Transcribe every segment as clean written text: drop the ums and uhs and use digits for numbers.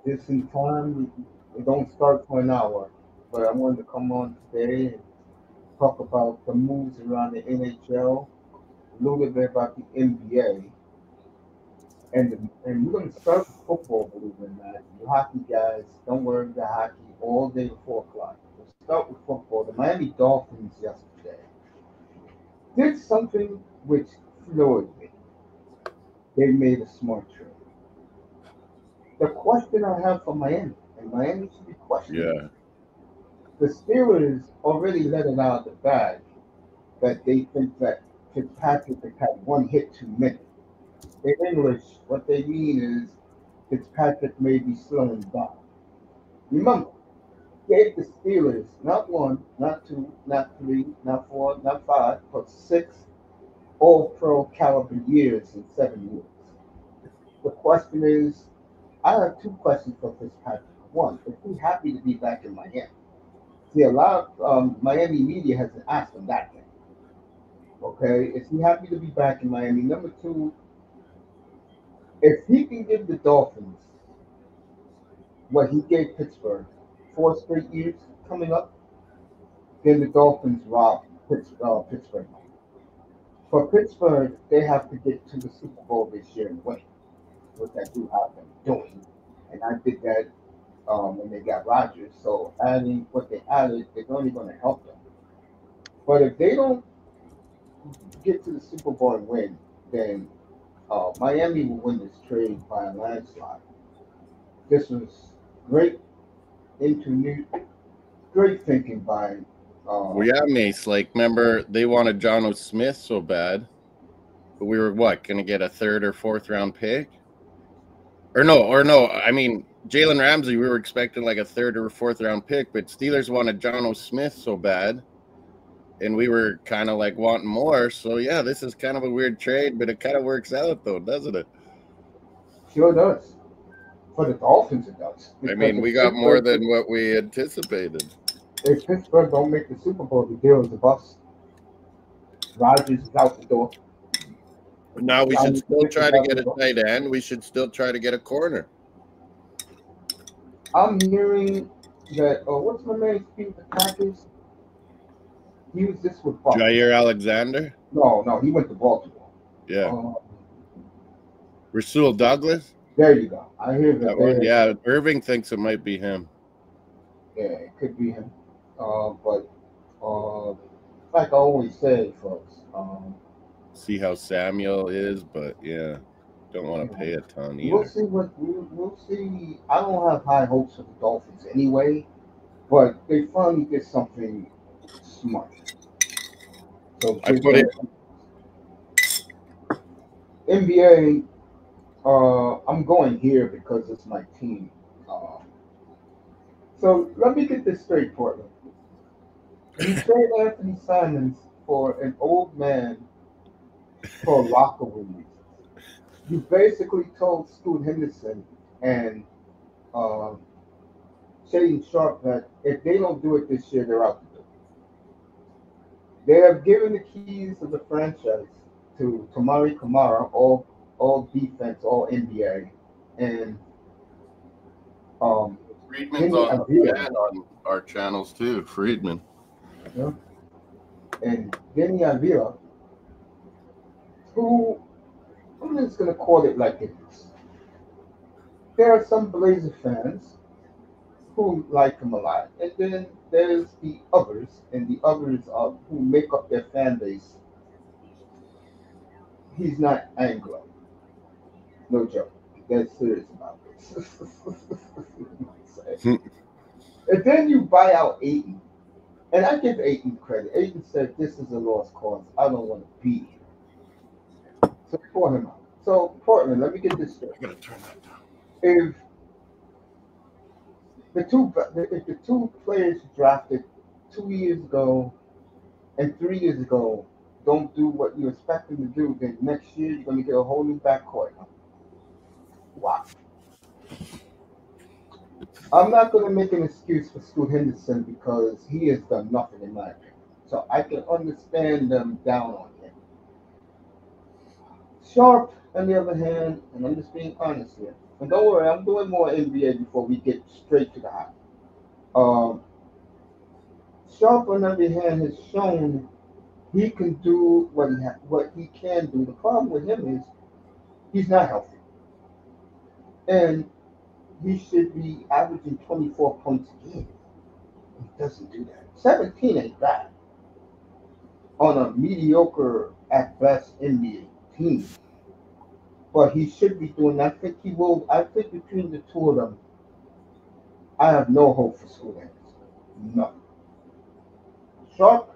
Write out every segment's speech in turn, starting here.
Just in time, we don't start for an hour, but I wanted to come on today and talk about the moves around the NHL, a little bit about the NBA, and we're going to start with football, believe it or not. You hockey guys, don't worry about hockey all day at 4 o'clock. We'll start with football. The Miami Dolphins yesterday did something which floored me. They made a smart trade. The question I have for Miami, and Miami should be questioning Yeah. this. The Steelers already let it out of the bag that they think that Fitzpatrick has had one hit too many. In English, what they mean is Fitzpatrick may be slowing down. Remember, gave the Steelers not one, not two, not three, not four, not five, but six all pro caliber years in 7 years. The question is, I have two questions for Fitzpatrick. One, is he happy to be back in Miami? See, a lot of Miami media has asked him that thing. Okay, is he happy to be back in Miami? Number two, if he can give the Dolphins what he gave Pittsburgh, 4 straight years coming up, then the Dolphins rob Pittsburgh. For Pittsburgh, they have to get to the Super Bowl this year and win, which I do have them doing. And I did that when they got Rodgers. So adding what they added is only going to help them. But if they don't get to the Super Bowl and win, then Miami will win this trade by a landslide. This was great into new, great thinking by Well, yeah, Mace. Like, remember they wanted John O. Smith so bad, but we were what going to get a third or fourth round pick, or no. I mean, Jalen Ramsey. We were expecting like a third or fourth round pick, but Steelers wanted John O. Smith so bad, and we were kind of like wanting more. So yeah, this is kind of a weird trade, but it kind of works out though, doesn't it? sure does. For the Dolphins, it does I because mean, we got more than what we anticipated. If Pittsburgh don't make the Super Bowl, the deal is a bust. Rodgers is out the door. Now we should Johnny still Smith is try to out the get a door. tight end. We should still try to get a corner. I'm hearing that what's my man speak the Packers? He was this with Buffalo. Jair Alexander. No, no, he went to Baltimore. Yeah. Uh, Rasul Douglas. there you go. I hear that That one. there. Yeah. Irving thinks it might be him. Yeah, it could be him. But like I always say, folks, See how Samuel is, but yeah, don't you want to know, pay a ton we'll either. see we'll see. I don't have high hopes for the Dolphins anyway, but they finally did something smart. So I give put it. them NBA. I'm going here because it's my team. Uh, so let me get this straight, Portland. You trade Anthony Simons for an old man for locker room reasons. You basically told Scoot Henderson and uh, Shaden Sharp that if they don't do it this year, they're out the door. They have given the keys of the franchise to Tamari Kamara, all defense, all NBA, and um, Friedman's Jimmy on the Avila, fan on our channels too. Friedman. you know, and Jimmy Avila, who I'm just gonna call it like it is. There are some Blazer fans who like him a lot, and then there's the others, and the others who make up their fan base. He's not Anglo, no joke. They're serious about this. And then you buy out Aiton, and I give Aiton credit. Aiton said, "This is a lost cause. I don't want to be here." So pour him out. So Portland, let me get this straight. I gotta turn that down. If if the two players drafted 2 years ago and 3 years ago don't do what you expect them to do, then next year you're going to get a whole new backcourt. Wow. I'm not going to make an excuse for Scoot Henderson because he has done nothing in my opinion. So I can understand them down on him. Sharp, on the other hand, and I'm just being honest here, And don't worry, I'm doing more NBA before we get straight to the hot. Um, Sharp, on the other hand, has shown he can do what he can do. The problem with him is he's not healthy, and he should be averaging 24 points a game. He doesn't do that. 17 ain't bad on a mediocre at best NBA team, but he should be doing. I think he will. I think between the two of them, I have no hope for school ends. No. Sharp,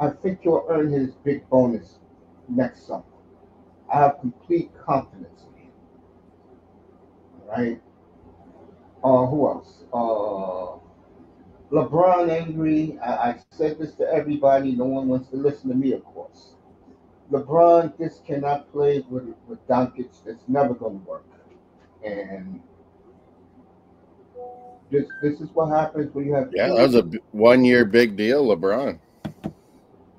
I think he'll earn his big bonus next summer. I have complete confidence in him. Right? Who else? LeBron angry. I said this to everybody. No one wants to listen to me, of course. LeBron just cannot play with Doncic. It's never going to work. And this is what happens when you have Yeah, that two. was a 1 year big deal, LeBron.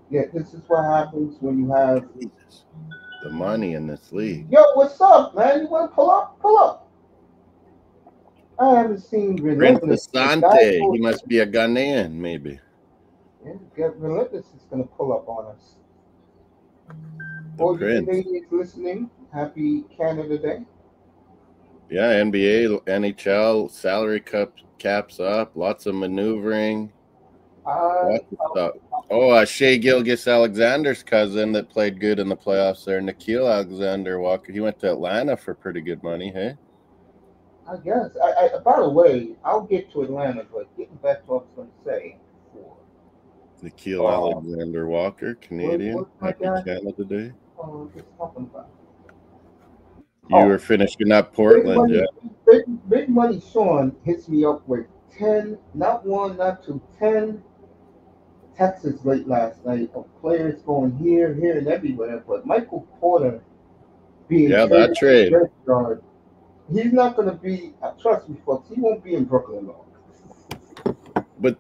Yeah, this is what happens when you have. Jesus. The money in this league. Yo, what's up, man? You want to pull up? Pull up. I haven't seen Prince Relentless. Asante. He must be a Ghanaian, maybe. Yeah, Relentless is going to pull up on us. The All you Prince. Canadians listening, happy Canada Day. Yeah, NBA, NHL, salary caps up, lots of maneuvering, lots of stuff. Oh, Shea Gilgeous-Alexander's cousin that played good in the playoffs there, Nikhil Alexander-Walker. He went to Atlanta for pretty good money, hey? I guess. By the way, I'll get to Atlanta, but getting back to what I was going to say before. Nikhil Alexander-Walker, Canadian. What's my Happy guy? Canada Day. Just talking about. You were finishing up Portland, yeah. Big Money Sean hits me up with 10, not one, not two, 10 texts late last night of players going here, here, and everywhere. But Michael Porter being that trade. Guard, he's not going to be, trust me, folks, he won't be in Brooklyn long. But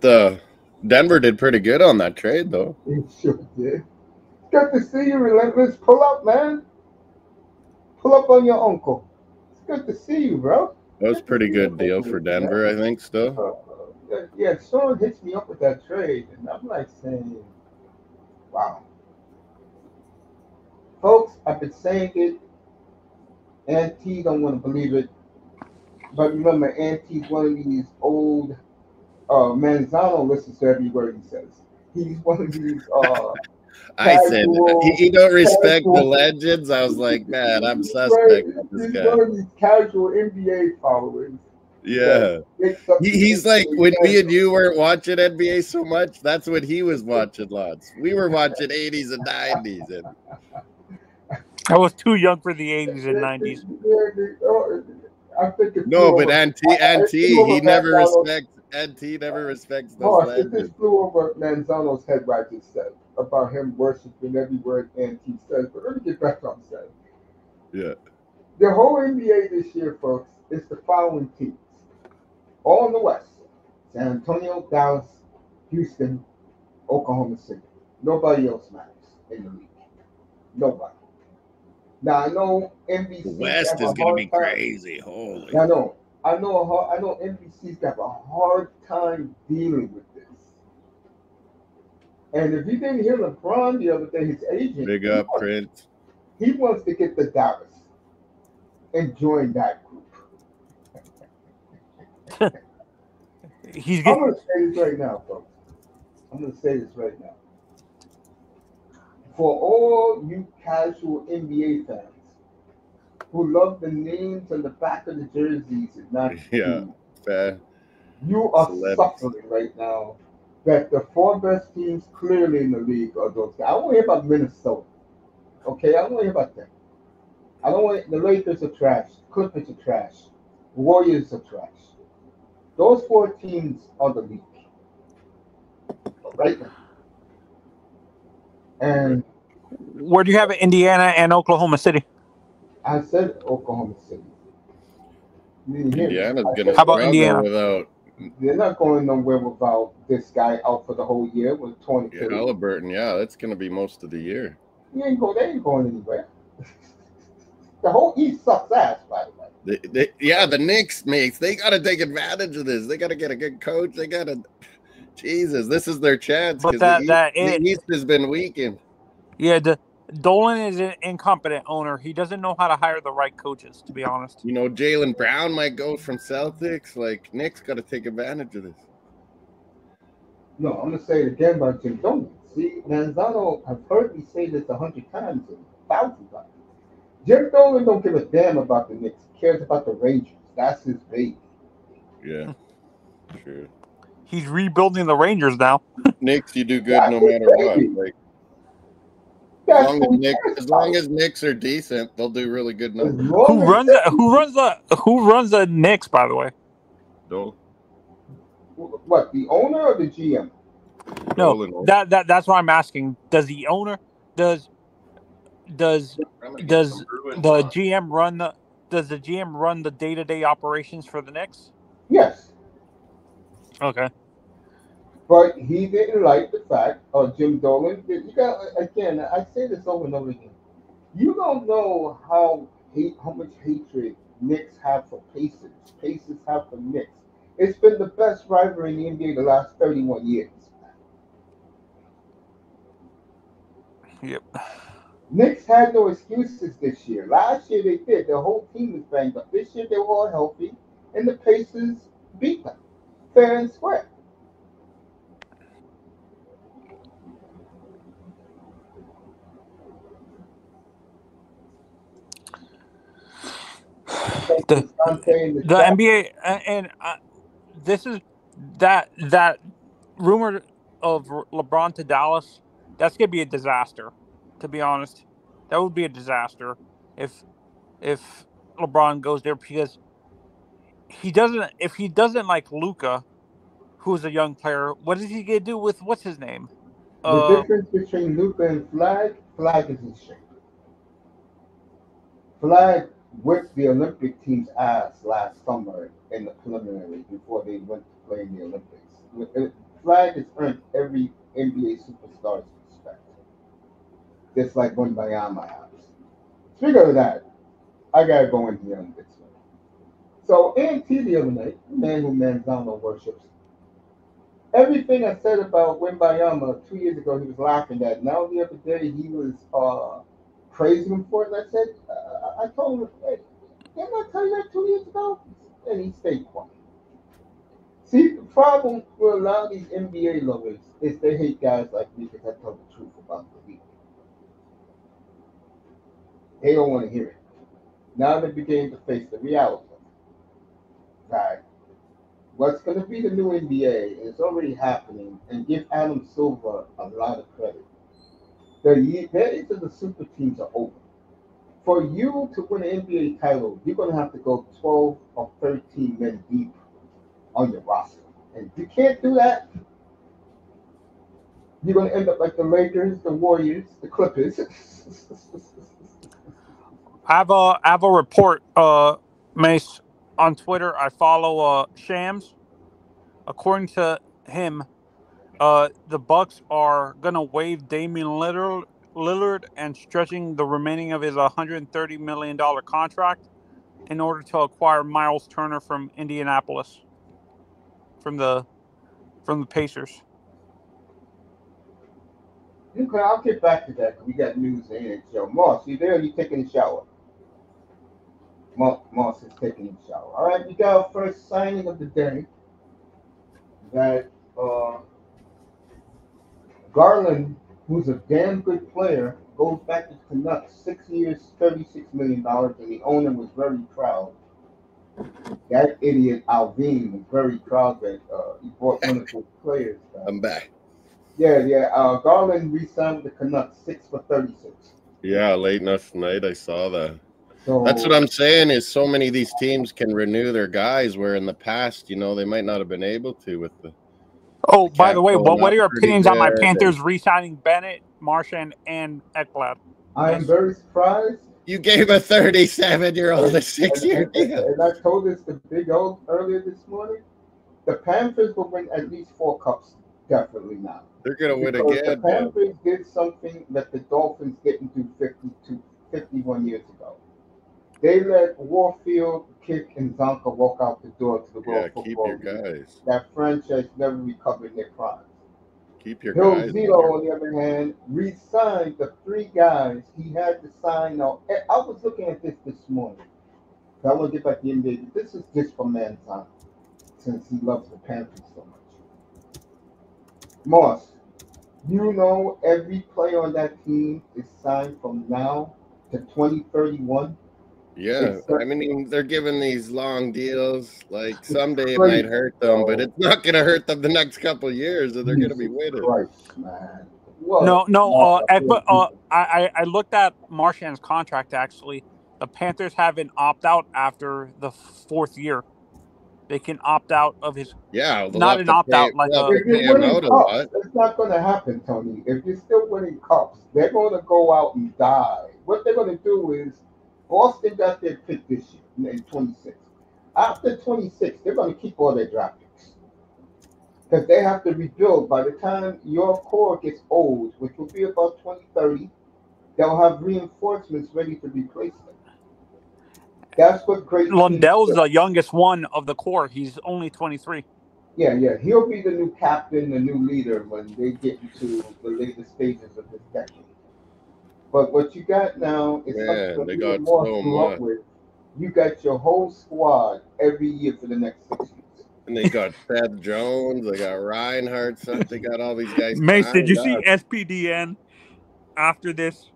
Denver did pretty good on that trade, though. He sure did. Good to see you, Relentless. Pull up, man. Pull up on your uncle. It's good to see you, bro. That was a pretty good deal for Denver, I think, still. Yeah, Sean hits me up with that trade, and I'm like saying, wow. Folks, I've been saying it. Auntie don't want to believe it. But remember, Auntie's one of these old Manzano listens to every word he says. He's one of these I said he don't respect the legends. I was like, man, I'm suspect with this guy. He's one of these casual NBA followers. Yeah. He's like, when me and you weren't watching NBA so much, that's when he was watching lots. We were watching 80s and 90s. And I was too young for the 80s and 90s. I think no, but Auntie, he never respects. Auntie never respects those legends. It just flew over Manzano's head what I just said about him worshiping every word Auntie says. But let me get back to what I'm saying. Yeah. The whole NBA this year, folks, is the following teams. All in the West. San Antonio, Dallas, Houston, Oklahoma City. Nobody else matters in the league. Nobody. Now I know NBC. The West is going to be crazy. Holy. I know NBC's got a hard time dealing with this. And if you didn't hear LeBron the other day, his agent. Big up, Prince. He wants to get the Dallas and join that group. I'm going to say this right now, folks. I'm going to say this right now. For all you casual NBA fans who love the names on the back of the jerseys and not fair. You are suffering right now that the four best teams clearly in the league are those guys. I don't want to hear about Minnesota. Okay, I don't want to hear about them. I don't want the Lakers are trash, Clippers are trash, Warriors are trash. Those four teams are the league. Right now. And where do you have it? Indiana and Oklahoma City? I said Oklahoma City. Indiana's going to How about Indiana? Without. They're not going nowhere without this guy out for the whole year with torn Achilles. Halliburton, that's going to be most of the year. They ain't going anywhere. The whole East sucks ass, by the way. The Knicks, mates, they got to take advantage of this. They got to get a good coach. They got to, Jesus, this is their chance But because the East has been weakened. Yeah, Dolan is an incompetent owner. He doesn't know how to hire the right coaches, to be honest. You know, Jaylen Brown might go from Celtics. Like, Knicks got to take advantage of this. No, I'm going to say it again about Jim Dolan. See, Manzano, I've heard me say this 100 times and 1,000 times. Jim Dolan don't give a damn about the Knicks. He cares about the Rangers. That's his baby. Yeah, true. He's rebuilding the Rangers now. Knicks, you do good no matter what. Like, as long as Knicks are decent, they'll do really good numbers. Who runs the Knicks, by the way? Dolan. What, the owner or the GM? No, that's what I'm asking. Does the owner does the GM run the day-to-day operations for the Knicks? Yes. Okay. But he didn't like the fact of Jim Dolan. You got, again, I say this over and over again. You don't know how much hatred Knicks have for Pacers. Pacers have for Knicks. It's been the best rivalry in the NBA the last 31 years. Yep. Knicks had no excuses this year. Last year they did. The whole team was banged up. This year they were all healthy, and the Pacers beat them fair and square. The NBA and this is that rumor of LeBron to Dallas. That's gonna be a disaster. To be honest, that would be a disaster if LeBron goes there, because if he doesn't like Luka, who's a young player, what is he gonna do with what's his name? The difference between Luka and Flag is in shape. Flag whipped the Olympic team's ass last summer in the preliminary before they went to play in the Olympics. Flag has earned every NBA superstar's respect, just like Wembanyama has. Speaking of that, I gotta go into the Olympics. So AMT the other night, the man who Manzano worships, everything I said about Wembanyama 2 years ago, he was laughing at. Now the other day, he was praising him for it. And I said, I told him, hey, didn't I tell you that 2 years ago? And he stayed quiet. See, the problem with a lot of these NBA lovers is they hate guys like me because I tell the truth about the league. They don't want to hear it. Now they begin to face the reality that what's going to be the new NBA is already happening, and give Adam Silver a lot of credit. The days of the super teams are over. For you to win an NBA title, you're going to have to go 12 or 13 men deep on your roster. And if you can't do that, you're going to end up like the Lakers, the Warriors, the Clippers. I have a report, Mace, on Twitter. I follow Shams. According to him, the Bucks are gonna waive Damian Lillard and stretching the remaining of his $130 million contract in order to acquire Miles Turner from Indianapolis, from the Pacers. Okay, I'll get back to that because we got news in NHL. Moss, you there? Or you taking a shower? Moss is taking a shower. All right, we got our first signing of the day. That Garland, who's a damn good player, goes back to Canucks, 6 years, $36 million, and the owner was very proud. That idiot Alvin was very proud that he bought one of his players back. I'm back. Yeah. Garland re-signed the Canucks 6 for 36. Yeah, late enough night I saw that. So that's what I'm saying. Is so many of these teams can renew their guys, where in the past, they might not have been able to with the. Oh, by the way, what are your opinions on my Panthers re-signing Bennett, Marchand, and Ekblad? I am very surprised. You gave a 37-year-old a 6-year deal. And I told this to Big O earlier this morning. The Panthers will win at least 4 cups, definitely now. They're going to win again. The Panthers did something that the Dolphins didn't do 51 years ago. They let Warfield, Kick, and Zonka walk out the door to the Yeah, World keep Football your League. guys. That franchise never recovered their prize. Keep your Bill guys. Zito, on the other hand, re-signed the 3 guys he had to sign. Now, I was looking at this morning. So I want to get back to the NBA. This is just for Manzano, since he loves the Panthers so much. Moss, you know every player on that team is signed from now to 2031. Yeah, I mean, they're giving these long deals. Like someday it Crazy, might hurt them, but it's not going to hurt them the next couple of years, and they're going to be Jesus winning. Christ, man. What? No. But I looked at Marchand's contract. Actually, the Panthers have an opt out after the 4th year. They can opt out of his. Yeah, they'll Not have an to opt pay. out, like They'll have a. to If pay you're him winning out a cups, lot. that's not going to happen, Tony. If you're still winning cups, they're going to go out and die. What they're going to do is, Boston got their pick this year in 26. After 26, they're going to keep all their draft picks because they have to rebuild. By the time your core gets old, which will be about 2030, they'll have reinforcements ready to replace them. That's what great teams Lundell's do. the youngest one of the core. He's only 23. Yeah. He'll be the new captain, the new leader when they get into the later stages of this decade. But what you got now is something Man, that they you and got Moss so grew up much. with. You got your whole squad every year for the next 6 years. And they got Seth Jones, they got Reinhardt, they got all these guys. Mace, did you see up. SPDN after this?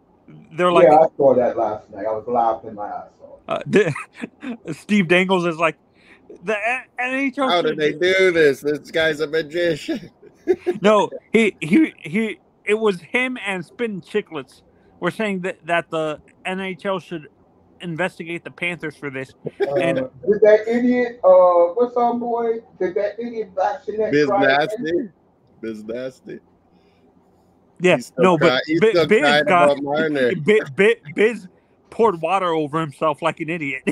They're Yeah, like, I saw that last night. I was laughing my ass off. Steve Dangles is like, the NHL. How did they do this? This guy's a magician. No, he. It was him and Spin Chicklets were saying that the NHL should investigate the Panthers for this. And Did that idiot, what's our boy? Did that idiot Bassinet Biz cry again? Nasty. Biz Nasty. yeah, He's still no, but he's still Biz crying got about Marner. Biz poured water over himself like an idiot.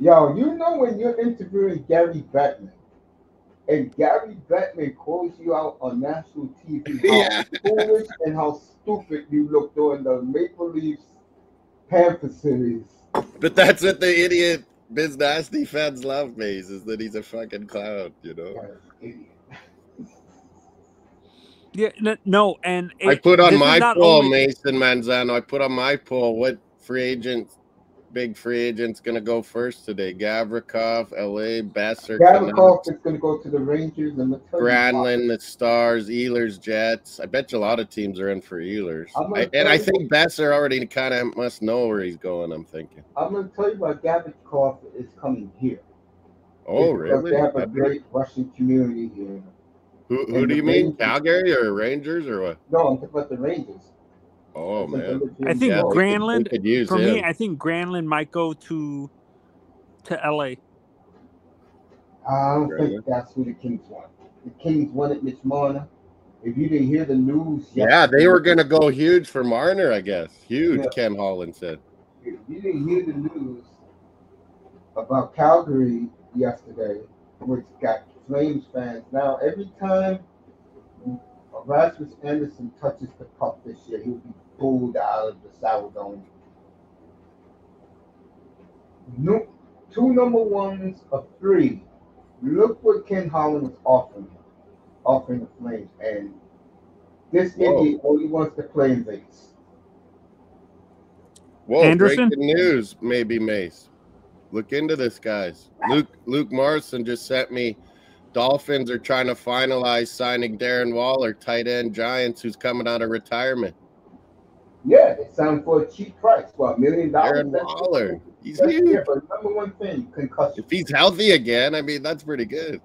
Yo, you know when you're interviewing Gary Bettman, and Gary Bettman calls you out on national TV how Yeah. foolish and how stupid you look during the Maple Leafs Panther series. But that's what the idiot Biz Nasty fans love, Mace, is that he's a fucking clown, you know? Yeah, Yeah, no, and I put on this my is not poll, only Mason Manzano. I put on my poll what big free agent's going to go first today. Gavrikov, LA, Besser, Gavrikov is going to go to the Rangers and the Granlund, the Stars, Ehlers, Jets. I bet you a lot of teams are in for Ehlers. I think Besser already kind of must know where he's going, I'm thinking. I'm going to tell you about Gavrikov is coming here. Oh, really? They have a great Russian community here. Who do you mean? Calgary or Rangers or what? No, I'm talking about the Rangers. Oh, man. I think Granlund, could use for him. me, I think Granlund might go to LA. I don't think that's who the Kings want. The Kings wanted Mitch Marner. If you didn't hear the news they were going to go huge for Marner, I guess. Huge, yeah. Ken Holland said. If you didn't hear the news about Calgary yesterday, which got Flames fans. Now, every time Rasmus Anderson touches the puck this year, he'll be pulled out of the Sour Dome. No, 2 number ones of 3. Look what Ken Holland was offering the Flames, and this idiot only wants to play in Vegas. Whoa! Anderson? Breaking news, maybe Mace. Look into this, guys. Luke Morrison just sent me. Dolphins are trying to finalize signing Darren Waller, tight end Giants, who's coming out of retirement. Yeah, they signed for a cheap price. What, $1 million? Darren Waller. He's huge. Yeah, but number one thing, concussion. If he's healthy again, I mean, that's pretty good.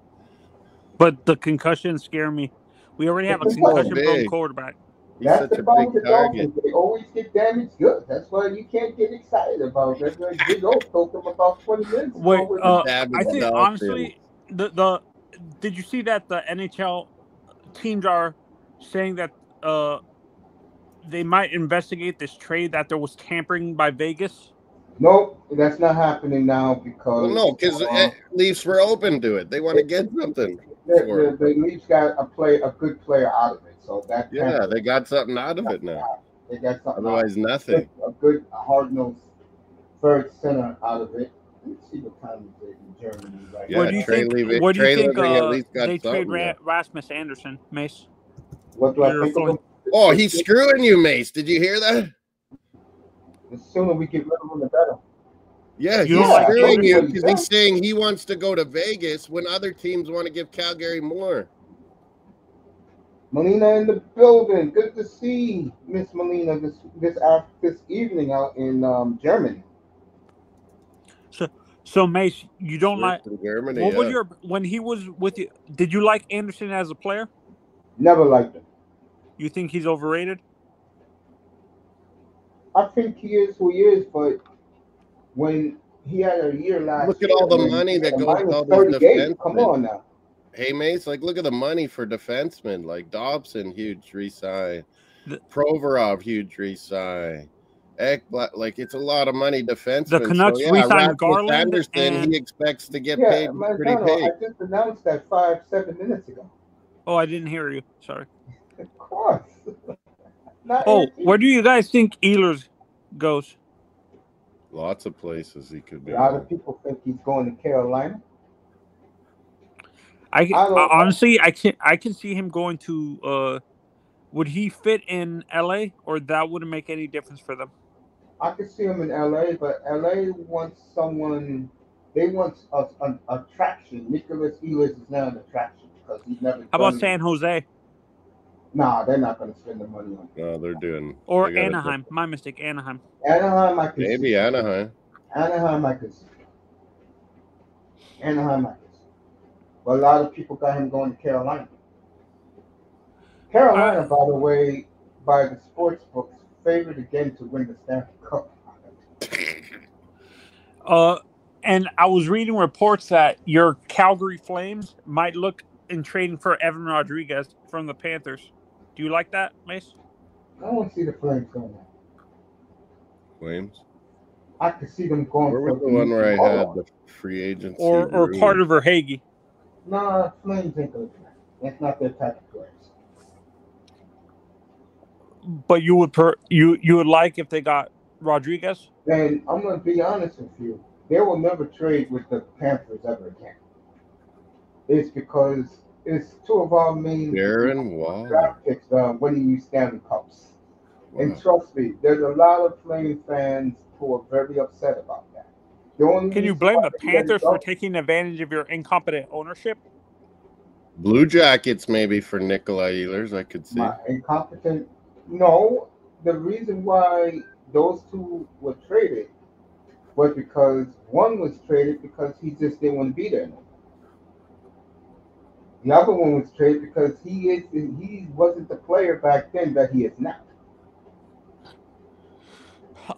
But the concussions scare me. We already have a concussion-prone quarterback. That's the problem with the Dolphins. They always get damaged good. That's why you can't get excited about it. That's Big O told them about 20 minutes. Wait, I think, honestly, did you see that the NHL teams are saying that they might investigate this trade, that there was tampering by Vegas? Nope, that's not happening now because... Well, no, because Leafs were open to it. They want to get something. The Leafs got a good player out of it. So that they got something out of it now. They got something. Otherwise, nothing. A good hard-nosed third center out of it. Let's see what time is it in Germany right What Yeah, do you now. think? Trey What do you think? Living at least got They trade something there. Rasmus Anderson, Mace. What do I You're think of fully- him? Oh, he's screwing you, Mace. Did you hear that? The sooner we get rid of him, the better. Yeah, You he's don't like screwing you what he because he's said. saying he wants to go to Vegas when other teams want to give Calgary more. Melina in the building. Good to see Miss Melina this evening out in Germany. So Mace, you don't Swift like. in Germany, What was yeah. your when he was with you? Did you like Anderson as a player? Never liked him. You think he's overrated? I think he is who he is, but when he had a year last Look at year all the when money he had that a goes to minus all these 38, come defensemen. on now. Hey, Mace, like, look at the money for defensemen. Like, Dobson, huge resign. Provorov, huge resign. Ekblad, like, it's a lot of money defensemen. The Canucks so, yeah, re-signed Rasmus Garland, Anderson, and he expects to get Yeah, paid pretty Manzano, big. I just announced that 7 minutes ago. oh, I didn't hear you. Sorry. Of course. Not Oh, AT. where do you guys think Ehlers goes? Lots of places he could be. A lot of people think he's going to Carolina. Honestly, I can see him going to. Would he fit in LA, or that wouldn't make any difference for them? I could see him in LA, but LA wants someone. They want an attraction. Nicholas Ehlers is now an attraction because he's never. How about San Jose? Nah, they're not going to spend the money on him. No, they're doing. Or Anaheim. My mistake, Anaheim. Anaheim, I can see. Maybe Anaheim. Anaheim, I can see. Anaheim, I can see. But a lot of people got him going to Carolina. Carolina, by the way, by the sports books, favored again to win the Stanley Cup. And I was reading reports that your Calgary Flames might look in trading for Evan Rodriguez from the Panthers. Do you like that, Mace? I don't see the Flames going there. Flames? I could see them going Where for was the one where I had the free agency? Or Carter Verhaeghe? Nah, Flames ain't going to do that. That's not their type of players. But you would like if they got Rodriguez? Then I'm going to be honest with you. They will never trade with the Panthers ever again. It's because it's two of our main draft picks winning you Stanley Cups. Wow. And trust me, there's a lot of Flame fans who are very upset about that. Can you blame the Panthers for taking advantage of your incompetent ownership? Blue Jackets maybe for Nikolai Ehlers, I could see. Incompetent? No. The reason why those two were traded was because one was traded because he just didn't want to be there anymore. The other one was traded because he wasn't the player back then that he is now.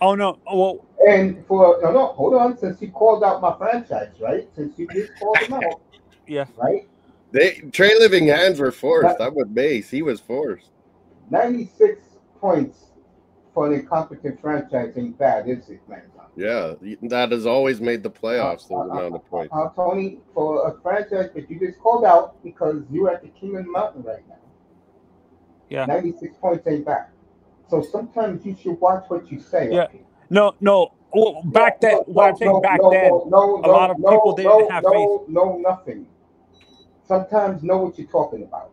Oh no! Well, and hold on. Since he called out my franchise, right? Since you just called him out, yeah, right? Trey Living hands were forced. I'm with Mace. He was forced. 96 points for an incompetent franchise ain't bad, is it, man? Yeah, that has always made the playoffs. Those amount of points. Tony, for a franchise that you just called out because you're at the king of the mountain right now. Yeah, 96 points ain't bad. So sometimes you should watch what you say. Yeah. No. Well, back then, a lot of people didn't have faith. No, nothing. Sometimes know what you're talking about.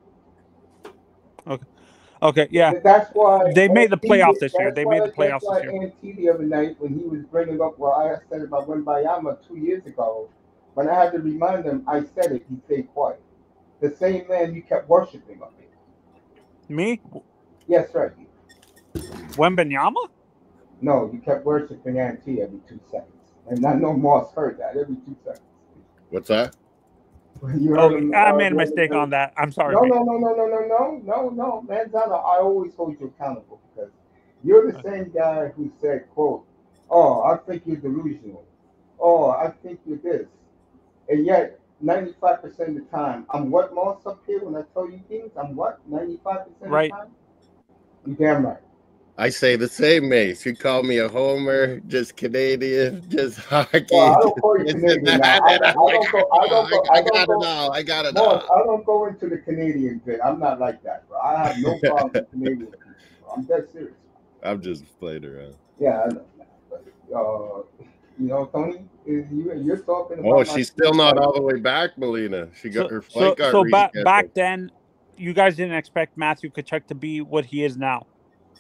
Okay, yeah. That's why they made the playoffs this year. They made the playoffs this year. Ant the other night when he was bringing up, I said about Wembayama 2 years ago. When I had to remind him, I said it. He stayed quiet. The same man you kept worshiping up here. Me? Yes, right. Wembanyama? No, you kept worshiping Ant every 2 seconds, and I know Moss heard that every 2 seconds. What's that? I made a mistake on that. I'm sorry. No. Manzano, I always hold you accountable because you're the same guy who said, quote, "Oh, I think you're delusional. Oh, I think you're this." And yet, 95% of the time, I'm what, Moss, up here when I tell you things? I'm what? 95% of the time? You're damn right. I say the same, Mace. You call me a homer, just Canadian, just hockey. Well, I don't call you Canadian now. I got it all. I don't go into the Canadian bit. I'm not like that, bro. I have no problem with Canadian people, bro. I'm dead serious. I'm just playing around. Yeah, I know that. But You know, Tony, you're talking Oh, about my she's still not like, all the way back, Melina. She got So her so flight got so back rescheduled. then, you guys didn't expect Matthew Tkachuk to be what he is now.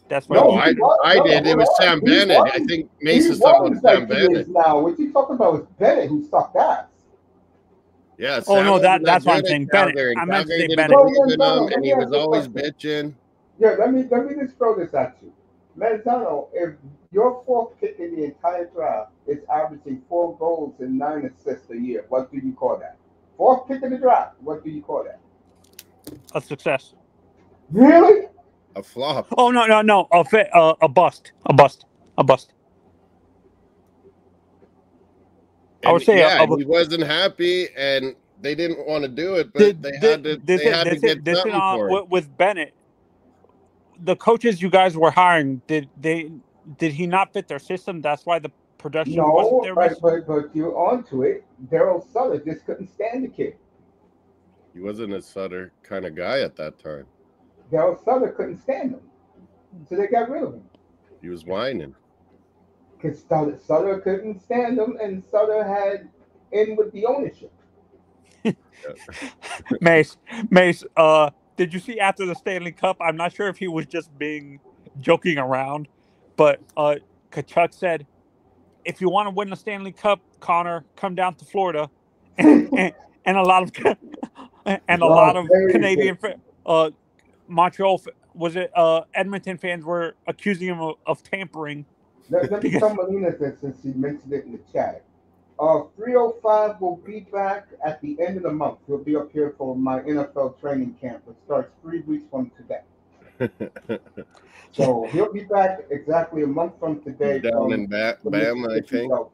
That's what no, No, you're he saying. was I no, did. It hold was on. Sam Bennett. I think Mace He is talking about was Sam like he is Bennett. now. What you talking about is Bennett who sucked ass. Yeah, Oh Sam no, wasn't that that's what I'm good at saying. Bennett. Calgary, and I meant to Calgary say didn't Bennett. So believe in him, Manzano, let and me he ask was you a always question. bitching. Yeah, let me just throw this at you. Manzano, if your fourth pick in the entire draft is averaging 4 goals and 9 assists a year, what do you call that? Fourth pick in the draft, what do you call that? A success. Really? A flop. Oh no. A bust. A bust. A bust. I would And say yeah, and he wasn't happy, and they didn't want to do it, but they had to. They had to get this is something on for him. with Bennett. The coaches you guys were hiring, did he not fit their system? That's why the production wasn't No, there, Miss? but you're onto it. Daryl Sutter just couldn't stand the kid. He wasn't a Sutter kind of guy at that time. Daryl Sutter couldn't stand him, so they got rid of him. He was whining. Because Sutter couldn't stand him, and Sutter had in with the ownership. Mace, did you see after the Stanley Cup? I'm not sure if he was just being joking around, but Kachuk said, "If you want to win the Stanley Cup, Connor, come down to Florida," and a lot of and a lot Oh, of very good. Canadian, Montreal, was it Edmonton fans were accusing him of tampering Let me tell because Melina this since she mentioned it in the chat. 305 will be back at the end of the month. He'll be up here for my NFL training camp, which starts 3 weeks from today. So he'll be back exactly a month from He's today down from in the Bama, I Mississippi think. Delta.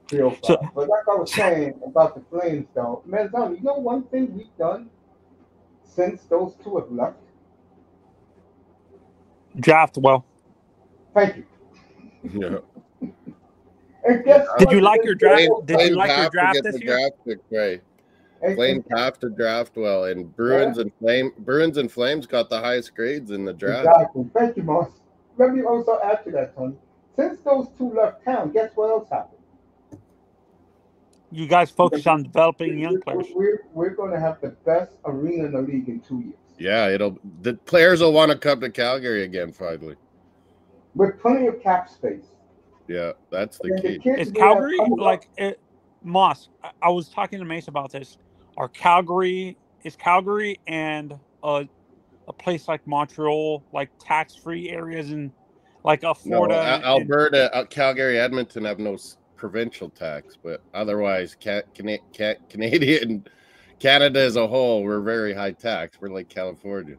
305. so But like I was saying about the Flames, though, Manzano, you know one thing we've done since those two have left? draft well. Thank you. Yeah. And guess Did you what? like your draft? Did you Flames like your have to draft get this the year? draft pick right. And Flames have to draft well, and Bruins and Flames got the highest grades in the draft. exactly. Thank you, Moss. Let me also add to that, Tony. Since those two left town, guess what else happened? You guys focus on developing young players. We're going to have the best arena in the league in 2 years. Yeah, the players will want to come to Calgary again finally. With plenty of cap space. Yeah, that's the And the key. kids Is we have Calgary coming up, Moss? I was talking to Mace about this. Is Calgary and a place like Montreal like tax-free areas in like No, Florida and Alberta, Calgary, Edmonton have no provincial tax, but otherwise, Canadian, Canada as a whole, we're very high tax. We're like California.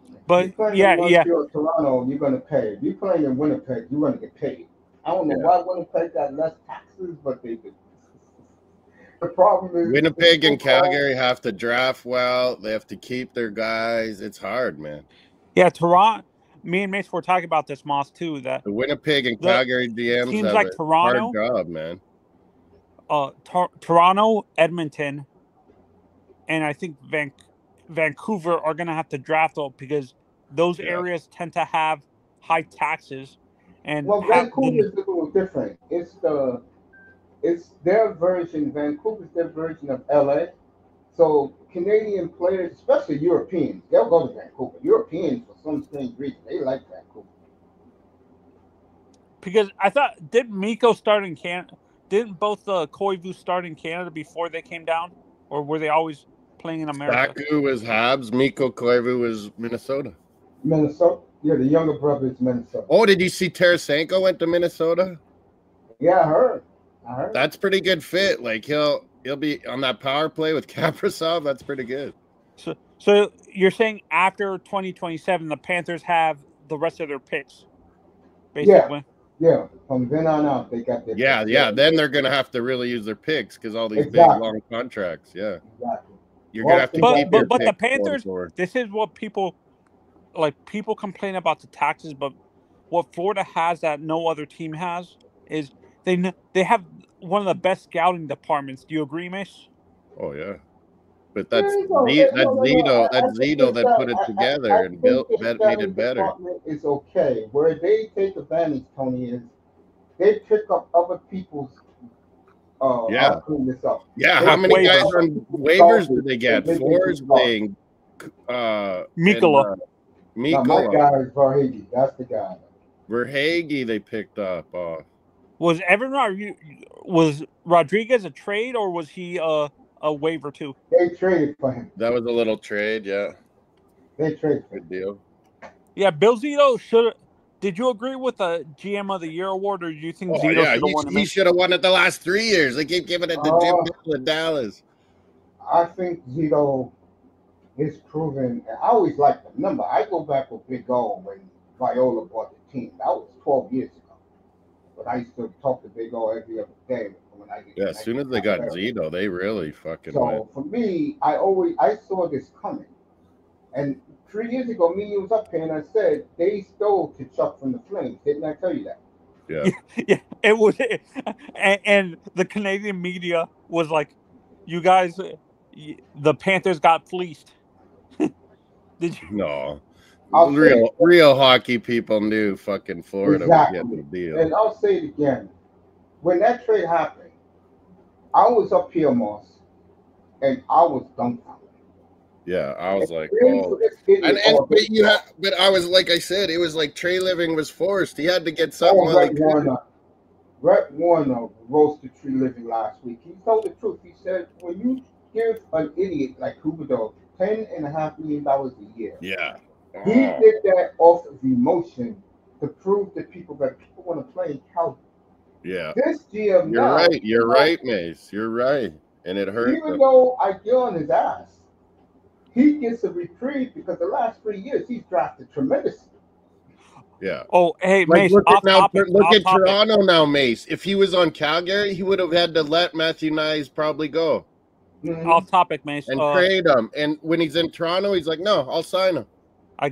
you but playing in yeah. Montreal, Toronto, you're going to pay. If you're playing in Winnipeg, you're going to get paid. I don't know why Winnipeg got less taxes, but they do. The problem is Winnipeg and Calgary have to draft well. They have to keep their guys. It's hard, man. Yeah, Toronto. Me and Mace were talking about this, Moss, too. That The Winnipeg and the Calgary GMs teams have like a Toronto, hard job, man. Toronto, Edmonton, and I think Vancouver are going to have to draft up because those areas tend to have high taxes and well, have Vancouver is a little different. It's their version. Vancouver's their version of LA. So Canadian players, especially Europeans, they'll go to Vancouver. Europeans, for some strange reason, they like Vancouver. because I thought didn't Miko start in Canada? Didn't both Koivu start in Canada before they came down, or were they always playing in America? Baku was Habs. Mikko Koivu was Minnesota. Minnesota, yeah, the younger brother is Minnesota. Oh, did you see Tarasenko went to Minnesota? Yeah, I heard. That's pretty good fit. Like he'll be on that power play with Kaprizov. That's pretty good. So you're saying after 2027, the Panthers have the rest of their picks, basically. Yeah. From then on out, they got their picks. Yeah. Then they're gonna have to really use their picks because all these Exactly. big long contracts. Yeah. Exactly. You're gonna have to keep your but the picks Panthers. going This is what people complain about the taxes, but what Florida has that no other team has is they have one of the best scouting departments. Do you agree, Mace? Oh yeah. But that's No. Zito that put it together and made it better. Department is okay. Where they take advantage, Tony, is they pick up other people's. Yeah. I'll clean this up. Yeah, They how many waivers. guys on waivers did they get? They make it Forsling, Mikola. Now, my Mikola, guy is Varhegi. That's the guy. Verhage they picked up. Was was Rodriguez a trade or was he a waiver too? They traded for him. That was a little trade, yeah. They traded for him. Good deal. Yeah, Bill Zito should. Did you agree with the GM of the Year award, or do you think Zito Yeah, should have won it? he should have won it the last 3 years. They keep giving it to Jim Bill in Dallas. I think Zito is proven. I always liked him. Remember, I go back with Big O when Viola bought the team. That was 12 years ago. But I used to talk to Big O every other day. As soon as they got Zito, they really fucking So went. for me, I saw this coming. And 3 years ago, me was up here and I said they stole Kachuk from the Flames. Didn't I tell you that? Yeah. Yeah, it was, and the Canadian media was like, "You guys, the Panthers got fleeced." Did you? No. Real hockey people knew fucking Florida was getting the deal. And I'll say it again. When that trade happened, I was up here, Moss, and I was dumbfounded. Yeah, I was like, but I was like I said, it was like Trey Living was forced. He had to get something. Brett Warner roasted Trey Living last week. He told the truth. He said, when you give an idiot like Huberdeau $10.5 million a year, yeah, he did that off of emotion to prove to people that people want to play in Calgary. Yeah, this GM You're right, Mace. You're right, and it hurt. Even though I get on his ass, he gets a reprieve because the last 3 years he's drafted tremendously. Yeah. Oh, hey, Mace. Look at Toronto now, Mace. If he was on Calgary, he would have had to let Matthew Nyes probably go. Mm-hmm. Off topic, Mace. And trade him. And when he's in Toronto, he's like, no, I'll sign him. I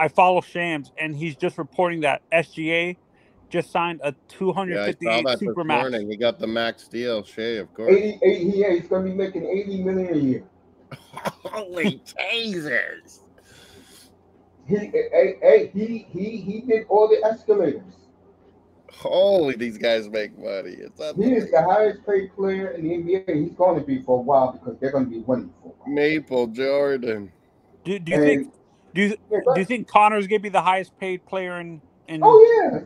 follow Shams, and he's just reporting that SGA just signed a 258 super max. Morning. He got the max deal, Shea, of course. He's going to be making $80 million a year. Holy Jesus! He did all the escalators. Holy, these guys make money. He is the highest paid player in the NBA. He's going to be for a while because they're going to be winning for a while. Maple Jordan. Do you think Connor's going to be the highest paid player in? Oh yeah,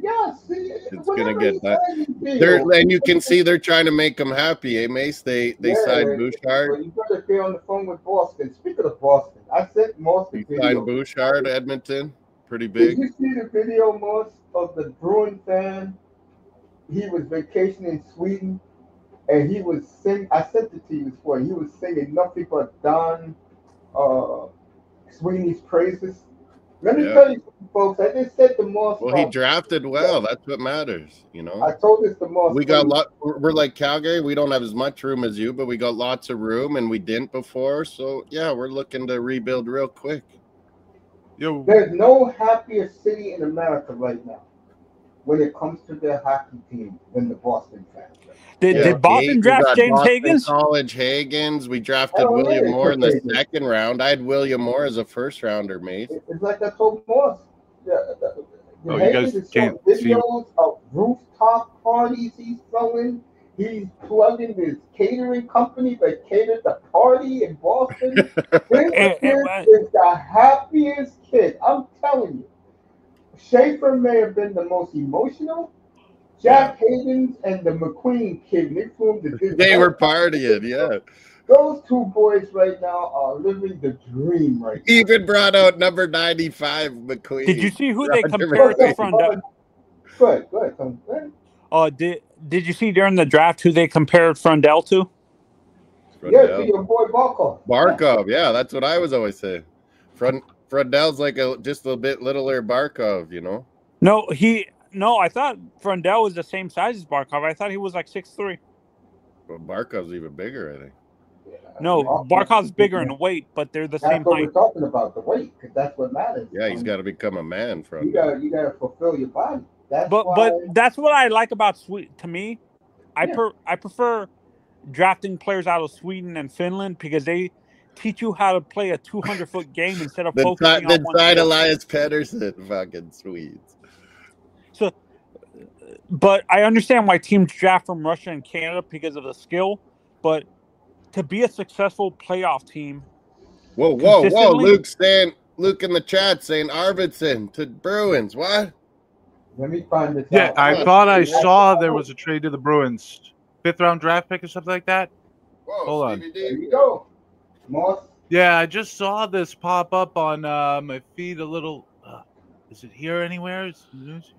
yes. It's gonna get that. And you can see they're trying to make him happy, eh, Mace? They signed Bouchard. Well, you better be on the phone with Boston. Speaking of Boston, I sent Moss the video. Signed Bouchard, Edmonton, pretty big. Did you see the video, Moss, of the Bruin fan? He was vacationing in Sweden, and he was singing. I sent it to you before. He was singing nothing but Don Sweeney's praises. Let me tell you, folks. I just said to Moss. Well, he drafted well. That's what matters, you know. I told this to Moss. We got we're like Calgary. We don't have as much room as you, but we got lots of room, and we didn't before. So yeah, we're looking to rebuild real quick. There's no happier city in America right now when it comes to their hockey team than the Boston fans. Did Boston draft James Higgins? College Higgins. We drafted William Moore in the second round. I had William Moore as a first rounder, mate. It's like I told Moss. You guys can't see videos of rooftop parties he's throwing. He's plugging his catering company that catered the party in Boston. This kid is the happiest kid. I'm telling you. Schaefer may have been the most emotional. Jack Higgins and the McQueen kid, they flew him to They were partying, yeah. Those two boys right now are living the dream right now. Even brought out number 95, McQueen. Did you see who they compared to Frondell? Go ahead, Tom. Did you see during the draft who they compared Frondell to? Yeah, to your boy Barkov. Barkov, yeah, that's what I was always saying. Frondell's like just a bit littler Barkov, you know? No, I thought Frondell was the same size as Barkov. I thought he was like 6'3". Well, Barkov's even bigger, I think. No, Barkov's bigger in weight, but they're the same height. That's what we're talking about, the weight, because that's what matters. Yeah, he's got to become a man. You got to fulfill your body. But that's what I like about Sweden. To me, I prefer drafting players out of Sweden and Finland because they teach you how to play a 200-foot game instead of focusing on one. Side Elias Pettersson, fucking Swedes. So, but I understand why teams draft from Russia and Canada because of the skill. But to be a successful playoff team, whoa! Luke in the chat saying Arvidsson to Bruins. What? Let me find this Yeah, out. I thought I saw there was a trade to the Bruins. 5th round draft pick or something like that. Whoa, Hold on. There you go. Moss. Yeah, I just saw this pop up on my feed a little. Is it here anywhere? Is the news here?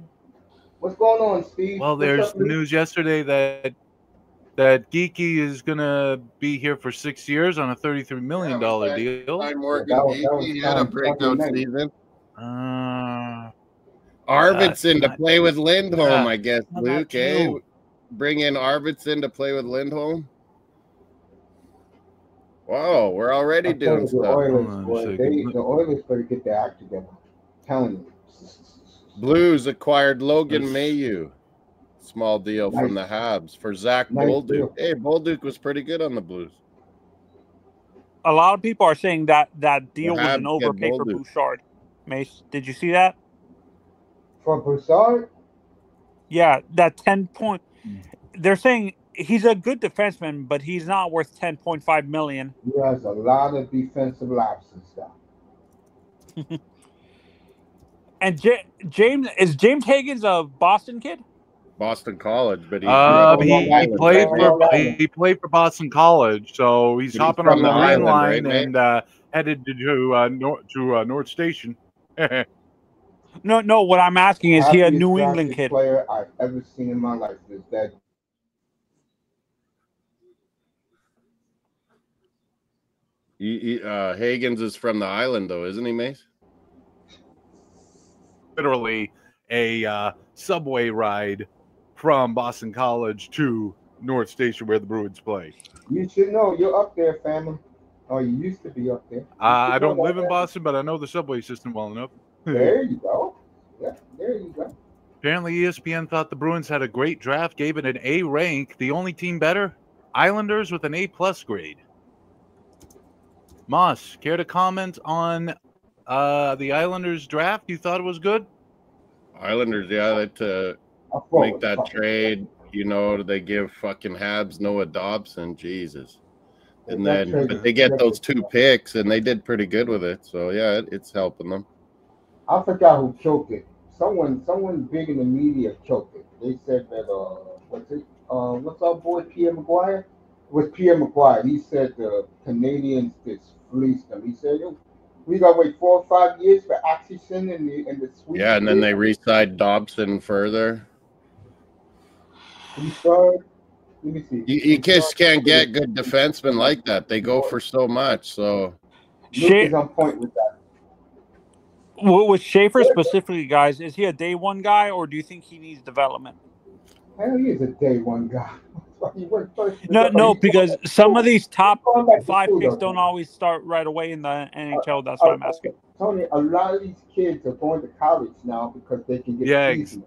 What's going on, Steve? Well, there's the news yesterday that Geeky is going to be here for 6 years on a $33 million deal. He had a breakout season. Arvidsson to play with Lindholm, I guess, Luke. Bring in Arvidsson to play with Lindholm. Wow, we're already doing stuff. The Oilers better get their act together. I'm telling you. Blues acquired Logan Mailloux. Small deal from the Habs for Zach Bolduc. Hey, Bolduc was pretty good on the Blues. A lot of people are saying that deal was an overpay for Bouchard. Mace, did you see that? For Bouchard? Yeah, that 10 point. They're saying he's a good defenseman, but he's not worth $10.5 million. He has a lot of defensive lapses, stuff. And James Hagan's a Boston kid? Boston College, but he played for Boston College, so he's hopping on the Green Line and headed to North Station. No. What I'm asking is, he a New England kid? Player I've ever seen in my life is that. Hagens is from the island, though, isn't he, Mace? Literally a subway ride from Boston College to North Station where the Bruins play. You should know. You're up there, family. Oh, you used to be up there. I don't live in Boston, but I know the subway system well enough. There you go. Yeah, there you go. Apparently, ESPN thought the Bruins had a great draft, gave it an A rank. The only team better, Islanders with an A+ grade. Moss, care to comment on the Islanders draft? You thought it was good? Islanders, yeah, to make that trade. You know, they give fucking Habs Noah Dobson, Jesus. And then but they get those 2 picks, and they did pretty good with it. So, yeah, it's helping them. I forgot who choked it. Someone big in the media choked it. They said that, what's our boy, Pierre McGuire? It was Pierre McGuire. He said the Canadians just fleeced them. He said, we got to wait 4 or 5 years for Atchison and the Swedes. Yeah, and then they re-signed Dobson further. Let me see. You just can't get good defensemen like that. They go for so much. So Luke is on point with that. With Schaefer specifically, guys, is he a day one guy, or do you think he needs development? Hell, he is a day one guy. No, because some of these top 5 picks don't always start right away in the NHL. That's why I'm asking. Tony, a lot of these kids are going to college now because they can get seasoned.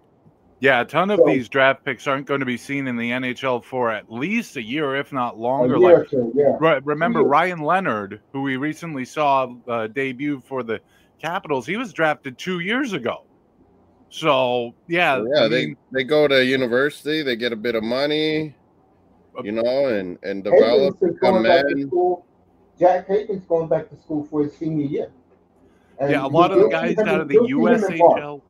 Yeah, a ton of these draft picks aren't going to be seen in the NHL for at least a year, if not longer. Remember Ryan Leonard, who we recently saw debut for the Capitals. He was drafted 2 years ago. So, yeah. They go to university. They get a bit of money, you know, and develop. Jack Hagan's going back to school for his senior year. And a lot of the guys out of the USHL.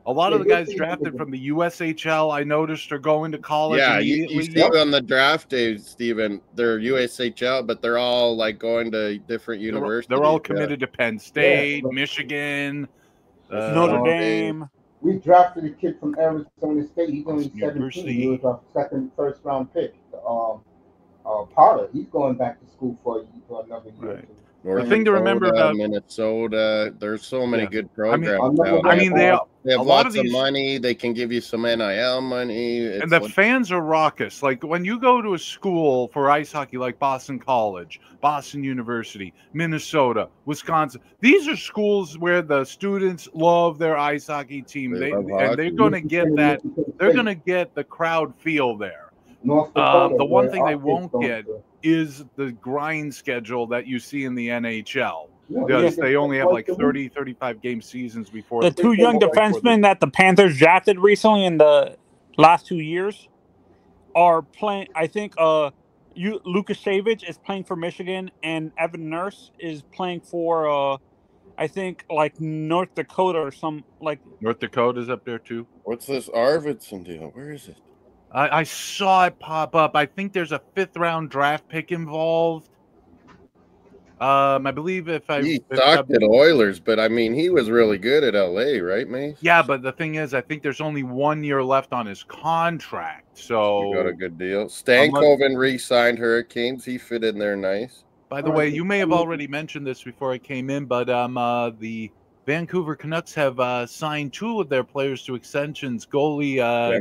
A lot of the guys drafted from the USHL, I noticed, are going to college. Yeah, you see on the draft day, Steven, they're USHL, but they're all like going to different universities. They're all committed to Penn State, Michigan, Notre Dame. We drafted a kid from Arizona State. He's only 17. He was our first round pick. Potter, he's going back to school for another year. Right. The thing to remember about Minnesota, there's so many good programs. They have lots of money. They can give you some NIL money. And the fans are raucous. Like when you go to a school for ice hockey like Boston College, Boston University, Minnesota, Wisconsin, these are schools where the students love their ice hockey team. They're going to get that. They're going to get the crowd feel there. The one thing they won't get is the grind schedule that you see in the NHL. No, Because Yeah. they only have like twice a 30, 35 game seasons before The two They young go like defensemen that the Panthers drafted recently in the last 2 years are playing. I think Lucas Savage is playing for Michigan, and Evan Nurse is playing for I think like North Dakota or some like. North Dakota's up there too. What's this Arvidsson deal? Where is it? I saw it pop up. I think there's a 5th-round draft pick involved. I believe He sucked at Oilers, but I mean, he was really good at LA, right, Mace? yeah, but the thing is, I think there's only 1 year left on his contract. So We got a good deal. Stankoven re-signed Hurricanes. He fit in there nice. by the way, you may have already mentioned this before I came in, but the Vancouver Canucks have signed 2 of their players to extensions: goalie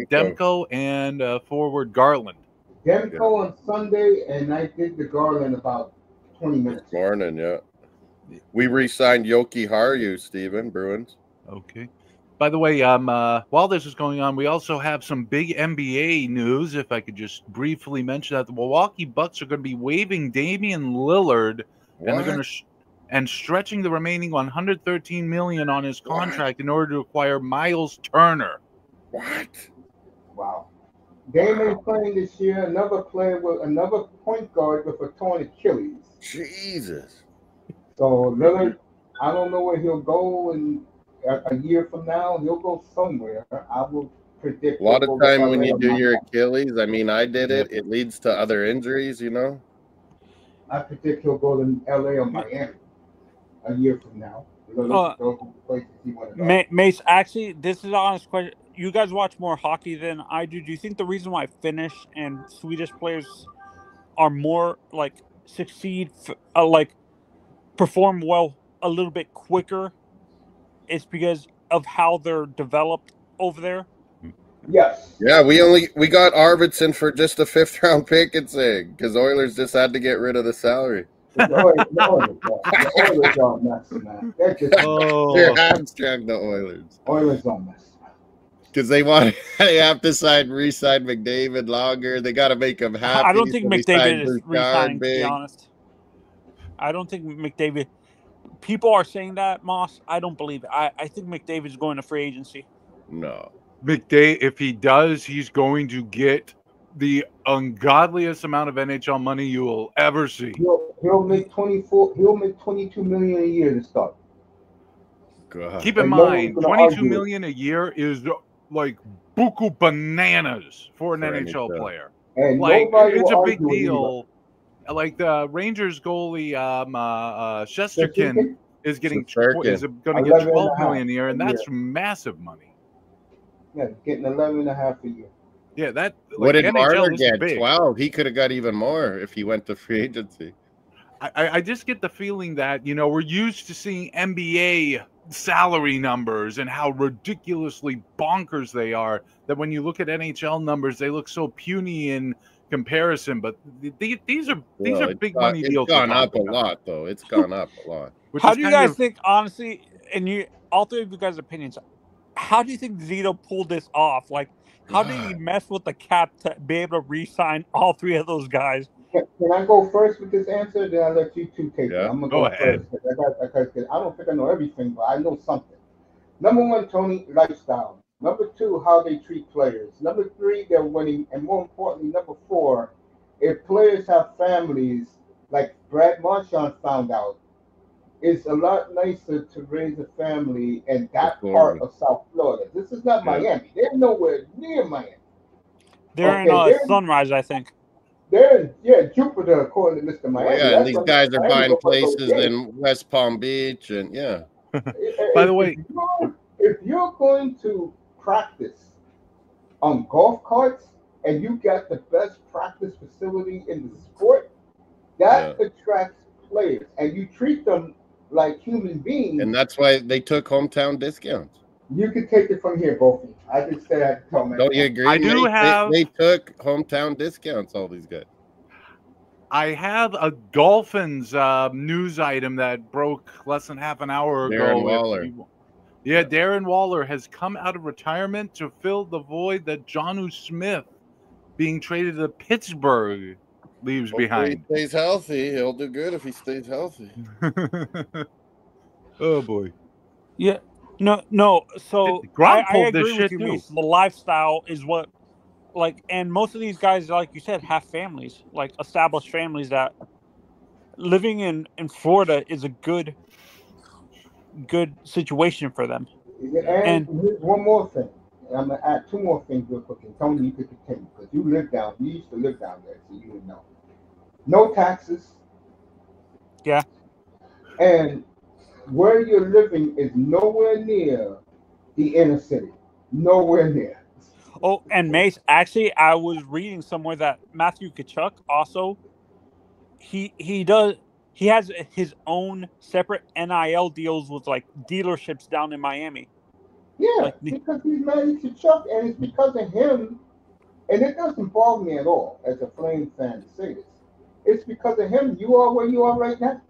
Demko and forward Garland. Demko on Sunday, and I did the Garland about 20 minutes. This morning, yeah. We re-signed Yoki Haru, Steven, Bruins. Okay. By the way, while this is going on, we also have some big NBA news. If I could just briefly mention that the Milwaukee Bucks are going to be waiving Damian Lillard, and they're going to and stretching the remaining $113 million on his contract in order to acquire Miles Turner. What? Wow. Damian playing this year, another player with another point guard with a torn Achilles. Jesus. So Lillard, I don't know where he'll go in a year from now. He'll go somewhere. I will predict. A lot of time when you do LA. your Achilles, I mean, I did it. It leads to other injuries, you know. I predict he'll go to LA or Miami a year from now. Those are the places he want to go. Mace, actually, this is an honest question. You guys watch more hockey than I do. Do you think the reason why Finnish and Swedish players are more like succeed, like perform well a little bit quicker, is because of how they're developed over there? Yes. Yeah, we got Arvidsson for just a 5th-round pick, it's because Oilers just had to get rid of the salary. The Oilers are a mess, man. They're abstract, the Oilers. Oilers are a mess. Because they have to re-sign McDavid longer. They got to make him happy. I don't think so McDavid is re-signing, to be honest. I don't think McDavid. People are saying that, Moss. I don't believe it. I think McDavid's going to free agency. No. McDavid, if he does, he's going to get the ungodliest amount of NHL money you will ever see. He'll make 24. He'll make 22 million a year to start. God. Keep in mind, 22 million a year is like buku bananas for an NHL player. And like it's a big deal. Like the Rangers goalie Shesterkin is going to get 12 million a year, and that's massive money. Yeah, getting 11.5 a year. Yeah, that. Like, what did NHL Marner get? big. 12. He could have got even more if he went to free agency. I just get the feeling that we're used to seeing NBA salary numbers and how ridiculously bonkers they are. That when you look at NHL numbers, they look so puny in comparison. But these are big money deals. It's gone up a lot, though. It's gone up a lot. How do you guys think, honestly, and all 3 of you guys' opinions? How do you think Zito pulled this off? Like, how did he mess with the cap to be able to re-sign all 3 of those guys? Can I go first with this answer? Then I'll let you 2 take it. I'm gonna go ahead. First because I don't think I know everything, but I know something. Number 1, Tony, lifestyle. Number 2, how they treat players. Number 3, they're winning, and more importantly, number 4, if players have families, like Brad Marchand found out, it's a lot nicer to raise a family in that part of South Florida. This is not Miami. They're nowhere near Miami. They're in Sunrise, I think. They're in Jupiter, according to Mr. Miami. Yeah, and these guys are buying places in West Palm Beach, and By the way, if you're going to practice on golf carts and you got the best practice facility in the sport, that attracts players, and you treat them like human beings. And that's why they took hometown discounts. You can take it from here, both of you. I just said I tell me. Don't you agree? I do have. They took hometown discounts. All these guys. I have a Dolphins news item that broke less than half an hour ago. Darren Waller. Darren Waller has come out of retirement to fill the void that Jonnu Smith being traded to Pittsburgh leaves Hopefully behind. he stays healthy. He'll do good if he stays healthy. Oh boy. Yeah. No. So Gronk I pulled this agree with shit you, too. Mace. The lifestyle is what, like, and most of these guys, like you said, have families, like established families, that living in Florida is a good situation for them. And And here's one more thing. I'm gonna add two more things real quick. And Tony, you could continue because you used to live down there, so you would know. No taxes, yeah. and where you're living is nowhere near the inner city. Nowhere near. Oh, and Mace, actually, I was reading somewhere that Matthew Kachuk also, he has his own separate NIL deals with like dealerships down in Miami. Yeah, Like, because he's married to Chuck, and it's because of him. And it doesn't bother me at all as a Flames fan to say this. It's because of him you are where you are right now.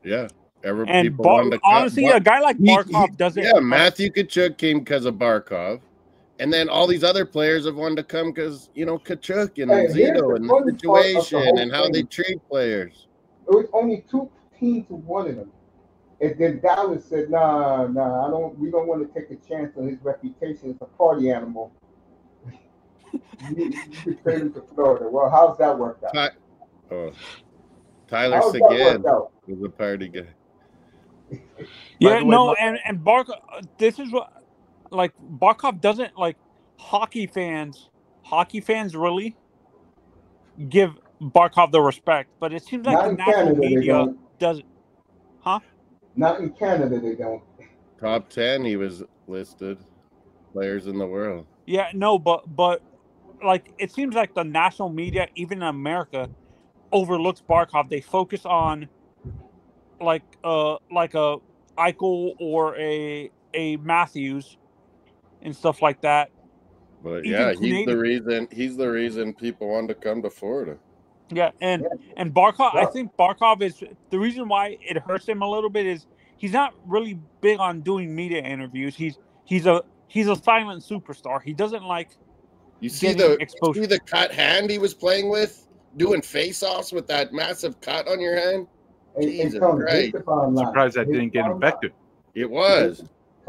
Yeah. and People wanted to cut. honestly, a guy like Barkov doesn't. Yeah, Matthew Kachuk came because of Barkov. And then all these other players have wanted to come because, Kachuk and Hey, here's Zito the and the funny part of the situation whole and how thing. they treat players. It was only two teams who wanted him. And then Dallas said, nah, we don't want to take a chance on his reputation as a party animal. you could trade him to Florida. Well, how's that worked out? Tyler How's that Seguin worked out? was a party guy. Yeah, no, and Barkov. This is what, like, Barkov doesn't like hockey fans. Hockey fans really give Barkov the respect, but it seems like Not the in national Canada, they media don't. doesn't. Huh? Not in Canada, they don't. Top 10, he was listed. Players in the world. Yeah, no, but like, it seems like the national media, even in America, overlooks Barkov. They focus on like a Eichel or a Matthews and stuff like that. But Even yeah, Canadian. he's the reason people wanted to come to Florida. Yeah, and Barkov, I think Barkov is the reason why it hurts him a little bit is he's not really big on doing media interviews. He's a silent superstar. He doesn't like you see exposure. the cut hand he was playing with, doing face-offs with that massive cut on your hand. Jesus Christ! I'm surprised that didn't get infected. It was.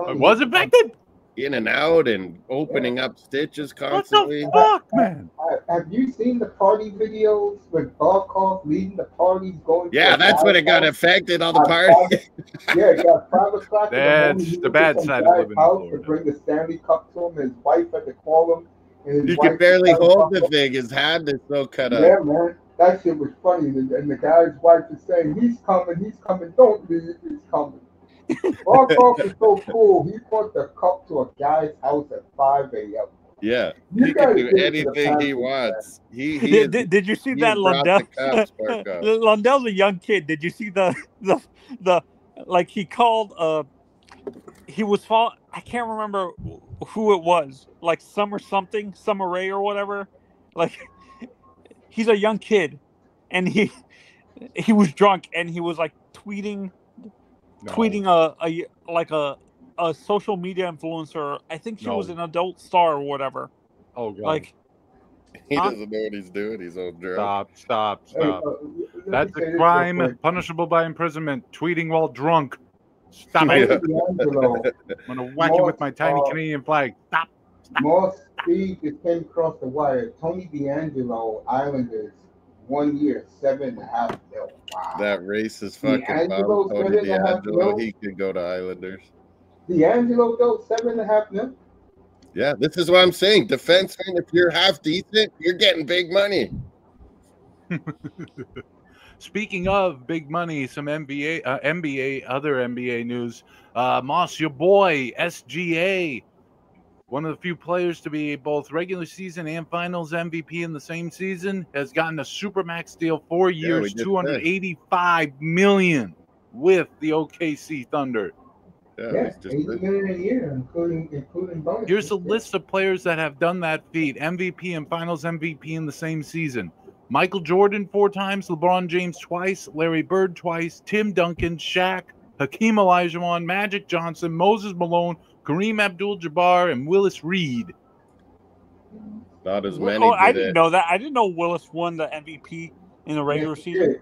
It was infected. In and out and opening up stitches constantly. What the fuck, man? Have you seen the party videos with Barkov leading the parties going? Yeah, that's when it got affected. All the parties. Yeah, it got 5 o'clock. That's the bad side of living in Florida. To bring the Stanley Cup to him, his wife had to call him. And you could barely hold the thing. His hand is so cut up. Yeah, man, that shit was funny. And the guy's wife is saying, "He's coming. Don't leave. He's coming." Barkov is so cool. He brought the cup to a guy's house at 5 a.m. Yeah, he can do anything he wants. Did you see that Lundell? Lundell's a young kid. Did you see the like he called he was I can't remember who it was, like Summer Ray or whatever. Like, he's a young kid, and he was drunk and he was like tweeting a social media influencer. I think she was an adult star or whatever. Oh god! Like, he doesn't know what he's doing. He's all drunk. Stop! That's a crime punishable by imprisonment. Tweeting while drunk. Stop it! I'm gonna whack you with my tiny Canadian flag. Stop! More speed just came across the wire. Tony DeAngelo, Islanders, 1 year, $7.5 million. Wow. That racist fucking bum, Tony DeAngelo. He could go to Islanders. DeAngelo, though, $7.5 million. Yeah, this is what I'm saying. Defenseman, if you're half decent, you're getting big money. Speaking of big money, some other NBA news. Moss, your boy, SGA, one of the few players to be both regular season and finals MVP in the same season, has gotten a Supermax deal, 4 years, $285 million with the OKC Thunder. Yeah, $80 million a year, including bonus. Here's a list of players that have done that feat: MVP and finals MVP in the same season. Michael Jordan 4 times, LeBron James twice, Larry Bird twice, Tim Duncan, Shaq, Hakeem Olajuwon, Magic Johnson, Moses Malone, Kareem Abdul-Jabbar, and Willis Reed. Not as many. I didn't know that. I didn't know Willis won the MVP in the regular Yes, he season? did.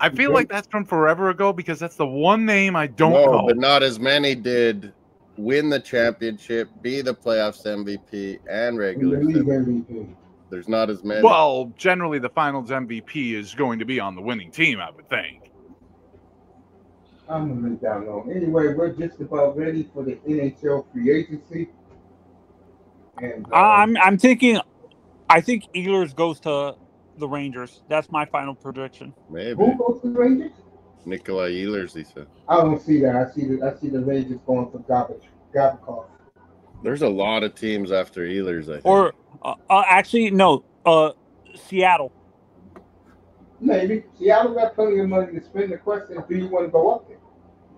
I feel like that's from forever ago because that's the one name I don't No, know. but not as many did win the championship, be the playoffs MVP, and In the regular league season. MVP. There's not as many. Well, generally the finals MVP is going to be on the winning team, I would think. I'm gonna leave that alone. Anyway, we're just about ready for the NHL free agency. And I'm thinking. I think Ehlers goes to the Rangers. That's my final prediction. Maybe. who goes to the Rangers? Nikolai Ehlers, he said. I don't see that. I see the Rangers going for Gavrikov. There's a lot of teams after Ehlers, I think. Or actually, no. Seattle. Maybe Seattle got plenty of money to spend. The question is, do you want to go up there?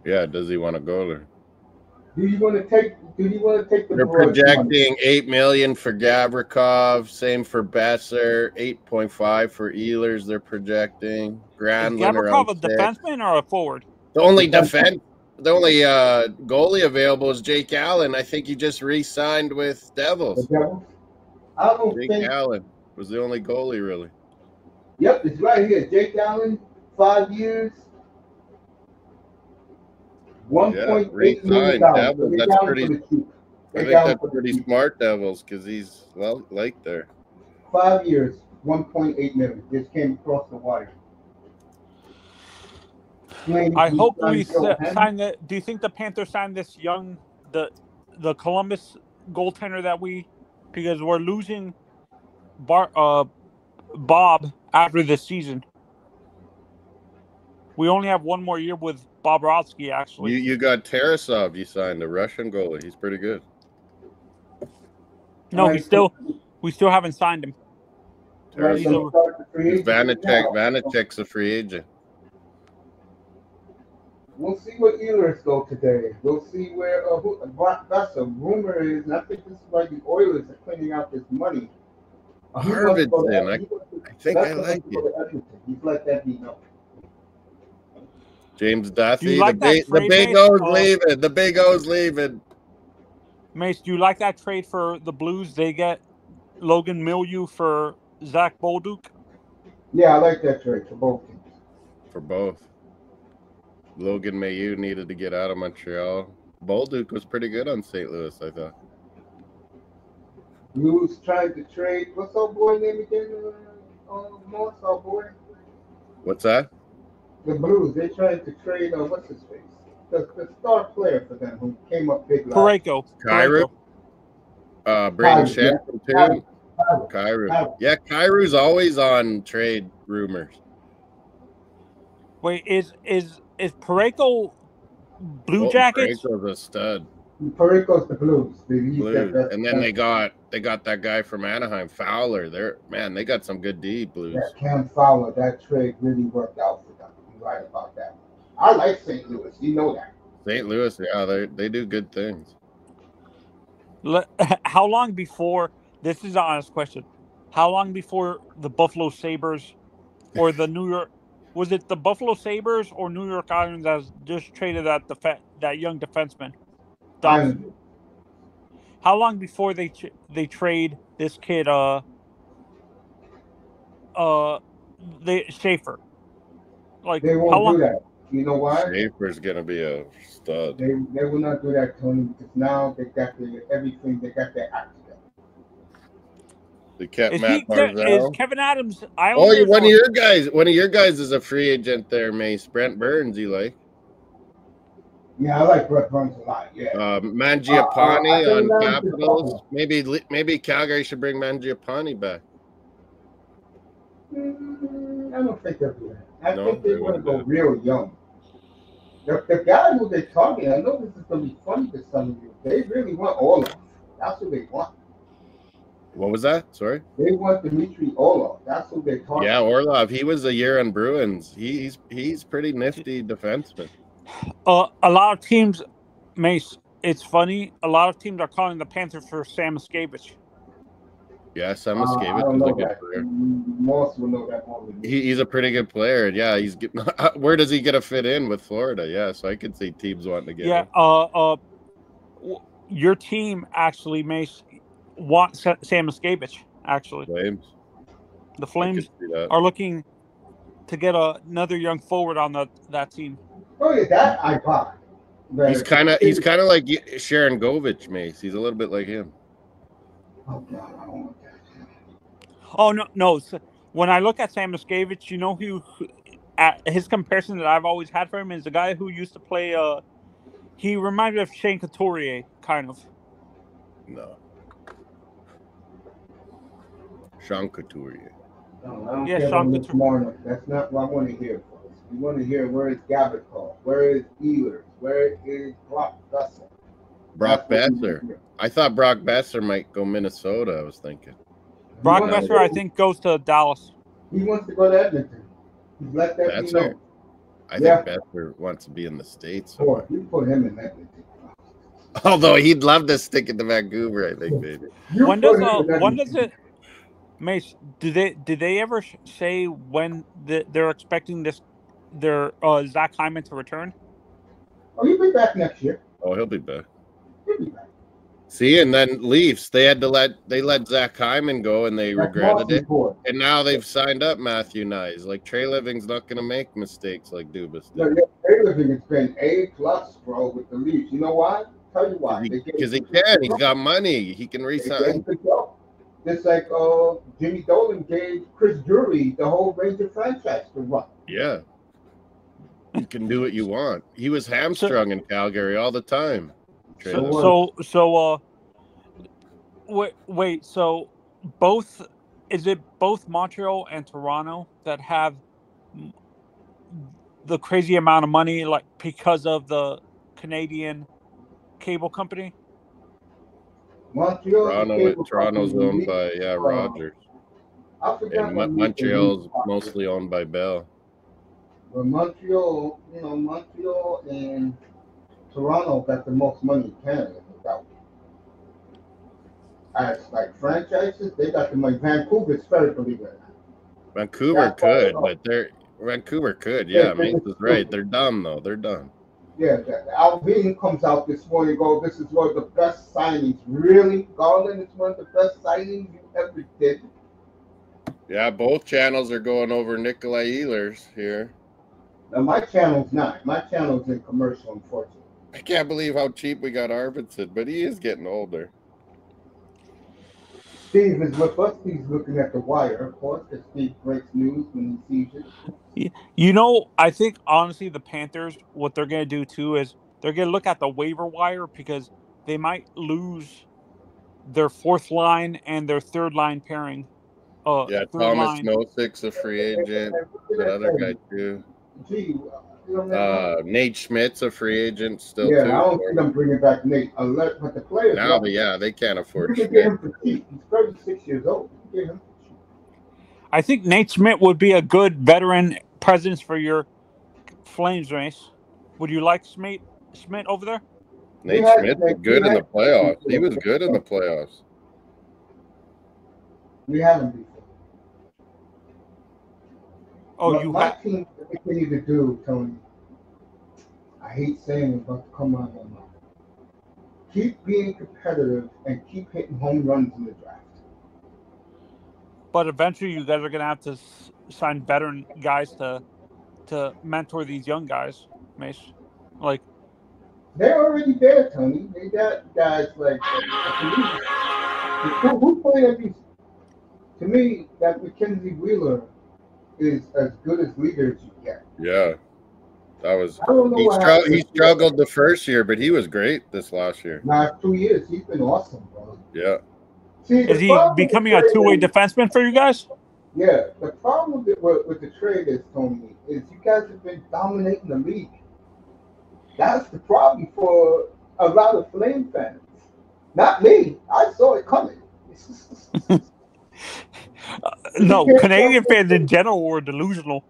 Yeah, does he want to go there? Do you want to take the They're Bruins money? projecting $8 million for Gavrikov, same for Besser, 8.5 for Ehlers. They're projecting Is Granlund Gavrikov around a 6. defenseman or a forward? The only goalie available is Jake Allen. I think he just re-signed with The Devils. Devils? I don't Jake think. Allen was the only goalie, really. Yep, it's right here. Jake Allen, 5 years, $1.8 million. re-signed Devils. Jake That's Allen pretty. for the cheap. I Jake think Allen that's for the pretty cheap. smart, Devils, because he's liked there. 5 years, 1.8 million. Just came across the wire. I hope we Joe sign the. Do you think the Panthers sign this young the Columbus goaltender that because we're losing Bob after this season. We only have one more year with Bobrovsky. Actually, You got Tarasov. You signed a Russian goalie. He's pretty good. no, Right, we still haven't signed him. Right, He's so a- start the free agency now. Vanacek's a free agent. We'll see what Ehlers go today. We'll see where that's a rumor is, and I think this is why the Oilers are cleaning out this money. He wants to go to- Arvidsson, he wants to- I think that's I what like he wants to go to Edmonton. He's let that be known. James Do Duthie. you like that The trade, Big Mace? O's leaving. The Big O's leaving. Mace, do you like that trade for the Blues? They get Logan Milieu for Zach Bolduc. Yeah, I like that trade for both teams. For both. Logan Mailloux needed to get out of Montreal. Bolduc was pretty good on St. Louis, I thought. Blues trying to trade. What's our boy name again? Morse, our boy. What's that? The Blues. They tried to trade. What's his face? The star player for them who came up big. Parayko. Cairo. Braden Kyrie, Shen, yeah. too. Cairo. Yeah, Cairo's always on trade rumors. Wait, is Parayko Blue Jackets? Parayko's a stud. Parayko's the Blues. Blues. And then they got that guy from Anaheim, Fowler. They got some good D Blues. Yeah, Cam Fowler. That trade really worked out for them. You're right about that. I like St. Louis. You know that. St. Louis, yeah, they do good things. How long before? This is an honest question. How long before the Buffalo Sabres or the New York? Was it the Buffalo Sabres or New York Islanders that just traded that young defenseman? Islanders. How long before they trade this kid? Schaefer. Like They how won't long? do that. You know why? Schaefer's gonna be a stud. They will not do that, Tony, because now they got everything. They got their act together. They kept Is Matt Barzal. Kevin Adams? Oh, one of your guys is a free agent there, Mace. Brent Burns, you like? Yeah, I like Brett Burns a lot. Yeah. Mangiapane on Adams is Capitals. Maybe Calgary should bring Mangiapane back. I don't think they'll do that. I No, think they they want to wouldn't go do it. real young. The guy who they're targeting, I know this is going to be funny to some of you. They really want Orlov. That's what they want. What was that? Sorry. They want Dmitry Orlov. That's who they're targeting. Yeah, Orlov. He was a year on Bruins. He's pretty nifty defenseman. A lot of teams, Mace. It's funny. A lot of teams are calling the Panthers for Sam Miskevich. Yeah, Sam I Miskevich don't is a know good that. player. Morse will know that more than me. He's a pretty good player. Yeah, he's getting. Where does he get to fit in with Florida? Yeah, so I could see teams wanting to get him. Your team actually, Mace, wants Sam Miskevich. Actually, Flames. the I Flames could see that. are looking to get another young forward on that team. Oh yeah, that I buy. He's kind of like Sharon Govich, Mace. He's a little bit like him. Oh God, I don't want that. Oh no. So when I look at Sam Miscavige, you know who his comparison that I've always had for him is the guy who used to play. He reminded me of Shane Couturier, kind of. No. Sean Couturier. No, I don't Yeah, care Sean about Mitch Couturier. Marner. That's not what I want to hear, folks. We want to hear where is Gavikov, where is Ehlers, where is Brock Besser. Brock That's what we Besser. hear. I thought Brock Besser might go Minnesota. I was thinking. Brock wants to Besser, go- I think, goes to Dallas. He wants to go to Edmonton. He's let that be Besser? known. I Yeah. think Besser wants to be in the States Boy, somewhere. you put him in Edmonton. Although he'd love to stick it to Vancouver, I think, maybe. You When put does him in when does Edmonton. it, Mace? Did they ever say when they're expecting their Zach Hyman to return? Oh, he'll be back next year. Oh, he'll be back. He'll be back. See, and then Leafs, they let Zach Hyman go, and they That's regretted Boston it. boy. And now they've signed up Matthew Nyes. Like Trey Living's not going to make mistakes like Dubas No, did. yeah, Living has been A+, bro, with the Leafs. You know why? Tell you why. Because he can. He's got money. He can They gave resign. him the job. Just like Jimmy Dolan gave Chris Drury the whole Ranger franchise to run. Yeah. You can do what you want. He was hamstrung in Calgary all the time. Trey Living. Wait. So both both Montreal and Toronto that have the crazy amount of money, like because of the Canadian cable company? Toronto's owned by Rogers. I forgot And what Montreal's mostly owned by Bell. But Montreal and Toronto got the most money in Canada, without. As like franchises, they got the money. Vancouver's better, believe it or not. Vancouver could, yeah. Mace is right. They're dumb though. They're dumb. Yeah, Alvin comes out this morning. This is one of the best signings. Really, Garland is one of the best signings you ever did. Yeah, both channels are going over Nikolai Ehlers here. Now my channel's not. My channel's in commercial, unfortunately. I can't believe how cheap we got Arvidsson, but he is getting older. Steve is with us. He's looking at the wire, of course, because Steve breaks news when he sees it. You know, I think honestly the Panthers, what they're going to do too is they're going to look at the waiver wire because they might lose their fourth line and their third line pairing. Yeah, Thomas Nosik's a free agent. That other guy too. Gee, Nate Schmidt's a free agent still yeah, too. I don't see them bringing back Nate, but the players. Now, they can't afford you can get him for cheap. He's 36 years old. You can get him for cheap. I think Nate Schmidt would be a good veteran presence for your Flames race. Would you like Schmidt over there? Nate Schmidt was good in the playoffs. He was good in the playoffs. We haven't before. Oh, what my team continue to do, Tony. I hate saying it, but come on, keep being competitive and keep hitting home runs in the draft. But eventually, you guys are going to have to sign veteran guys to mentor these young guys, Mace. Like they're already there, Tony. They got guys like who playing at these. To me, that Mackenzie Wheeler is as good as leader as you get. Yeah, that was. I don't know he struggled the first year, but he was great this last year. Last 2 years, he's been awesome, bro. Yeah. See, is he becoming a two-way defenseman for you guys? Yeah. The problem with the trade is, Tony, is you guys have been dominating the league. That's the problem for a lot of Flame fans. Not me. I saw it coming. No, Canadian fans in general were delusional.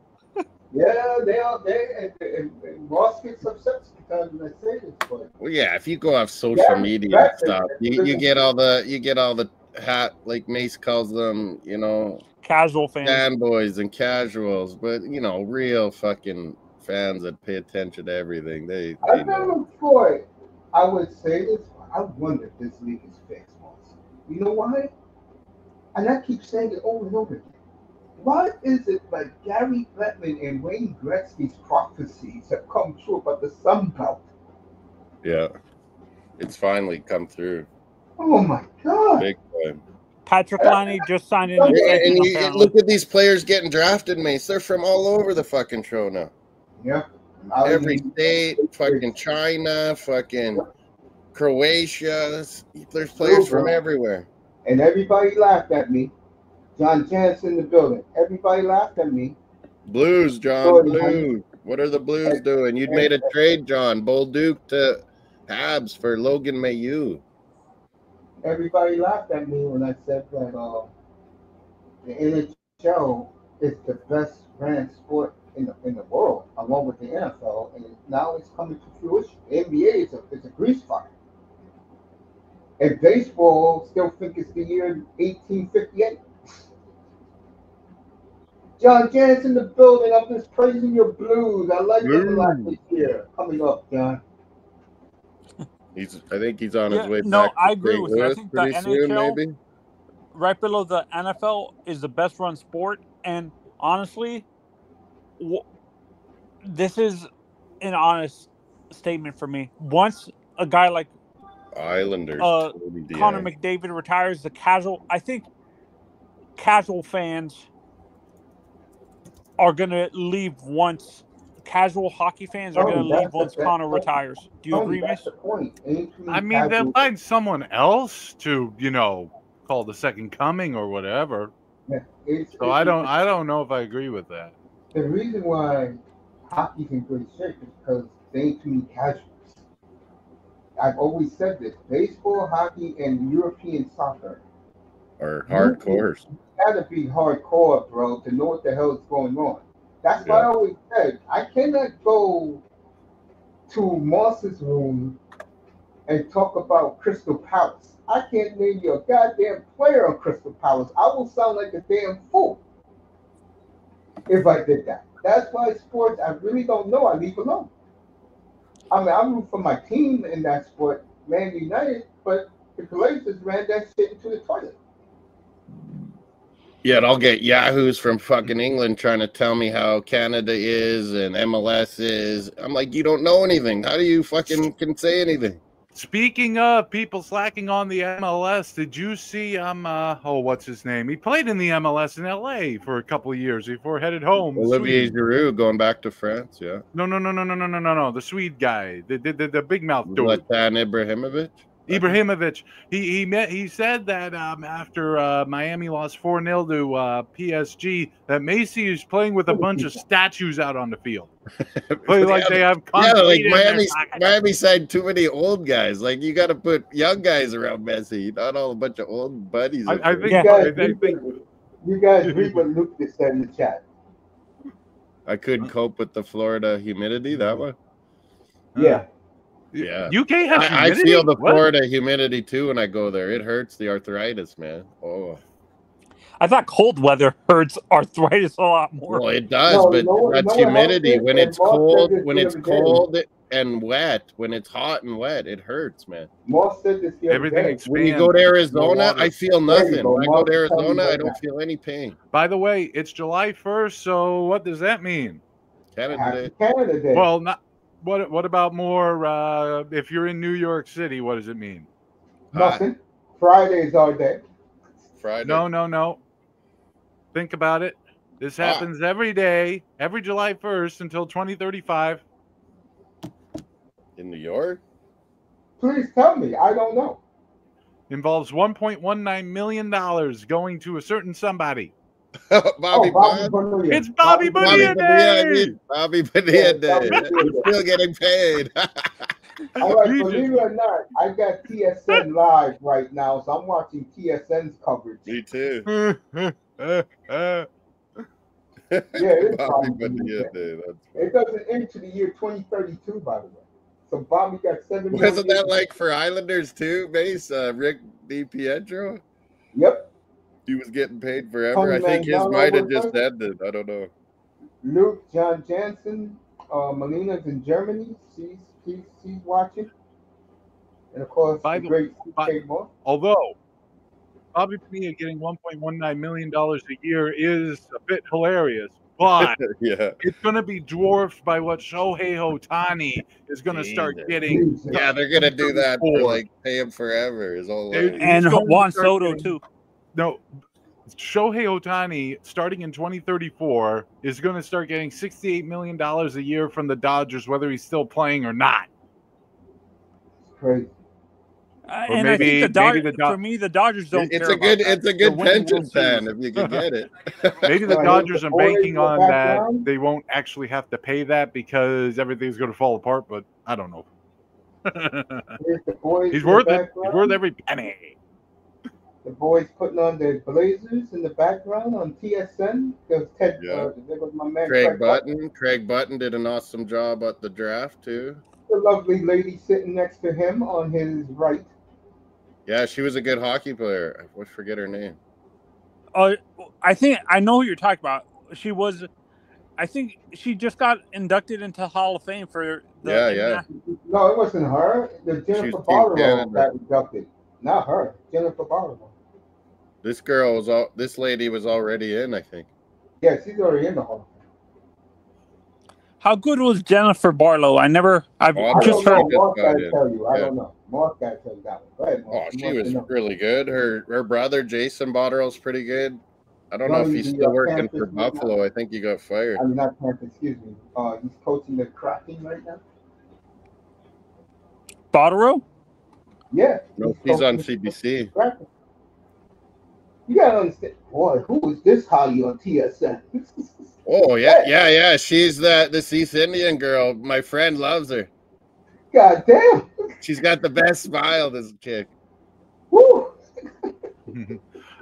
Yeah, they are. And Ross gets upset sometimes when I say this, but well, yeah, if you go off social media and stuff, you get all the hat, like Mace calls them, casual fans, fanboys and casuals, but real fucking fans that pay attention to everything. They know. Before I would say this, I wonder if this league is fixed, Ross. You know why? And I keep saying it over and over again. Why is it like Gary Bettman and Wayne Gretzky's prophecies have come true about the Sun Belt? Yeah, it's finally come through Oh my God! big time. Patrick Laine just signed an Yeah, Yeah, extension, and apparently. look at these players getting drafted, Mace. They're from all over the fucking show now. Yeah. Every state, fucking China, fucking Croatia. There's players from everywhere. And everybody laughed at me. John Jansen in the building. Everybody laughed at me. Blues, John, Blues. What are the Blues doing? You'd made a trade, John. Bolduc to Habs for Logan Mailloux. Everybody laughed at me when I said that the NHL is the best ran sport in the world, along with the NFL, and now it's coming to fruition. The NBA is a grease fire. And baseball still think it's the year 1858. John Jansen in the building. I'm just praising your Blues. I like them a lot this year. Coming up, John. I think he's on his way No, back. I agree with you. I think the pretty soon, NHL, maybe. right below the NFL, is the best run sport. And honestly, this is an honest statement for me. Once a guy like Islanders, Connor McDavid retires, I think casual fans are going to leave once. Casual hockey fans are going to leave once Connor retires. Do you agree, Mace? I mean, they'll find someone else to, call the second coming or whatever. Yeah, so I don't know if I agree with that. The reason why hockey's in good shape is because they ain't too many casuals. I've always said this: baseball, hockey, and European soccer are hardcore. You gotta be hardcore, bro, to know what the hell is going on. That's why I always said I cannot go to Moss's room and talk about Crystal Palace. I can't name you a goddamn player on Crystal Palace. I will sound like a damn fool if I did that. That's why sports I really don't know. I leave alone. I mean, I root for my team in that sport, Man United, but the Glazers ran that shit into the toilet. Yeah, I'll get yahoos from fucking England trying to tell me how Canada is and MLS is. I'm like, you don't know anything. How do you fucking can say anything? Speaking of people slacking on the MLS, did you see what's his name? He played in the MLS in LA for a couple of years before headed home. Olivier Giroud going back to France, yeah. No. The Swede guy, the big mouth dude. Zlatan Ibrahimovic. He said that after Miami lost 4-0 to PSG, that MACE is playing with a bunch of statues out on the field. Like they have like Miami signed too many old guys. Like you got to put young guys around Messi, not all a bunch of old buddies. I think you guys read what Luke just said in the chat. I couldn't cope with the Florida humidity. That one. Yeah. Yeah, UK has humidity? I feel the Florida humidity too when I go there. It hurts the arthritis, man. Oh, I thought cold weather hurts arthritis a lot more. Well, it does, but that's humidity. When it's cold, and wet, when it's hot and wet, it hurts, man. Everything when you go to Arizona, I feel nothing. When I go to Arizona, I don't feel any pain. By the way, it's July 1st, so what does that mean? Canada Day. Well, not. What about more? If you're in New York City, what does it mean? Nothing. Friday is our day. Friday. No. Think about it. This happens every day, every July 1st until 2035. In New York? Please tell me. I don't know. Involves $1.19 million going to a certain somebody. Bobby Bonilla. It's Bobby Bonilla Day. Bobby Bonilla Day. Still getting paid. All right, believe it or not, I got TSN live right now, so I'm watching TSN's coverage. Me too. Yeah, it is Bobby Bonilla Day. It doesn't end to the year 2032, by the way. So Bobby got 7 years. Wasn't that like for Islanders too, Mace? Rick DiPietro? Yep. He was getting paid forever. I think his might have just ended. I don't know. Luke, John Jansen, Melina's in Germany. She's watching. And of course, although Bobby Bonilla getting $1.19 million a year is a bit hilarious, but Yeah. it's going to be dwarfed by what Shohei Ohtani is going to start Jesus. getting. Yeah, they're gonna do that for 2034. like pay him forever. His whole They- life. And he's going to Juan start Soto getting- too. No, Shohei Ohtani, starting in 2034, is going to start getting $68 million a year from the Dodgers, whether he's still playing or not. It's crazy. Or And I think maybe- the Dodgers, maybe the for me, the Dodgers don't It's care a good, about that. it's a They're good winning pension World plan Series. if you can get it. Maybe the Right, Dodgers the are boys banking in the on that background. they won't actually have to pay that because everything's going to fall apart, but I don't know. Here's the boys He's in the worth it. background. He's worth every penny. The boys putting on their blazers in the background on TSN. There Yeah. was my man Craig Button. Craig Button did an awesome job at the draft too. The lovely lady sitting next to him on his right. Yeah, she was a good hockey player. I forget her name. I think I know who you're talking about. She was, I think she just got inducted into Hall of Fame for the. Yeah. No, it wasn't her. The Jennifer Team Barlow Canada. got inducted. Not her. Jennifer Barlow. This girl was all. This lady was already in, I think. Yeah, she's already in the Hall of Fame. How good was Jennifer Barlow? I've Oh, I'm just I don't heard. know. Mark Just got got to in. tell you. I Yeah. don't know. Mark got to tell you that one. Go ahead, Mark. Oh, You she must was know. really good. Her brother Jason Botterill's pretty good. I don't know if Running he's the, still working campus for right now. Buffalo. I think he got fired. I mean, not campus, excuse me. He's coaching the Kraken right now. Botterill? Yeah. No, he's on coaching the CBC. Kraken. You gotta understand, boy. Who is this hottie on TSN? Oh yeah. She's the East Indian girl. My friend loves her. God damn. She's got the best smile. This chick. Woo.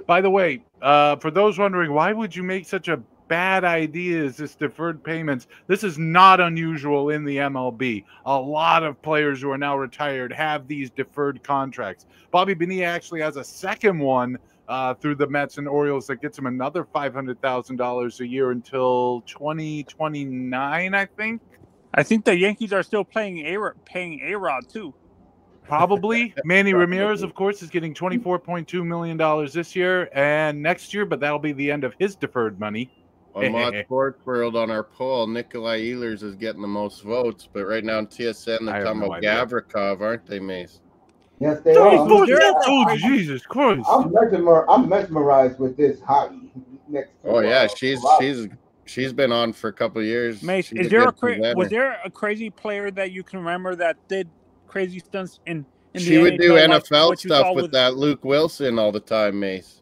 By the way, for those wondering, why would you make such a bad idea as this deferred payments? This is not unusual in the MLB. A lot of players who are now retired have these deferred contracts. Bobby Bonilla actually has a second one through the Mets and Orioles that gets him another $500,000 a year until 2029, I think. I think the Yankees are still paying A-Rod too. Probably. Manny Ramirez, of course, is getting $24.2 million this year and next year, but that'll be the end of his deferred money. On Mod Sports World, on our poll, Nikolai Ehlers is getting the most votes, but right now on TSN, I they're have talking no about idea. Gavrikov, aren't they, Mace? Yes, they are. Oh, Jesus Christ. I'm mesmerized with this hottie next to. Oh yeah, Rob. she's been on for a couple of years. Mace, She's is there good a was presenter. there a crazy player that you can remember that did crazy stunts in She the would do NHL, like NFL what you saw stuff with that Luke Wilson all the time, Mace.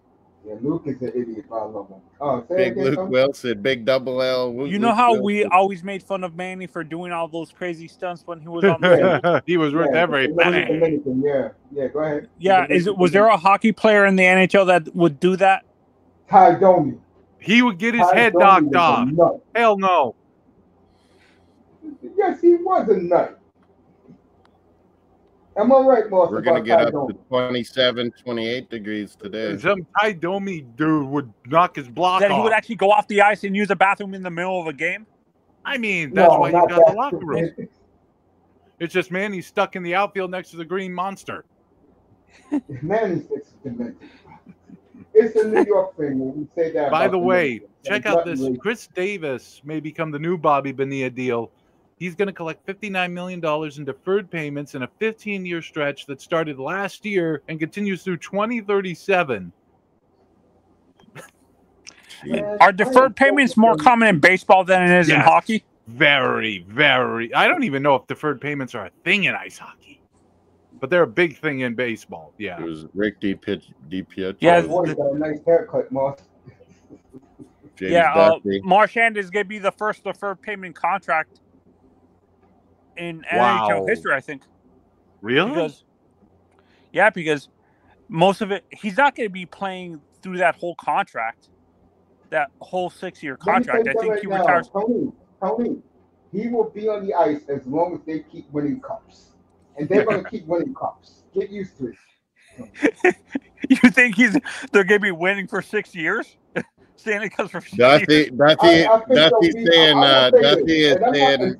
Yeah, Luke is an idiot. I love him. Oh, say Big again, Luke Tony? Wilson, big double L. You know Luke how we Wilson. always made fun of Manny for doing all those crazy stunts when he was on the field? He was worth every penny. Dominican, yeah, go ahead. Yeah, was there a hockey player in the NHL that would do that? Ty Domi. He would get his Ty head Domi knocked was a off. nut. Hell no. Yes, he was a nut. Am I right, Moss? We're going to about get Ty up to Domi? 27, 28 degrees today. Some Ty Domi dude would knock his block That off. he would actually go off the ice and use a bathroom in the middle of a game? I mean, that's No, why you not got the that. locker room. It's just Manny's stuck in the outfield next to the green monster. Man, he's demented. It's a New York thing when we say that. By about the way, Dominican. check And out this. glutton Chris Davis may become the new Bobby Bonilla deal. He's going to collect $59 million in deferred payments in a 15-year stretch that started last year and continues through 2037. Man, Are deferred payments more common in baseball than it is in Yes. hockey? Very, very. I don't even know if deferred payments are a thing in ice hockey, but they're a big thing in baseball. Yeah. It was Rick DiPietro. Yeah, Boy, you got a nice haircut, Moss. James Yeah, Duffy. Marchand is going to be the first deferred payment contract in Wow. NHL history, I think. Really? Because most of it, he's not going to be playing through that whole contract, that whole 6-year contract. I think he retires. Tony, he will be on the ice as long as they keep winning cups. And they're going to keep winning cups. Get used to it. You think they're going to be winning for 6 years? Stanley Cups for 6 years? Duffy's saying,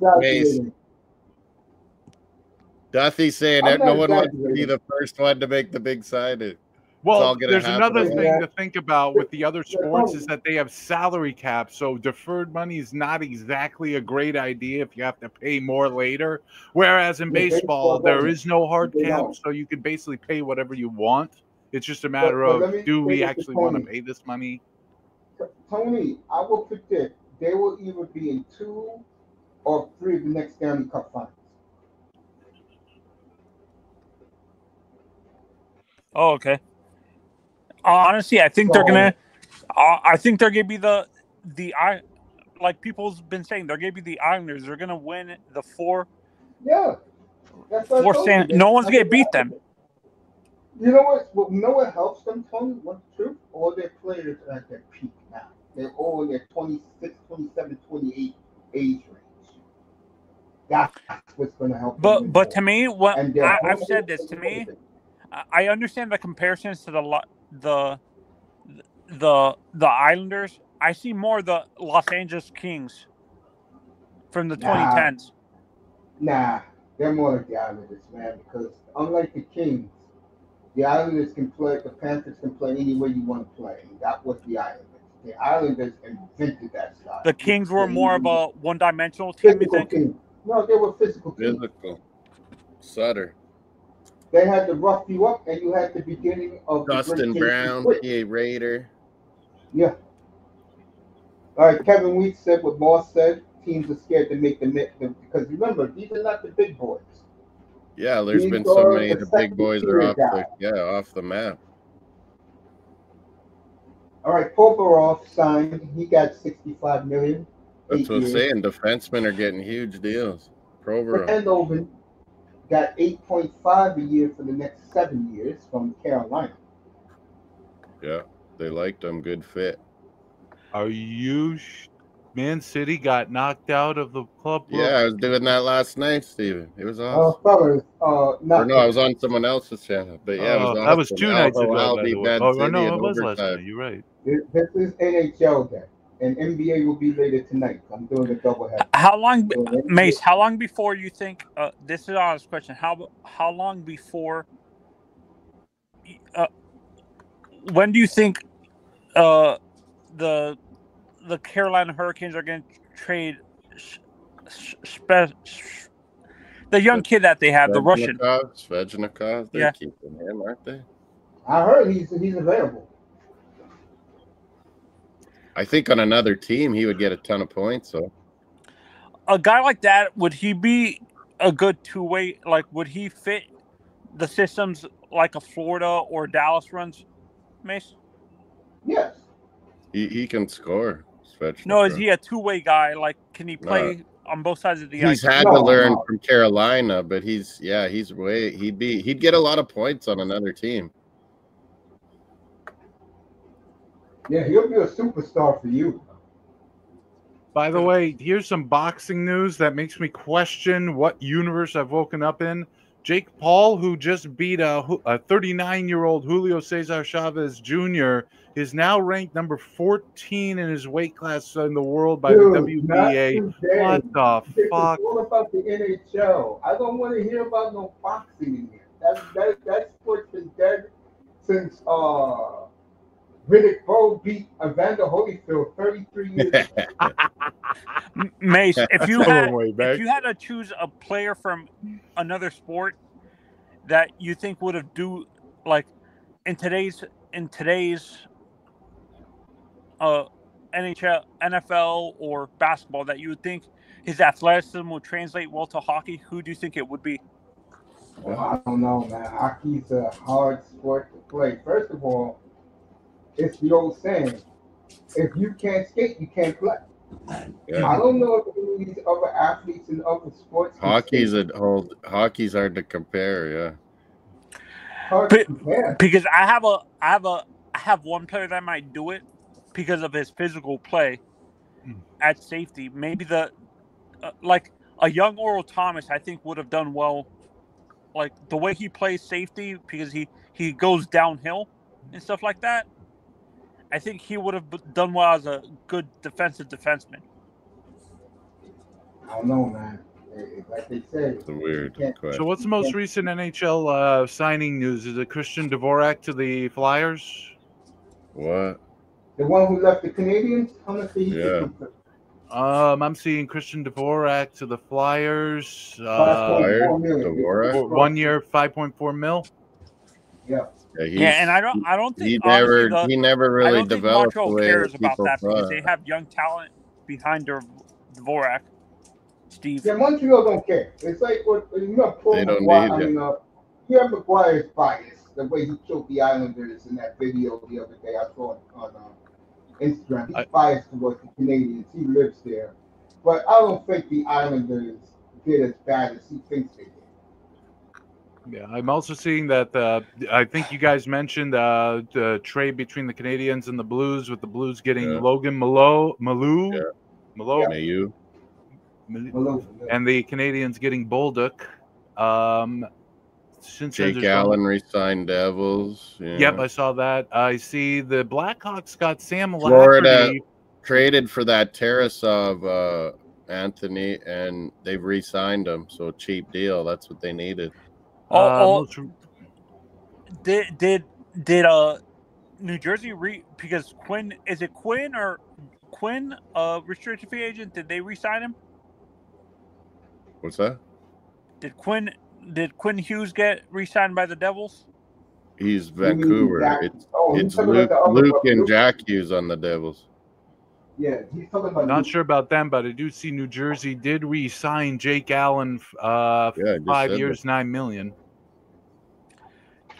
Duffy's saying that no one wants to be the first one to make the big signing. all Well, gonna there's happen another at thing once. to think about with the other Yeah, sports Tony. is that they have salary caps, so deferred money is not exactly a great idea if you have to pay more later. Whereas in Yeah, baseball, baseball there doesn't. is no hard They cap, don't. so you can basically pay whatever you want. It's just a matter But of, let me do say we this to actually want to Tony. pay this money? Tony, I will predict they will either be in 2 or 3 of the next Stanley Cup finals. Oh, okay. Honestly, I think they're So gonna. I think they're gonna be the I like people's been saying they're gonna be the Islanders. They're gonna win the yeah, that's what I told you. No one's That's gonna what beat them. happened. You know what? Well, you know what helps them, Tony? What's the truth? All their players are at their peak now. They're all in their 26, 27, 28 age range. That's what's going to help them win But to more. me, what And their I've home said ice this is to me, amazing. I understand the comparisons to the the Islanders. I see more the Los Angeles Kings from the Nah, 2010s. nah, they're more like the Islanders, man. Because unlike the Kings, the Islanders can play. The Panthers can play any way you want to play. And that was the Islanders. The Islanders invented that The style. Kings were more of a one-dimensional team. You Physical think? team. No, they were physical team. Physical. Sutter. They had to rough you up, and you had the beginning of the great Dustin Jason Brown, Quick. PA Raider. Yeah. All right. Kevin Weeks said what Moss said. Teams are scared to make because remember these are not the big boys. Yeah, there's These been so are many the of the big second boys are tier off guys. the map. All right. Provorov signed. He got 65 million, That's 8 what I'm years. saying. Defensemen are getting huge deals. Provorov. Vandoven got 8.5 a year for the next 7 years from Carolina. Yeah, they liked him. Good fit. Are you Man City got knocked out of the Club World? Yeah, I was doing that last night, Steven. It was awesome. Fellas, Or not no, I was on someone else's channel. But yeah, it was That was awesome. 2 Al nights ago, Hilal by the beat way. Man Oh, City no, in it was last overtime. night. You're right. This is NHL day, and NBA will be later tonight. I'm doing a doubleheader. How long, So NBA Mace? How long before you think? This is an honest question. How long before? When do you think the the Carolina Hurricanes are going to trade the young kid that they have, the Russian? Svechnikov, they're Yeah. keeping him, aren't they? I heard he's available. I think on another team he would get a ton of points. So A guy like that, would he be a good two-way? Like, would he fit the systems like a Florida or Dallas runs, Mace? Yes. he can score. Svechnikov. No, is he a two-way guy? Like, can he play No. on both sides of the He's ice? had to learn No. from Carolina, but he'd get a lot of points on another team. Yeah, he'll be a superstar for you. By the way, here's some boxing news that makes me question what universe I've woken up in. Jake Paul, who just beat a 39-year-old Julio Cesar Chavez Jr., is now ranked number 14 in his weight class in the world by the WBA. What the fuck? It's all about the NHL. I don't want to hear about no boxing in here. That sport's been dead since Riddick Bowe beat Evander Holyfield 33 years ago. Mace, if you Way back. had to choose a player from another sport that you think would have like in today's NHL, NFL, or basketball that you would think his athleticism would translate well to hockey, who do you think it would be? Well, I don't know, man. Hockey's a hard sport to play. First of all, it's the old saying: if you can't skate, you can't play. Yeah. I don't know if any of these other athletes in other sports. Hockey's hard to compare. Yeah. Hard to compare. Because I have one player that might do it because of his physical play at safety. Maybe like a young Oral Thomas, I think would have done well. Like the way he plays safety, because he goes downhill and stuff like that. I think he would have done well as a good defensive defenseman. I don't know, man. Like they say, It's a weird you can't. So question. what's the most recent NHL signing news? Is it Christian Dvorak to the Flyers? What? The one who left the Canadians, how much did he get Yeah. them for? I'm seeing Christian Dvorak to the Flyers. Flyers? 5.4 million. Dvorak? For 1 year, 5.4 mil. Yeah. Yeah, Yeah, and I don't think he honestly never I really don't think developed the Montreal way cares that about people that because thought. they have young talent behind their Dvorak. Steve. Yeah, Montreal don't care. It's like what you know, Paul They don't McGuire. need I it. mean, McGuire's bias. The way he killed the Islanders in that video the other day, I saw it on Instagram. He's biased towards the Canadians. He lives there, but I don't think the Islanders did as bad as he thinks they did. Yeah, I'm also seeing that I think you guys mentioned the trade between the Canadians and the Blues, with the Blues getting Yeah. Logan Malou, Mayu. Malou, yeah. and the Canadians getting Bolduc. Since then, Jake there's Allen resigned Devils. Yeah. Yep, I saw that. I see the Blackhawks got Sam Florida Lafferty. traded for that Tarasov Anthony, and they've re-signed him. So cheap deal. That's what they needed. Did New Jersey because Quinn, is it Quinn or Quinn, restricted free agent? Did they re-sign him? What's that? Did Quinn Hughes get re-signed by the Devils? He's Vancouver. It's Luke and Jack Hughes on the Devils. Yeah, he's talking about. Not sure about them, but I do see New Jersey did re-sign Jake Allen. 5 years, $9 million.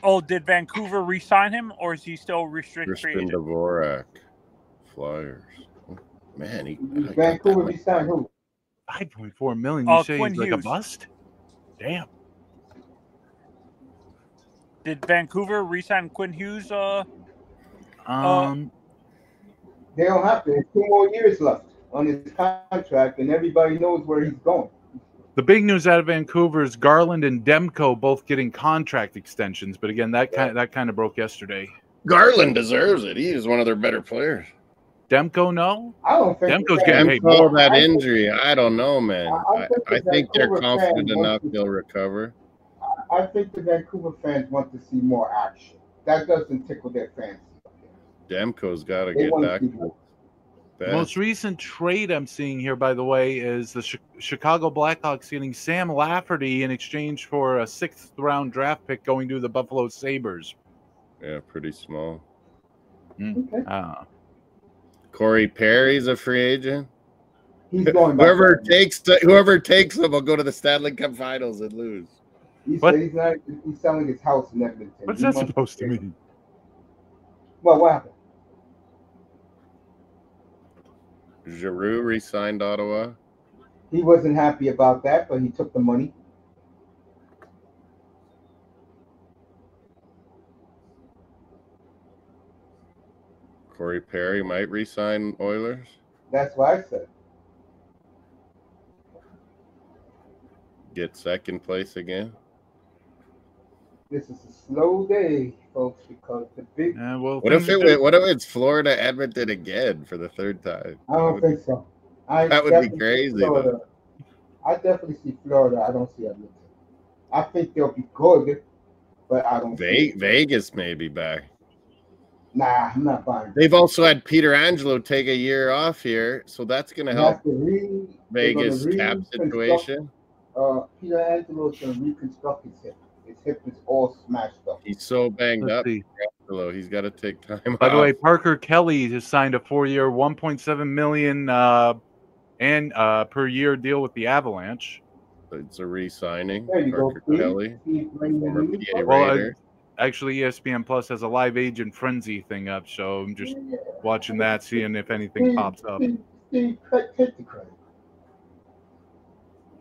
Oh, did Vancouver re-sign him, or is he still restricted free agent? Dvorak, Flyers. Man, Vancouver re-signed who? 5.4 million. You say Quinn he's like Hughes. a bust? Damn. Did Vancouver re-sign Quinn Hughes? They don't have to. There's 2 more years left on his contract, and everybody knows where he's going. The big news out of Vancouver is Garland and Demko both getting contract extensions, but again, that kind of broke yesterday. Garland deserves it. He is one of their better players. Demko, no. I don't think Demko's getting paid more. That injury, I don't know, man. I think they're Vancouver confident enough they'll recover. I think the Vancouver fans want to see more action. That doesn't tickle their fancy. Demko's got to get back to the most recent trade I'm seeing here, by the way, is the Chicago Blackhawks getting Sam Lafferty in exchange for a 6th round draft pick going to the Buffalo Sabres. Yeah, pretty small. Okay. Corey Perry's a free agent. He's going back. Whoever takes him will go to the Stanley Cup Finals and lose. He's selling his house in Edmonton. What's that supposed to mean? Well, what happened? Giroux re-signed Ottawa. He wasn't happy about that, but he took the money. Corey Perry might re-sign Oilers. That's what I said. Get second place again. This is a slow day, folks, because the big. What if it's Florida Edmonton again for the 3rd time? I don't think so. That would be crazy. Though. I definitely see Florida. I don't see Edmonton. I think they'll be good, but I don't. Vegas may be back. Nah, I'm not buying. They've also had Peter Angelo take a year off here, so that's going to help Vegas cap situation. Peter Angelo's going to reconstruct his hip. His hip is all smashed up. He's so banged up. Angelo, he's got to take time. By the way, Parker Kelly has signed a 4-year, $1.7 million per year deal with the Avalanche. It's a re-signing. There you Parker go, Kelly, former PA Well, Raider. Actually, ESPN Plus has a live agent frenzy thing up, so I'm just watching that, seeing if anything pops up. Take the credit.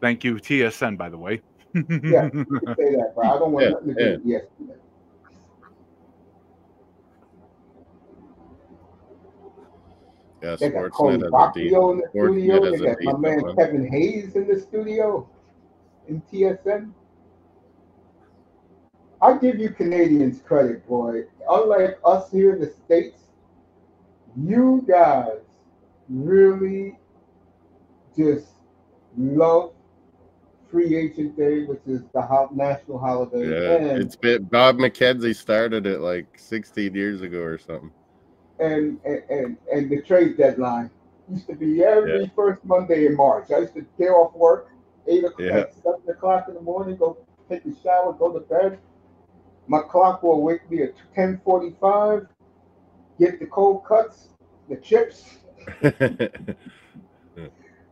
Thank you, TSN, by the way. Yeah, you can say that, but I don't want nothing to do with ESPN. Yeah, they got Cody Bacchio in the studio. They got my man Kevin Hayes in the studio in TSN. I give you Canadians credit, boy. Unlike us here in the States, you guys really just love Free Agent Day, which is the national holiday, Yeah, and it's been Bob McKenzie started it like 16 years ago or something. and the trade deadline used to be Yeah. every first Monday in March. I used to get off work Yeah. at 7 o'clock in the morning, go take a shower, go to bed. My clock will wake me at 10:45. Get the cold cuts, the chips.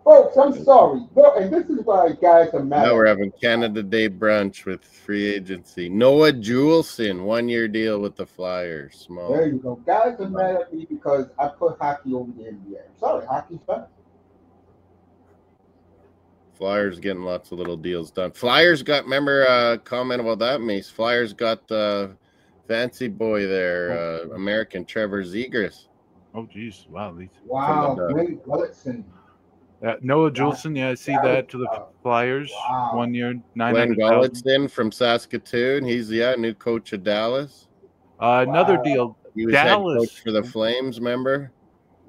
Folks, I'm sorry. No, and this is why guys are mad Now at we're me. having Canada Day brunch with free agency. Noah Juleson, 1-year deal with the Flyers. Small. There you go. Guys are mad at me because I put hockey over the NBA. I'm sorry, hockey's better. Flyers getting lots of little deals done. Flyers got, remember, comment about that, Mace. Flyers got the fancy boy there, American Trevor Zegras. Oh, geez. Wow. Wow, Glenn Gulletson. Noah Juleson, yeah, I see that to the Flyers. Wow. 1 year, Glenn 900,000. Gulletson from Saskatoon. He's, new coach of Dallas. Another deal. He was Dallas. head coach for the Flames, remember?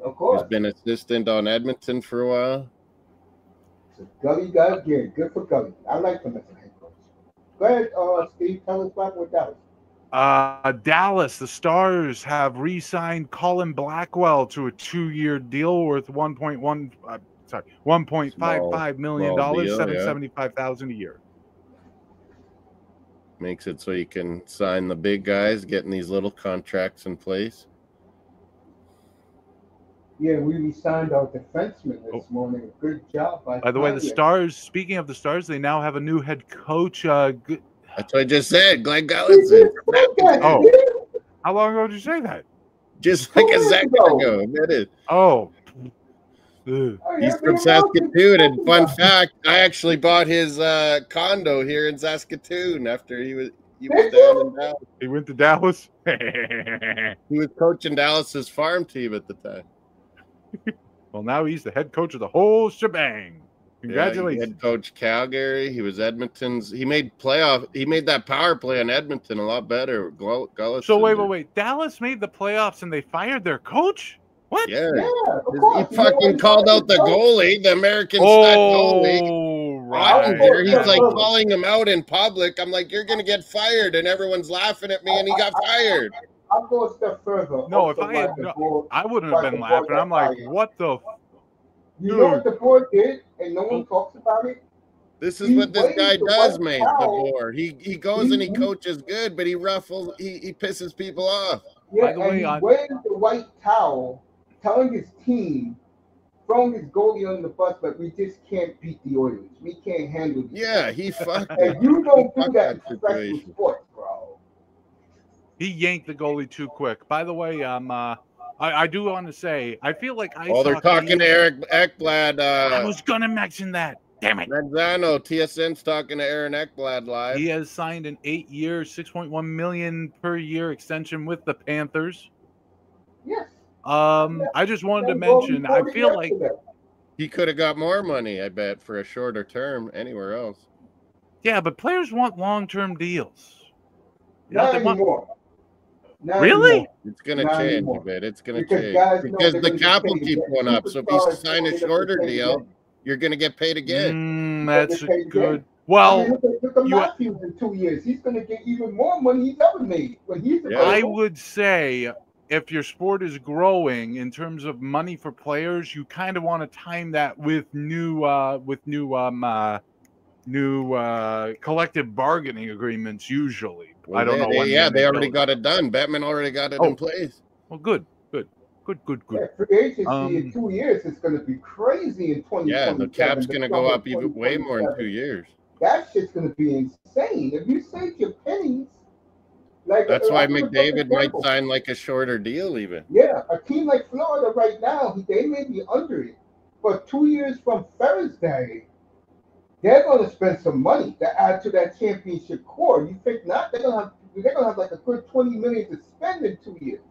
Of course. He's been assistant on Edmonton for a while. So Gully got again. Good for Gully. I like him as a head coach. Go ahead, Steve. Tell us about with Dallas. Dallas, the Stars have re-signed Colin Blackwell to a 2-year deal worth $1.55 million, $775,000 a year. Makes it so you can sign the big guys, getting these little contracts in place. Yeah, we re-signed our defenseman this morning. Good job. By the way, the Stars, speaking of the Stars, they now have a new head coach. That's what I just said, Glenn Gulletson. Oh, how long ago did you say that? Just like a second ago. Admit it. Oh. He's from Saskatoon, and fun fact, I actually bought his condo here in Saskatoon after he was down in Dallas. He went to Dallas? He was coaching Dallas's farm team at the time. Well, now he's the head coach of the whole shebang. Congratulations. Yeah, head coach Calgary. He was Edmonton's. He made that power play on Edmonton a lot better. Gulletson. So wait. Dallas made the playoffs and they fired their coach? What? Yeah. He fucking called out the goalie, the American stud goalie. Right. He's like calling him out in public. I'm like, you're going to get fired. And everyone's laughing at me, and he got fired. I'll go a step further. No, if I had, I wouldn't have been laughing. I'm like, what the? You know what the board did, and no one talks about it? This is what this guy does, man. The board. He goes and he coaches good, but he ruffles, he pisses people off. Yeah, and he waved the white towel, telling his team, throwing his goalie on the bus, but we just can't beat the Oilers. We can't handle it. Yeah, he fucked. And you don't do that in professional sports, bro. He yanked the goalie too quick. By the way, I do want to say, I feel like they're talking to Eric Ekblad. I was gonna mention that. Damn it. Manzano, TSN's talking to Aaron Ekblad live. He has signed an 8-year, $6.1 million per year extension with the Panthers. Yes. I just wanted to mention, I feel like he could have got more money, I bet, for a shorter term anywhere else. Yeah, but players want long-term deals. Not anymore. Really? It's going to change a bit. It's going to change. Because the cap will keep going up. So if you sign a shorter deal, you're going to get paid again. That's good. Well, look at Matthews in 2 years. He's going to get even more money he's ever made. I would say if your sport is growing in terms of money for players, you kind of want to time that with new collective bargaining agreements usually. Well, I don't know when. Yeah, they already got it done. Batman already got it in place. Well, good. Yeah, free agency in 2 years is going to be crazy in 2020. Yeah, the cap's going to go up even way more in 2 years. That shit's going to be insane. If you save your pennies, like that's why McDavid might sign like a shorter deal, even. Yeah, a team like Florida right now, they may be under it, but 2 years from Thursday, they're going to spend some money to add to that championship core. You think not? They're going to have like a good $20 million to spend in 2 years.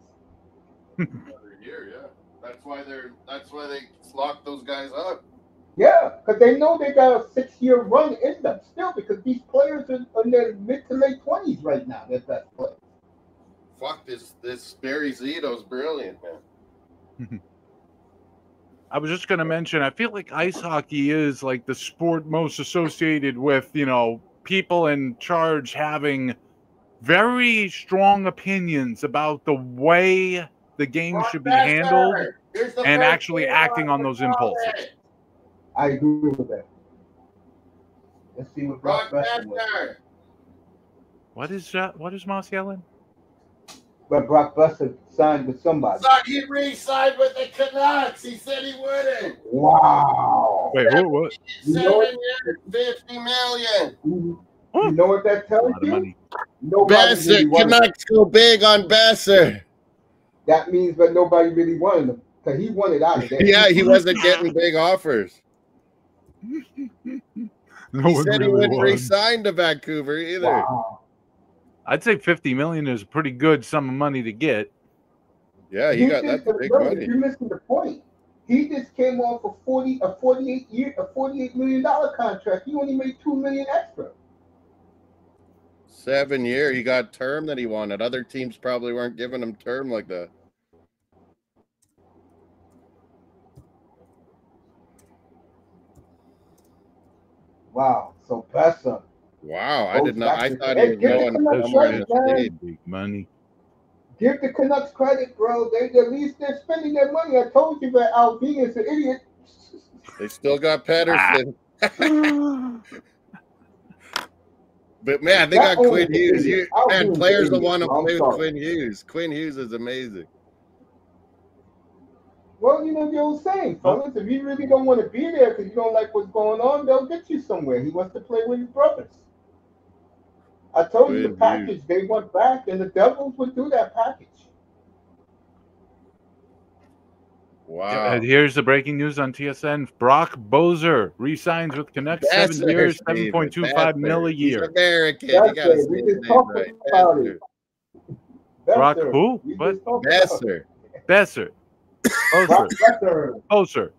Another year, yeah. That's why they lock those guys up. Yeah, because they know they got a 6-year run in them still, because these players are in their mid to late 20s right now. Their best players. Fuck this Barry Zito's brilliant, man. I was just going to mention, I feel like ice hockey is like the sport most associated with, you know, people in charge having very strong opinions about the way the game should be handled and actually acting on those impulses. I agree with that. Let's see what Brock Besser was. What is that? What is Moss yelling? But Brock Besser signed with somebody. He re-signed with the Canucks. He said he wouldn't. Wow. Wait, what? 7 years, $50 million. You know what that tells A lot of you? money. Nobody really wanted him. Canucks go big on Besser. That means that nobody really wanted him because he wanted out of there. Yeah, he wasn't getting big offers. No He one said he really wouldn't was. re-sign to Vancouver either. Wow. I'd say $50 million is a pretty good sum of money to get. Yeah, that's big money. You're missing the point. He just came off a $48 million contract. He only made $2 million extra. 7 year, he got term that he wanted. Other teams probably weren't giving him term like that. Wow. So Besser. Wow, I did not. I thought Hey, he was give the going Canucks somewhere in credit, the man. state. Big money. Give the Canucks credit, bro. They at least they're spending their money. I told you that Alvin is an idiot. They still got Pedersen. But man, they got Quinn Hughes. Man, players will want to play with Quinn Hughes. Quinn Hughes is amazing. Well, you know the old saying, fellas. If you really don't want to be there because you don't like what's going on, they'll get you somewhere. He wants to play with his brothers. I told you the package they want back, and the Devils would do that package. Wow. And here's the breaking news on TSN. Brock Bozer re-signs with Canucks 7 years, $7.25 million a year. He's American. You gotta say his name right. Besser. Brock who? What? Besser. Besser. Besser. Bozer.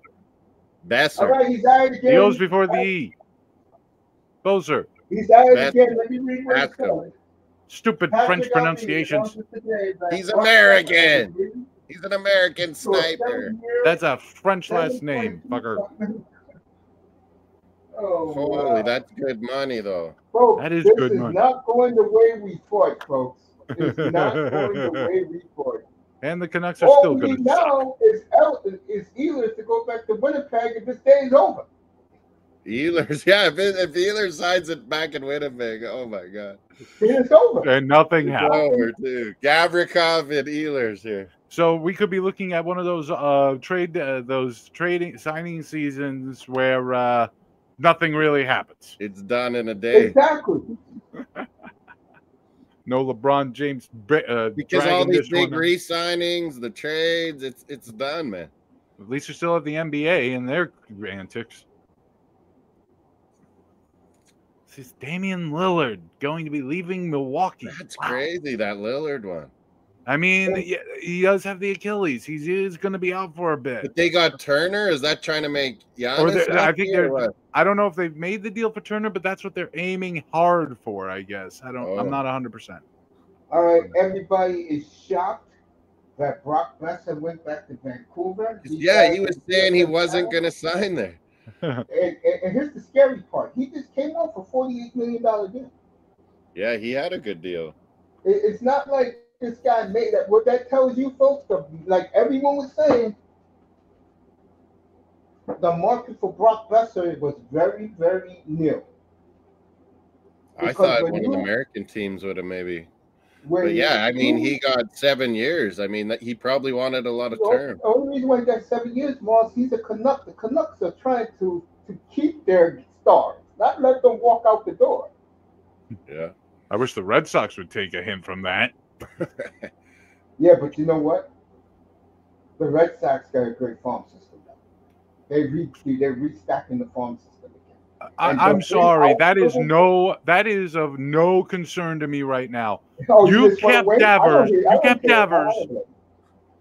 Besser. All right, he's out again. The O's before the E. Bozer. He's out again. Let me read what it says. Stupid French pronunciations. He's American. He's an American sniper. That's a French last name, fucker. Oh, holy, that's good money, though. Folks, that is good money. This is not going the way we thought, folks. It's not going the way we thought. And the Canucks are still going to now is Ehlers to go back to Winnipeg if this day is over. Ehlers, yeah. If Ehlers signs it back in Winnipeg, oh my God, it's over. And nothing happened. Over too. Gavrikov and Ehlers here. So we could be looking at one of those signing seasons where nothing really happens. It's done in a day. Exactly. No LeBron James because all these big re-signings, the trades, it's done, man. At least you still have the NBA and their antics. This is Damian Lillard going to be leaving Milwaukee. That's crazy, that Lillard one. I mean, he does have the Achilles. He is going to be out for a bit. But they got Turner. Is that trying to make Giannis? I think I don't know if they've made the deal for Turner, but that's what they're aiming hard for, I guess. I'm not 100%. All right, everybody is shocked that Brock Besser went back to Vancouver. He was saying he wasn't going to sign there. And here's the scary part. He just came off a $48 million deal. Yeah, he had a good deal. It's not like this guy made that. What that tells you, folks, like everyone was saying, the market for Brock Besser was very, very nil. I thought one of the American teams would have maybe. But yeah, I mean, he got 7 years. I mean, he probably wanted a lot of term. The only reason why he got 7 years, Moss, he's a Canuck. The Canucks are trying to keep their stars, not let them walk out the door. Yeah. I wish the Red Sox would take a hint from that. Yeah, but you know what? The Red Sox got a great farm system now. They're restacking the farm system again. I'm sorry. That is of no concern to me right now. Oh, you kept Davers. You kept Davers.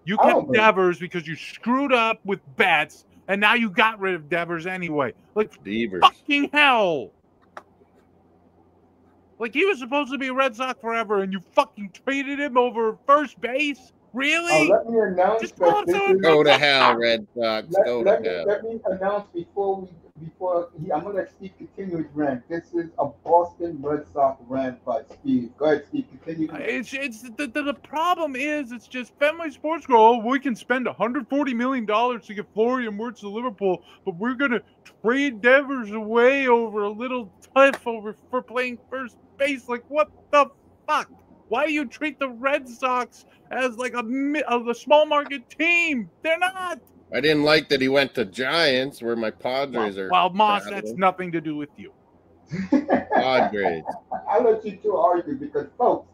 You kept Davers because you screwed up with bats, and now you got rid of Devers anyway. Like, Devers. Fucking hell. Like, he was supposed to be a Red Sox forever, and you fucking traded him over first base? Really? Let me announce Just pull that up this some is. Go to hell, Red Sox. Go to hell. Let me announce I'm gonna let Steve continue his rant. This is a Boston Red Sox rant by Steve. Go ahead, Steve. Continue. It's the problem is it's just Fenway Sports go, oh, we can spend $140 million to get Florian Wirtz to Liverpool, but we're gonna trade Devers away over a little tough for playing first base. Like, what the fuck? Why do you treat the Red Sox as like a small market team? They're not. I didn't like that he went to Giants, where my Padres are. Well, Moss, battling. that's nothing to do with you. Padres. I'll let you two argue because, folks,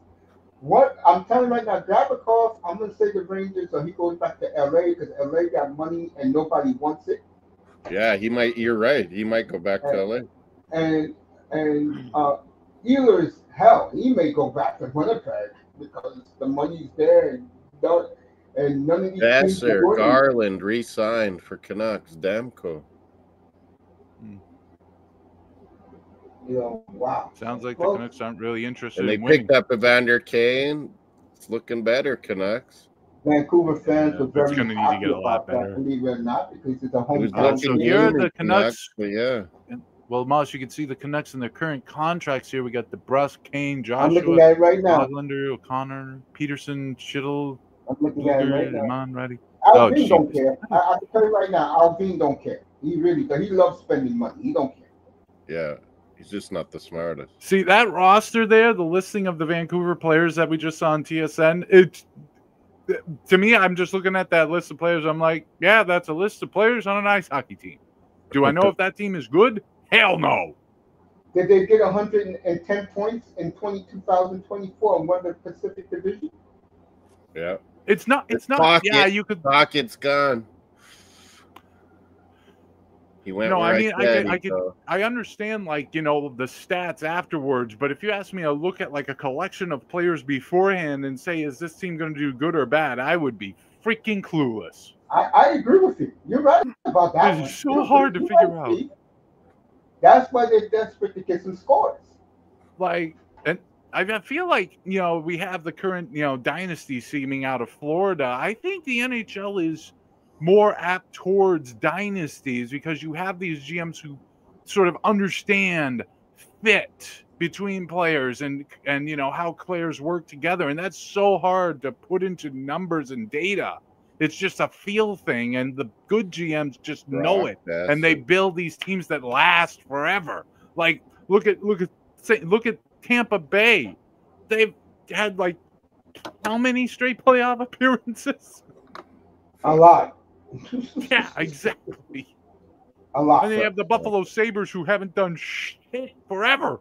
what I'm telling you right now, Gavrikov, I'm going to say the Rangers, so he goes back to LA because LA got money and nobody wants it. Yeah, he might. You're right. He might go back to LA. And Ehlers, hell, he may go back to Winnipeg because the money's there and none of these teams are going. Garland re-signed for Canucks. Demko. Wow. Sounds like the Canucks aren't really interested. And they in winning. picked up Evander Kane. It's looking better, Canucks. Vancouver fans were very going to need to get a lot better. Believe it or not, because it's a home. So here are the Canucks. Yeah. Well, Moss, you can see the Canucks in their current contracts here. We got DeBrusque, Kane, Joshua, I'm looking at it right now. Hoglander, O'Connor, Peterson, Schittle, I'm looking at it right now. Manready. Alvin don't care. I can tell you right now, Alvin don't care. He really does. He loves spending money. He don't care. Yeah. He's just not the smartest. See that roster there, the listing of the Vancouver players that we just saw on TSN. To me, I'm just looking at that list of players. I'm like, yeah, that's a list of players on an ice hockey team. Do I know if that team is good? Hell no. Did they get 110 points in 2024 and won the Pacific Division? Yeah. It's not. Pocket, yeah, you could. Pocket's gone. He went. No, I mean, I understand, like, the stats afterwards, but if you ask me to look at like a collection of players beforehand and say, is this team going to do good or bad? I would be freaking clueless. I agree with you. You're right about that. It's so hard to figure out. That's why they're desperate to get some scores. Like, and I feel like, we have the current, dynasty seeming out of Florida. I think the NHL is more apt towards dynasties because you have these GMs who sort of understand fit between players and how players work together. And that's so hard to put into numbers and data. It's just a feel thing, and the good GMs just know it, and they build these teams that last forever. Like, look at Tampa Bay. They've had like how many straight playoff appearances? A lot. Yeah, exactly. A lot. And they have the Buffalo Sabres who haven't done shit forever.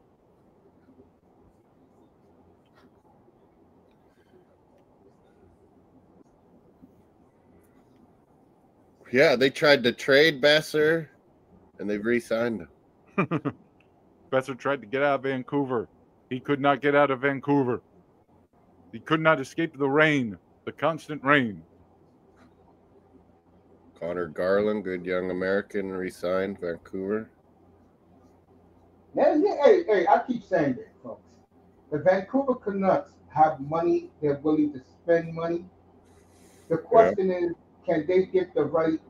Yeah, they tried to trade Besser, and they've re-signed him. Besser tried to get out of Vancouver. He could not get out of Vancouver. He could not escape the rain, the constant rain. Connor Garland, good young American, re-signed Vancouver. Yeah, hey, I keep saying this, folks. The Vancouver Canucks have money. They're willing to spend money. The question is, can they get the right?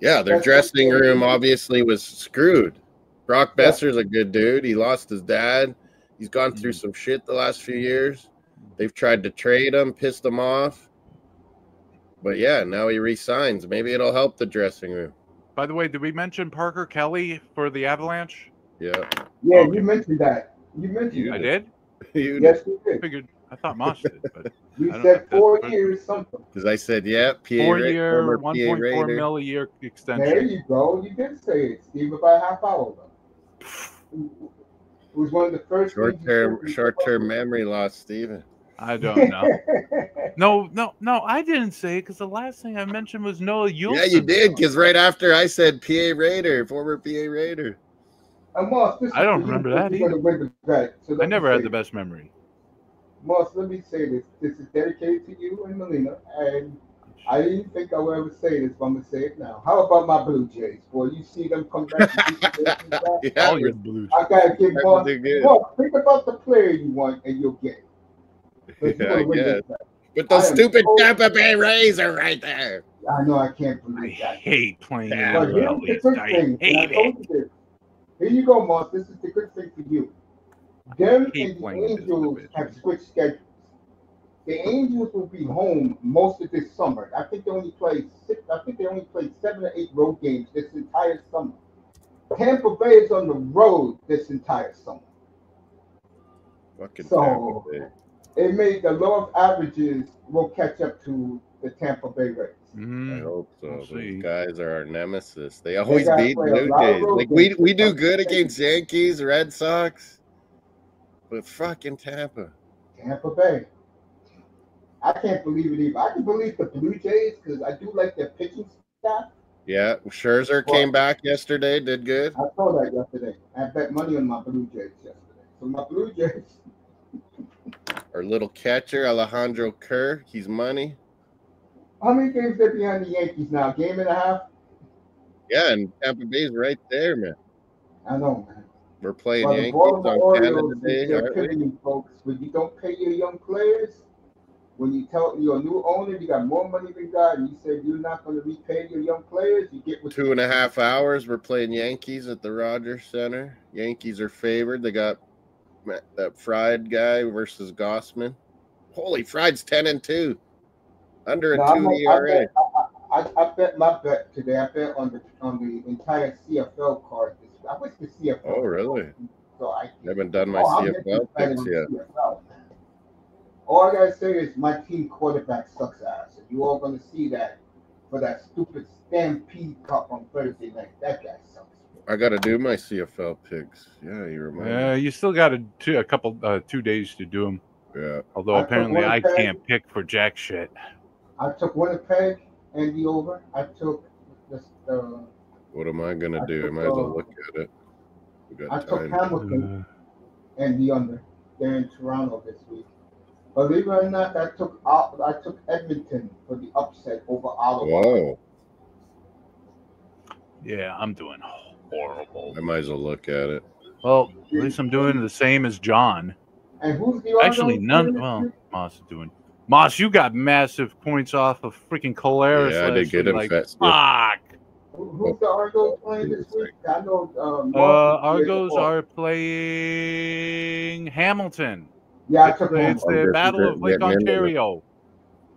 Yeah, their dressing room obviously was screwed. Brock Besser's a good dude. He lost his dad. He's gone through some shit the last few years. They've tried to trade him, pissed him off. But yeah, now he re-signs. Maybe it'll help the dressing room. By the way, did we mention Parker Kelly for the Avalanche? Yeah. Yeah, okay. You mentioned that. You mentioned I did? Yes, you did. I thought Moss did, but you said 4 years something. Because I said, yeah, PA 4-year, $1.4 million a year extension. There you go. You did say it, Steve, about a half hour ago. It was one of the first short-term memory loss, Steven. I don't know. No, I didn't say it because the last thing I mentioned was Noah Juleson. Yeah, you did, because right after I said PA Raider, former PA Raider. Moss, I don't remember that either. I never had the best memory. Moss, let me say this. This is dedicated to you and Melina, and I didn't think I would ever say this, but I'm going to say it now. How about my Blue Jays? Boy, you see them come back. All your Blues. I got to give Moss, think about the player you want, and you'll get it. Yeah, But those I am stupid so- Tampa Bay Rays are right there. I know I can't I believe that. hate playing in Yeah. But the here's Rockies. the good I thing, and I hate told it. you this. Here you go, Moss. This is the good thing for you. Them hate and the playing in this Angels division. have switched schedules. The Angels will be home most of this summer. I think they only played 7 or 8 road games this entire summer. Tampa Bay is on the road this entire summer. Fucking So Tampa Bay. it made the law of averages will catch up to the Tampa Bay Rays. I hope so. We'll Those see. guys are our nemesis. They always gotta beat play a Blue lot of Jays. road Like games. we do good against Yankees, Red Sox, but fucking Tampa. Tampa Bay. I can't believe it either. I can believe the Blue Jays because I do like their pitching staff. Yeah, Scherzer came back yesterday, did good. I saw that yesterday. I bet money on my Blue Jays yesterday. So my Blue Jays. Our little catcher, Alejandro Kerr, he's money. How many games they're behind the Yankees now? Game and a half? Yeah, and Tampa Bay's right there, man. I know, man. We're playing Well, the Yankees Baltimore on Canada Orioles, Day, they're aren't we? killing you, folks. When you don't pay your young players, when you tell your new owner you got more money than God, and you said you're not going to repay your young players, you get what 2.5 hours. We're playing Yankees at the Rogers Center. Yankees are favored. They got that Fried guy versus Gossman. Holy, Fried's 10-2, under a 2 ERA. I bet my bet today. I bet on the entire CFL card. I wish the CFL. Oh, really? So I haven't done my I'm CFL picks yet. CFL. All I gotta say is my team quarterback sucks ass. And you all gonna see that for that stupid Stampede Cup on Thursday night. That guy sucks. I got to do my CFL picks. Yeah, you remind me. You still got a couple 2 days to do them. Yeah. Although apparently I can't pick for jack shit. I took Winnipeg and the over. I took the. What am I gonna do? I might as well look at it. We got I took time. Hamilton and the under. They're in Toronto this week. Believe it or not, I took Edmonton for the upset over Ottawa. Whoa. Yeah, I'm doing horrible. I might as well look at it. Well, at least I'm doing the same as John. And who's the Actually, none. Well, Moss is doing. Moss, you got massive points off of freaking Colaris. Yeah, I did get him. Like, Festive. fuck. Who's the Argos playing this week? I know. Argos are playing Hamilton. Yeah, I took It's Hamilton. the Battle of Lake Ontario.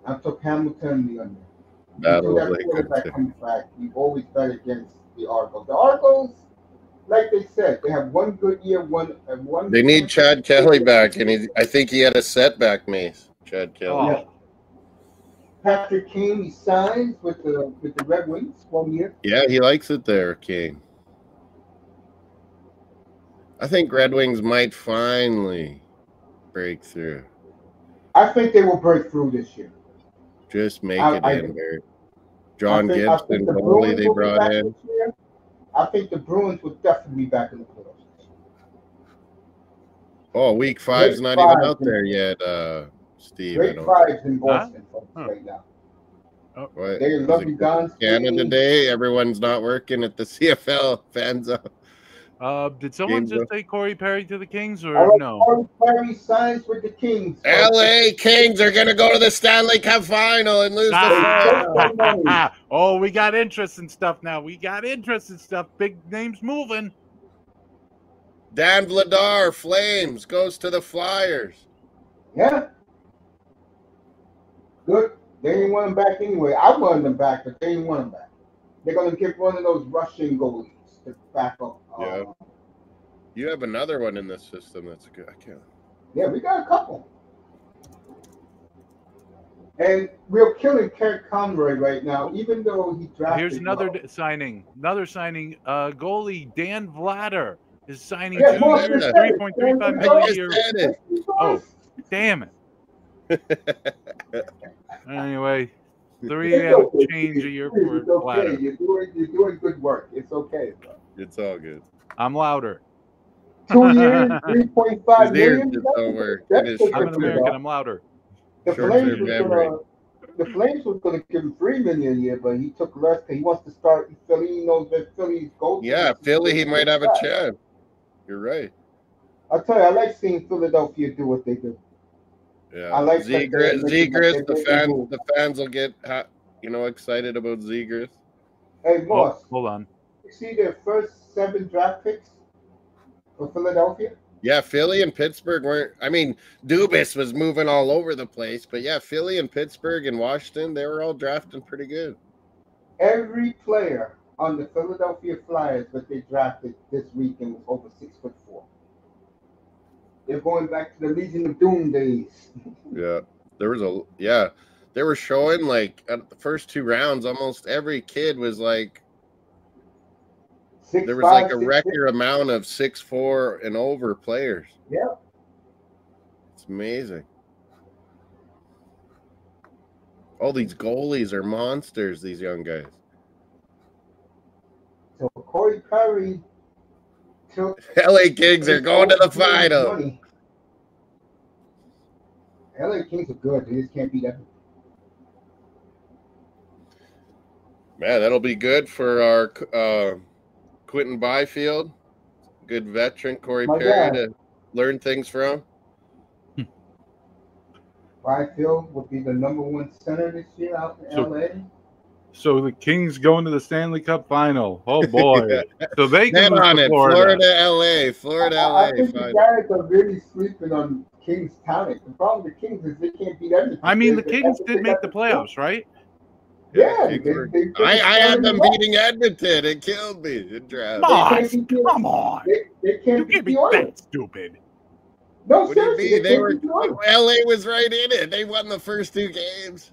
I took Hamilton the under. Battle of Until that Lake quarterback Ontario. comes back, you always bet against the Argos. The Argos, like they said, they have one good year, one. They need Chad Kelly back, and I think he had a setback, Mace. Chad Kelly. Yeah. Patrick Kane, he signs with the Red Wings 1 year. Yeah, he likes it there, King. I think Red Wings might finally break through. I think they will break through this year. Just make it in there. John I Gibson, think the goalie Bruins they will be brought back in. this year. I think the Bruins will definitely be back in the playoffs. Oh, week 5's not even out there yet, Steve. Great vibes in Boston right now. What? They love you, Don. Canada Day. Everyone's not working at the CFL fan zone. Did someone just say Corey Perry to the Kings or Corey no? Perry signs with the Kings. LA Kings are going to go to the Stanley Cup final and lose the final. Oh, we got interest in stuff now. We got interest in stuff. Big names moving. Dan Vladar, Flames, goes to the Flyers. Yeah. Good. They didn't want him back anyway. I wanted them back, but they didn't want him back. They're going to get one of those Russian goalies to back up. Yeah. You have another one in this system that's good. I can't. Yeah, we got a couple. And we're killing Kurt Conroy right now, even though he drafted. Here's another signing. Another signing. Goalie Dan Vlader is signing 2 years, $3.35 million a year. Oh, damn it. Anyway, 3 change a year for it's okay. Vlader. You're doing good work. It's okay. Bro. It's all good. I'm louder. 2 years, $3.5 million. Don't work. I'm an American. I'm louder. The Flames was going to give him $3 million a year, but he took less because he wants to start in Philly. He knows that Philly's gold. Yeah, Philly, he might have a chance. You're right. I'll tell you, I like seeing Philadelphia do what they do. Yeah, I like that they're making Zegras. a move. The fans will get excited about Zegras. Hey, Oh, Moss, hold on. you see their first 7 draft picks for Philadelphia? Yeah, Philly and Pittsburgh weren't. I mean, Dubas was moving all over the place, but yeah, Philly and Pittsburgh and Washington, they were all drafting pretty good. Every player on the Philadelphia Flyers that they drafted this weekend was over 6'4". They're going back to the Legion of Doom days. Yeah, they were showing like at the first 2 rounds, almost every kid was like. There was like 6'5", a 6'6". record amount of 6'4" and over players. Yeah. It's amazing. All these goalies are monsters, these young guys. So Corey Perry took LA Kings are going to the final. money. LA Kings are good. They just can't beat everything. Man, that'll be good for our Quentin Byfield. Good veteran, Corey Perry, to learn things from. Byfield will be the #1 center this year out in LA. So the Kings going to the Stanley Cup final. Oh boy! Yeah. So they can Bet on it. Florida, Florida, LA. I think the guys are really sleeping on Kings' talent. The problem with the Kings is they can't beat everything. I mean, the Kings did make the playoffs, right? Yeah, I had them beating Edmonton. It killed me. It draft. Come on. They can't You can't be beat the Oilers. that stupid. No, What do you seriously, mean? They were. can't beat the Oilers. LA was right in it. They won the first 2 games.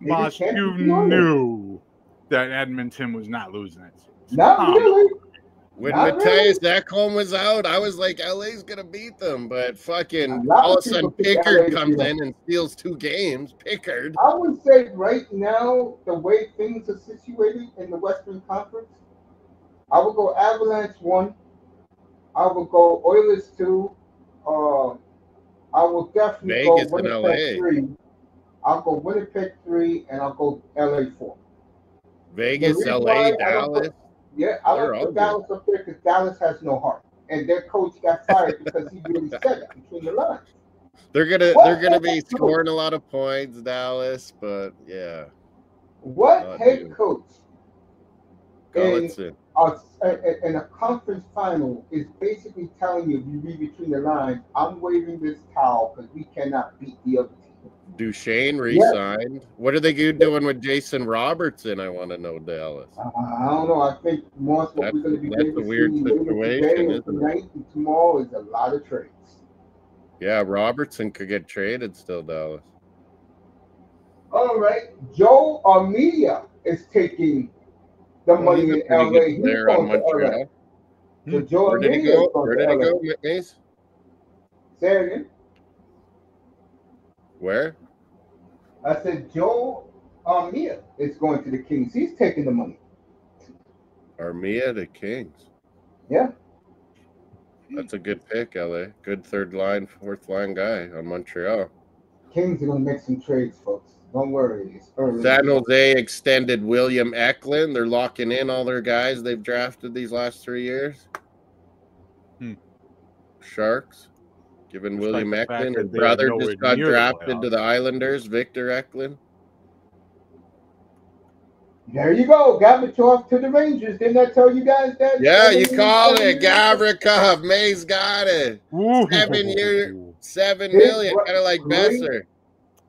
Moss, can't you beat the Oilers. knew that Edmonton was not losing it. Not really. When Not Matthias Ekholm was out, I was like, LA's going to beat them. But fucking A lot all of of a sudden, people pick Pickard LA comes to in and steals 2 games. Pickard. I would say right now, the way things are situated in the Western Conference, I would go Avalanche 1. I would go Oilers 2. I will definitely Vegas go and Winnipeg LA. 3. I'll go Winnipeg 3, and I'll go LA 4. Vegas, The reason LA, why I Dallas. I They're like all put Dallas up there because Dallas has no heart, and their coach got fired because he really said it between the lines. They're gonna be scoring a lot of points, Dallas, but yeah. What head coach Golitzin. in a conference final is basically telling you, if you read between the lines, I'm waving this towel because we cannot beat the other team. Duchesne re-signed. What are they doing with Jason Robertson? I want to know, Dallas. I don't know. I think what we're going to be that's able a to weird see later situation, today and isn't it? tonight and tomorrow is a lot of trades. Yeah, Robertson could get traded still, Dallas. All right. Joe Armia is taking the money in LA. He's There going on to LA. Montreal. So Joe Where did he Armia go? is going Where to did he LA. go, Mace? Say it again. Where? I said Joe Armia is going to the Kings. He's taking the money. Armia to Kings. Yeah. That's a good pick, LA. Good third line, fourth line guy on Montreal. Kings are going to make some trades, folks. Don't worry. It's early. San Jose extended William Eklund. They're locking in all their guys they've drafted these last 3 years. Sharks giving William Eklund. His brother just got drafted to the Islanders, Victor Eklund. There you go. Gorbachev to the Rangers. Didn't I tell you guys that? Yeah, you called it. Gavrikov. May's got it. Ooh. 7 year, $7 million, kind of like Besser.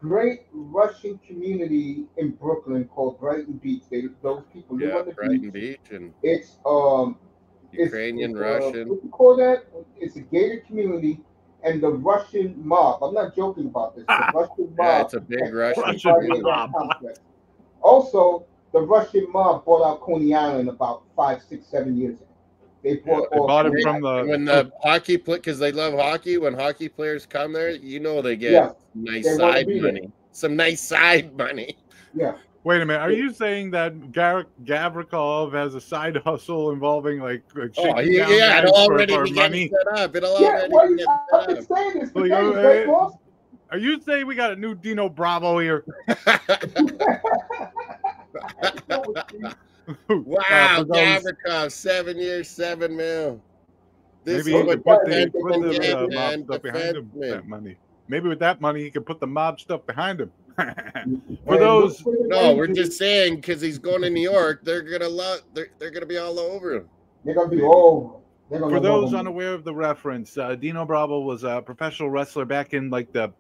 Great Russian community in Brooklyn called Brighton Beach. Those people live on the Brighton beach. And it's Ukrainian, Russian. What do you call that? It's a gated community, and the Russian mob. I'm not joking about this. The Russian mob. Yeah, it's a big Russian mob. Also, the Russian mob bought out Coney Island about 5, 6, 7 years ago. They bought him from when the hockey play because they love hockey. When hockey players come there, they get nice side money. Some nice side money. Yeah. Wait a minute. Are you saying that Gavrikov has a side hustle involving shaking down it'll already for be money? Set up. It'll already be I've been saying this for days, right, boss? Are you saying we got a new Dino Bravo here? Wow, Gavrikov, 7 years, $7 million. Maybe he could put the mob stuff behind him, that money. Maybe with that money, he can put the mob stuff behind him. For And those, look for the No, we're Rangers. just saying because he's going to New York, they're gonna be all over him. They're gonna be all. They're gonna for love those him. unaware of the reference, Dino Bravo was a professional wrestler back in like the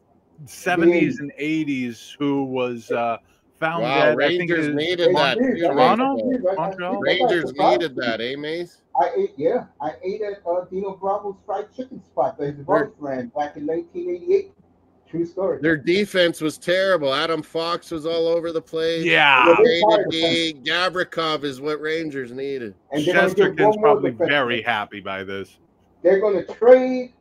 70s and 80s who was found Wow, dead. I think it Rangers is needed that too, Toronto? Mace. Montreal? Rangers needed that, eh, Mace? I ate at Dino Bravo's fried chicken spot that his wife ran back in 1988. True story. Their defense was terrible. Adam Fox was all over the place. Yeah. Gavrikov is what Rangers needed. And they're gonna get Chesterton's one more probably defenseman. very happy by this. They're gonna trade.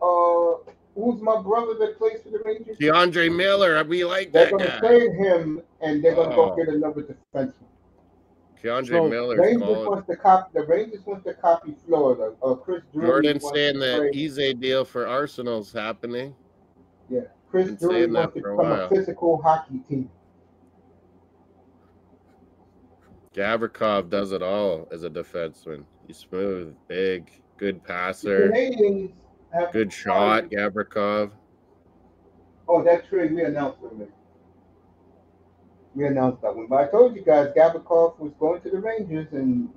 Who's my brother that plays for the Rangers? DeAndre Miller, we like They're that gonna guy. trade him, and they're gonna go Oh. get another defenseman. DeAndre Miller. Rangers wants to copy. The Rangers want to copy Florida. Chris Drury Jordan's wants saying to that trade- Eze deal for Arsenal's happening. Yeah, Chris Been Drury saying that wants to for a become a while. physical hockey team. Gavrikov does it all as a defenseman. He's smooth, big, good The passer, Canadians have good shot. Gavrikov. Oh, that trade we announced already. We announced that one, but I told you guys Gavrikov was going to the Rangers, and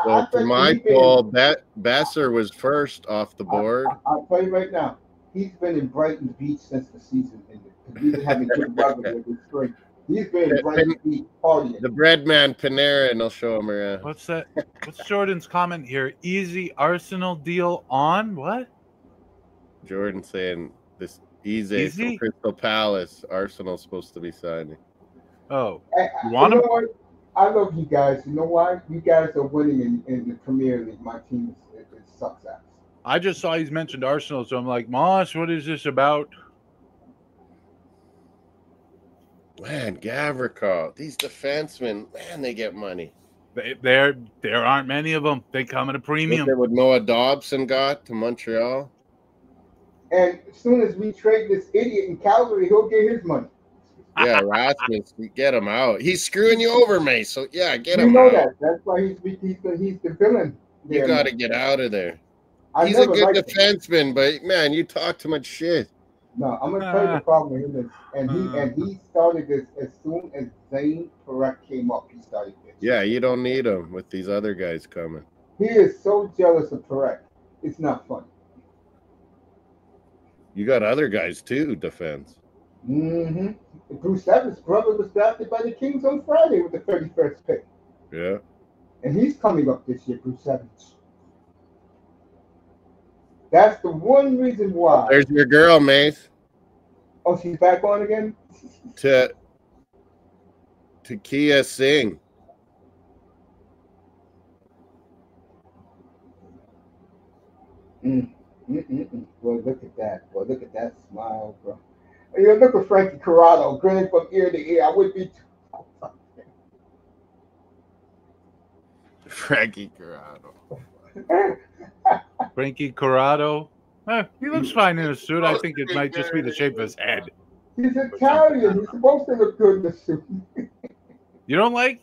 So for my poll, Besser was first off the board. I'll tell you right now, he's been in Brighton Beach since the season ended. We've been having good weather with this spring. He's been in Brighton Beach partying. The bread man Panera, and they'll show him around. What's that? What's Jordan's comment here? Easy Arsenal deal on what? Jordan saying this Eze Easy? from Crystal Palace. Arsenal's supposed to be signing. Oh, You want him? know what? I love you guys. You know why? You guys are winning in the Premier League. My team it sucks ass. I just saw he's mentioned Arsenal, so I'm like, Moss, what is this about? Man, Gavrikov, these defensemen, man, they get money. There aren't many of them. They come at a Look premium. at what Noah Dobson got to Montreal. And as soon as we trade this idiot in Calgary, he'll get his money. Yeah, Rasmus, get him out. He's screwing you over, Mace. So yeah, get You him know out. that. That's why he's the villain. You there, got to man. get out of there. I He's a never good liked him. defenseman, but man, you talk too much shit. No, I'm gonna tell you the problem with him is, and he started this as soon as Zane Perret came up. He started this. Yeah, you don't need him with these other guys coming. He is so jealous of Perret. It's not funny. You got other guys too, defense. Mm-hmm. Bruce Evans' brother was drafted by the Kings on Friday with the 31st pick. Yeah. And he's coming up this year, Bruce Evans. That's the one reason why. There's your girl, Mace. Oh, she's back on again? To Kia Singh. Boy, look at that. Boy, look at that smile, bro. You know, look at Frankie Corrado grinning from ear to ear. I would be too. Frankie Corrado. Frankie Corrado. He looks fine in a suit. I think it might just be the shape of his head. He's Italian. He's supposed to look good in the suit. You don't like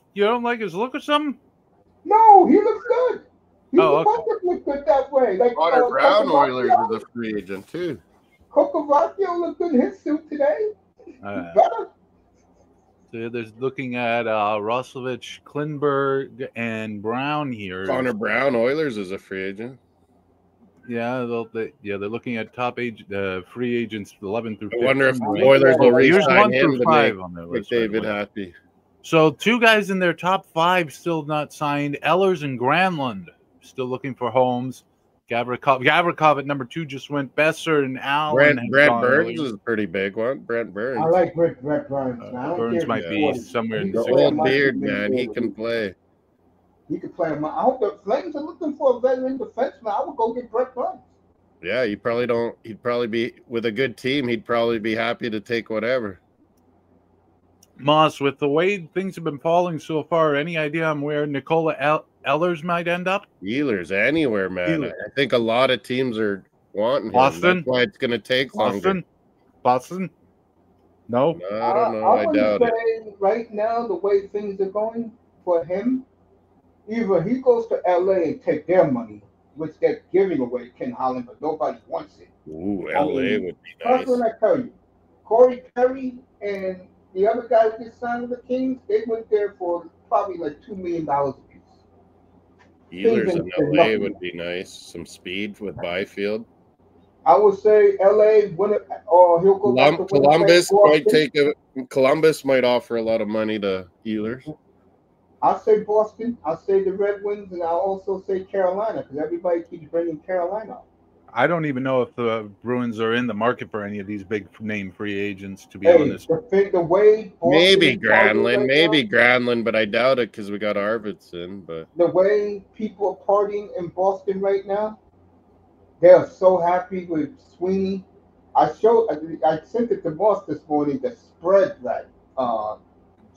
his look or something? No, he looks good. He's Oh, supposed to look good that way. Like Connor Brown Oilers Cocovacio. is a free agent too. Cocovacio looked good in his suit today. Better. So there's looking at Roslovich, Klinberg, and Brown here. Connor Brown Oilers is a free agent. Yeah, they're looking at top age free agents 11 through 15. I wonder if the right? Oilers will Here's re-sign 1 him through to 5 make on their list. David right away. happy. So 2 guys in their top 5 still not signed. Ehlers and Granlund still looking for homes. Gavrikov at number 2 just went. Besser and Allen. Brent Burns is a pretty big one. Brent Burns. I like Brent Burns. I don't Burns care might if be he's 40. somewhere in He The can play old on my beard, team man. He for can me. play. He can play on my. I hope the Flames are looking for a veteran defenseman. I would go get Brent Burns. Yeah, you probably don't. He'd probably be with a good team. He'd probably be happy to take whatever. Moss, with the way things have been falling so far, any idea on where Nikola Ehlers might end up? Ehlers anywhere, man. Ehlers. I think a lot of teams are wanting him. Boston? That's why it's going to take longer. Boston? No. I don't know. I I doubt want it. to say right now, the way things are going for him, either he goes to LA and take their money, which they're giving away Ken Holland, but nobody wants it. Ooh, I LA mean, would be That's nice. what I tell you. Corey Perry and the other guy who just signed with the Kings, they went there for probably like $2 million a piece. Kings Ehlers in ain't said LA nothing. would be nice. Some speed with Byfield. I would say LA, or he'll go back to Winnipeg, Boston. Columbus might offer a lot of money to Ehlers. I'll say Boston. I'll say the Red Wings, and I'll also say Carolina because everybody keeps bringing Carolina up. I don't even know if the Bruins are in the market for any of these big name free agents, to be Hey, honest. the way Boston Maybe is partying Granlund, right now, but I doubt it because we got Arvidsson. But the way people are partying in Boston right now, they are so happy with Sweeney. I sent it to Moss this morning. The spread that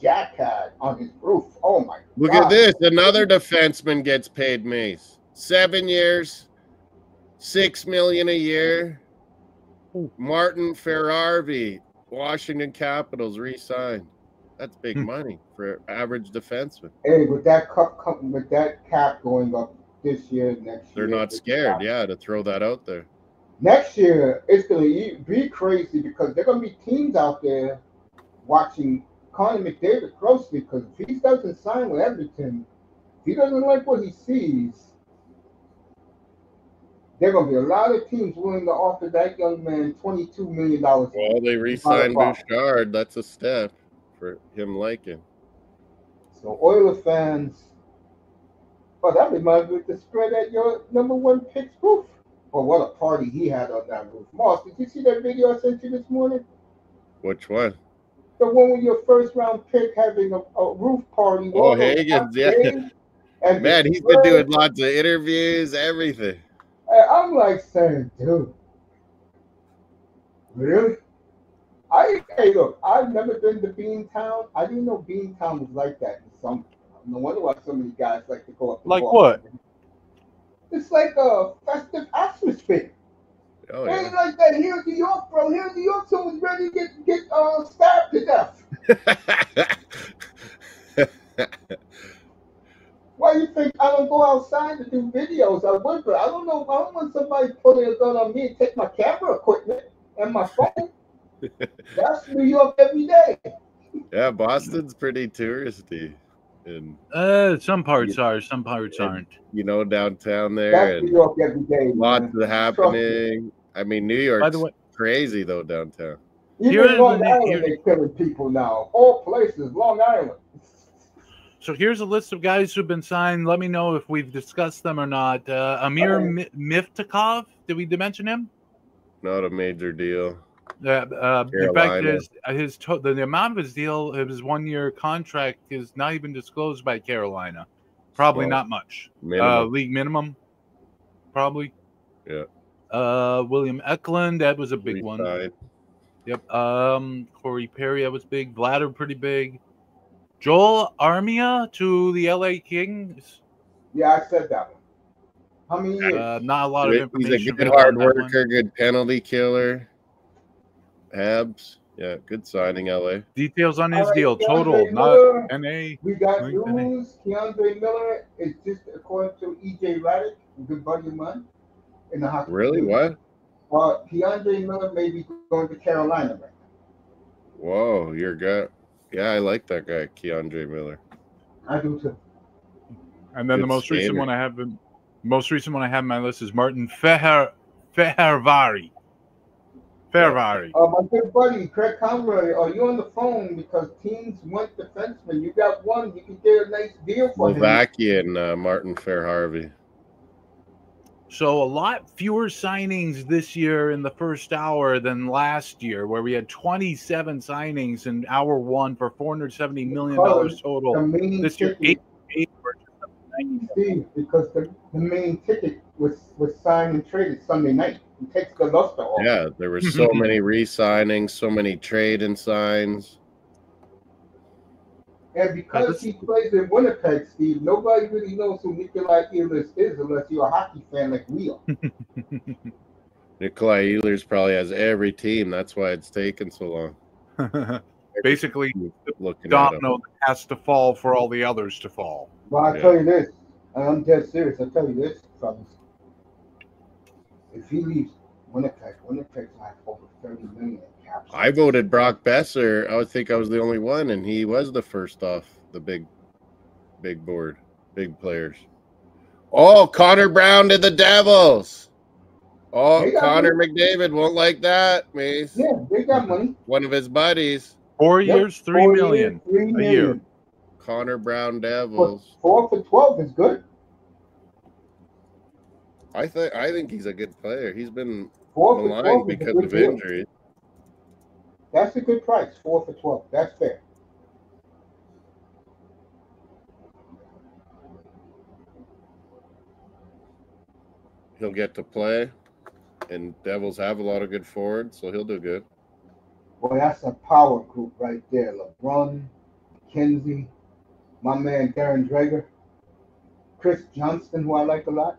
Jack had on his roof. Oh my look God! at this. Another defenseman gets paid, Mace. 7 years, $6 million a year. Martin Ferrarvi, Washington Capitals, re-signed. That's big money for average defenseman. Hey, with that cap going up this year, next They're year, not scared, to throw that out there. next year it's going to be crazy because there are going to be teams out there watching Connor McDavid closely because if he doesn't sign with Edmonton, if he doesn't like what he sees, there are going to be a lot of teams willing to offer that young man $22 million. Well, they re-signed Bouchard. That's a step for him liking. So Oiler fans, that reminds me of the spread at your number one pick's roof. Oh, what a party he had on that roof. Moss, did you see that video I sent you this morning? Which one? The one with your first round pick having a roof party. Oh, Higgins, yeah. And man, he's been doing lots of interviews, everything. I'm like saying, dude, really? Hey, look, I've never been to Beantown. I didn't know Beantown was like that in summer. No wonder why so many guys like to go up. Like what? It's like a festive atmosphere. Oh, yeah. Ain't like that here in New York, bro. Here in New York, someone's ready to get stabbed to death. Why do you think I don't go outside to do videos? I would, but I don't know. I don't want somebody pulling a gun on me and take my camera equipment and my phone. That's New York every day. Yeah, Boston's pretty touristy. And some parts are, some parts aren't. Downtown there. That's New York every day. Lots of happening. I mean, New York's, by the way, crazy though downtown. Even Long Island, they're killing people now. All places, Long Island. So here's a list of guys who've been signed. Let me know if we've discussed them or not. Amir Miftakov, did we mention him? Not a major deal. In fact, the amount of his deal, his 1 year contract, is not even disclosed by Carolina. Probably not much. League minimum, probably. Yeah. William Eklund, that was a big one. Yep. Corey Perry, that was big. Vladar, pretty big. Joel Armia to the LA Kings. Yeah, I said that one. How many years? Not a lot of information. He's a good hard worker, good penalty killer. Habs, yeah, good signing, LA. Details on his deal, total, not NA. We got news. Keandre Miller is just according to EJ Radic, a good buddy of mine in the hockey. Really? What? Well, Keandre Miller may be going to Carolina right now. Whoa, your guy. Yeah, I like that guy, Keandre Miller. I do too. And then the most recent one I have on my list is Martin Fehervari. My good buddy, Craig Conroy, are you on the phone? Because teams want defensemen. You got one, you can get a nice deal for him. Slovakian Martin Fehervari. So a lot fewer signings this year in the first hour than last year, where we had 27 signings in hour one for $470 million total. This year, 8 Steve, because the main ticket was signed and traded Sunday night. It takes the luster off. Yeah, there were so many re-signings, so many trade and signs. And because he plays in Winnipeg, Steve, nobody really knows who Nikolai Ehlers is unless you're a hockey fan like we are. Nikolai Ehlers probably has every team. That's why it's taken so long. Basically, the domino that has to fall for all the others to fall. Well, I'll tell you this, and I'm dead serious. I'll tell you this, fellas. If he leaves Winnipeg's like over 30 million in cap I space. voted Brock Besser. I would think I was the only one, and he was the first off the big board, big players. Oh, Connor Brown to the Devils. Oh, They got Connor money. McDavid won't like that, Mace. Yeah, they got money. One of his buddies. 4 Yep, years, 3 4 million years, 3 a year. million. Connor Brown But Devils. 4 for 12 is good. I think he's a good player. He's been 4 for maligned 12 is a because good of deal. injuries. That's a good price. 4 for 12. That's fair. He'll get to play, and Devils have a lot of good forwards, so he'll do good. Boy, that's a power group right there. LeBron, McKenzie, my man Darren Drager, Chris Johnston, who I like a lot.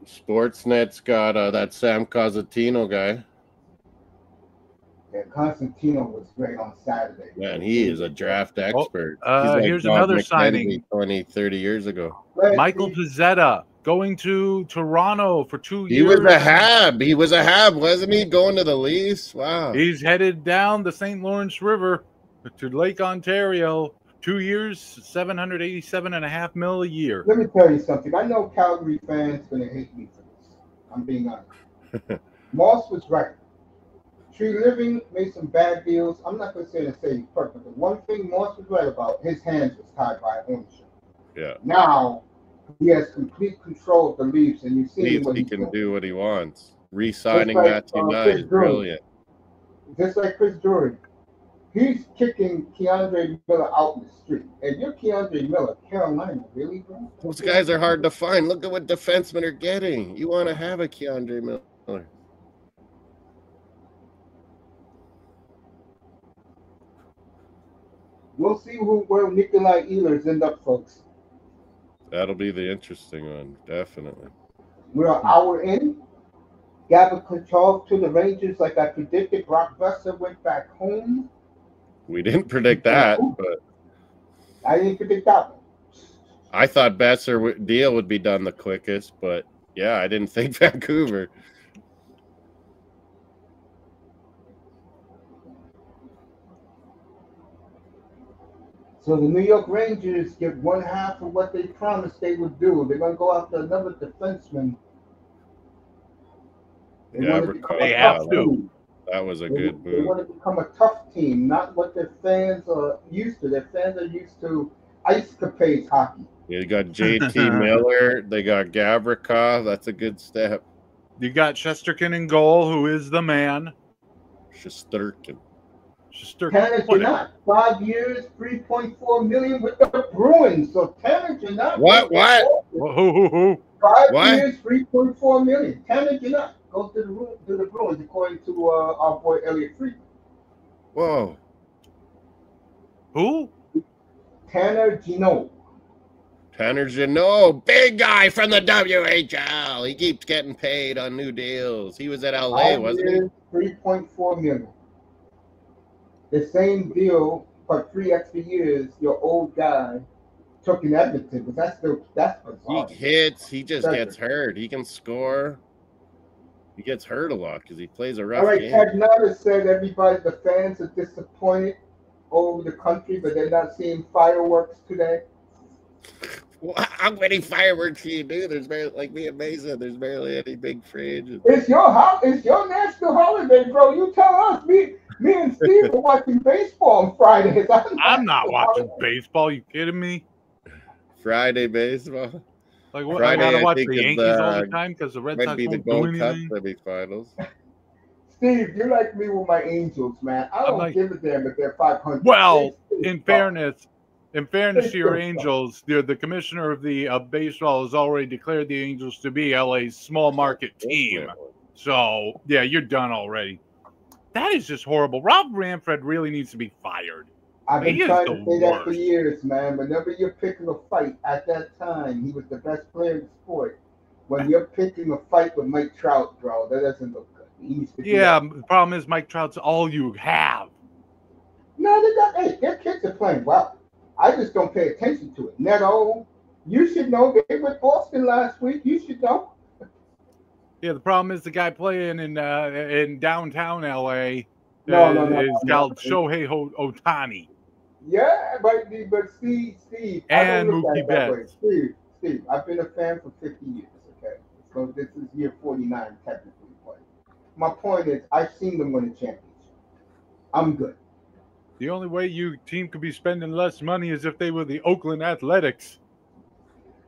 Sportsnet's got that Sam Cosentino guy. Yeah, Constantino was great on Saturday. Man, he is a draft expert. Here's Bob another McKenzie signing. 20, 30 years ago. Michael Pizzetta going to Toronto for 2 He years. was a Hab. He was a Hab, wasn't he? Going to the Leafs. Wow. He's headed down the St. Lawrence River to Lake Ontario. 2 years, $787.5 million a year. Let me tell you something. I know Calgary fans going to hate me for this. I'm being honest. Moss was right. Tree Living made some bad deals. I'm not going to say he's perfect, but one thing Moss was right about, his hands was tied by ownership. Yeah. Now he has complete control of the Leafs, and you see what he he's can doing. do what he wants. Re-signing Just like, Matthew Knight Chris is brilliant. Just like Chris Drury. He's kicking Keandre Miller out in the street. And you're Keandre Miller, Carolina, really, bro? Those guys are hard to find. Look at what defensemen are getting. You want to have a Keandre Miller. We'll see where Nikolai Ehlers end up, folks. That'll be the interesting one, definitely. We're an hour in. Gavin Kucherov to the Rangers, like I predicted. Brock Besser went back home. We didn't predict that, but I didn't predict that one. I thought Besser deal would be done the quickest, but yeah, I didn't think Vancouver. So the New York Rangers get one half of what they promised they would do. They're going to go after another defenseman. They want to become a tough team. That was a good move. They want to become a tough team, not what their fans are used to. Their fans are used to ice capades hockey. You got JT Miller. They got Gavrikov. That's a good step. You got Shesterkin in goal, who is the man. Shesterkin. Tanner Janot, 5 years, $3.4 million with the Bruins. So Tanner Janot. What? Who? 5 years, $3.4 million. Tanner Janot goes to the Bruins, according to our boy Elliot Friedman. Whoa. Who? Tanner Janot. Tanner Janot, big guy from the WHL. He keeps getting paid on new deals. He was at LA, wasn't he? $3.4 million. The same deal for 3 extra years your old guy took in Edmonton, but that's bizarre. He hits, he just gets hurt. He can score. He gets hurt a lot because he plays a rough All right, game. Taggart said the fans are disappointed over the country, but they're not seeing fireworks today. Well, how many fireworks do you do? There's barely, like me and Mason, there's barely any big fringes. It's your national holiday, bro. You tell us. Me and Steve are watching baseball on Fridays. I'm not watching baseball. You kidding me? Friday baseball. Like what? Friday, I gotta I watch think the Yankees all the time because the Red might Sox be the won't do Gold Cup anything. semifinals. Steve, you're like me with my Angels, man. I don't give a damn if they're 500. Well, in fairness to your Angels, the commissioner of the baseball has already declared the Angels to be LA's small market team. So, yeah, you're done already. That is just horrible. Rob Manfred really needs to be fired. I've been trying to say that for years, man. Whenever you're picking a fight, at that time, he was the best player in the sport. When you're picking a fight with Mike Trout, bro, that doesn't look good. He needs to the problem is Mike Trout's all you have. No, their kids are playing well. I just don't pay attention to it. Neto, you should know they were Boston last week. You should know. Yeah, the problem is the guy playing in downtown LA No. is called Shohei Ohtani Yeah, but Steve, I don't and look at Mookie it that way. Betts. Steve, I've been a fan for 50 years. Okay, so this is year 49 technically. But my point is, I've seen them win a championship. I'm good. The only way your team could be spending less money is if they were the Oakland Athletics.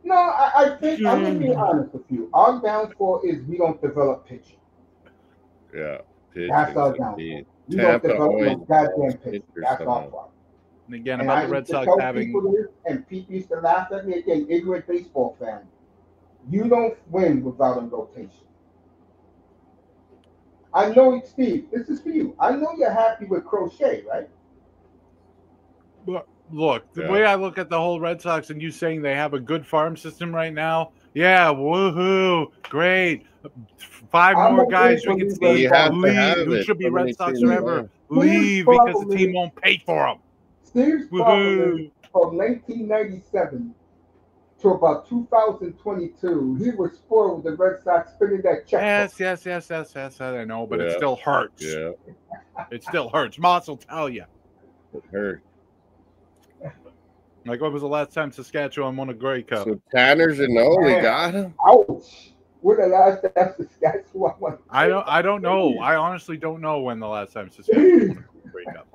No, I think I'm gonna be honest with you. Our downfall is we don't develop pitching. Yeah, That's our pitching's downfall. key. We don't Tampa develop always no goddamn develops pitching. pitchers That's our somehow. problem. And again, And about I the Red used to Sox tell having people this, and people used to laugh at me again, ignorant baseball fan. You don't win without a rotation. I know, Steve, this is for you. I know you're happy with Crochet, right? look, the Yeah. way I look at the whole Red Sox and you saying they have a good farm system right now, yeah, woohoo, great. 5 I'm more a guys big we can believer see You have to leave, have who it. should be So many Red Sox teams forever, are. leave because the team won't pay for them. Steve's problem is Woohoo. from 1997 to about 2022, he was spoiled with the Red Sox spinning that checkbook. Yes, I know, but it Yeah. still hurts. Yeah, It still hurts. Moss will tell you. it hurt. Like, when was the last time Saskatchewan won a Grey Cup? So Tanner Ginoli got him. Ouch! When the last time Saskatchewan won? I don't know. I honestly don't know when the last time Saskatchewan won a Grey Cup.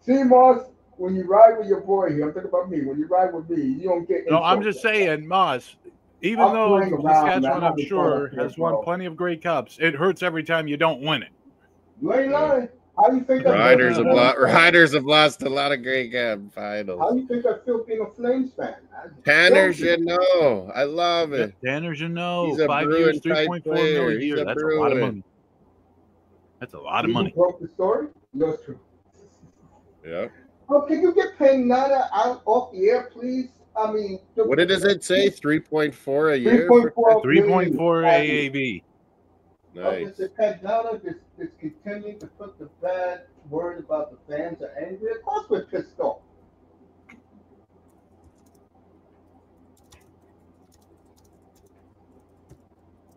See, Moss, when you ride with your boy here, I'm talking about me. When you ride with me, you don't get. No, I'm insulted. just saying, Moss, even I'm though playing around, man. Saskatchewan, I'm I'm having sure, fun up has here, won bro. plenty of Grey Cups, it hurts every time you don't win it. You ain't lying. How you think I feel? Riders being have a lost. Flames fan? Riders have lost a lot of Grey Cup How finals. you think I feel being a Flames fan? Tanner Ginoli, I love it. Tanner Ginoli, He's a 5 years, Bruin-type 3.4 player. million a He's year. a That's a lot of Bruin. money. That's a lot of You money. broke the story? Yours true. Yeah. Oh, can you get Nada out off the air, please? I mean, What does it say? 3.4 a year? 3.4 3.4 AAV. Nice. Nada is continuing to put the bad word about the fans are angry. Of course, we're pissed off.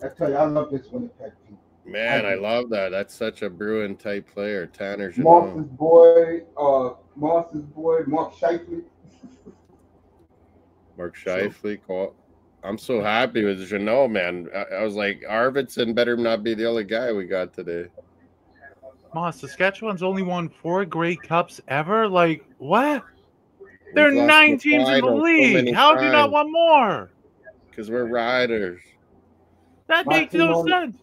I tell you, I love this Winnipeg team. Man, I love that. That's such a Bruin type player. Tanner Moss's Ginoli. boy, Mark Scheifele. Mark Scheifele. I'm so happy with Ginoli, man. I was like, Arvidsson better not be the only guy we got today. Moss, Saskatchewan's only won 4 Grey Cups ever? Like, what? We've There are lost 9 the teams in the finals so league. many How have you not times. won more? Because we're Riders. That My makes team no only- sense.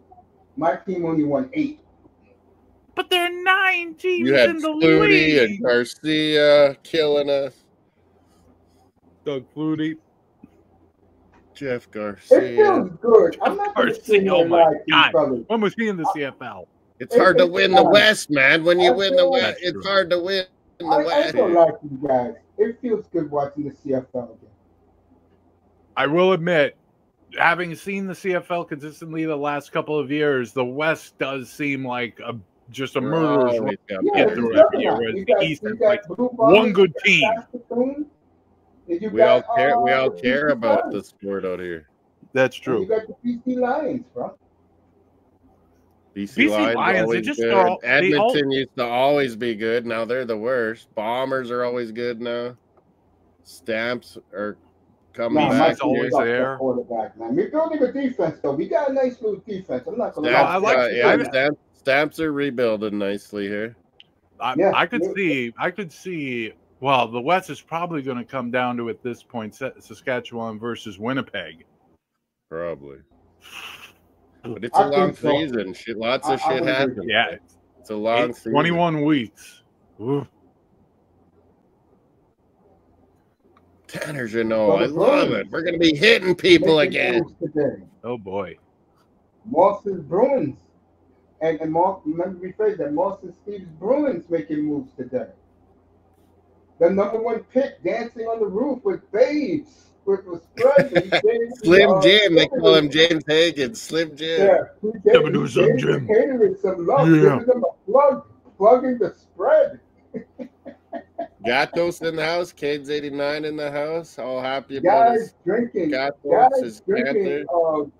My team only won 8. But there are 9 teams You had in the Flutie league. and Garcia killing us. Doug Flutie. Jeff It Garcia. feels good. I'm not going to sit here Oh and my lie to you God. fellas. When was he in the CFL? It's hard to It's win the fun. West, man. When you win the West, That's it's true. hard to win the I ain't West. gonna lie to you guys. It feels good watching the CFL again. I will admit, having seen the CFL consistently the last couple of years, the West does seem like just a We're murderer's row always got Yeah, get better. through it's every year, juggernaut. whereas You the got, East you has got like Blue one Bombers, good you got team. Saskatoon, and you We all got, care. We all the care BC about Lions. the sport out here. That's And you got the BC Lions, bro. BC Lions Lions, they always just good. are all- they all- Edmonton used to always be good. Now they're the worst. Bombers are always good now. Stamps are coming Nah, Defense back Mike's always here. always there. there. Quarterback, man. We're building a defense, though. We got a nice little defense. I'm not gonna Stamps, lie. I like- Stamps are rebuilding nicely here. Yeah. I could see. Well, the West is probably going to come down to at this point Saskatchewan versus Winnipeg. Probably. But it's a I long think so. season. Lots of I shit would agree. happens. Yeah, It's a long season. 21 weeks. Ooh. Tanner Ginoli, I love it. We're going to be hitting people Making again. moves today. Oh boy. Moss's Bruins. And Mark, remember we phrased that Moss and Steve's Bruins making moves today. The #1 pick dancing on the roof with babes. With spread. Slim Jim, they call him James Hagan. Slim Jim. Yeah, Never do Slim Jim. Catering some love, Yeah. giving them a plug, plugging the spread. Gatos in the house. Cade's 89 in the house. All happy about Guys his drinking, Gatos, his Panther.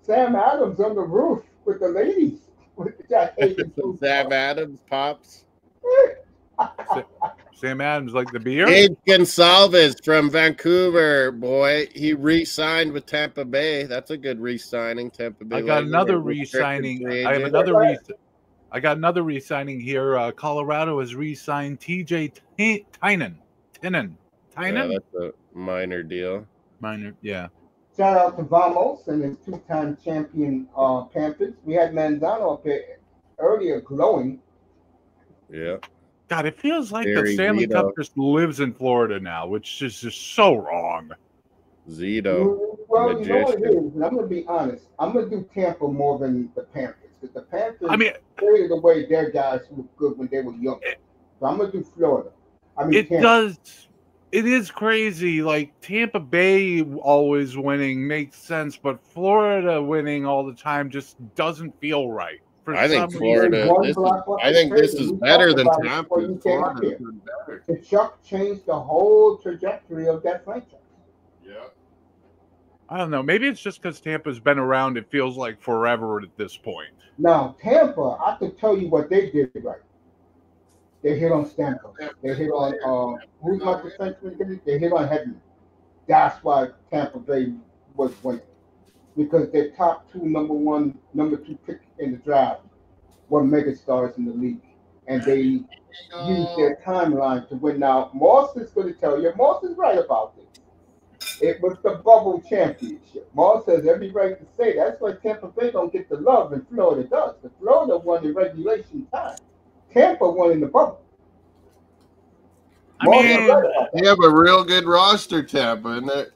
Sam Adams on the roof with the ladies. With Jack Hagan food Sam Adams pops. Sam Adams, like the beer. Dave Gonsalves from Vancouver, boy. He re-signed with Tampa Bay. That's a good re-signing. Tampa Bay. I got Lightning another are restricted re-signing. free I have agent. another I got another re-signing here. Colorado has re-signed TJ Tynan. Yeah, that's a minor deal. Minor, yeah. Shout out to Vamos and his two-time champion Panthers. We had Manzano up here earlier glowing. Yeah. God, it feels like Barry the Stanley Zito. Cup just lives in Florida now, which is just so wrong. Zito. Well, you know what it Magician. is, and I'm going to be honest. I'm going to do Tampa more than the Panthers. Because the Panthers I mean, traded away their guys who were good when they were young. So I'm going to do Florida. it Tampa. does. It is crazy. Like Tampa Bay always winning makes sense, but Florida winning all the time just doesn't feel right. I think some Florida. I think this is better than Tampa. Florida. The Chuck changed the whole trajectory of that franchise. Yeah. I don't know. Maybe it's just because Tampa's been around. It feels like forever at this point. Now, Tampa, I can tell you what they did right. They hit on Stamkos. They hit on who's my defenseman? They hit on Hedman. That's why Tampa Bay was winning. Because their top two, number two pick in the draft were megastars in the league. And they used their timeline to win. Now, Moss is going to tell you, Moss is right about this. It was the bubble championship. Moss has every right to say that's why Tampa Bay don't get the love and Florida does. The Florida won in regulation time. Tampa won in the bubble. I mean, they have a real good roster, Tampa, and they're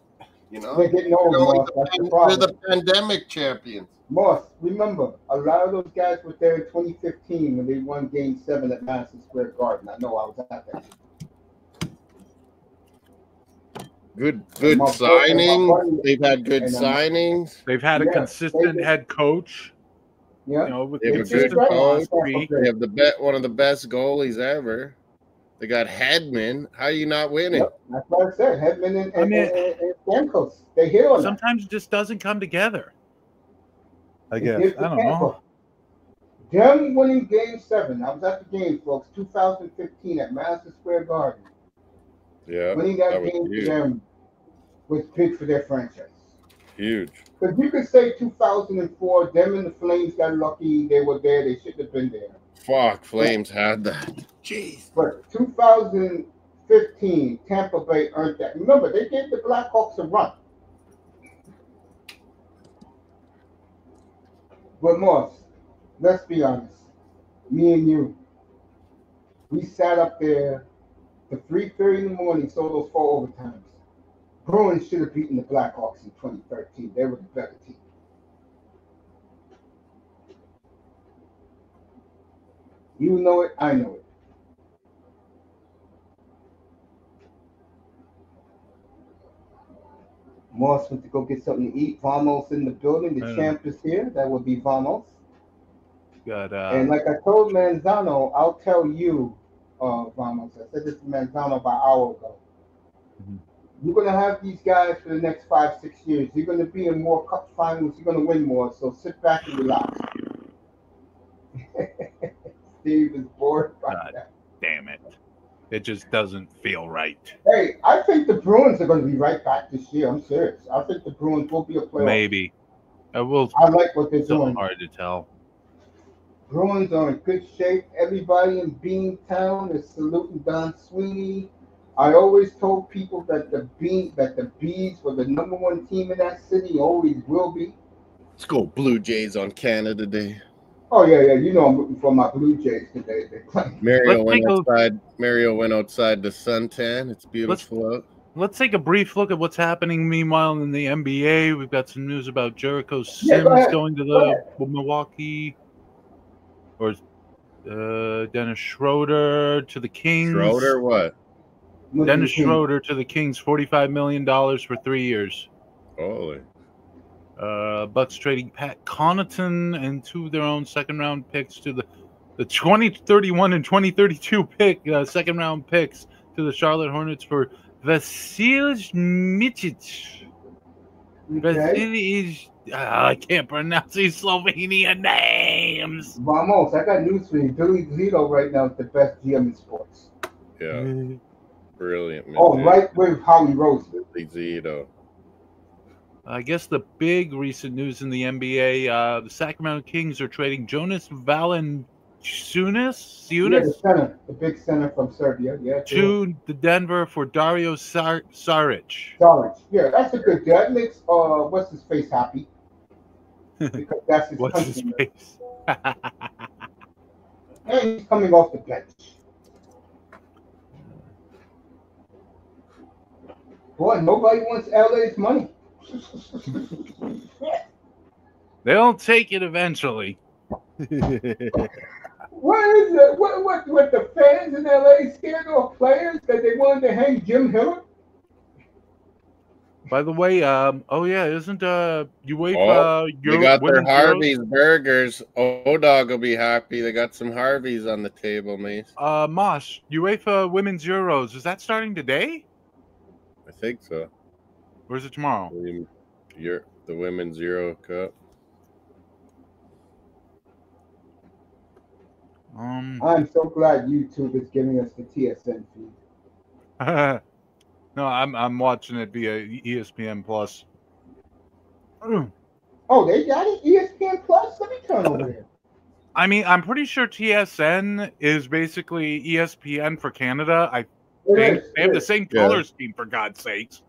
getting old. Moss. That's the problem. They're the pandemic champions. Moss, remember, a lot of those guys were there in 2015 when they won Game 7 at Madison Square Garden. I know I was at that. Good signings. They've had good signings. They've had a consistent head coach. Yeah, they have a good coach. They have one of the best goalies ever. They got Hedman. How are you not winning? Yep, that's what I said. Hedman and Stamkos. They hit on sometimes that. It just doesn't come together. I guess. I don't know. Them winning Game 7. I was at the game, folks. 2015 at Madison Square Garden. Yeah. Winning that game for them was big for their franchise. Huge. Because you could say 2004, them and the Flames got lucky. They were there. They shouldn't have been there. Fuck, Flames had that. Jeez. But 2015, Tampa Bay earned that. Remember, they gave the Blackhawks a run. But Moss, let's be honest. Me and you, we sat up there to 3:30 in the morning, saw those 4 overtimes. Bruins should have beaten the Blackhawks in 2013. They were the better team. You know it, I know it. Moss went to go get something to eat. Vamos in the building. The champ is here. That would be Vamos. And like I told Manzano, I'll tell you, Vamos. I said this to Manzano about an hour ago. Mm-hmm. You're going to have these guys for the next 5-6 years. You're going to be in more cup finals. You're going to win more. So sit back and relax. Steve is bored by that. Damn it. It just doesn't feel right. Hey, I think the Bruins are going to be right back this year. I'm serious. I think the Bruins will be a playoff. Maybe. I like what they're doing. Hard to tell. Bruins are in good shape. Everybody in Beantown is saluting Don Sweeney. I always told people that the Bees were the number 1 team in that city. Always will be. Let's go Blue Jays on Canada Day. Oh yeah. You know I'm rooting for my Blue Jays today. They're playing. Mario went outside the suntan. It's beautiful out. Let's take a brief look at what's happening. Meanwhile, in the NBA, we've got some news about Jericho Sims going to the Milwaukee, or Dennis Schroeder to the Kings. Schroeder what? Dennis Schroeder to the Kings, $45 million for 3 years. Holy. Bucks trading Pat Connaughton and 2 of their own second-round picks to the 2031 and 2032 second-round picks to the Charlotte Hornets for Vasilij Micic. Okay. I can't pronounce these Slovenian names. Vamos, I got news for you. Billy Zito right now is the best GM in sports. Yeah, brilliant. Oh, right with Howie Roseman. Zito. I guess the big recent news in the NBA, the Sacramento Kings are trading Jonas Valanciunas Yeah, the big center from Serbia. Yeah, to the Denver for Dario Saric. Yeah, that's a good deal. That makes what's his face happy because that's his What's his countryman. face? And he's coming off the bench. Boy, nobody wants LA's money. They'll take it eventually. What is it? What the fans in LA scared of players that they wanted to hang Jim Hiller? By the way, isn't UEFA they got their Women's Harvey's burgers. O-Dog will be happy. They got some Harveys on the table, Mace. Moss, UEFA Women's Euros, is that starting today? I think so. Or is it tomorrow? The Women's Euro Cup. I'm so glad YouTube is giving us the TSN feed. No, I'm watching it via ESPN Plus. Oh, they got it? ESPN Plus? Let me turn over here. I mean, I'm pretty sure TSN is basically ESPN for Canada. They have the same color scheme, for God's sakes.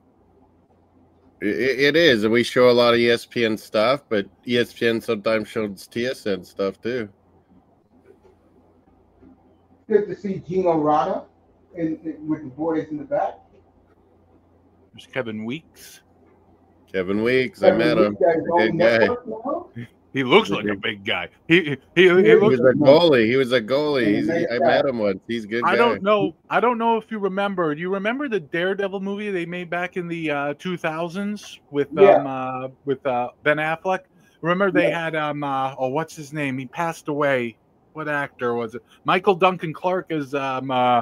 It is, and we show a lot of ESPN stuff, but ESPN sometimes shows TSN stuff too. Good to see Gino Rada with the boys in the back. There's Kevin Weeks. I met him. Good guy. He looks like a big guy. He was a goalie. I met him once. He's a good guy. I don't know if you remember. Do you remember the Daredevil movie they made back in the 2000s with Ben Affleck? Remember they had what's his name? He passed away. What actor was it? Michael Duncan Clark as a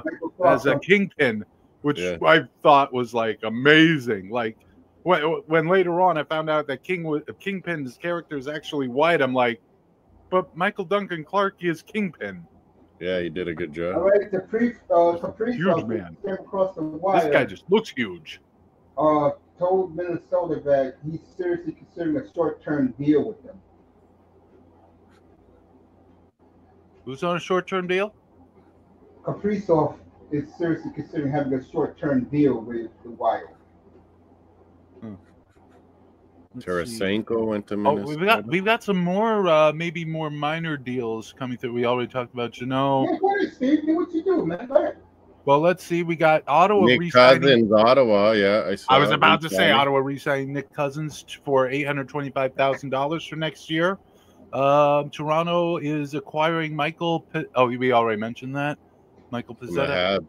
Kingpin, which I thought was like amazing. Like when later on I found out that Kingpin's character is actually white, I'm like, but Michael Duncan Clark is Kingpin. Yeah, he did a good job. All right, Caprice huge man. Came across the wire. This guy just looks huge. Told Minnesota that he's seriously considering a short-term deal with them. Who's on a short-term deal? Kaprizov is seriously considering having a short-term deal with the Wild. Tarasenko went to Minnesota. We've got some more maybe more minor deals coming through. We already talked about Janot. Yeah, go ahead, Steve. Do what you do, man. Go ahead. Well, let's see. We got Ottawa Nick Cousins, Ottawa. Yeah, I was about to say Ottawa re-signing Nick Cousins for $825,000 for next year. Toronto is acquiring Michael. We already mentioned that. Michael Pizzetta.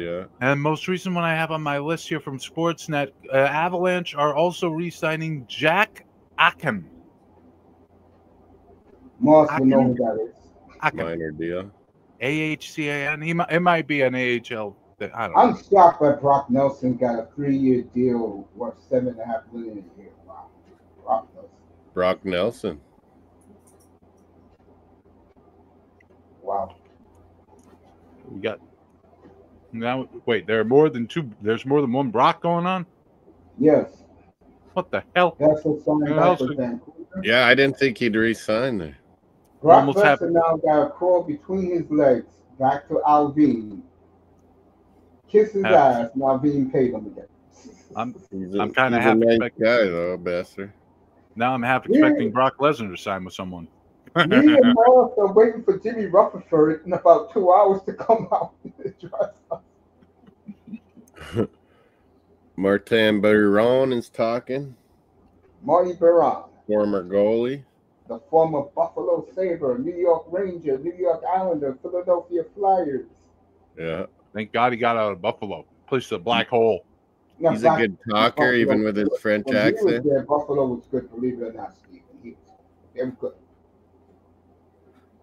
Yeah. And most recent one I have on my list here from Sportsnet, Avalanche are also re-signing Jack Aken. Moss will know who that is. Aken. Minor deal. AHCAN. It might be an AHL. I don't know. I'm shocked that Brock Nelson got a 3-year deal worth $7.5 million a year. Wow. Brock Nelson. Wow. We got now. Wait, there's more than one Brock going on. Yes. What the hell? That's what signed back with Vancouver. Yeah, I didn't think he'd re-sign there. Brock Lesnar now got to crawl between his legs back to Alvin. Kiss his ass. Now being paid him again. I'm kind of happy. He's a nice guy though, Bester. Now I'm half expecting Brock Lesnar to sign with someone. Me and Morris are waiting for Jimmy Rutherford in about 2 hours to come out. Martin Biron is talking. Marty Biron. Former goalie. The former Buffalo Sabre, New York Ranger, New York Islander, Philadelphia Flyers. Yeah. Thank God he got out of Buffalo. Place a black hole. Now, he's a good talker, even with his French accent. He was there, Buffalo was good, believe it or not, Stephen. They were good.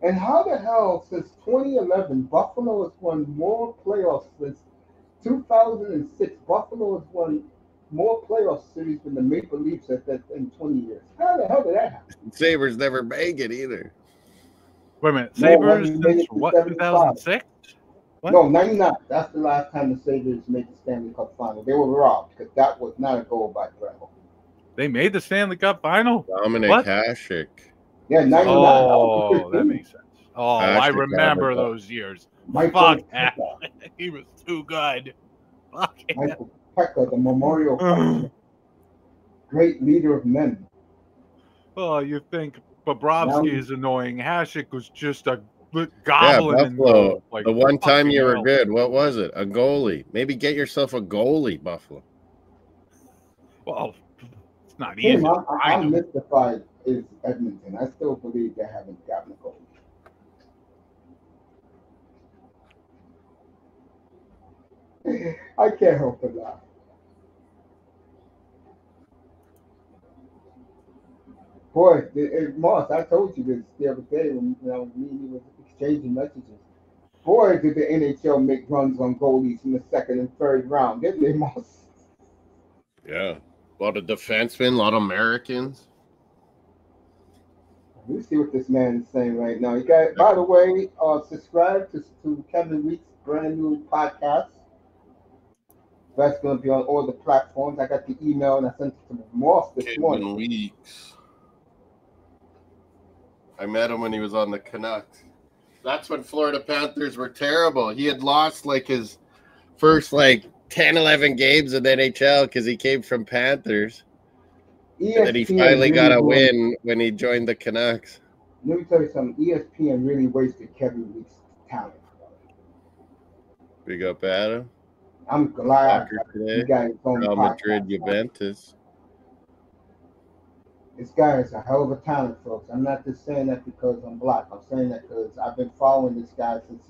And how the hell, since 2011, Buffalo has won more playoffs 2006, Buffalo has won more playoff series than the Maple Leafs in 20 years. How the hell did that happen? Sabres never make it either. Wait a minute. No, when Sabres we made since it to what, 75. 2006? What? No, 99. That's the last time the Sabres made the Stanley Cup final. They were robbed because that was not a goal by Bravo. They made the Stanley Cup final? Dominic What? Hasek. Yeah, 99. Oh, that makes sense. Oh, I Hasek remember got it. those years. Michael Fuck, Pekka. he was too good. Fuck him. Michael Pekka, the memorial puncher. Great leader of men. Oh, you think Now Bobrovsky he- is annoying. Hasek was just a Yeah, goblin in Buffalo. goal. Like, The one time fucking you were hell. good, what was it? A goalie. Maybe get yourself a goalie, Buffalo. Well, it's not easy. Tim, I I'm know. mystified is Edmonton. I still believe they haven't gotten a goal. I can't help but laugh. Boy, Moss, I told you this the other day when me and you was exchanging messages. Boy, did the NHL make runs on goalies in the second and third round, didn't they, Moss? Yeah. A lot of defensemen, a lot of Americans. Let me see what this man is saying right now. You got, by the way, subscribe to Kevin Weeks' brand new podcast. That's going to be on all the platforms. I got the email and I sent it to Moss this morning. Kevin Weeks. I met him when he was on the Canucks. That's when Florida Panthers were terrible. He had lost like his first 10, 11 games in the NHL because he came from Panthers. And then he finally got a win when he joined the Canucks. Let me tell you something. ESPN really wasted Kevin Weeks' talent. Big up Adam. I'm glad Today. he got his own Real Madrid, podcast. Juventus. This guy is a hell of a talent, folks. I'm not just saying that because I'm black. I'm saying that because I've been following this guy since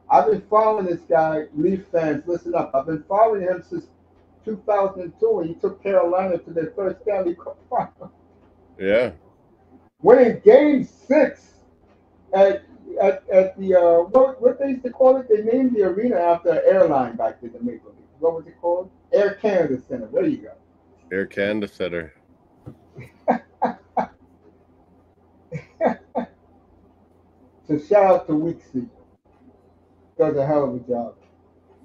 I've been following this guy. Leaf fans, listen up. I've been following him since 2002 when he took Carolina to their first Stanley Cup final. Yeah. Winning Game 6 at the what they used to call it? They named the arena after an airline back then, the Maple Leafs. What was it called? Air Canada Center. There you go. Air Canada Center. So shout out to Weeksy. Does a hell of a job.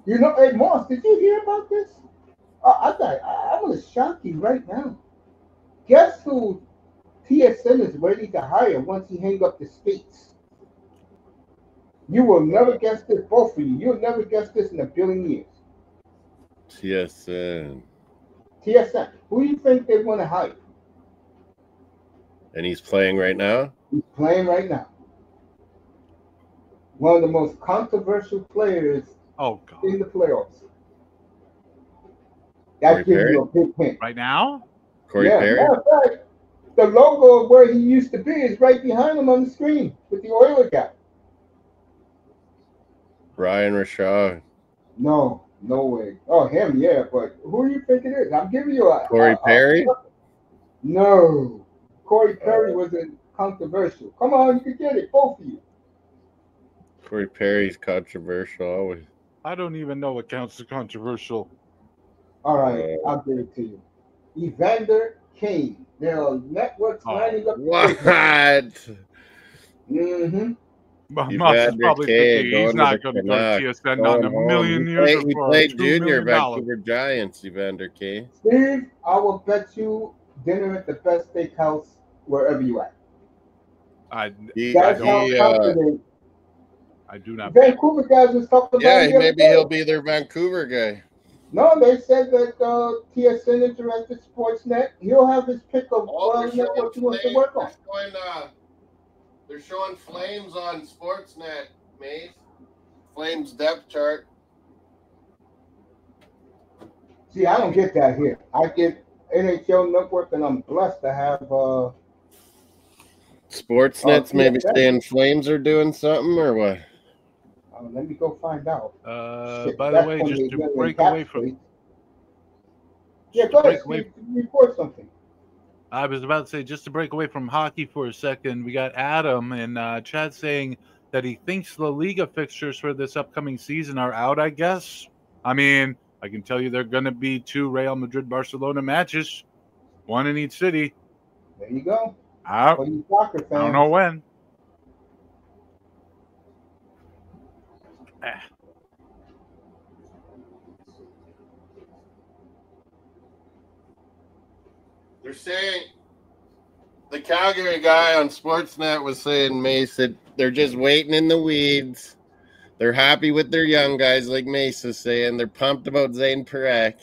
You know, hey Moss, did you hear about this? I'm gonna shock you right now. Guess who TSN is ready to hire once he hang up the skates? You will never guess this, both of you. You'll never guess this in a billion years. TSN. TSN. Who do you think they want to hire? And he's playing right now? He's playing right now. One of the most controversial players in the playoffs. That gives you a big hint. Right now? Corey Perry? Matter of fact, the logo of where he used to be is right behind him on the screen with the Oiler guy. Ryan Rishaug. No way. Oh, him, yeah, but who do you think it is? I'm giving you a... Corey Perry? No. Corey Perry wasn't controversial. Come on, you can get it, both of you. Corey Perry's controversial always. I don't even know what counts as controversial. All right, I'll give it to you. Evander Kane. There are networks lining up. What? Mm-hmm. Moss is probably thinking he's not going to go to TSN, not in a million years. He played junior Vancouver Giants, Evander Kane. Steve, I will bet you dinner at the best steakhouse wherever you at. I do not. Vancouver guys was talking about. Yeah, maybe he'll be their Vancouver guy. No, they said that TSN Interactive Sportsnet, he'll have his pick of network he wants to work on. They're showing Flames on Sportsnet, Mace. Flames depth chart. See, I don't get that here. I get NHL Network, and I'm blessed to have. Sportsnet's maybe saying Flames are doing something, or what? Let me go find out. By the way, just to break away from. Yeah, go ahead. Report something. I was about to say, just to break away from hockey for a second, we got Adam in chat saying that he thinks La Liga fixtures for this upcoming season are out, I guess. I mean, I can tell you there are going to be 2 Real Madrid-Barcelona matches, 1 in each city. There you go. I For you soccer fans. don't know when. They're saying the Calgary guy on Sportsnet was saying, Mace, that they're just waiting in the weeds. They're happy with their young guys, like Mace is saying. They're pumped about Zane Perek.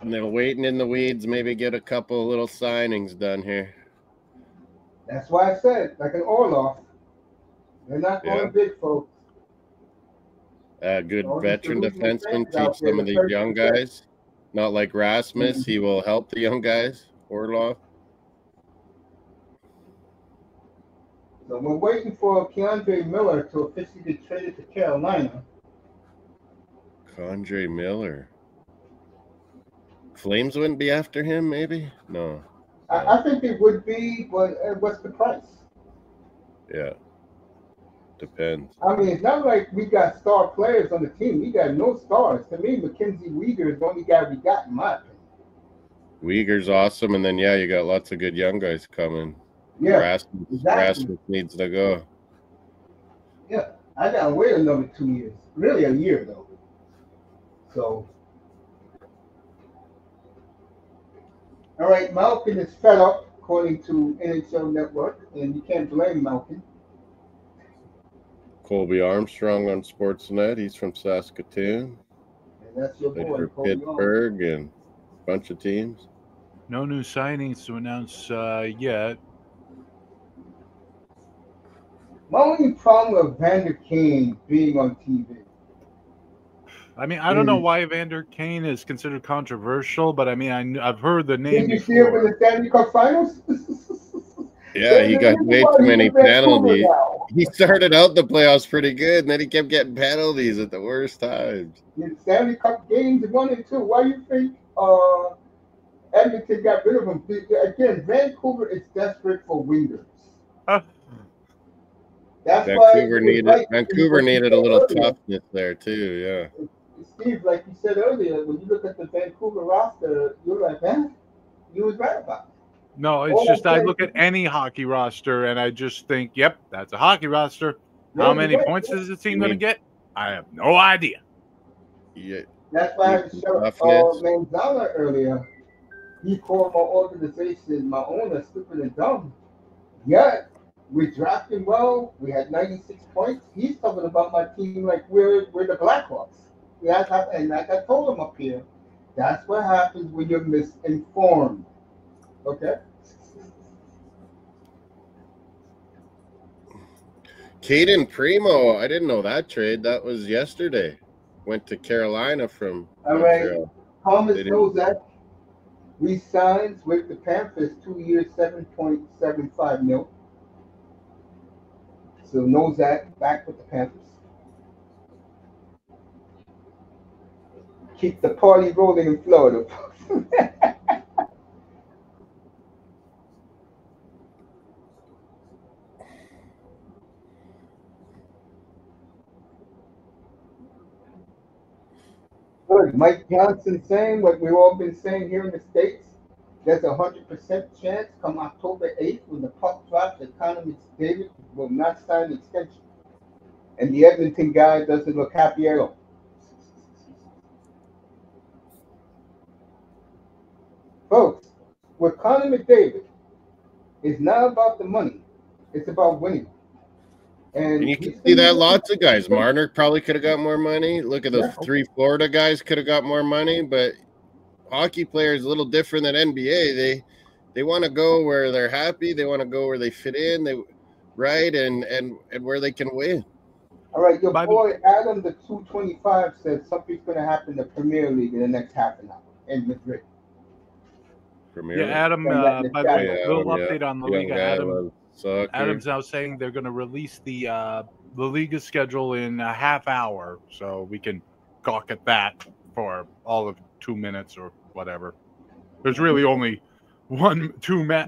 And they're waiting in the weeds, maybe get a couple little signings done here. That's why I said, like an Orloff. They're not going big, folks. Good All veteran these defenseman defenses teach out there, some of the these young 30%. guys. Not like Rasmus. He will help the young guys. Orlov. So we're waiting for Keandre Miller to officially get traded to Carolina. Condre Miller. Flames wouldn't be after him, maybe? No. I think it would be, but what's the price? Yeah. Depends. I mean, it's not like we got star players on the team. We got no stars. To me, Mackenzie Weegar is the only guy we got, in my opinion. Weegar's awesome, and then, you got lots of good young guys coming. Yeah, Rasmus needs to go. Yeah, I got to wait another 2 years. Really a year, though. So, all right, Malkin is fed up, according to NHL Network, and you can't blame Malkin. Colby Armstrong on Sportsnet. He's from Saskatoon. And that's your boy, For Colby Pittsburgh and a bunch of teams. No new signings to announce yet. My only problem with Vander Kane being on TV. I mean, I don't know why Vander Kane is considered controversial, but I mean, I've heard the name Did you before. see him in the Stanley Cup Finals? Yeah, he got way too many penalties. He started out the playoffs pretty good, and then he kept getting penalties at the worst times. In Stanley Cup games 1 and 2, why do you think Edmonton got rid of him? Again, Vancouver is desperate for wingers. That's Vancouver why needed a little toughness there too. Yeah. Steve, like you said earlier, when you look at the Vancouver roster, you're like, man, you was right about it. No, it's just I look at any hockey roster and I just think, yep, that's a hockey roster. How many points is the team going to get? I have no idea. Yeah. That's why I had to shout Manzana earlier. He called my organization, my owner, stupid and dumb. Yet, we drafted well. We had 96 points. He's talking about my team like we're the Blackhawks. And like I told him up here, that's what happens when you're misinformed. Okay? Caden Primo, I didn't know that trade. That was yesterday. Went to Carolina from Montreal. Right. Thomas Nozak re-signs with the Panthers 2 years, $7.75 million. So Nozak back with the Panthers. Keep the party rolling in Florida. Good. Mike Johnson saying what we've all been saying here in the States. There's a 100% chance come October 8th when the puck drops that Connor McDavid will not sign an extension. And the Edmonton guy doesn't look happy at all. Folks, with Connor McDavid, it's not about the money. It's about winning. And you can see that lots of guys. Marner probably could have got more money. Look at those 3 Florida guys could have got more money, but hockey players a little different than NBA. They want to go where they're happy. They want to go where they fit in. And where they can win. All right, your boy Adam the 225 said something's going to happen in the Premier League in the next half an hour in Madrid. Adam, by the way, little update on the league. Adam's now saying they're going to release the Liga schedule in a half hour, so we can gawk at that for all of 2 minutes or whatever. There's really only two days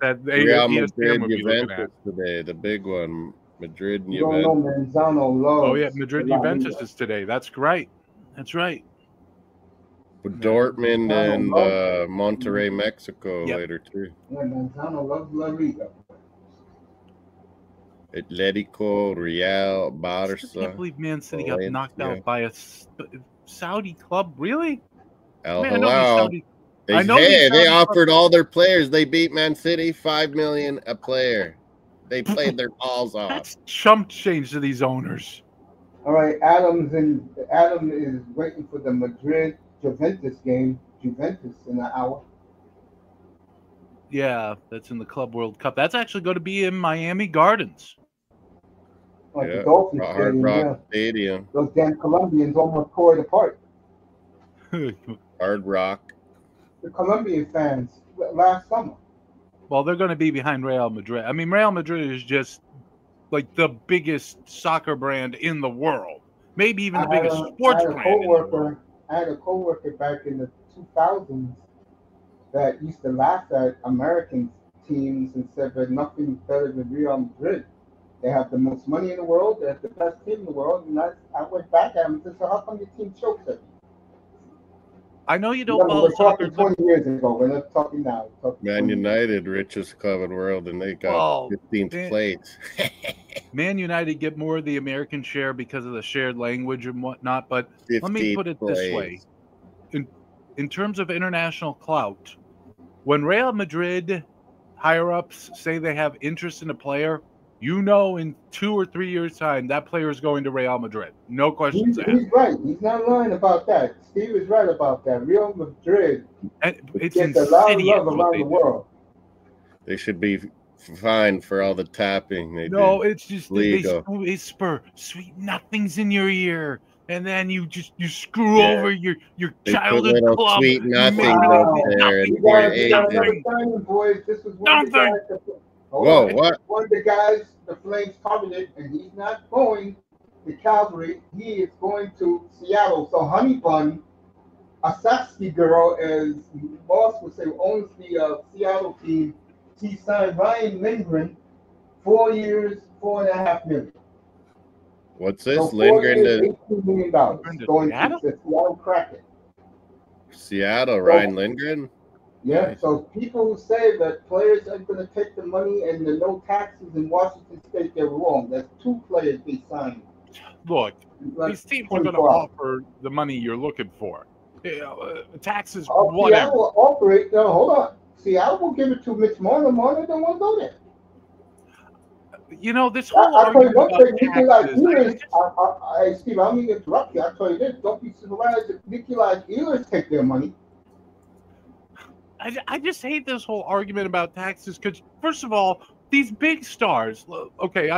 that Real ESPN would be looking at today. The big one. Madrid and You don't know Juventus. Manzano loves. Oh yeah, Madrid La Juventus Liga. is today. That's right. That's right. Dortmund Manzano and loves. Monterrey, Mexico Yep. later too. Yeah, Manzano loves La Liga. Atletico, Real, I still can't Barca, believe Man City got knocked Valencia, out by a Saudi club. Really? Al I mean, I know these Hilal. Saudi. They I know these they Saudi clubs. offered all their players. They beat Man City $5 million a player. They played their balls off. That's chump change to these owners. All right, Adam is waiting for the Madrid Juventus game. Juventus in an hour. Yeah, that's in the Club World Cup. That's actually going to be in Miami Gardens. Like the Yeah, Dolphins Hard Stadium, Rock yeah. Stadium, Those damn Colombians almost tore it apart. Hard Rock. The Colombian fans last summer. Well, they're going to be behind Real Madrid. I mean, Real Madrid is just like the biggest soccer brand in the world. Maybe even the biggest sports brand in the world. I had a coworker back in the 2000s that used to laugh at American teams and said they're nothing better than Real Madrid. They have the most money in the world. They're the best team in the world. And I went back at him and said, so how come your team chokes at you? I know you don't Remember, follow we're soccer. talking 20 years ago. We're not talking now. We're talking Man 20 years. United, richest club in the world, and they got 15th place. Man United get more of the American share because of the shared language and whatnot. But let me put it this way. In terms of international clout, when Real Madrid higher-ups say they have interest in a player, you know in 2 or 3 years' time that player is going to Real Madrid. No questions asked. He's right. He's not lying about that. Steve is right about that. Real Madrid It's gets a lot of insidious love what around they the do. world. They should be fined for all the tapping they No, do. it's just Legal. they spur sweet nothings in your ear, and then you screw over your They put childhood little club. sweet You nothings make up it there You and your gotta agent. understand, boys. This was one of the Nothing. guys. Whoa, what? One of the guys the Flames targeted, and he's not going to Calgary. He is going to Seattle. So Honey Bun, a sexy girl, as boss would say, owns the Seattle team. He signed Ryan Lindgren, 4 years, $4.5 million. What's this? So 4 Lindgren years, to $18 million to going Seattle? to the Seattle Kraken. Seattle, Ryan Lindgren? Yeah, Nice. so people who say that players are going to take the money and the no taxes in Washington State, they're wrong. There's 2 players they signed. Look, Like these teams are going to 24 hours. offer the money you're looking for. Taxes, Oh, whatever. Seattle will operate. No, hold on. Seattle will give it to Mitch Marner. Marner don't want to go there. You know, this whole I'll tell you argument one about thing. Nikolai taxes. Ehlers, Steve, I don't mean to interrupt you. I'll tell you this. Don't be surprised if Nikolai Ehlers take their money. I just hate this whole argument about taxes because, first of all, these big stars. Okay,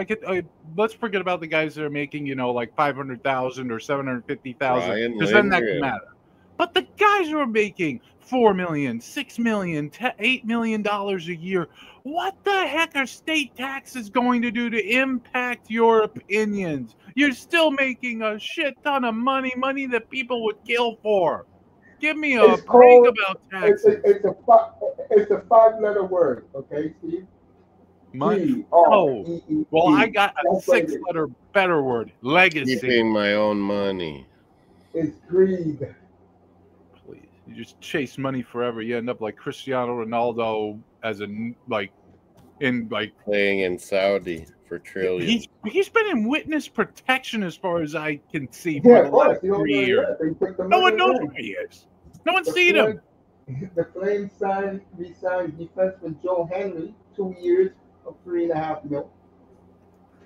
let's forget about the guys that are making, like 500,000 or 750,000, because then that can matter. But the guys who are making $4 million, $6 million, $8 million a year, what the heck are state taxes going to do to impact your opinions? You're still making a shit ton of money that people would kill for. Give me a break about taxes. It's a 5-letter word, okay, Steve? Money. Oh, well, I got a 6-letter better word. Legacy. Keeping my own money. It's greed. Please, you just chase money forever. You end up like Cristiano Ronaldo playing in Saudi for trillions. He's been in witness protection as far as I can see for the last 3 years. No one knows where he is. No one's seen him. The Flames re-signed defenseman Joe Henry, 2 years of $3.5 million.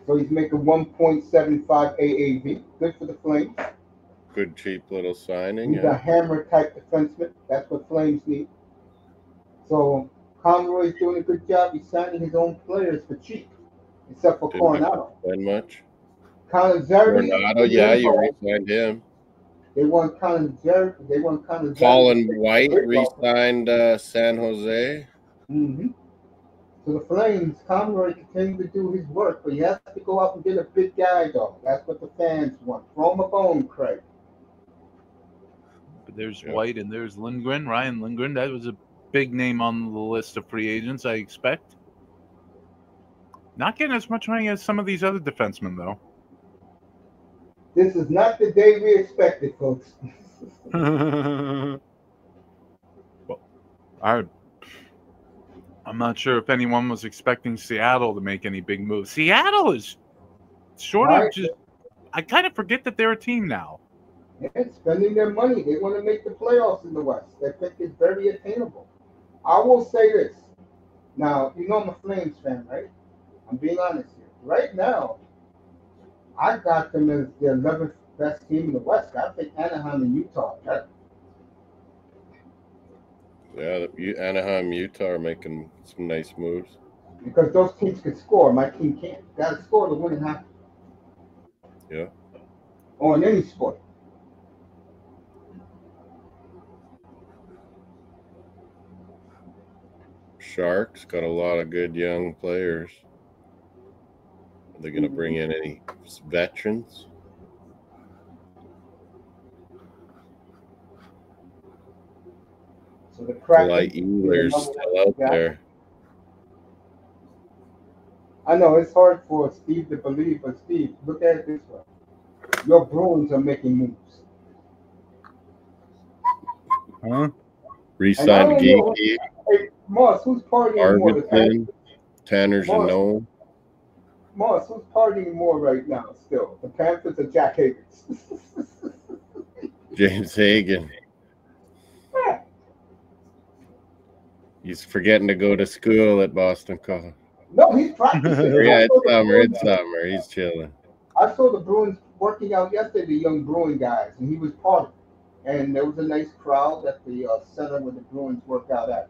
So he's making 1.75 AAV. Good for the Flames. Good cheap little signing. He's a hammer type defenseman. That's what Flames need. So Conroy's doing a good job. He's signing his own players for cheap, except for Coronado. That much. Coronado, you re-signed him. They want Coronado. Colin White re-signed San Jose. Mm-hmm. So the Flames, Conroy continues to do his work, but he has to go out and get a big guy, though. That's what the fans want. Throw him a bone, Craig. But there's White and there's Lindgren, Ryan Lindgren. That was a big name on the list of free agents, I expect. Not getting as much money as some of these other defensemen, though. This is not the day we expected, folks. Well, I'm not sure if anyone was expecting Seattle to make any big moves. Seattle is sort of just. I kind of forget that they're a team now. Yeah, spending their money. They want to make the playoffs in the West. Their pick is very attainable. I will say this. Now, you know I'm a Flames fan, right? I'm being honest here. Right now, I got them as the 11th best team in the West. I think Anaheim and Utah are better. Yeah, Anaheim, Utah are making some nice moves. Because those teams can score. My team can't. Got to score to win in hockey. Yeah. Or in any sport. Sharks got a lot of good young players. Are they going to bring in any veterans? So the Kraken. Like Ehlers still out there. I know it's hard for Steve to believe, but Steve, look at it this way. Your Bruins are making moves. Huh? Re-signed Geeky, Hey, Moss, who's partying more? Arvidsson, Tanner Janot. Moss, who's partying more right now still? The Panthers or Jack Higgins? James Hagan. He's forgetting to go to school at Boston College. No, he's practicing. Yeah, it's summer. He's chilling. I saw the Bruins working out yesterday, the young Bruin guys, and he was partying. And there was a nice crowd at the center where the Bruins work out at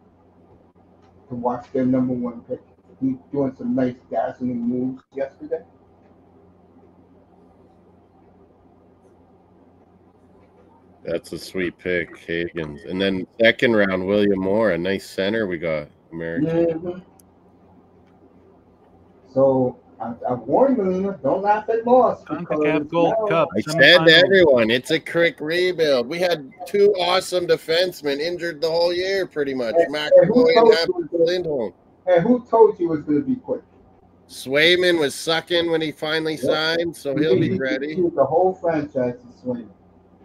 to watch their number one pick. He's doing some nice dazzling moves yesterday. That's a sweet pick, Higgins. And then second round, William Moore, a nice center we got, American. Mm-hmm. So I warned Melina, don't laugh at Moss. CONCACAF Gold Cup. I said to everyone, it's a quick rebuild. We had two awesome defensemen injured the whole year, pretty much. McAvoy and Lindholm. And who told you it was going to be quick? Swayman was sucking when he finally signed, so he'll be ready. The whole franchise is Swayman.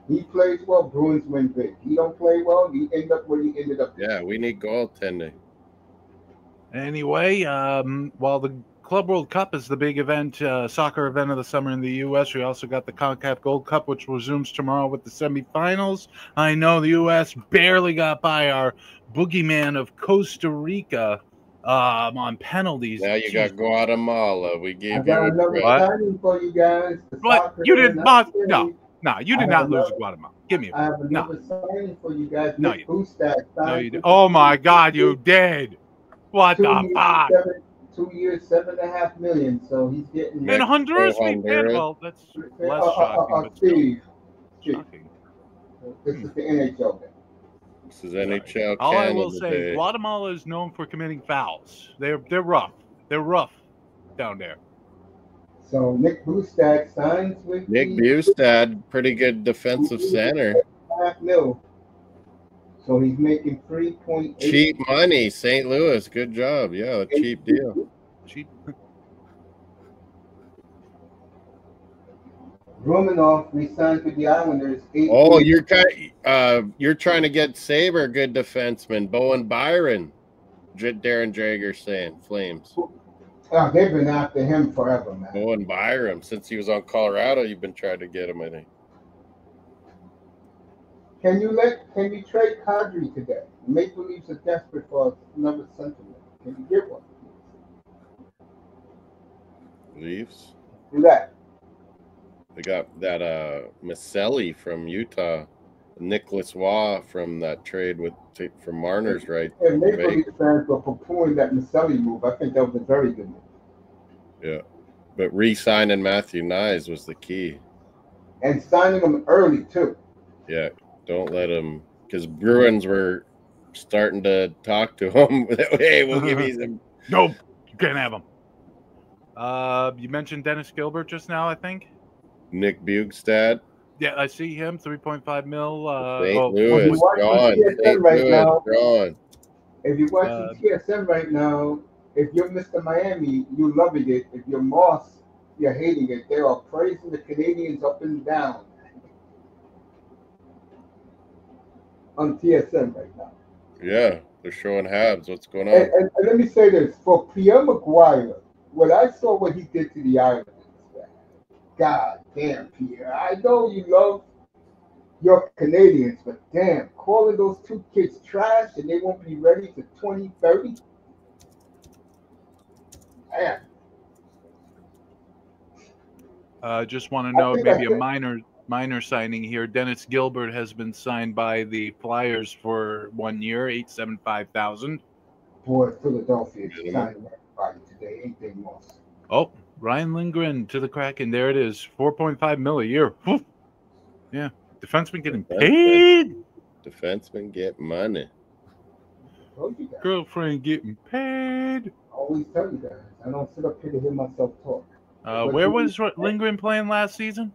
He plays well, Bruins win big. He don't play well, he end up where he ended up. Yeah, we need goaltending. Anyway, while the Club World Cup is the big event, soccer event of the summer in the U.S., we also got the CONCACAF Gold Cup, which resumes tomorrow with the semifinals. I know the U.S. barely got by our boogeyman of Costa Rica on penalties. Now you got Guatemala. We gave you another signing for you guys. What? You did not. No, you did not lose to Guatemala. Give me a I have another signing for you guys. No, you did. Oh my God, you did. What the fuck? 2 years, $7.5 million. So he's getting. In Honduras, we paid. Well, that's less shocking. Steve. Shocking. This is the NHL game. This is NHL. All I will say, Guatemala is known for committing fouls. They're rough. They're rough down there. So Nick Bustad signs with Nick Bustad, pretty good defensive center. $5 million. So he's making 3.8. Cheap money, St. Louis. Good job. Yeah, a cheap deal. Cheap. Romanoff re-signed with the Islanders. You're trying to get Saber, good defenseman. Bowen Byron. Darren Drager saying Flames. Oh, they've been after him forever, man. Bowen Byron, since he was on Colorado, you've been trying to get him, I think. Can you trade Kadri today? Maple Leafs are desperate for another centerman. Can you get one? Leafs? Do that. They got that Maselli from Utah, Nicholas Waugh from that trade from Marner's, right? And Maple Leafs fans were poo-pooing that Maselli move. I think that was a very good move. Yeah, but re-signing Matthew Nyes was the key. And signing him early too. Yeah, don't let him, because Bruins were starting to talk to him. Hey, we'll give you some. Nope, you can't have him. You mentioned Dennis Gilbert just now, I think. Nick Bugstad. Yeah, I see him. 3.5 mil. St. Louis gone. St. Right Louis now, gone. If you're watching TSN right now, If you're Mr. Miami, you're loving it. If you're Moss, you're hating it. They are praising the Canadians up and down on TSN right now. Yeah, they're showing Habs. What's going And, on? and let me say this for Pierre McGuire, when I saw what he did to the Islanders, God damn, Pierre. I know you love your Canadians, but damn, calling those two kids trash and they won't be ready to 2030. Damn. Just want to I note think maybe that's a it. minor signing here. Dennis Gilbert has been signed by the Flyers for 1 year, $875,000. Boy, Philadelphia is Minimum. signing everybody today, ain't they, Moss? Oh, Ryan Lindgren to the Kraken. There it is, 4.5 mil a year. Whew. Yeah, defenseman getting paid. Defensemen get money. Told you guys. Girlfriend getting paid. I always tell you guys. I don't sit up here to hear myself talk. Where was Lindgren playing last season?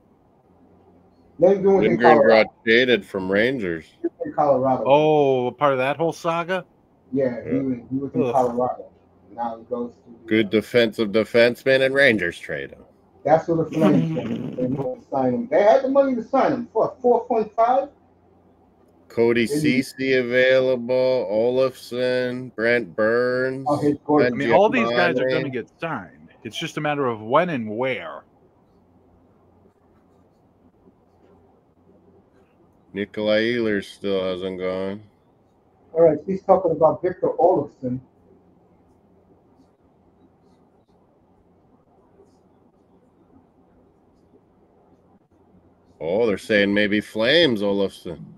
Lindgren was in Lindgren got Colorado. traded from Rangers. He was in Colorado. Oh, part of that whole saga? Yeah, he was in Ugh. Colorado. Now he goes to Good defensive defenseman, and Rangers trade him. That's what the Flames did. They wanted to sign him. They had the money to sign him for 4.5. Cody Ceci available, Olafson, Brent Burns. Oh, his I gorgeous. mean, all these guys are Giamatti. going to get signed. It's just a matter of when and where. Nikolai Ehlers still hasn't gone. All right, he's talking about Victor Olofsson. Oh, they're saying maybe Flames Olafson.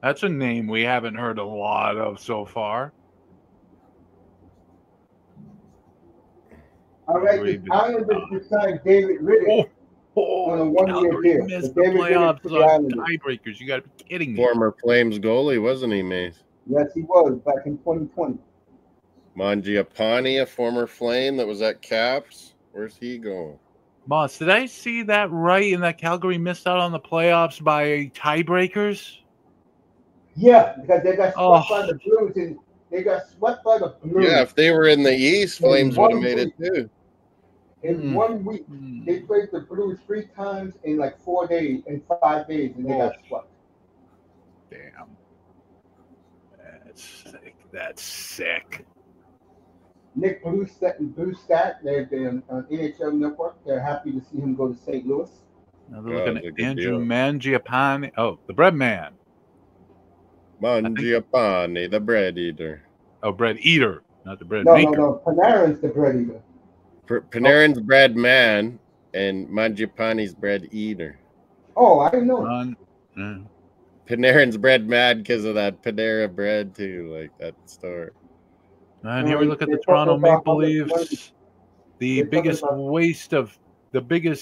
That's a name we haven't heard a lot of so far. All right, the Islanders just signed David Riddick on a one-year Calgary deal. missed So the David Riddick playoffs for the on Islanders. tiebreakers. You got to be kidding me. Former Flames goalie, wasn't he, Mace? Yes, he was back in 2020. Mangiapane, a former Flame that was at Caps. Where's he going? Moss, did I see that right in that Calgary missed out on the playoffs by tiebreakers? Yeah, because they got swept by the Blues, and they got swept by the Blues. Yeah, if they were in the East, Flames would have made it too. In 1 week, they played the Blues 3 times in like 4 days, in 5 days, and they got swept. Damn. That's sick. That's sick. Nick Bluestat, they're on NHL Network. They're happy to see him go to St. Louis. Now they're looking at Andrew Mangiapane. Oh, the bread man. Mangiapane, the bread eater. Oh, bread eater, not the bread No, maker. no. Panarin's the bread eater. Panarin's bread man, and Mangiapane's bread eater. Oh, I didn't know. Panarin's bread mad because of that Panera bread too, like that store. And here we look at the Toronto Maple Leafs, the biggest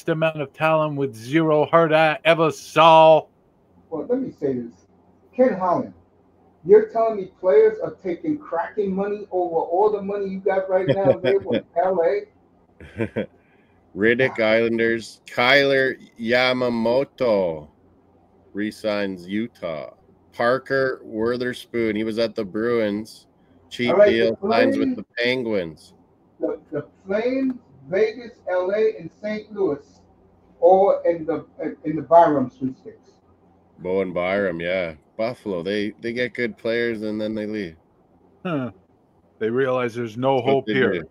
amount of talent with zero heart I ever saw. Well, let me say this. Ken Holland, you're telling me players are taking cracking money over all the money you got right now there with LA? Riddick Islanders, Kyler Yamamoto resigns Utah. Parker Witherspoon, he was at the Bruins. Cheap deal, signs with the Penguins. The Flames, Vegas, LA, and St. Louis, all in the Byram sweepstakes. Bo and Byram, yeah. Buffalo, they get good players and then they leave. Huh. They realize there's no hope here.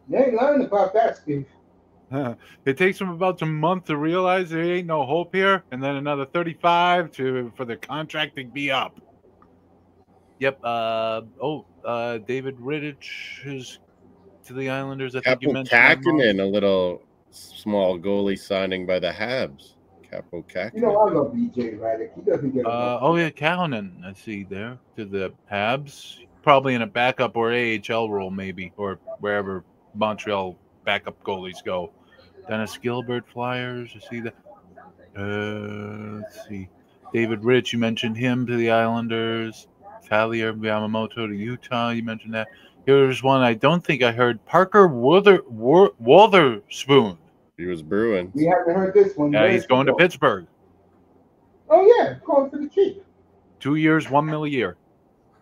They ain't learning about that, Steve. It takes them about a month to realize there ain't no hope here, and then another 35 for the contract to be up. Yep. David Rittich is to the Islanders. I think you mentioned Kakinen, a little small goalie signing by the Habs. Capo Kakinen. You know, I love BJ Radick. He doesn't get Kakinen, I see there to the Habs. Probably in a backup or AHL role, maybe, or wherever Montreal backup goalies go. Dennis Gilbert, Flyers. I see that. Let's see. David Rich, you mentioned him to the Islanders. Tyler Yamamoto to Utah, you mentioned that. Here's one I don't think I heard. Parker Witherspoon. He was Bruins. We haven't heard this one. Yeah, he's going to Pittsburgh. Oh, yeah. Going for the cheap. 2 years, $1 million a year.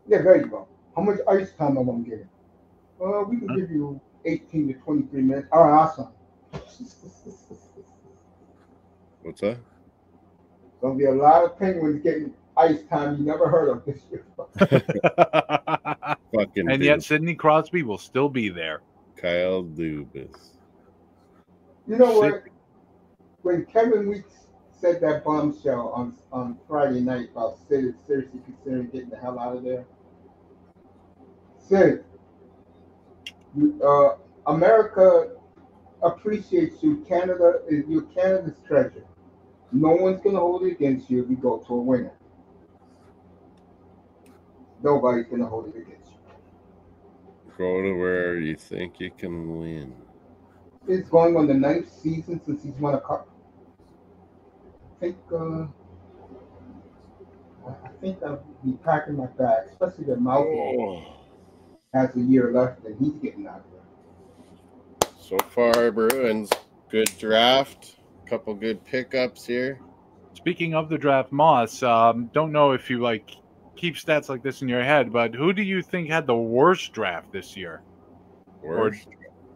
Yeah, there you go. How much ice time am I getting? We can give you 18 to 23 minutes. All right, awesome. What's that? Gonna be a lot of Penguins getting ice time you never heard of this year. Fucking And yet Sidney Crosby will still be there. Kyle Dubas. You know what? When Kevin Weeks said that bombshell on Friday night about Sid seriously considering getting the hell out of there, Sid, America appreciates you. Canada is your Canada's treasure. No one's gonna hold it against you if you go to a winner. Nobody's gonna hold it against you. Go to where you think you can win. It's going on the 9th season since he's won a cup. I think I'll be packing my bag, especially the mouth has a year left and he's getting out of there. So far, Bruins, good draft. Couple good pickups here. Speaking of the draft, Moss, don't know if you keep stats like this in your head, but who do you think had the worst draft this year? Worst?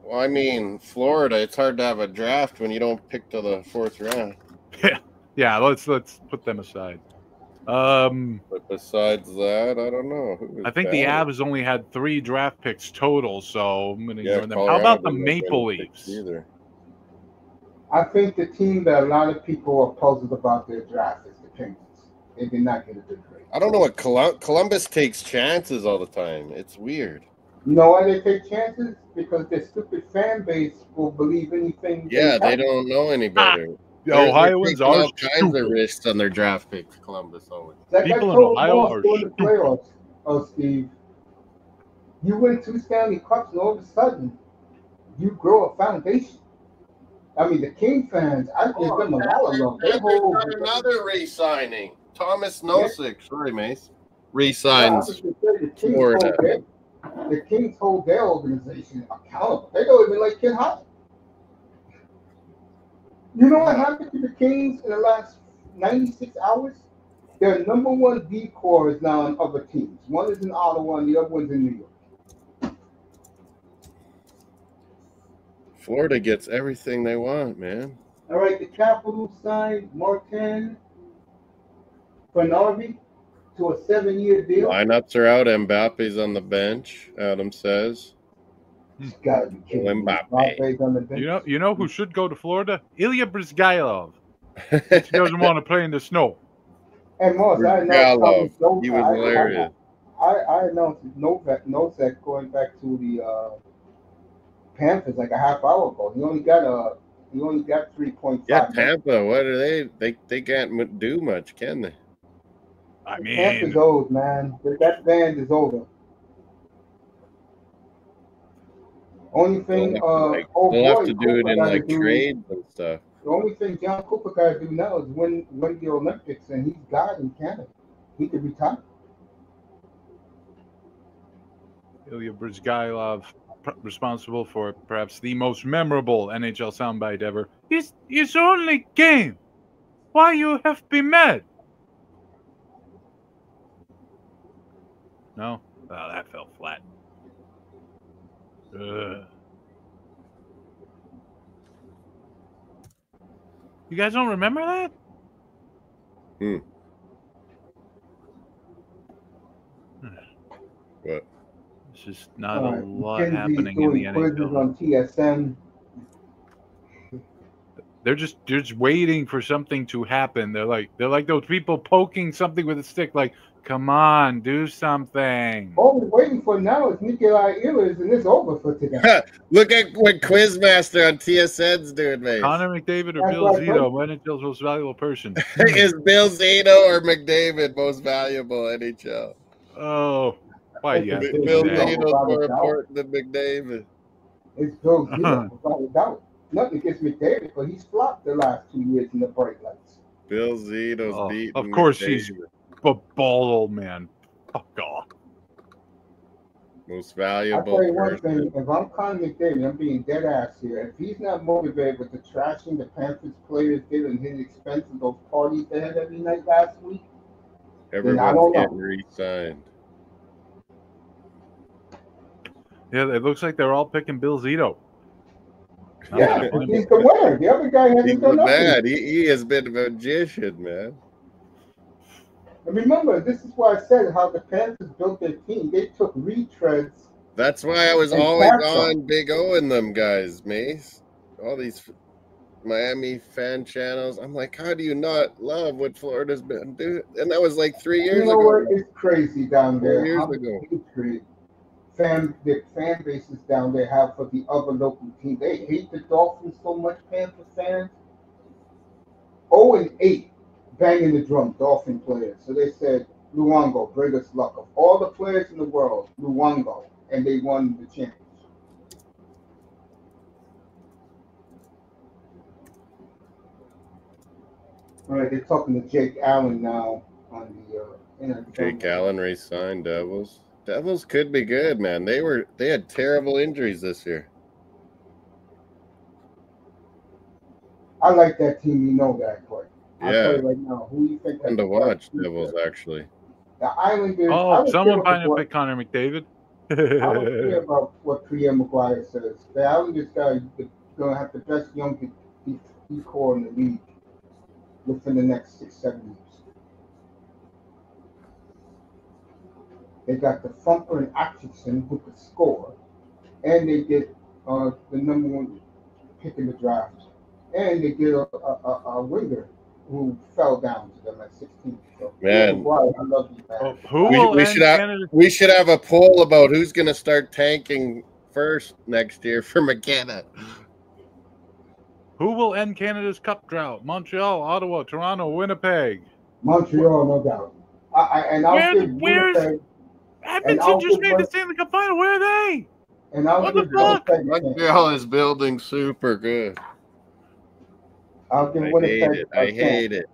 Well, I mean, Florida. It's hard to have a draft when you don't pick to the 4th round. Yeah. Let's put them aside. But besides that, I don't know. I think the Avs only had 3 draft picks total, so I'm going to ignore them. Colorado How about the Maple Leafs? Either. I think the team that a lot of people are puzzled about their draft is the Penguins. They did not get a good grade. I don't know what Columbus takes chances all the time. It's weird. You know why they take chances? Because their stupid fan base will believe anything. Yeah, they don't know any better. The Ohioans are all kinds of risks on their draft picks. Columbus always. Like People I in told Ohio Moss are during the stupid. playoffs, Steve. You win 2 Stanley Cups, and all of a sudden, you grow a foundation. I mean, the King fans, I give them a lot of love. They hold another re-signing. Thomas Nosek, sorry, Mace. Re-signs Florida. The Kings hold their organization accountable. They don't even like Kid Hot. You know what happened to the Kings in the last 96 hours? Their number 1 D core is now on other teams. One is in Ottawa and the other one's in New York. Florida gets everything they want, man. All right, the Capitals signed Martin Bernardi to a 7-year deal. Lineups are out. Mbappe's on the bench, Adam says. He's got to be kidding me. Mbappe. Mbappe's on the bench. You know who should go to Florida? Ilya Brizgailov. He doesn't want to play in the snow. And Moss, I announced he was hilarious. I announced Nosek going back to the Panthers like a half hour ago. He only got 3.5. Yeah, Tampa. What are they? They can't do much, can they? I mean, Tampa's old, man. That band is older. Only thing, they'll have to do it in trades and stuff. The only thing John Cooper got to do now is win the Olympics, and he's got it in Canada. He could retire. Ilya Brizgailov, responsible for perhaps the most memorable NHL soundbite ever. It's only game. Why you have been mad? No? Oh, that fell flat. You guys don't remember that? What? It's just not a lot happening in the NHL. On TSN. They're just waiting for something to happen. They're like those people poking something with a stick. Like, come on, do something. All we're waiting for now is Nikolai Ehlers, and it's over for today. Look at what Quizmaster on TSN's doing, man. Connor McDavid or Bill Zito, NHL's most valuable person. Is Bill Zito or McDavid most valuable NHL? Oh, why? Yeah, Bill Zito's more important than McDavid. It's Bill Zito, without a doubt. Nothing against McDavid, but he's flopped the last 2 years in the bright lights. Bill Zito's beating. Of course, McDavid. he's a bald old man. Fuck off. Most valuable. I'll tell you one thing. If I'm Connor McDavid, I'm being dead ass here. If he's not motivated with the trashing the Panthers players did and his expense of those parties they had every night last week, everyone's getting re-signed. Yeah, it looks like they're all picking Bill Zito. Not Yeah, that I blame he's them. the winner. The other guy He's hasn't the done nothing. man. He has been a magician, man. And remember, this is why I said how the Panthers built their team. They took retreads. That's why I was And always passed them. on Big O and them guys, Mace. All these Miami fan channels. I'm like, how do you not love what Florida's been doing? And that was like 3 years You know ago. what? It's crazy down 4 there. years How much ago. hatred the fan bases down there have for the other local team. They hate the Dolphins so much, Panther fans. 0-8 banging the drum, Dolphin players. So they said, Luongo, bring us luck. Of all the players in the world, Luongo. And they won the championship. All right, they're talking to Jake Allen now on the Jake Allen re-signed Devils. Devils could be good, man. They had terrible injuries this year. I like that team, you know that, Clay. I'll tell Yeah, you right now, who you think fun has to the best watch. future? Devils actually. The Islanders. I Oh, don't someone care might have what, picked Connor McDavid. I don't care about what Pierre Maguire says. The Islanders guy gonna have the best young core in the league within the next 6-7 years. They got the Thumper and Atchison who could score, and they get the number one pick in the draft, and they get a winger who fell down to them at 16. So, Man, Maguire, I love you, man. Oh, who will we end should have Canada's we should have a poll about who's going to start tanking first next year for McKenna. Who will end Canada's cup drought? Montreal, Ottawa, Toronto, Winnipeg. Montreal, no doubt. I'll give Where's Winnipeg. Edmonton just made the Stanley Cup final? Where are they? And I'll What give the fuck? Winnipeg a chance. Montreal is building super good. I'll give I hate Winnipeg it. a I chance. hate it.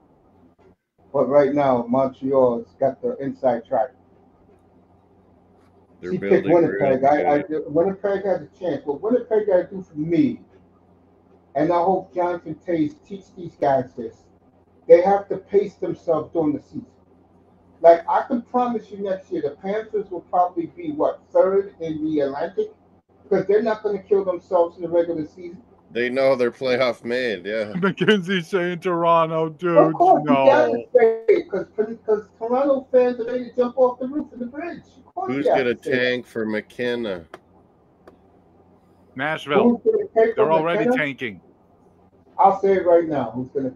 But right now, Montreal's got the inside track. They're She picked building Winnipeg. real good. Winnipeg has a chance. What Winnipeg got to do for me, and I hope Jonathan Tays teach these guys this, they have to pace themselves during the season. Like, I can promise you next year, the Panthers will probably be, third in the Atlantic? Because they're not going to kill themselves in the regular season. They know they're playoff made, yeah. McKenzie saying Toronto, dude. Of course, you got No. to say it, because Toronto fans are ready to jump off the roof of the bridge. Of course Who's you have going to to say that. tank for McKenna? Nashville. Who's gonna take They're for already McKenna? tanking. I'll say it right now. Who's going to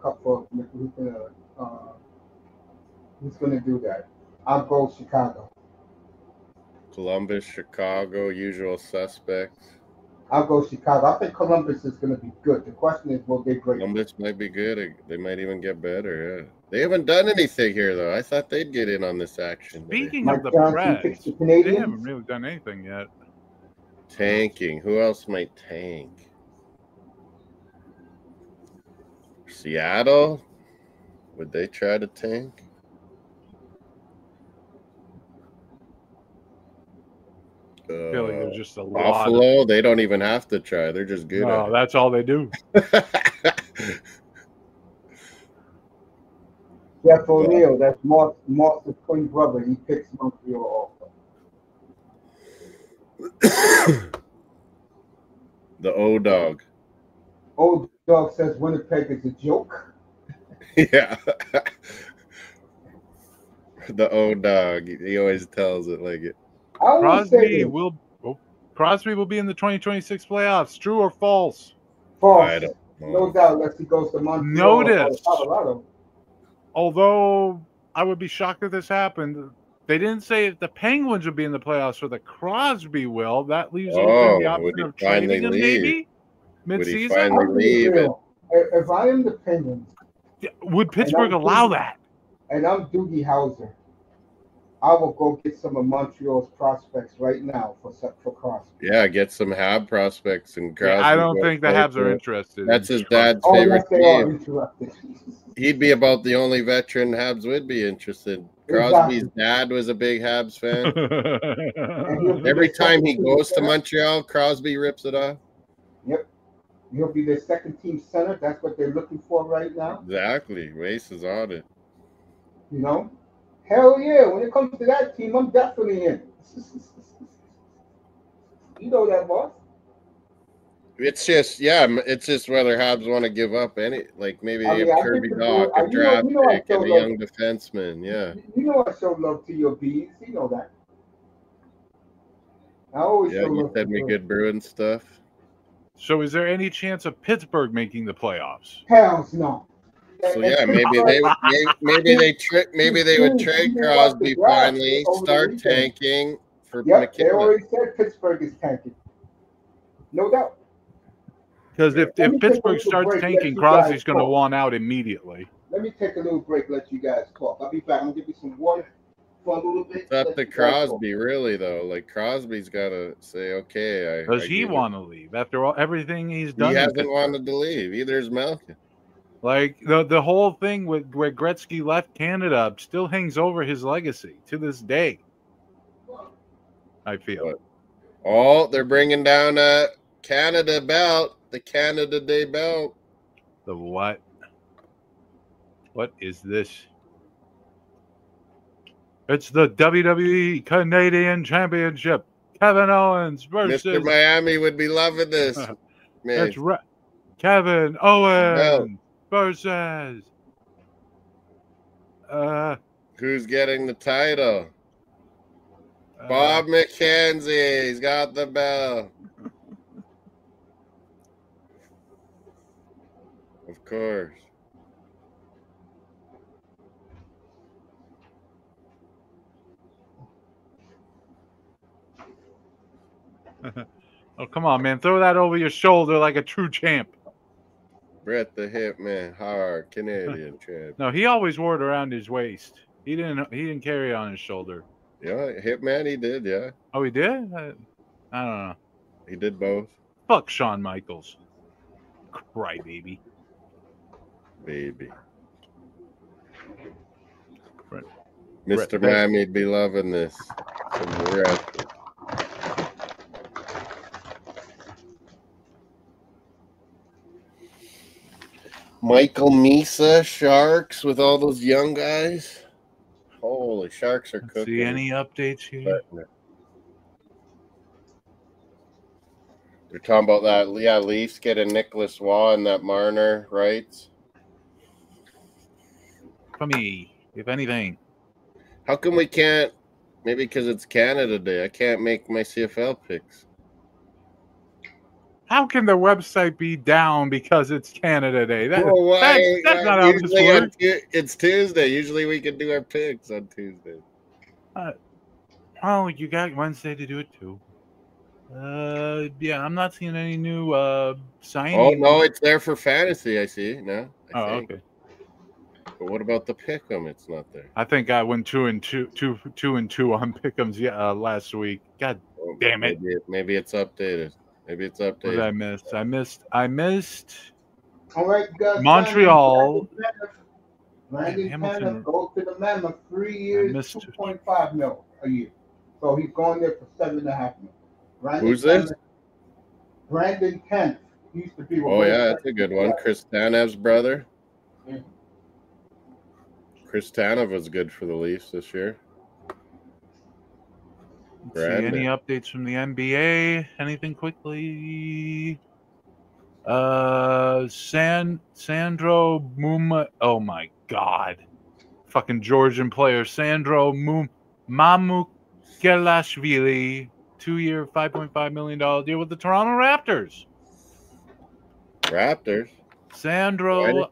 do that? I'll go Chicago. Columbus, Chicago, usual suspects. I'll go Chicago. I think Columbus is going to be good. The question is, will they break? Columbus might be good. They might even get better, yeah. They haven't done anything here, though. I thought they'd get in on this action. Speaking Mike of the Johnson press, picks the they Canadians. haven't really done anything yet. Tanking. Who else might tank? Seattle? Would they try to tank? I feel like there's just a lot. Buffalo? They don't even have to try. They're just good No, at that's all they do. it. Jeff O'Neill, that's Mark's twin brother. He picks Montreal also. The O-Dog. Old Dog says Winnipeg is a joke. Yeah. The O-Dog. He always tells it like it. I will say Crosby will be in the 2026 playoffs. True or false? false. I don't know. No doubt, unless he goes to Montreal Notice. or Colorado. Although I would be shocked if this happened, they didn't say if the Penguins would be in the playoffs or the Crosby will. That leaves open the would option he of finally trading him leave? maybe Would he mid-season. finally I'll be leave it? real. If I am the Penguins Would Pittsburgh And I'm allow thinking- that? and I'm Doogie Howser, I will go get some of Montreal's prospects right now for Crosby. Yeah, get some Hab prospects and Crosby. I don't goes think the play Habs for are it. interested. That's in his dad's Oh, favorite yes, they are team. interrupted. He'd be about the only veteran Habs would be interested. Crosby's dad was a big Habs fan. And he'll be Every their time he second team goes to center. Montreal, Crosby rips it off. Yep. He'll be their second team center. That's what they're looking for right now. Exactly. Race is on it. You know? Hell yeah. When it comes to that team, I'm definitely in. You know that, boss. It's just it's just whether Habs want to give up any, like maybe I they mean, have I Kirby think Doc, a draft you know I pick, show and a love. young defenseman. Yeah, You know I show love to your bees. You know that. I always yeah. show You love to send me birds. good Bruins stuff. So, is there any chance of Pittsburgh making the playoffs? Hells no. So And yeah, maybe Pittsburgh, they would maybe they would Steve trade blew up the Crosby draft finally, over the start weekend. tanking for Yep, they McKinnon. already said Pittsburgh is tanking. No doubt. Because if Let me take a Pittsburgh little starts break, let tanking, you guys Crosby's going to talk. want out immediately. Let me take a little break, let you guys talk. I'll be back. I'm gonna give you some water for a little bit. It's up let to you guys talk. Crosby, really though. Like Crosby's got to say, okay, Does I he give it. want to leave after everything he's He done in hasn't Pittsburgh? wanted to leave. Either is Malkin. Like the whole thing with where Gretzky left Canada still hangs over his legacy to this day. I feel. What? Oh, they're bringing down a Canada belt, the Canada Day belt. The what? What is this? It's the WWE Canadian Championship. Kevin Owens versus Mr. Miami would be loving this. That's right. Kevin Owens versus who's getting the title? Bob McKenzie. He's got the belt. Of course. Oh, come on, man. Throw that over your shoulder like a true champ. Brett the Hitman Hart, Canadian champ. No, he always wore it around his waist. He didn't carry it on his shoulder. Yeah, Hitman, he did, yeah. Oh, he did? I don't know. He did both. Fuck Shawn Michaels. Crybaby. Baby. Brett. Mr. Miami'd be loving this. From the rest. Michael Misa, Sharks with all those young guys. Holy, Sharks are cooking. See any updates here? They're talking about that. Yeah, Leafs getting Nicholas Waugh and that Marner, right? For me, if anything. How come we can't? Maybe because it's Canada Day. I can't make my CFL picks. How can the website be down because it's Canada Day? That's not how this works. It's Tuesday. Usually we can do our picks on Tuesday. Oh, you got Wednesday to do it too. Yeah, I'm not seeing any new signing. Oh no, it's there for fantasy. I see. No. I think. Okay. But what about the pick'em? It's not there. I think I went 2 and 2 on pick'ems last week. God damn it! Maybe it's updated. Maybe it's updated. What did I missed. All right, guys. Montreal. Brandon Hamilton goes to the Mammoth 3 years, 2.5 mil a year. So he's going there for 7.5 mil. Who's this? Brandon Kent. He used to be. Oh yeah, that's a good one. Chris Tanev's brother. Yeah. Chris Tanev was good for the Leafs this year. See any updates from the NBA? Anything quickly? Sandro Muma. Oh my God. Fucking Georgian player. Sandro Mamukelashvili. 2-year, $5.5 million deal with the Toronto Raptors. Raptors? Sandro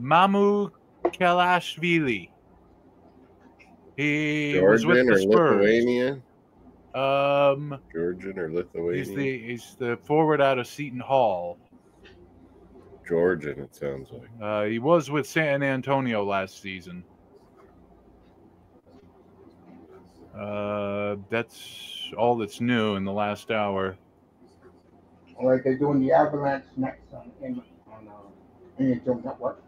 Mamukelashvili. He was with the Spurs. Lithuanian? Georgian or Lithuanian? He's the forward out of Seton Hall. Georgian, it sounds like. He was with San Antonio last season. That's all that's new in the last hour. All right, they're doing the Avalanche next on NHL Network.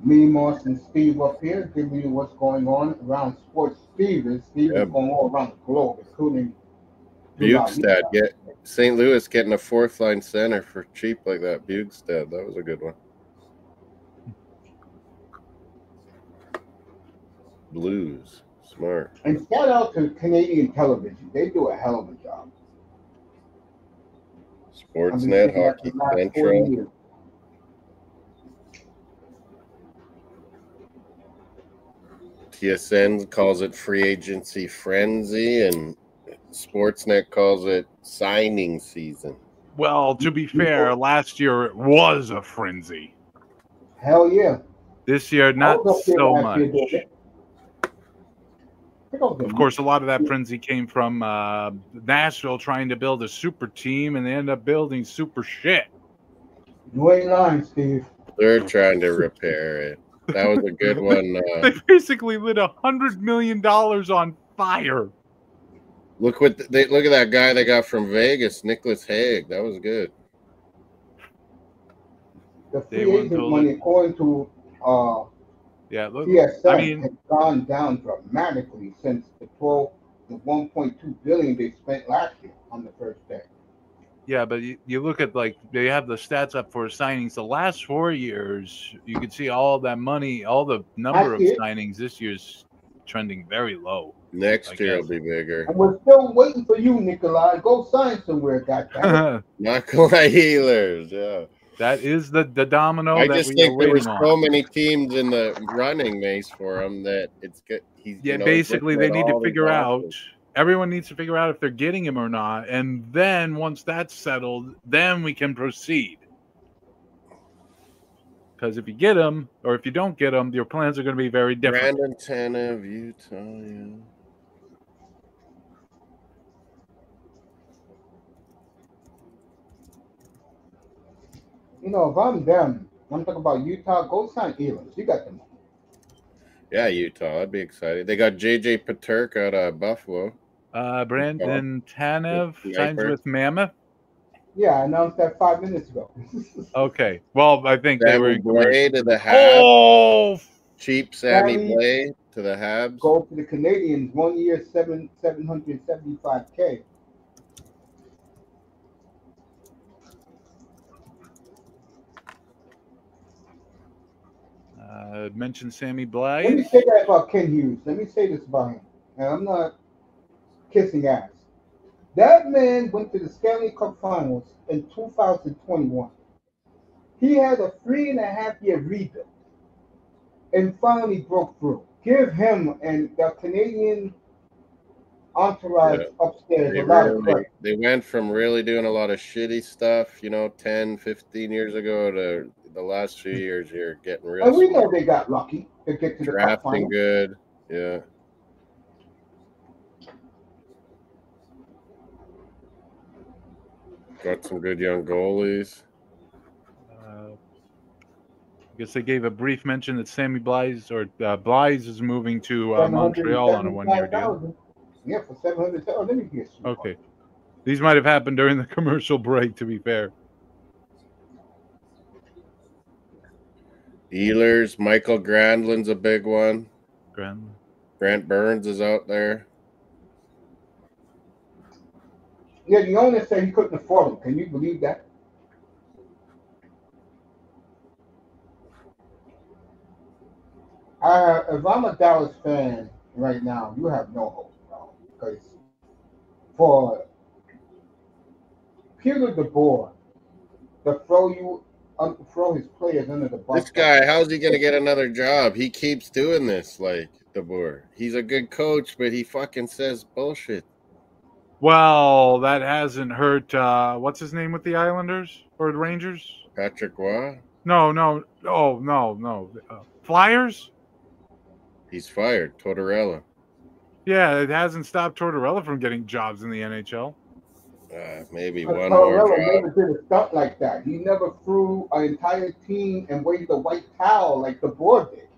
Me, Moss, and Steve up here giving you what's going on around sports. Steve is going all around the globe, including Bukestad St. Louis getting a fourth line center for cheap like that. Bugstad, that was a good one. Blues, smart. And shout out to Canadian television. They do a hell of a job. Sportsnet, Hockey Central. TSN calls it free agency frenzy, and Sportsnet calls it signing season. Well, to be fair, last year it was a frenzy. Hell yeah. This year, not so much. Of course, a lot of that frenzy came from Nashville trying to build a super team, and they end up building super shit. You ain't lying, Steve. They're trying to repair it. That was a good one. They basically lit $100 million on fire. Look at that guy they got from Vegas, Nicholas Haig. That was good. The free agent money, according to TSN, I mean, has gone down dramatically since the $1.2 billion they spent last year on the first day. Yeah, but you look at, like, they have the stats up for signings. The last 4 years, you can see all that money, all the number of signings this year's trending very low. Next year will be bigger. And we're still waiting for you, Nikolai. Go sign somewhere, goddammit. Nikolai Healers, yeah. That is the domino. I just think there were so many teams in the running, Mace, for him that it's good. Basically, they need to figure out. Everyone needs to figure out if they're getting him or not, and then once that's settled, then we can proceed. Because if you get him, or if you don't get him, your plans are going to be very different. Brandon Tanev, Utah, yeah. You know, if I'm them, I'm talking about Utah, go sign Ehlers. You got them. Yeah, Utah. I'd be excited. They got J.J. Paterk out of Buffalo. Brandon Tanev signs with Mammoth. Yeah, I announced that 5 minutes ago. Okay. Well, I think they were in Blay to the Habs. Oh, cheap Sammy Blay to the Habs. Go to the Canadians. 1 year, $775K. Mentioned Sammy Blay. Let me say that about Ken Hughes. Let me say this about him. And I'm not kissing ass. That man went to the Stanley Cup Finals in 2021. He had a 3.5-year rebuild and finally broke through. Give him and the Canadian entourage upstairs a lot of credit. They went from really doing a lot of shitty stuff, 10, 15 years ago to the last few years here getting real. And we know they got lucky to get to the Cup Finals. Drafting good, yeah. Got some good young goalies. I guess they gave a brief mention that Sammy Blythe is moving to Montreal on a 1-year deal. Yeah, for $700. Let me guess. Okay, these might have happened during the commercial break. To be fair, Ehlers, Michael Granlund's a big one. Grant Burns is out there. Yeah, the owner said he couldn't afford him. Can you believe that? If I'm a Dallas fan right now, you have no hope, bro. Because for Peter DeBoer to throw his players under the bus. This guy, how's he going to get another job? He keeps doing this, like DeBoer. He's a good coach, but he fucking says bullshit. Well, that hasn't hurt. What's his name with the Islanders or the Rangers? Patrick Roy? No. Flyers? He's fired. Tortorella. Yeah, it hasn't stopped Tortorella from getting jobs in the NHL. Maybe one more job. Never did a stunt like that. He never threw an entire team and waved a white towel like the board did.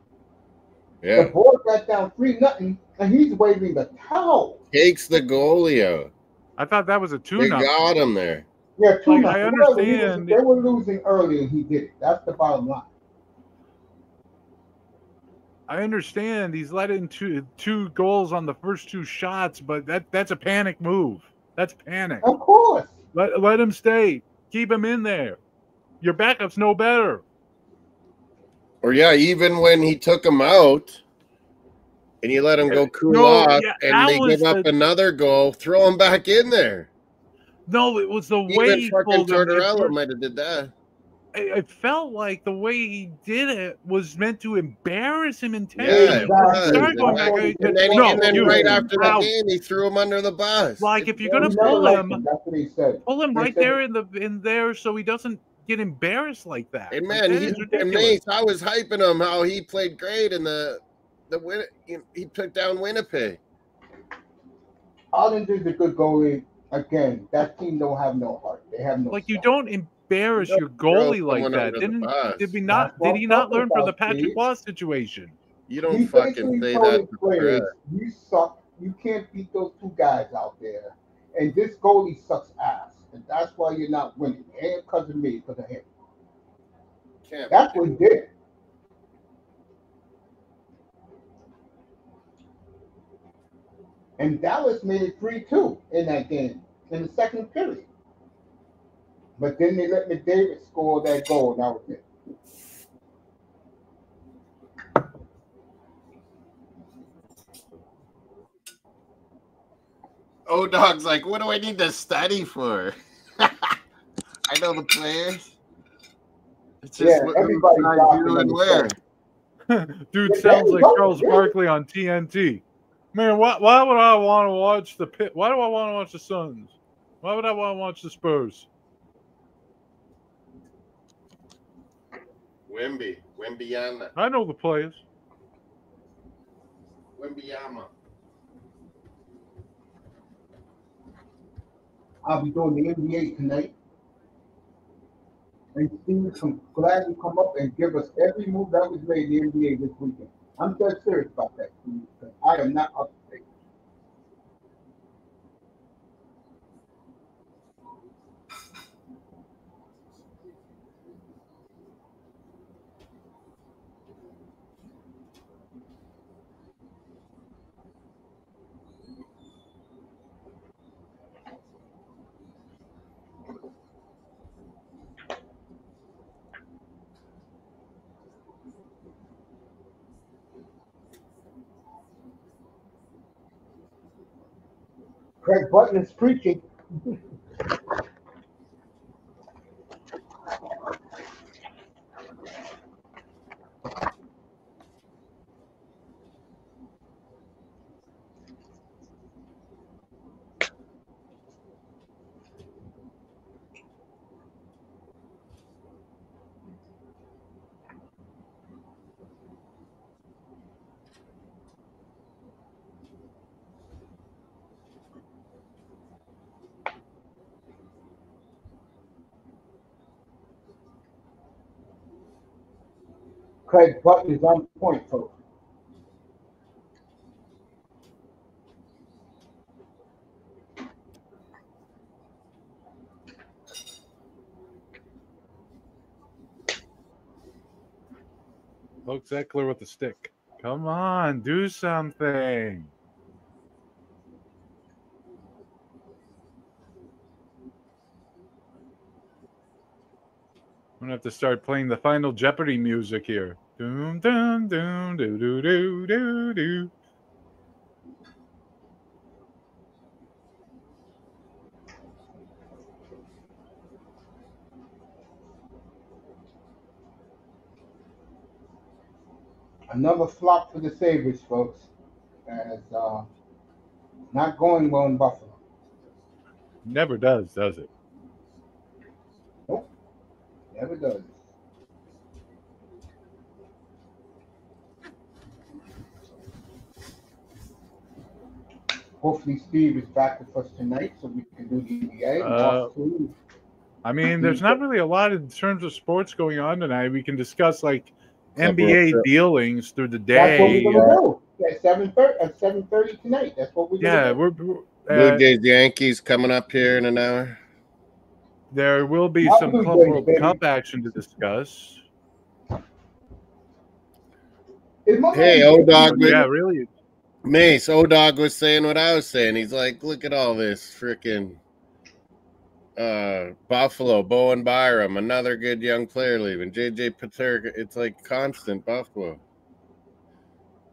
Yeah. The board got down 3-0, and he's waving the towel. Takes the goalie out. I thought that was a 2-0. They got him there. Yeah, 2-0. I understand. They were losing early, and he did it. That's the bottom line. I understand he's let in two goals on the first two shots, but that's a panic move. That's panic. Of course. Let him stay. Keep him in there. Your backup's no better. Or yeah, even when he took him out and you let him go cool off and they give up another goal, throw him back in there. No, it was the way even he fucking pulled him. Tortorella might have did that. It felt like the way he did it was meant to embarrass him Yeah, intentionally. And then right after the game, he threw him under the bus. Like if you're gonna pull him, that's what he said. Pull him right there in there so he doesn't get embarrassed like that. And man, ridiculous. I was hyping him how he played great in the win. He took down Winnipeg. Islanders a good goalie. Again, that team don't have no heart. They have no. You don't embarrass your goalie like that. Did he not learn from the Patrick Waugh situation? You don't fucking say that to players. You suck. You can't beat those two guys out there. And this goalie sucks ass. And that's why you're not winning. It ain't because of me, because of him. That's what he did. And Dallas made it 3-2 in that game in the second period. But then they let McDavid score that goal, and that was it. O-Dog's like, what do I need to study for? I know the players. It's just everybody's doing where. Dude sounds like Charles Barkley on TNT. Man, why would I want to watch the pit? Why do I want to watch the Suns? Why would I want to watch the Spurs? Wembyama. I know the players. Wembyama. I'll be doing the NBA tonight. And Steve, I'm glad you come up and give us every move that was made in the NBA this weekend. I'm dead serious about that, Steve, because I am not up to date. Craig Button is preaching. Craig Button is on point, folks. Poke Zeckler with the stick. Come on, do something. I'm gonna have to start playing the Final Jeopardy music here. Doom, doom, doom, doo, doo, doo, doo, doo. Another flop for the Sabres, folks. As not going well in Buffalo. Never does it? Nope. Never does. Hopefully Steve is back with us tonight so we can do the NBA. I mean, there's not really a lot in terms of sports going on tonight. We can discuss like NBA dealings through the day. That's what we're gonna do at 7:30 tonight. That's what we're gonna do. Blue Jays Yankees coming up here in an hour. There will be some Club World Cup action to discuss. Hey, O-Dog. Yeah, really. Mace, O-Dog was saying what I was saying. He's like, look at all this freaking Buffalo, Bowen Byram, another good young player leaving. JJ Paterka. It's like constant Buffalo.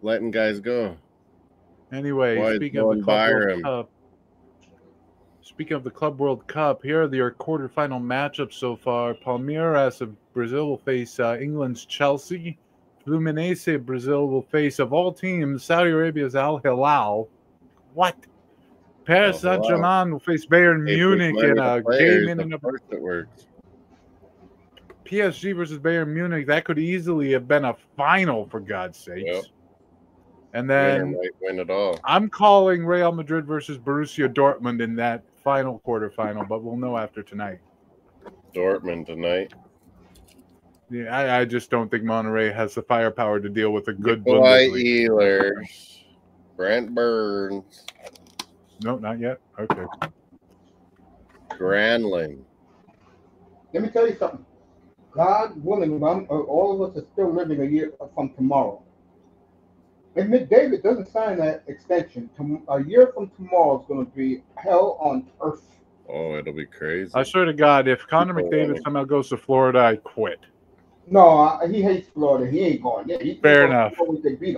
Letting guys go. Anyway, Why is speaking of the Bowen Club World Byram? Cup, here are your quarterfinal matchups so far. Palmeiras of Brazil will face England's Chelsea. Fluminense of Brazil will face, of all teams, Saudi Arabia's Al Hilal. What? Paris Saint-Germain will face Bayern Munich in a game in and of course it works. PSG versus Bayern Munich. That could easily have been a final, for God's sakes. Yep. And then Winner might win it all. I'm calling Real Madrid versus Borussia Dortmund in that final quarterfinal, but we'll know after tonight. Dortmund tonight. Yeah, I just don't think Monterrey has the firepower to deal with a good Nikolai Bundesliga. Ehlers, Brent Burns. No, not yet. Okay. Granlund. Let me tell you something. God willing, all of us are still living a year from tomorrow. If McDavid doesn't sign that extension, a year from tomorrow is going to be hell on earth. Oh, it'll be crazy. I swear to God, if Connor McDavid somehow goes to Florida, I quit. No, he hates Florida. He ain't going there. Fair enough.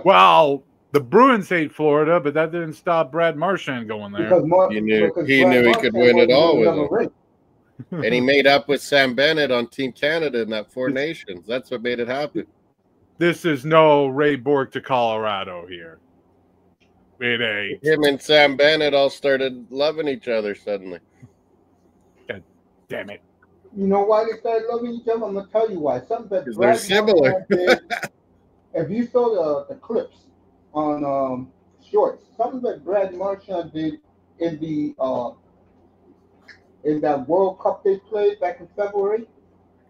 Well, the Bruins hate Florida, but that didn't stop Brad Marchand going there. Because he knew he could win it all with him. And he made up with Sam Bennett on Team Canada in that Four Nations. That's what made it happen. This is no Ray Bork to Colorado here. It ain't. Him and Sam Bennett all started loving each other suddenly. God damn it. You know why they started loving each other? I'm going to tell you why. Something that they're similar. Did, if you saw the clips on shorts, something that Brad Marchand did in that World Cup they played back in February.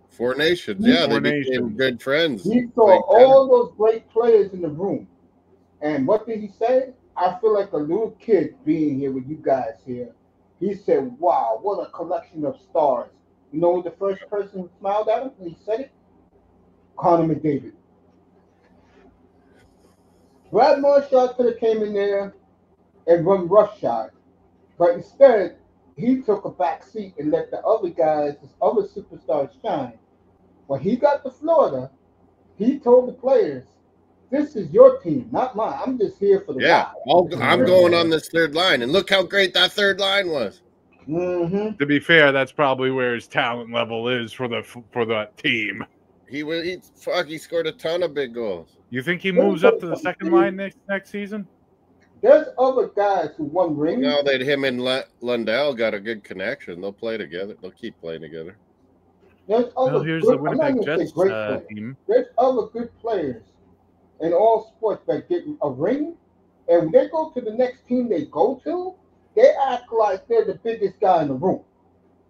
Four Nations, yeah, they became good friends. He saw all those great players in the room. And what did he say? I feel like a little kid being here with you guys here. He said, wow, what a collection of stars. You know the first person who smiled at him when he said it? Connor McDavid. Brad Marchand could have came in there and run roughshod. But instead, he took a back seat and let the other guys, the other superstars shine. When he got to Florida, he told the players, this is your team, not mine. I'm just here for the guy. I'm going on this third line. And look how great that third line was. Mm-hmm. To be fair, that's probably where his talent level is for that team. He scored a ton of big goals. You think he moves up to the second line next season? There's other guys who won rings. Now that him and Lundell got a good connection, they'll play together. They'll keep playing together. There's other here's the Winnipeg Jets team. There's other good players in all sports that get a ring, and when they go to the next team they go to, they act like they're the biggest guy in the room.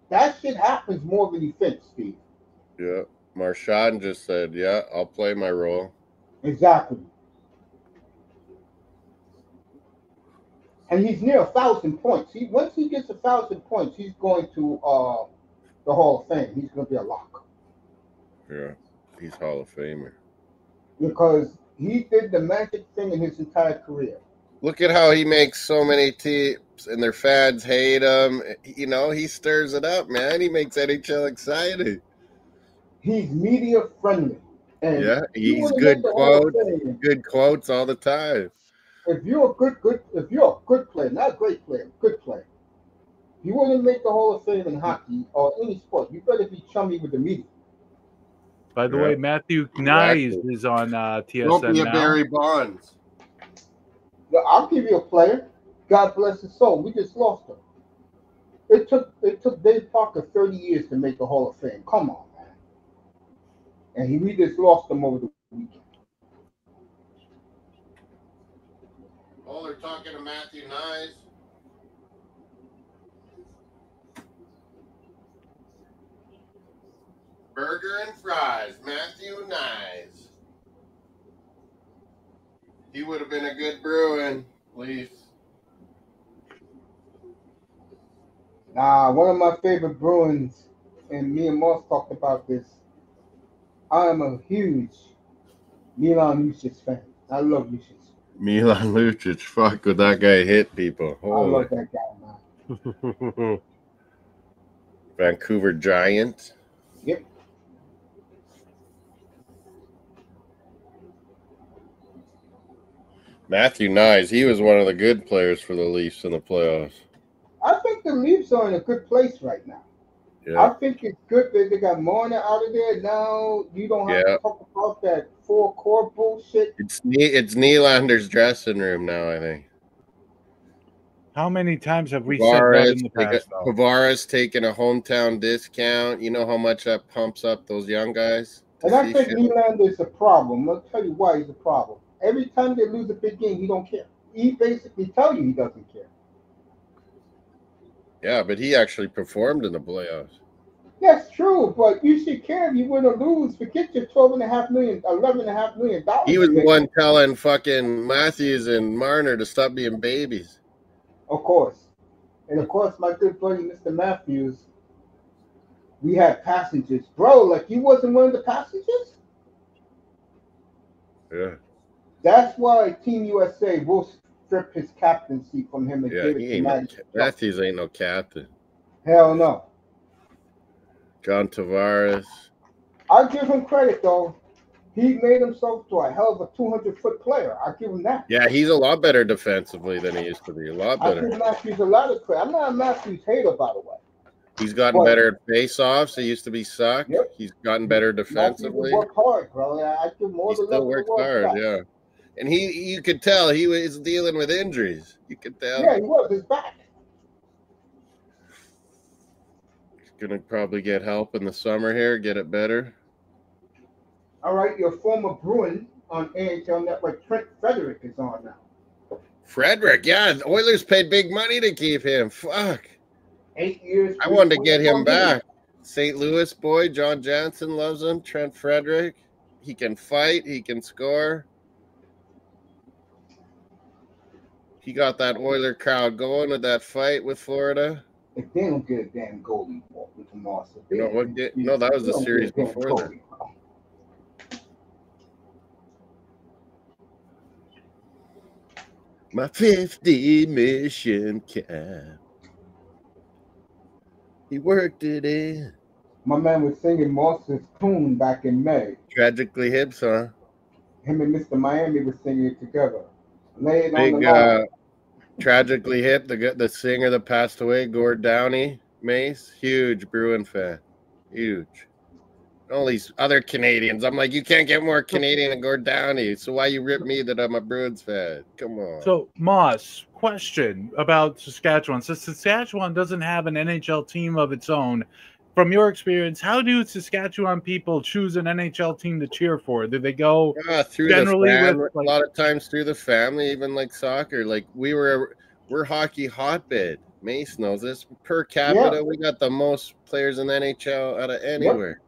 That shit happens more than you think, Steve. Yeah. Marchand just said, yeah, I'll play my role. Exactly. And he's near 1,000 points. Once he gets 1,000 points, he's going to the Hall of Fame. He's going to be a lock. Yeah, he's Hall of Famer. Because he did the magic thing in his entire career. Look at how he makes so many teams and their fans hate him. You know, he stirs it up, man. He makes NHL exciting. He's media friendly. And yeah, he's good quotes all the time. If you're a good player, not a great player, good player, you want to make the Hall of Fame in hockey or any sport, you better be chummy with the media. By the way, Matthew Knies is on TSN Don't be a now. Barry Bonds. I'll give you a player. God bless his soul. We just lost him. It took Dave Parker 30 years to make the Hall of Fame. Come on, man. And we just lost him over the weekend. Oh, they're talking to Matthew Knies. Burger and fries, Matthew Knies. He would have been a good Bruin, please. One of my favorite Bruins, and me and Moss talked about this. I am a huge Milan Lucic fan. I love Lucic. Milan Lucic, fuck, would that guy hit people? Holy. I love that guy, man. Vancouver Giants. Yep. Matthew Nyes, he was one of the good players for the Leafs in the playoffs. I think the Leafs are in a good place right now. Yeah. I think it's good that they got Marner out of there. Now you don't have to talk about that four core bullshit. It's Nylander's dressing room now, I think. How many times have we said that in the past, though? Tavares taking a hometown discount. You know how much that pumps up those young guys? And I think Nylander is a problem. I'll tell you why he's a problem. Every time they lose a big game, he don't care. He basically tell you he doesn't care. Yeah, but he actually performed in the playoffs. That's true, but you should care if you win or lose. Forget your $11.5 million. He was the one telling fucking Matthews and Marner to stop being babies. Of course. And of course, my good buddy, Mr. Matthews, we had passengers. Bro, like you wasn't one of the passengers? Yeah. That's why Team USA will strip his captaincy from him and give it to Matthews ain't no captain. Hell no. John Tavares. I'll give him credit, though. He made himself to a hell of a 200-foot player. I'll give him that. Yeah, he's a lot better defensively than he used to be. A lot better. I give Matthews a lot of credit. I'm not a Matthews hater, by the way. He's gotten better at face-offs. He used to be sucked. Yep. He's gotten better defensively. He worked hard, bro. I give more he still works hard, yeah. And you could tell he was dealing with injuries. You could tell. Yeah, he was. His back. Gonna probably get help in the summer here, get it better. All right, your former Bruin on AHL Network, Trent Frederick, is on now. Frederick, yeah, the Oilers paid big money to keep him. Fuck. 8 years. I wanted to get him back. St. Louis boy, John Jansen loves him. Trent Frederick, he can fight, he can score. He got that Oiler crowd going with that fight with Florida. If they don't get a damn goalie from Austin. You know what? No, that was the series before that. My 50 mission cap. He worked it in. My man was singing Moss's tune back in May. Tragically Hip, huh? Him and Mr. Miami were singing it together. Lay it on the line. Tragically Hip, the singer that passed away, Gord Downey, Mace, huge Bruin fan. Huge. All these other Canadians. I'm like, you can't get more Canadian than Gord Downey. So why you rip me that I'm a Bruins fan? Come on. So, Moss, question about Saskatchewan. So Saskatchewan doesn't have an NHL team of its own. From your experience, how do Saskatchewan people choose an NHL team to cheer for? Do they go through generally the family, with, like, a lot of times through the family, even like soccer? Like we're hockey hotbed. Mace knows this. Per capita, we got the most players in the NHL out of anywhere.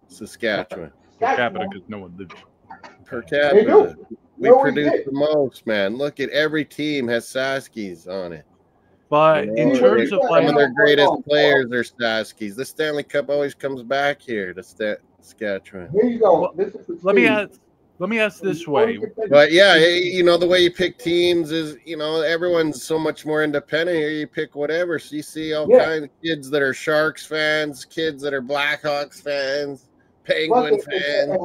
Saskatchewan. Per capita, because no one lives. Per capita. We produce the most, man. Look at every team has Saskies on it. But in terms of some of their greatest players are Saskies. The Stanley Cup always comes back here to Saskatchewan. Here you go. Let me ask this way. But yeah, you know, the way you pick teams is, you know, everyone's so much more independent here. You pick whatever. So you see all kinds of kids that are Sharks fans, kids that are Blackhawks fans, Penguin fans.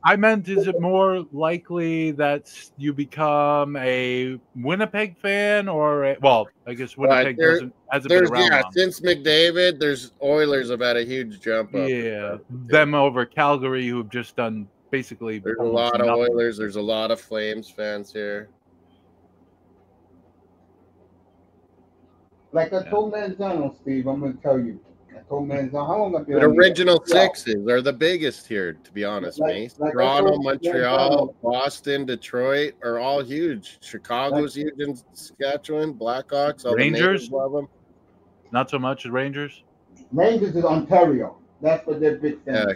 I meant, is it more likely that you become a Winnipeg fan or I guess Winnipeg hasn't been around long. Since McDavid, there's Oilers have had a huge jump up. Yeah, them over Calgary, who've just done basically. There's a lot of Oilers. There's a lot of Flames fans here. Like I told Manzano, Steve, I'm going to tell you. I told Manzano, how long have I been? The original sixes are the biggest here, to be honest, Mace. Toronto, Montreal, Boston, Detroit are all huge. Chicago's huge in Saskatchewan. Blackhawks, all Rangers love them. Not so much as Rangers. Rangers is Ontario. That's what they're big fans.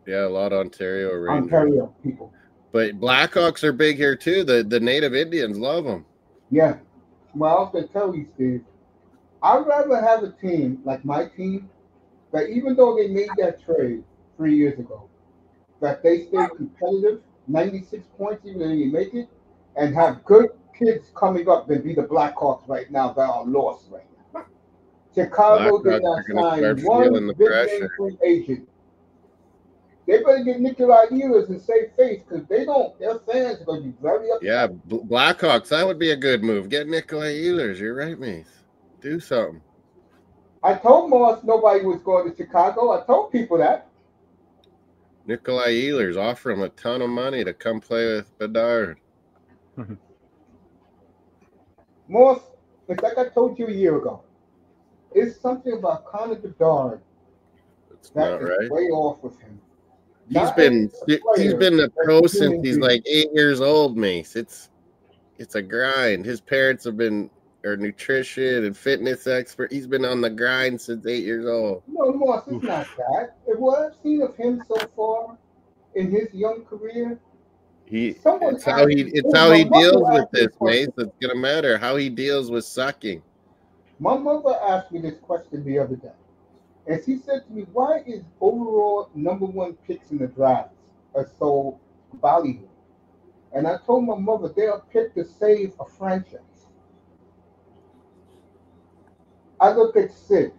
Yeah, a lot of Ontario Rangers. Ontario people. But Blackhawks are big here too. The native Indians love them. Yeah. Well, I was going to tell you, Steve, I'd rather have a team like my team that even though they made that trade 3 years ago, that they stay competitive, 96 points even though they make it, and have good kids coming up than be the Blackhawks right now that are lost right now. Chicago did Blackhawks not are going to sign start one feeling the big name pressure. free agent. They better get Nikolai Ehlers and save face because they don't. Their fans are going to be very upset. Yeah, Blackhawks, that would be a good move. Get Nikolai Ehlers. You're right, Mace. Do something. I told Moss nobody was going to Chicago. I told people that. Nikolai Ehlers, offer him a ton of money to come play with Bedard. Moss, it's like I told you a year ago. It's something about Connor Bedard It's that not is right. way off with him. He's been the pro since he's like 8 years old, Mace. It's a grind. His parents are nutrition and fitness expert. He's been on the grind since 8 years old. No, Moss, it's not that. What I've seen of him so far in his young career, It's how he deals with this, Mace. It's gonna matter how he deals with sucking. My mother asked me this question the other day, and she said to me, "Why is overall #1 picks in the drafts are so valuable?" And I told my mother they're picked to save a franchise. I look at Sid.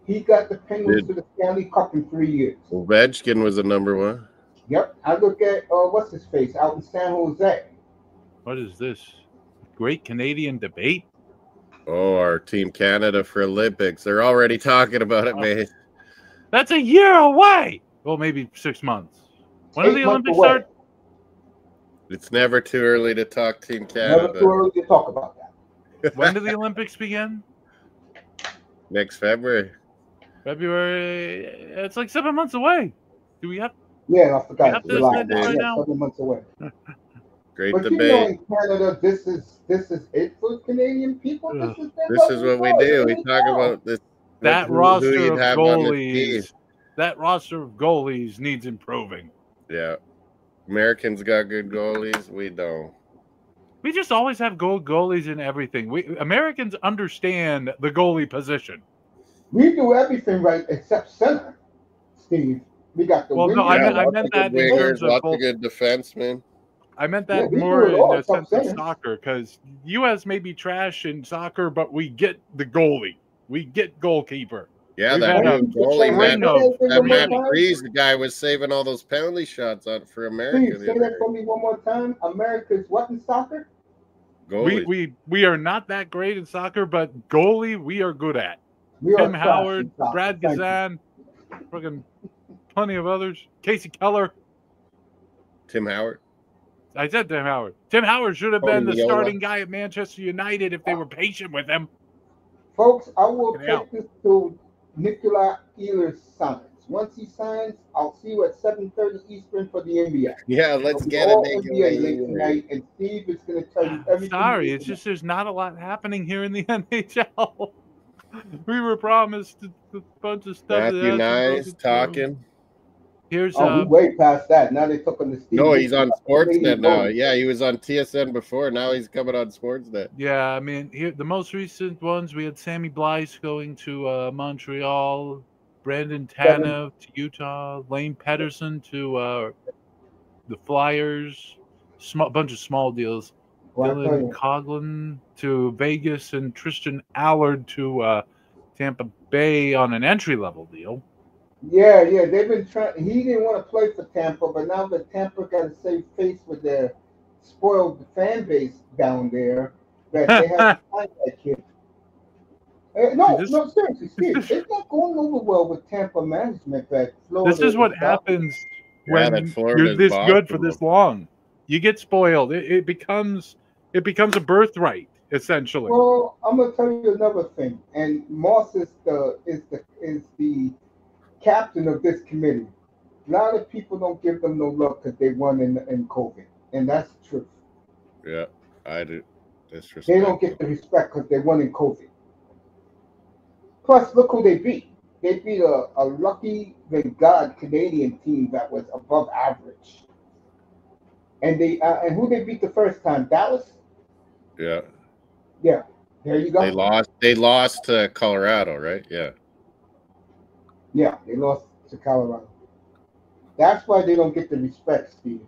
He got the Penguins to the Stanley Cup in 3 years. Ovechkin was the #1. Yep. I look at what's his face out in San Jose. What is this? Great Canadian debate? Oh, our Team Canada for Olympics. They're already talking about it, man. That's a year away. Well, maybe 6 months. When do the Olympics start? It's never too early to talk Team Canada. Never too early to talk about that. When do the Olympics begin? Next February. February. It's like 7 months away. Do we have? Yeah, I forgot. July. Right 7 months away. Great but debate. You know, in Canada, this is it for Canadian people. This is what we do. We talk about this. That roster of goalies. That roster of goalies needs improving. Yeah, Americans got good goalies. We don't. We just always have good goalies in everything. Americans understand the goalie position. We do everything right except center, Steve. We got the wingers. No, I meant that in terms of lots of good defensemen. I meant that more in the sense of soccer, because U.S. may be trash in soccer, but we get the goalie. We get goalkeeper. Yeah, that new goalie, Matt Freese, the guy was saving all those penalty shots out for America. Please say that for me one more time. America's what in soccer? We are not that great in soccer, but goalie we are good at. Tim Howard, Brad Gazan, fucking plenty of others. Casey Keller. Tim Howard. I said Tim Howard. Tim Howard should have been the starting guy at Manchester United if they were patient with him. Folks, I will take this to Nikolai Ehlers signs. Once he signs, I'll see you at 7:30 Eastern for the NBA. Yeah, let's get it. NBA late tonight, and Steve is going to tell you everything. Sorry, it's just there's not a lot happening here in the NHL. We were promised a bunch of stuff. Matthew Nice talking. Here's we way past that. Now they took on the Steve. No, he's on Sportsnet now. Yeah, he was on TSN before. Now he's coming on Sportsnet. Yeah, I mean, here the most recent ones we had Sammy Blythe going to Montreal, Brandon Tanev to Utah, Lane Pedersen to the Flyers, bunch of small deals. Dylan Coughlin to Vegas and Tristan Allard to Tampa Bay on an entry-level deal. Yeah, they've been trying. He didn't want to play for Tampa, but now that Tampa got to save face with their spoiled fan base down there, that they have to find that kid. No, seriously, Steve, it's not going over well with Tampa management. That Florida. This is what happens when you're this good for this long. You get spoiled. It becomes a birthright, essentially. Well, I'm gonna tell you another thing, and Moss is the captain of this committee. A lot of people don't give them no love because they won in COVID, and that's the truth. Yeah, I do. They don't get the respect because they won in COVID. Plus, look who they beat. They beat a lucky, than God, Canadian team that was above average. And and who they beat the first time? Dallas. Yeah. Yeah. There you go. They lost to Colorado, right? Yeah. Yeah, they lost to Colorado. That's why they don't get the respect, Steve.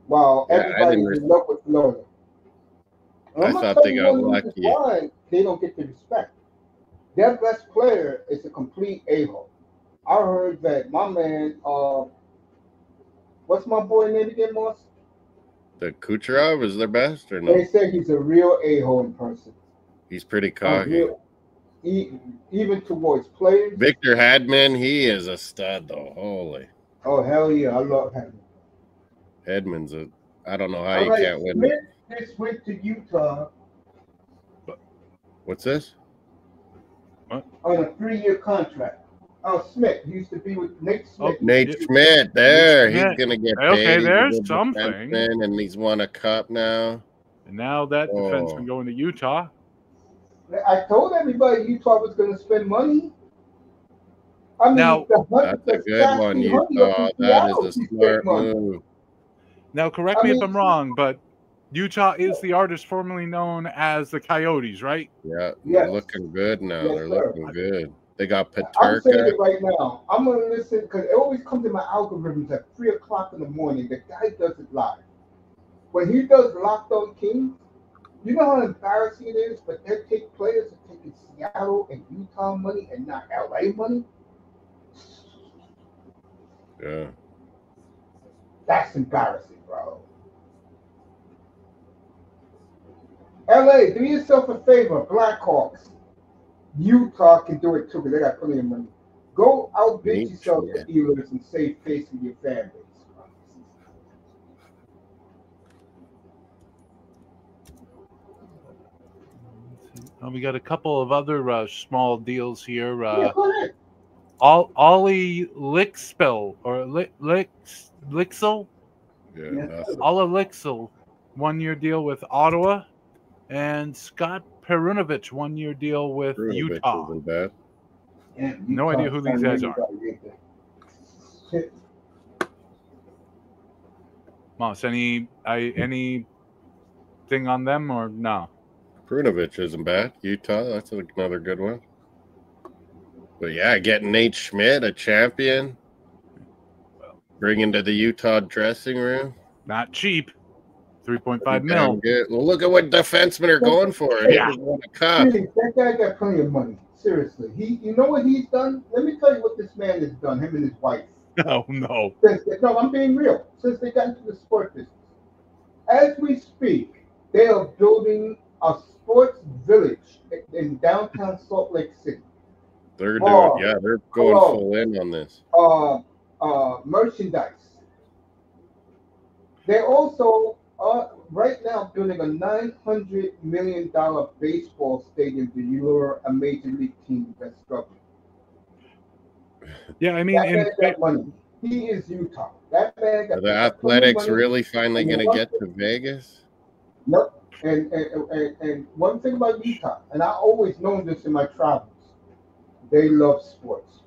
While everybody's in love with Florida. I thought they got lucky. Why they don't get the respect. their best player is a complete a-hole. I heard that my man, what's my boy name again, Moss? The Kucherov is their best or They no? say he's a real a-hole in person. He's pretty A cocky. real, even towards players. Victor Hedman, he is a stud though. Holy. Oh hell yeah, I love him. Hedman's a. I don't know how All you right, can't win. Smith just went to Utah What's this? on a 3-year contract. Smith used to be with Nate Smith. Nate Schmidt, there. Schmidt. He's gonna get Okay, paid. He's a there's good something. defenseman, and he's won a cup now. And now that defenseman going to Utah. I told everybody Utah was going to spend money. I mean, Now, That's a good one, Utah. That is a smart move. Now, correct me if I'm wrong, but Utah is the artist formerly known as the Coyotes, right? Yeah, they're looking good now. Yes, they're sir. looking good. They got I'm saying Peterka. it right now. I'm going to listen because it always comes in my algorithms at 3 o'clock in the morning. The guy does it live. When he does Locked On Kings, you know how embarrassing it is, but they take players are taking Seattle and Utah money and not LA money. Yeah. That's embarrassing, bro. LA, do yourself a favor, Blackhawks. Utah can do it too because they got plenty of money. Go outbid yourself to Steelers and save face with your fan base. We got a couple of other small deals here. Yeah, go ahead. Ollie Lickspill or Lixel? Yeah. Ollie Lixel, 1-year deal with Ottawa, and Scott Perunovich, 1-year deal with Utah. Isn't bad. Yeah, No idea who these guys are. Moss, anything on them or no? Perunovich isn't bad. Utah, that's another good one. But yeah, getting Nate Schmidt, a champion, bringing to the Utah dressing room. Not cheap. 3.5 mil. Good. Well, look at what defensemen are going for. Yeah. He won a cup. That guy got plenty of money. Seriously. You know what he's done? Let me tell you what this man has done, him and his wife. Oh, no. No, I'm being real. Since they got into the sport business. As we speak, they are building a sports village in downtown Salt Lake City. They're doing, they're going full in on this. Merchandise. They're also right now building a $900 million baseball stadium to lure a major league team that's struggling. Yeah, I mean, that money. He is Utah. That man got Are the Athletics really finally going to get to Vegas? Nope. And one thing about Utah, and I always known this in my travels, they love sports.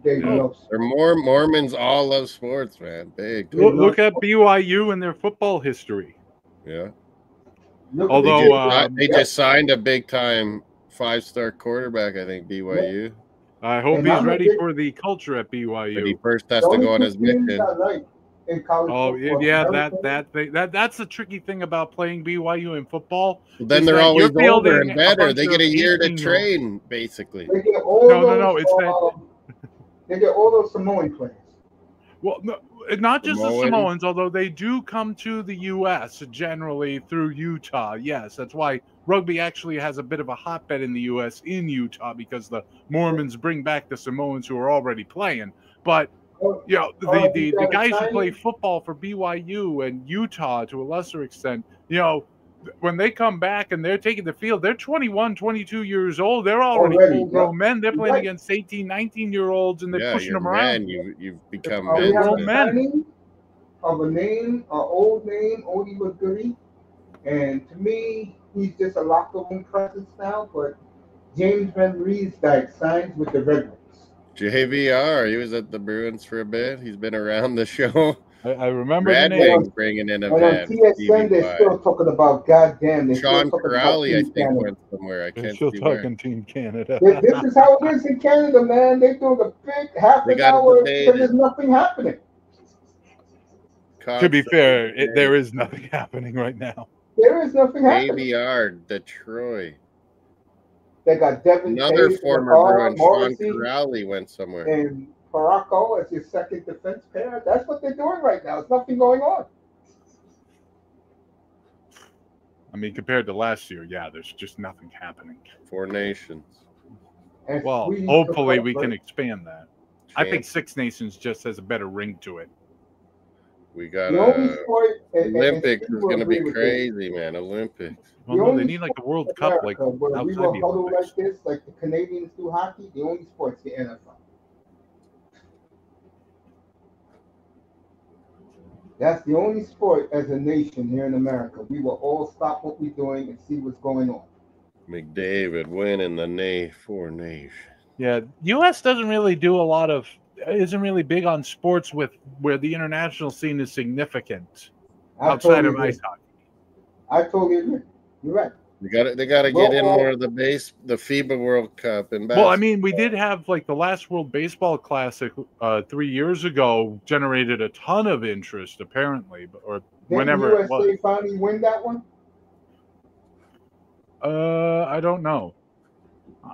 They love sports. They're more Mormons all love sports, man. Big. Look at BYU and their football history. Yeah. Although they just signed a big time 5-star quarterback, I think, BYU. I hope he's ready for the culture at BYU. But he first has to go on his mission. In college football. Yeah, that's the tricky thing about playing BYU in football. Well, then they're always older and better. They get a year to train, basically. They get all they get all those Samoan players. Well, no, not just the Samoans, although they do come to the U.S. generally through Utah. Yes, that's why rugby actually has a bit of a hotbed in the U.S. in Utah because the Mormons bring back the Samoans who are already playing. But the guys who play football for BYU and Utah to a lesser extent, when they come back and they're taking the field, they're 21, 22 years old. They're already full-grown men. They're playing against 18, 19-year-olds, and they're pushing them around. You've become men. Of a name, an old name, oldie but goodie. And to me, he's just a locker room presence now. But James Van Riesdijk signs with the Red Wings. JVR, he was at the Bruins for a bit. He's been around the show. I remember Red the name. Wings bringing in a vet. On TSN, they're still talking about goddamn. Sean Crowley, I think, went somewhere. I can't still see talking where. Team Canada. This is how it is in Canada, man. They do a big half an hour because there's nothing happening. To be fair, there is nothing happening right now. There is nothing happening. JVR, Detroit. They got Devin Another Taves, former Bruin, Sean Morrissey, Corrali, went somewhere. and Parako as your second defense pair. That's what they're doing right now. There's nothing going on. I mean, compared to last year, yeah, there's just nothing happening. 4 nations. And Well, Sweden hopefully took we up, can right? expand that. I think 6 nations just has a better ring to it. We got The only sport, and Olympics Steve is will going to agree be with this. crazy, man. Olympics. Well, The no, they only need like a sport World in Cup, like America where we outside will the huddle Olympics. like this, like the Canadians do hockey, the only sport's the NFL. That's the only sport as a nation here in America. We will all stop what we're doing and see what's going on. McDavid winning the 4 nations. Yeah, U.S. doesn't really do a lot of, isn't really big on sports with where the international scene is significant outside of ice hockey. I totally agree. You're right. They got to get in more of the FIBA World Cup and basketball. Well, I mean, we did have like the last World Baseball Classic 3 years ago generated a ton of interest, apparently, or whenever USA it was. finally win that one? I don't know.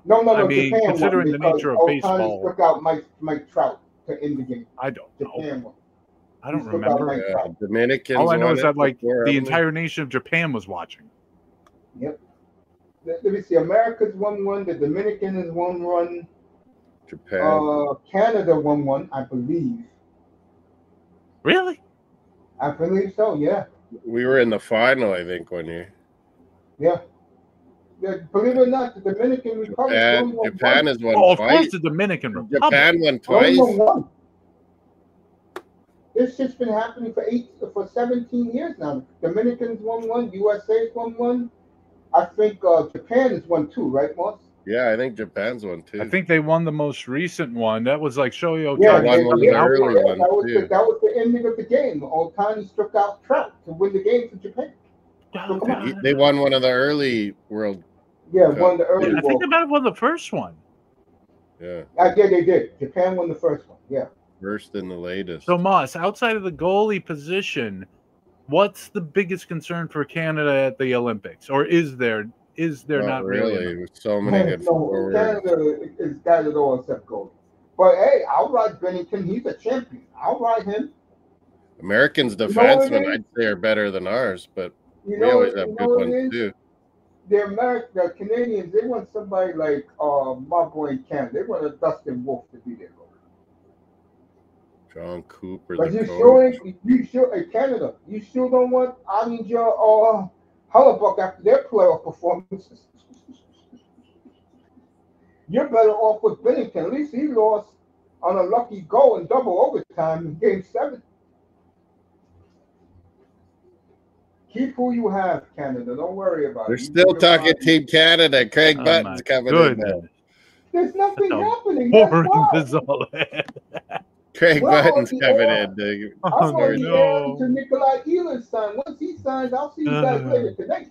No. I mean, Japan considering won the nature of because Ohtani baseball, struck out Mike Trout to end the game. I don't know. Japan won. I don't He struck out remember. Mike Trout. Dominicans. All I know won is it that like before, the haven't they? entire nation of Japan was watching. Yep. Let me see. America's won one. The Dominicans won one. Japan. Canada won one, I believe. Really? I believe so. Yeah. We were in the final, I think, one year. Yeah. Believe it or not, the Dominican Republic only won Japan one. has won Oh, of twice. course, the Dominican Republic. Japan won Only twice. won one. This shit's been happening for 17 years now. Dominicans won one. USA's won one. I think Japan has won 2, right, Moss? Yeah, I think Japan's won too. I think they won the most recent one. That was like Shohei Ohtani. Yeah, won one of the early ones, too. That was the ending of the game. Ohtani struck out Trout to win the game for Japan. So come on. They won one of the early World. Yeah, won the early I think they might have won the first one. Yeah, Yeah, they did. Japan won the first one. Yeah. first and the latest. So, Moss, outside of the goalie position, what's the biggest concern for Canada at the Olympics? Or is there not really? With so many good forwards. Canada has got it all except goalie. But hey, I'll ride Bennington. He's a champion. I'll ride him. Americans' defensemen, I'd say, are better than ours, but we always have good ones too. The Canadians, they want somebody like my boy in Canada. They want a Dustin Wolf to be their goalie. John Cooper, But the you coach. sure in Canada, you still don't want Oettinger Hellebuck after their playoff performances. You're better off with Bennington. At least he lost on a lucky goal in double overtime in Game 7. Keep who you have, Canada. Don't worry about They're it. still talking Team Canada. Craig Button's coming in now. There's nothing happening. Craig Button's coming in. I'm going to Nikolai Ehlers sign. Once he signs, I'll see you guys later today.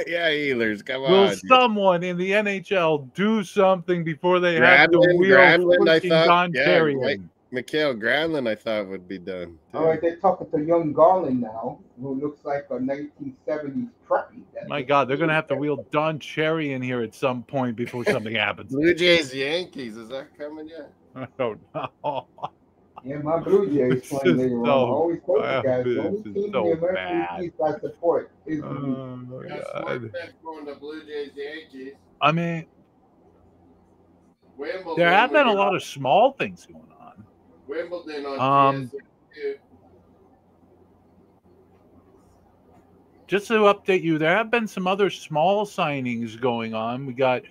Yeah, Ehlers, come on. Will someone in the NHL do something before they have to wheel freaking Don Cherry in? Mikhail Granlund, I thought, would be done. All right, they're talking to young Garland now, who looks like a 1970s preppy. My God, they're going to have to wheel Don Cherry in here at some point before something happens. Blue Jays, Yankees, is that coming yet? I don't know. Yeah, my Blue Jays playing later on. I always told you guys, the only team in the American East I support is the God. Going to Blue Jays, Yankees. I mean, Wimbledon, there have been a lot of small things going on. Wimbledon on just to update you, there have been some other small signings going on. We got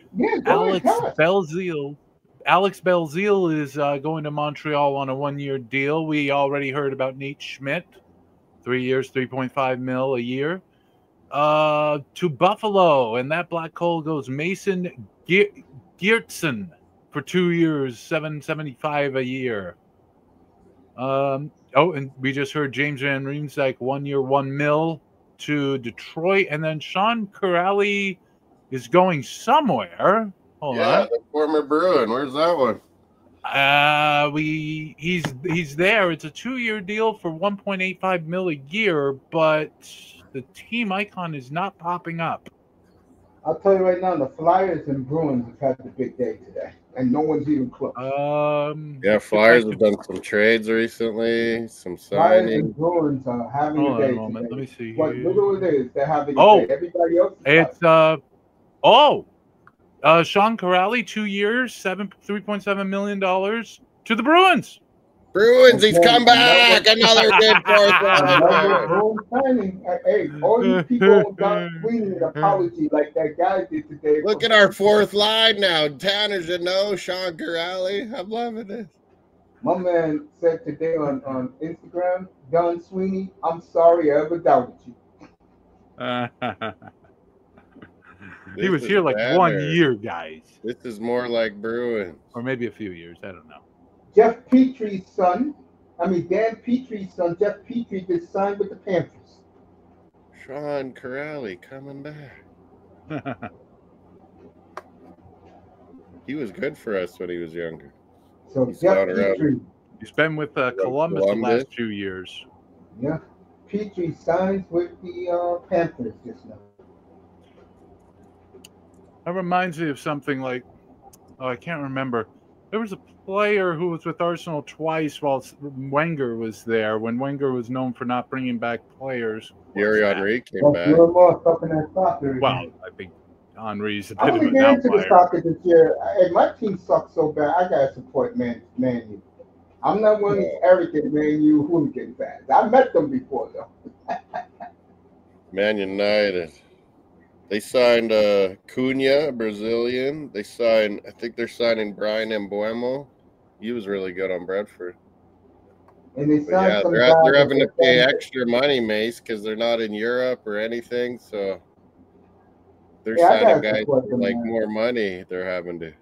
Alex Belzile. Alex Belzile is going to Montreal on a 1-year deal. We already heard about Nate Schmidt, 3 years, $3.5 million a year. To Buffalo, and that black hole goes Mason Geertsen for 2 years, $775 a year. And we just heard James Van Riemsdyk 1 year, $1 million to Detroit, and then Sean Corrali is going somewhere. Hold on. The former Bruin. Where's that one? He's there. It's a 2-year deal for $1.85 million a year, but the team icon is not popping up. I'll tell you right now, the Flyers and Bruins have had the big day today, and no one's even close. Yeah, Flyers have done some trades recently, some Flyers and signings. Bruins are having Hold a on a day moment. today. Let me see What here. little it is, they're having a Oh, day. Everybody else is it's out. Sean Corrali, 2 years, $3.7 million to the Bruins. Bruins, he's Again, come back. Another good fourth another liner. Bruins signing. Hey, all these people on Don Sweeney an apology like that guy did today. Look at our fourth line now. Tanner Jeannot, Sean Corrali. I'm loving this. My man said today on Instagram, Don Sweeney, I'm sorry I ever doubted you. He was This here is like Tanner. 1 year, guys. This is more like Bruins. Or maybe a few years. I don't know. Jeff Petry's son, Dan Petry's son, Jeff Petry, just signed with the Panthers. Sean Corrali coming back. He was good for us when he was younger. So He's Jeff gone around. Petry, He's been with Columbus the last few years. yeah, Petry signs with the Panthers just now. That reminds me of something like, I can't remember. There was a player who was with Arsenal twice while Wenger was there, when Wenger was known for not bringing back players. Thierry Henry came Well, back. you're more talking that soccer again. Well, I think Henry's a bit I'm of gonna an get into the outlier. soccer this year. Hey, my team sucks so bad. I gotta support Man U. I'm not one of these arrogant Man U hooligan fans. I met them before though. Man United. They signed Cunha, a Brazilian. I think they're signing Brian Mbuemo. He was really good on Brentford. And they But signed yeah, some they're guys having to that pay then- extra money, Mace, because they're not in Europe or anything. So they're Yeah, I signing gotta guys support for them, like man. more money. They're having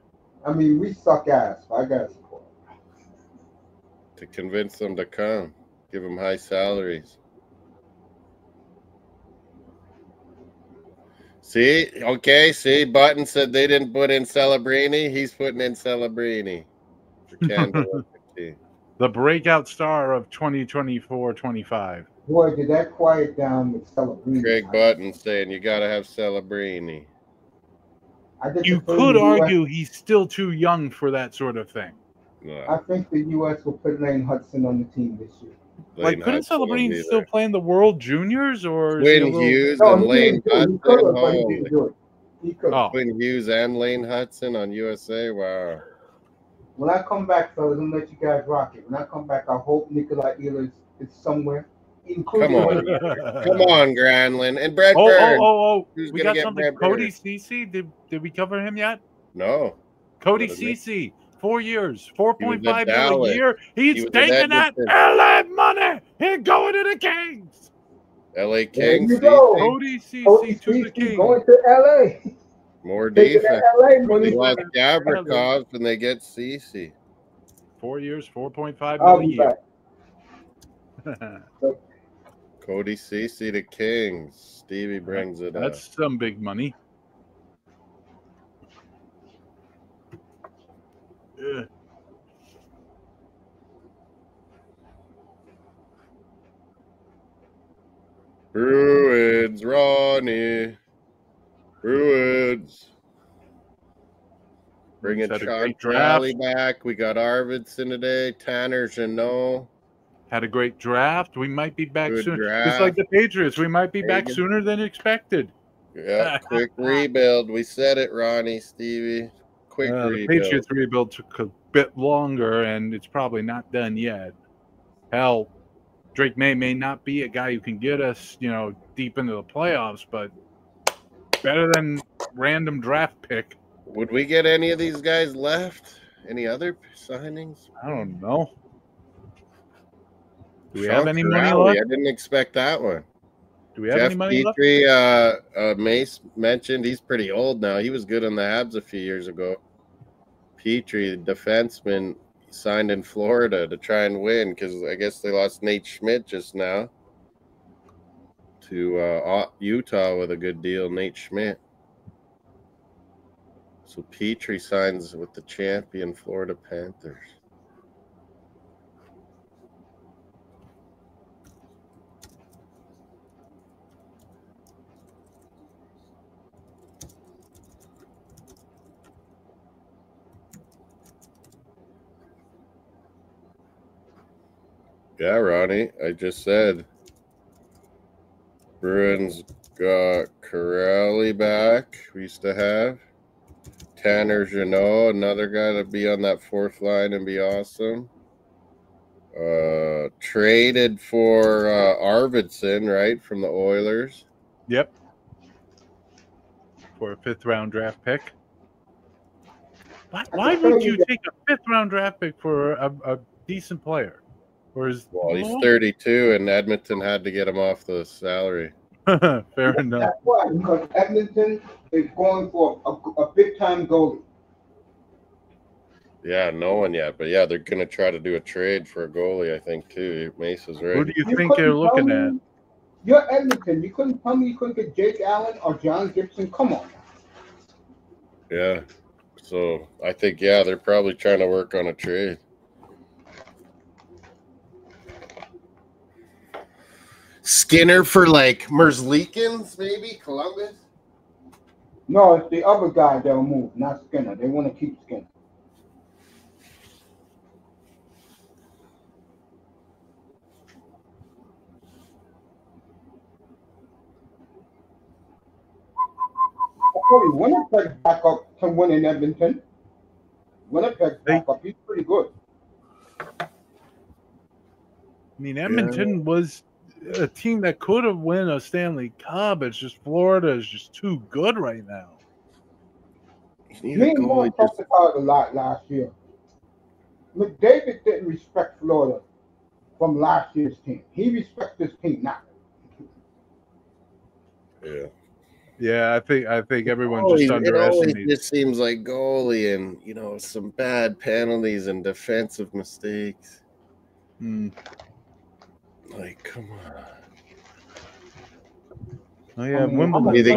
I mean, we suck ass, but I gotta support them. to convince them to come, give them high salaries. See, Button said they didn't put in Celebrini. He's putting in Celebrini for Canada Olympic team. The breakout star of 2024-25. Boy, did that quiet down with Celebrini. Craig Button saying you got to have Celebrini. You could argue he's still too young for that sort of thing. No. I think the U.S. will put Lane Hudson on the team this year. Like, couldn't Celebrini still play in the World Juniors, or Quinn Hughes No, and Lane Hudson? He could have, but he didn't do it. He could. Oh. Quinn Hughes and Lane Hudson on USA. Wow. When I come back, fellas, I'm gonna let you guys rock it. When I come back, I hope Nikolai Ehlers is somewhere, including Come on, Granlund and Brett Burns. Who's we gonna got get something. Brett Cody Burns? Cece. Did we cover him yet? No. Cody Cece, 4 years, $4.5 million a year. He's taking that LA money. He's going to the Kings. LA Kings. There you go. Cody Cece to the Kings. Going to LA. More Taking defense. that LA money. They lost Gavrikov and they get Cece. 4 years, $4.5 I'll million be a back. year. Cody Cece to Kings. Stevie brings it up. That's some big money. Yeah. Bruins, Ronnie. Bruins. Bringing Sean Crowley back. We got Arvidsson today. Tanner Jeannot. Had a great draft. We might be back soon. Draft. Just like the Patriots, we might be back sooner than expected. Yeah, quick rebuild. We said it, Ronnie, Stevie. Quick rebuild. The Patriots rebuild took a bit longer, and it's probably not done yet. Hell, Drake may not be a guy who can get us, deep into the playoffs, but better than random draft pick. Would we get any of these guys left? Any other signings? I don't know. Do we have any money left? I didn't expect that one. Do we have any money left? Mace mentioned he's pretty old now. He was good on the Habs a few years ago. Petrie, the defenseman, signed in Florida to try and win because I guess they lost Nate Schmidt just now to Utah with a good deal. Nate Schmidt. So Petrie signs with the champion Florida Panthers. Yeah, Ronnie, I just said Bruins got Corelli back. We used to have Tanner Jeannot, another guy to be on that fourth line and be awesome. Traded for Arvidsson, right, from the Oilers. Yep. For a 5th-round draft pick. Why would you take a 5th-round draft pick for a decent player? Well, he's 32, and Edmonton had to get him off the salary. Fair enough. That's why, because Edmonton is going for a big-time goalie. Yeah, no one yet, but yeah, they're gonna try to do a trade for a goalie, I think, too. Mace is right. Who do you think they're looking at? You're Edmonton. You couldn't tell me you couldn't get Jake Allen or John Gibson. Come on. Yeah. So I think, yeah, they're probably trying to work on a trade. Skinner for like Merzlikins, maybe Columbus. No, it's the other guy they'll move, not Skinner. They want to keep Skinner. Winnipeg's back up to win in Edmonton. Winnipeg's back up. He's pretty good. I mean, Edmonton was a team that could have won a Stanley Cup. It's just Florida is just too good right now. Me and Moore talked about it a lot last year. McDavid didn't respect Florida from last year's team. He respects this team now. Yeah. Yeah, I think everyone just underestimates. It just seems like goalie and some bad penalties and defensive mistakes. Like, come on. Oh yeah, maybe they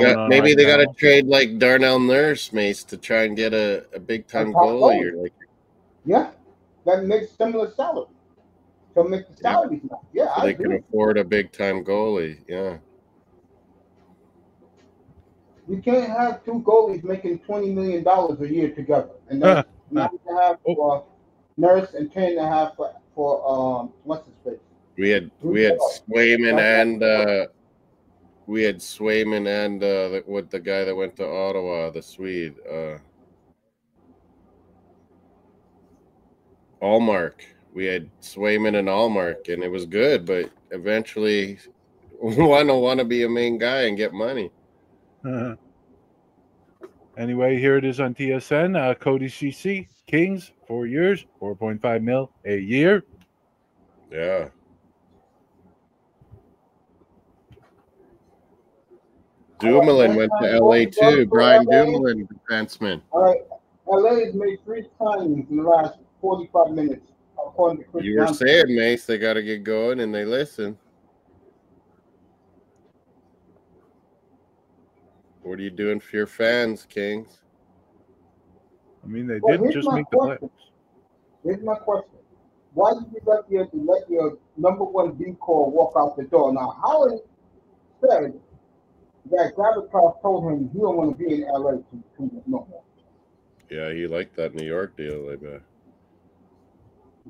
got to trade like Darnell Nurse, Mace, to try and get a big time goalie. Yeah, that makes similar salary. So make the salaries now. Yeah, so they can afford a big time goalie. Yeah. You can't have two goalies making $20 million a year together, and then 9.5 for Nurse and 10.5 for what's his face? We had Swayman and with the guy that went to Ottawa, the Swede, Allmark. We had Swayman and Allmark, and it was good, but eventually one will want to be a main guy and get money. Anyway, here it is on TSN. Cody CC, Kings, 4 years, $4.5 million a year. Yeah. Dumoulin went to LA too. Brian Dumoulin, defenseman. All right. LA has made 3 signings in the last 45 minutes. According to Chris you were Johnson. saying, Mace, they got to get going, and they listen. What are you doing for your fans, Kings? I mean, they did just make the playoffs. Here's my question. Why did you let your number one D core walk out the door? Now, Howard said that Gravitas told him he don't want to be in LA no more. Yeah, he liked that New York deal, I bet.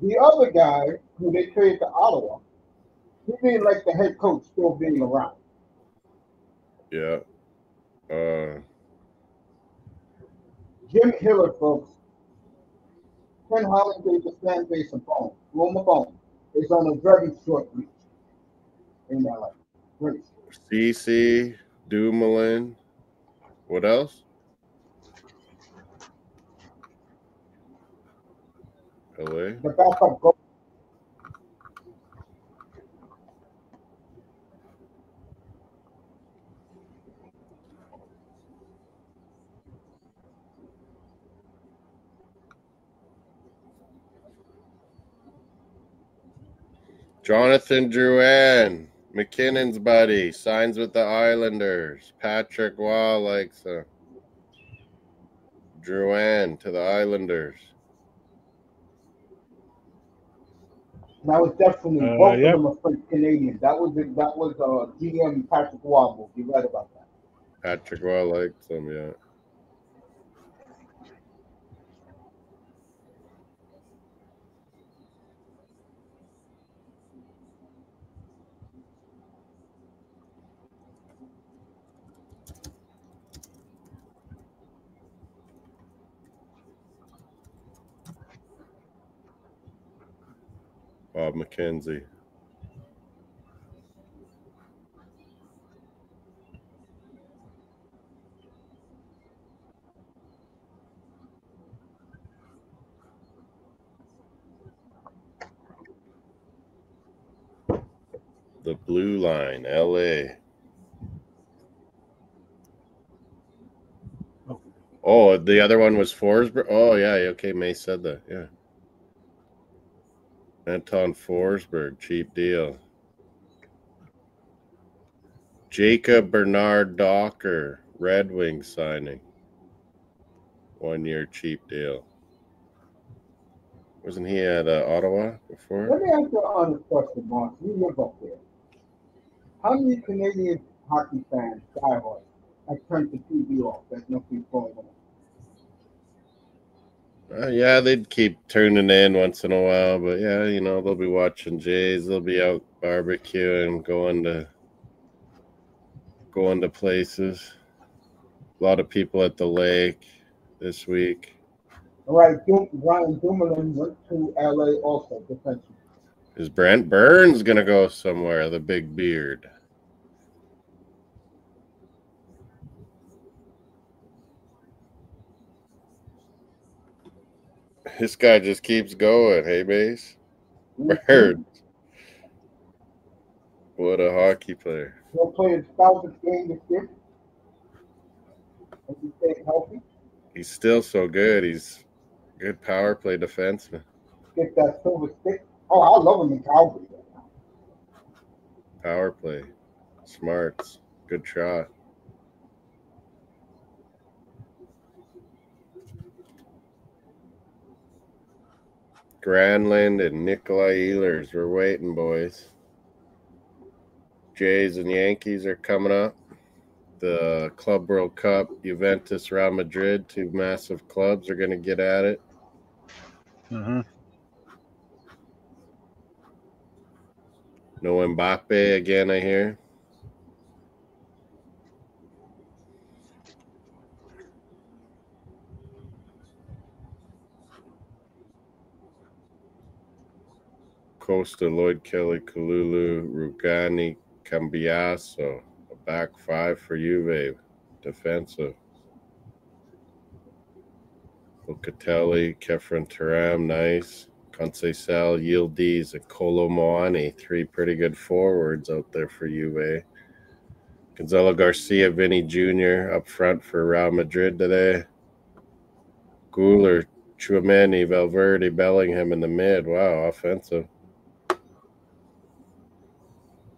The other guy who they traded to Ottawa, he didn't like the head coach still being around. Yeah. Jim Hiller, folks. Ken Holland gave the fan base a bone. Roma Bone is on a very short reach in LA. Great. CC, Dumoulin. What else? LA. The backup goal. Jonathan Drouin, McKinnon's buddy, signs with the Islanders. Patrick Waugh likes Drouin to the Islanders. That was definitely both of them are French Canadian. That was GM Patrick Waugh. You read about that? Patrick Waugh likes them, yeah. Bob McKenzie. The Blue Line, LA. Oh, the other one was Forsberg. Oh, yeah. Okay, May said that. Yeah. Anton Forsberg, cheap deal. Jacob Bernard Docker, Red Wings signing. 1 year cheap deal. Wasn't he at Ottawa before? Let me ask you an honest question, Mark. You live up there. How many Canadian hockey fans, diehards, have turned the TV off? There's nothing going on. Yeah, they'd keep tuning in once in a while, but yeah, you know, they'll be watching Jays. They'll be out barbecuing, going to places. A lot of people at the lake this week. All right, Ryan Dumoulin went to LA also, defenseman. Is Brent Burns gonna go somewhere? The big beard. This guy just keeps going. Hey, Mace. Burns. What a hockey player. He'll play his 1,000th game this year. And he stayed healthy. He's still so good. He's a good power play defenseman. Get that silver stick. Oh, I love him in Calgary. Power play. Smarts. Good shot. Granlund and Nikolai Ehlers. We're waiting, boys. Jays and Yankees are coming up. The Club World Cup, Juventus, Real Madrid, two massive clubs are going to get at it. Mm-hmm. No Mbappe again, I hear. Costa, Lloyd Kelly, Kalulu, Rugani, Cambiaso. A back five for Juve. Defensive. Locatelli, Kefren Turam, nice. Conceição, Yildiz, and Kolo Moani. Three pretty good forwards out there for Juve. Gonzalo Garcia, Vinny Jr. up front for Real Madrid today. Guler, Tchouameni, Valverde, Bellingham in the mid. Wow, offensive.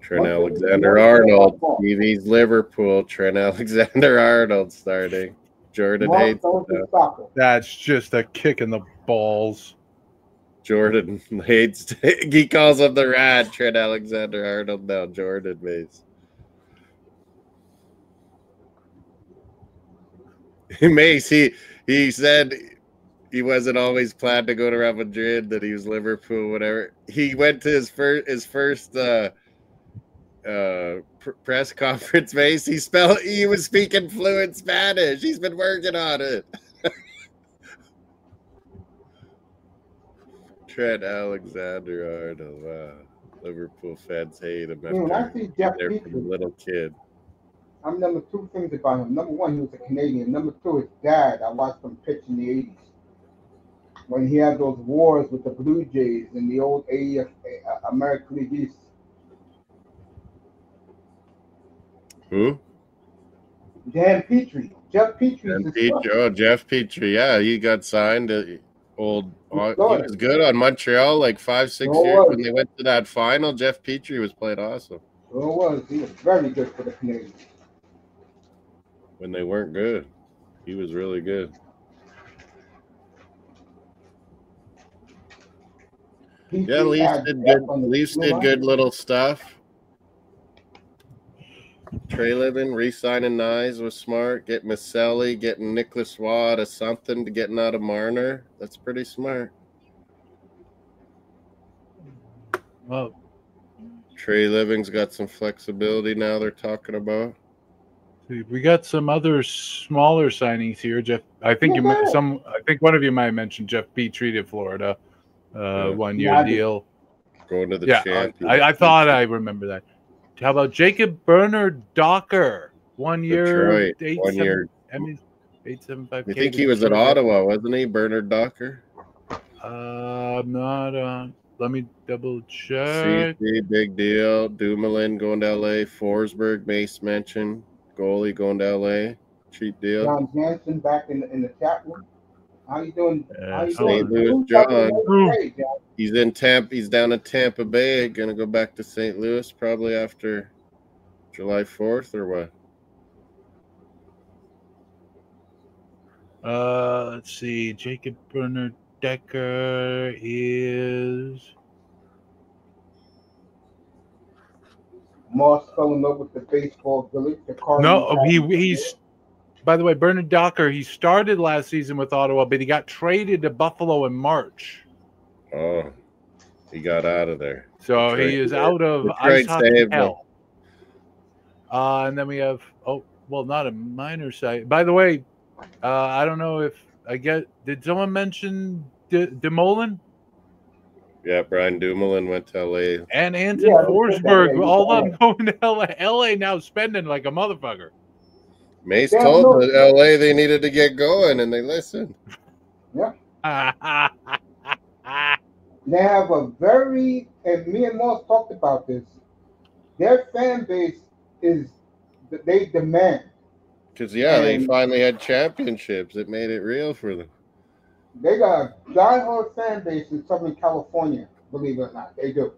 Trent Alexander-Arnold, TV's Liverpool. Trent Alexander-Arnold starting. Jordan hates it. That's just a kick in the balls. Jordan hates it. He calls him the Rat. Trent Alexander-Arnold now. Jordan Mace. Mace, he said he wasn't always planned to go to Real Madrid, that he was Liverpool, whatever. He went to his first press conference, Mace. He was speaking fluent Spanish. He's been working on it. Trent Alexander-Arnold. Wow. Liverpool fans hate him after they're from a little kid. I'm number two things about him. Number one, he was a Canadian. Number two, his dad. I watched him pitch in the 80s. When he had those wars with the Blue Jays in the old AEF, American League East. Who? Dan Petrie. Jeff Petrie. Oh, Jeff Petrie. Yeah, he got signed. He was good on Montreal like 5-6 years when they went to that final. Jeff Petrie was playing awesome. He was very good for the Canadians. When they weren't good, he was really good. Yeah, Leafs did good little stuff. Trey Living re-signing Nyes was smart. Getting Maselli, getting Nicholas Waugh out of something to getting out of Marner. That's pretty smart. Well, Trey Living's got some flexibility now they're talking about. We got some other smaller signings here, Jeff. I think one of you might have mentioned Jeff Petrie to Florida, 1 year deal. going to the Yeah, champion. I thought I remember that. How about Jacob Bernard Docker? 1 year, Detroit, 1 year. I mean, 875K. I think he was at Ottawa, wasn't he, Bernard Docker? I'm not. Let me double check. CC, big deal. Dumoulin going to LA. Forsberg, Mace mentioned. Goalie going to LA. Cheap deal. John Jansen back in the chat room. How you doing? How you St. doing? Louis Who's up in John. the day, John? He's in Tampa. He's down at Tampa Bay. Gonna go back to St. Louis probably after July 4th or what? Let's see. Jacob Bernard Decker is. Moss fell in love with the baseball village. The Cardinals. No, he's. By the way, Bernard Docker, he started last season with Ottawa, but he got traded to Buffalo in March. Oh, he got out of there. So he is out of ice hockey hell. And then we have, not a minor site. By the way, I don't know if did someone mention Dumoulin? Yeah, Brian Dumoulin went to LA. And Anton Forsberg, all of them going to LA. LA now spending like a motherfucker. Mace told the LA they needed to get going, and they listened. Yeah. They have a very, and me and Moss talked about this, their fan base is, they demand. Because, they finally had championships. It made it real for them. They got a diehard fan base in Southern California, believe it or not. They do.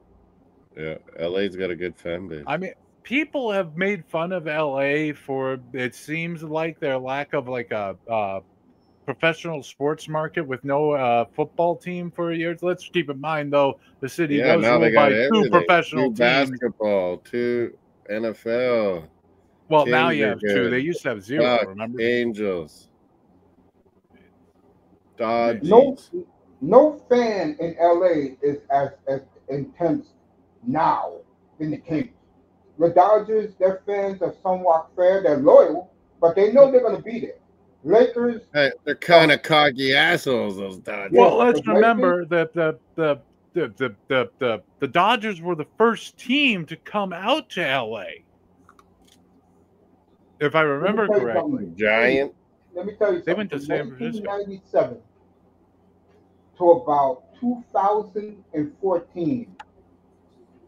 Yeah, LA's got a good fan base. I mean, people have made fun of LA for, it seems like, their lack of like a professional sports market with no football team for years. Let's keep in mind, though, the city does rule by two professional teams. Basketball, 2 NFL. Well, now you have 2. They used to have 0, Ducks, remember? Angels. Dodgers. No fan in LA is as intense now than the Kings. The Dodgers, their fans are somewhat fair. They're loyal, but they know they're going to be there. Lakers, hey, they're kind of cocky assholes. Those Dodgers. Well, let's remember that the Dodgers were the first team to come out to LA, if I remember correctly. Giant. Let me tell you something. They went to San Francisco. 1997 to about 2014,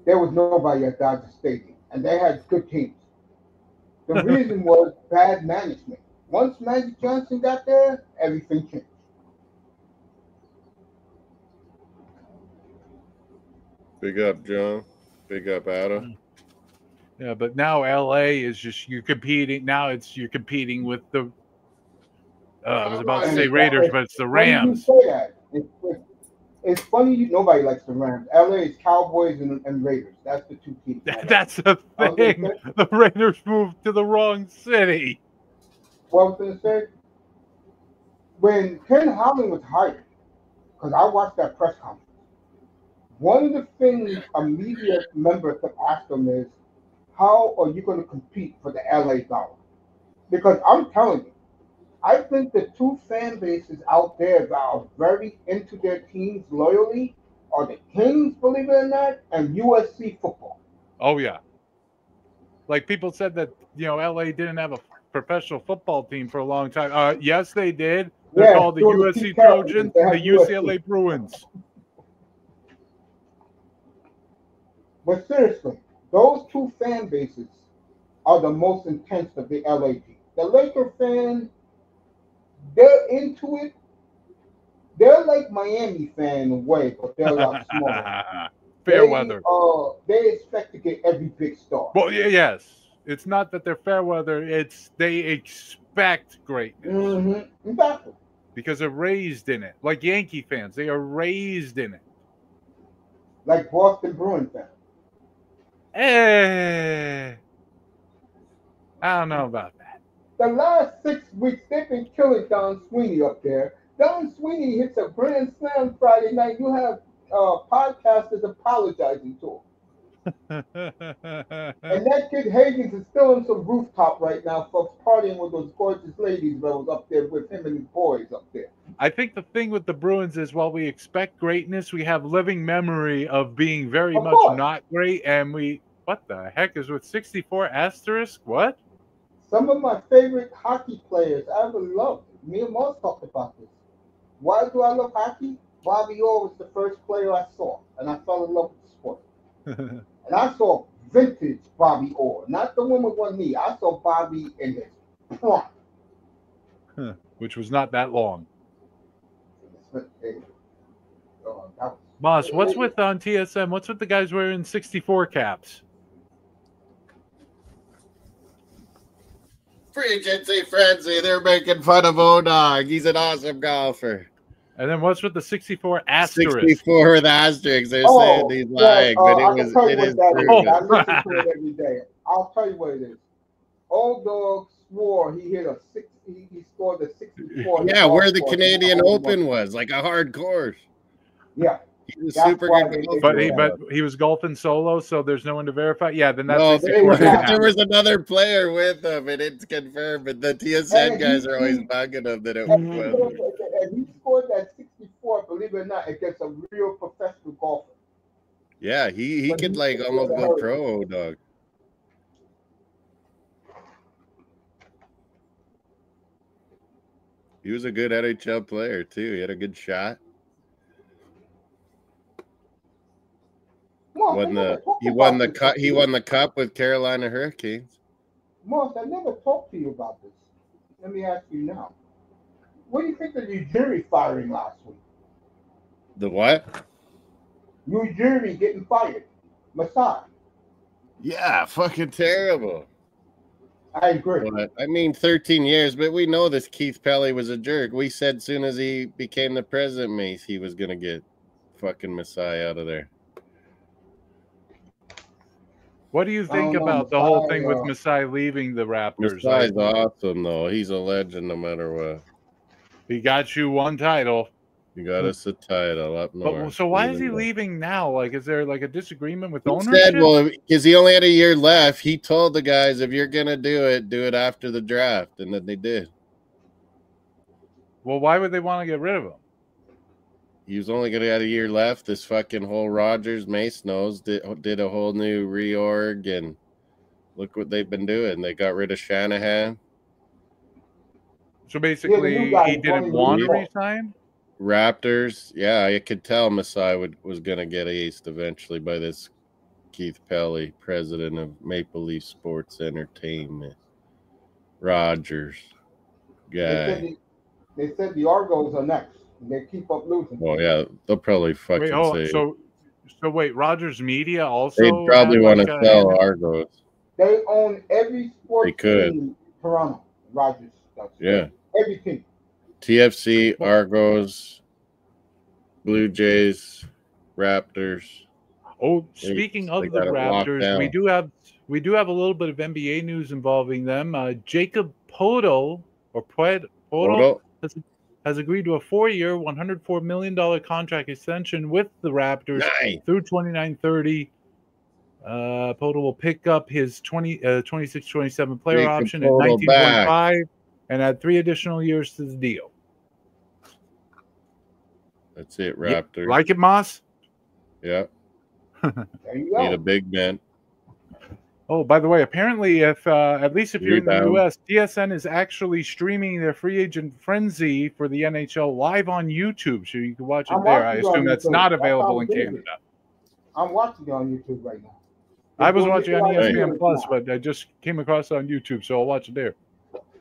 there was nobody at Dodger Stadium, and they had good teams. The reason was bad management. Once Magic Johnson got there, everything changed. Big up, John. Big up, Adam. Yeah, but now LA is just you're competing with the. I was about to say Raiders, but it's the Rams. Say that. It's funny nobody likes the Rams. LA is Cowboys and Raiders. That's the 2 teams. That's the thing. The Raiders moved to the wrong city. What I was going to say? When Ken Holland was hired, because I watched that press conference, one of the things a media member could ask him is, how are you going to compete for the LA dollar? Because I'm telling you, I think the 2 fan bases out there that are very into their teams loyally are the Kings, believe it or not, and USC football. Oh, yeah. Like people said that, LA didn't have a professional football team for a long time. Yes, they did. They're called the USC Trojans and the UCLA Bruins. But seriously, those 2 fan bases are the most intense of the LA team. The Laker fan, they're into it. They're like Miami fan in a way, but they're a lot smaller. Fair weather. They expect to get every big star. Well, yes. It's not that they're fair weather. It's they expect greatness. Mm-hmm. Exactly. Because they're raised in it. Like Yankee fans, they are raised in it. Like Boston Bruins fans. I don't know about that. The last 6 weeks, they've been killing Don Sweeney up there. Don Sweeney hits a grand slam Friday night. You have podcasters apologizing to him. And that kid Higgins is still on some rooftop right now, folks, partying with those gorgeous ladies that was up there with him and his boys up there. I think the thing with the Bruins is while we expect greatness, we have living memory of being very Of much course. not great. And what the heck is with 64 asterisk? What? Some of my favorite hockey players I ever loved. Me and Moss talked about this. Why do I love hockey? Bobby Orr was the first player I saw, and I fell in love with the sport. And I saw vintage Bobby Orr, not the one with one knee. I saw Bobby in his prime. Which was not that long. That was- Moss, what's with on TSM? What's with the guys wearing 64 caps? Free agency frenzy. They're making fun of O-Dog. He's an awesome golfer. And then what's with the 64 asterisk? 64 with asterisks. They're saying he's lying, but I can tell you what that is. true. I listen to it every day. I'll tell you what it is. Old Dog swore he hit a 60. He scored a 64. Yeah, where the Canadian Open was, like a hard course. Yeah. He was That's super why good they- golfer. But he was golfing solo, so there's no one to verify. Yeah, then that's No, 64 there was another player with him, and it's confirmed. But the TSN And guys he- are always he- bugging him that it And was. he scored that 64, believe it or not, against a real professional golfer. Yeah, he But could he- like almost go pro, dog. He was a good NHL player too. He had a good shot. Moss, He won the cup with Carolina Hurricanes. Moss, I never talked to you about this. Let me ask you now. What do you think of New Jersey firing last week? The what? New Jersey getting fired. Masai. Yeah, fucking terrible. I agree. But, I mean, 13 years, but we know this Keith Pelly was a jerk. We said as soon as he became the president, Mace, he was going to get fucking Masai out of there. What do you think about the whole thing with Masai leaving the Raptors? Masai's awesome, though. He's a legend no matter what. He got you one title. He got us a title up north. But, so why is he leaving now? Like, is there like a disagreement with He ownership? said, well, because he only had a year left, he told the guys, if you're going to do it after the draft. And then they did. Well, why would they want to get rid of him? He was only going to have a year left. This fucking whole Rogers Mace knows did a whole new reorg, and look what they've been doing. They got rid of Shanahan. So basically, he didn't want to resign? Raptors, yeah, I could tell Masai was going to get aced eventually by this Keith Pelly, president of Maple Leaf Sports Entertainment. Rogers guy. They said the Argos are next. They keep up losing. Oh yeah, they'll probably fucking say. So wait, Rogers Media also. They'd probably want to sell Argos. They own every sports team in Toronto. Rogers does. Yeah. Every team. TFC, Argos, Blue Jays, Raptors. Oh, speaking of the Raptors, we do have a little bit of NBA news involving them. Jacob Poto has agreed to a 4-year, $104 million contract extension with the Raptors through 29-30. Poto will pick up his 26-27 player option at 19.5 and add 3 additional years to the deal. That's it, Raptors. You like it, Moss? Yeah. There you go. Need a big man. Oh, by the way, apparently, at least if you're in the U.S., TSN is actually streaming their free agent frenzy for the NHL live on YouTube, so you can watch it there. I assume that's not available in Canada. I'm watching it on YouTube right now. I was watching on ESPN Plus, but I just came across it on YouTube, so I'll watch it there.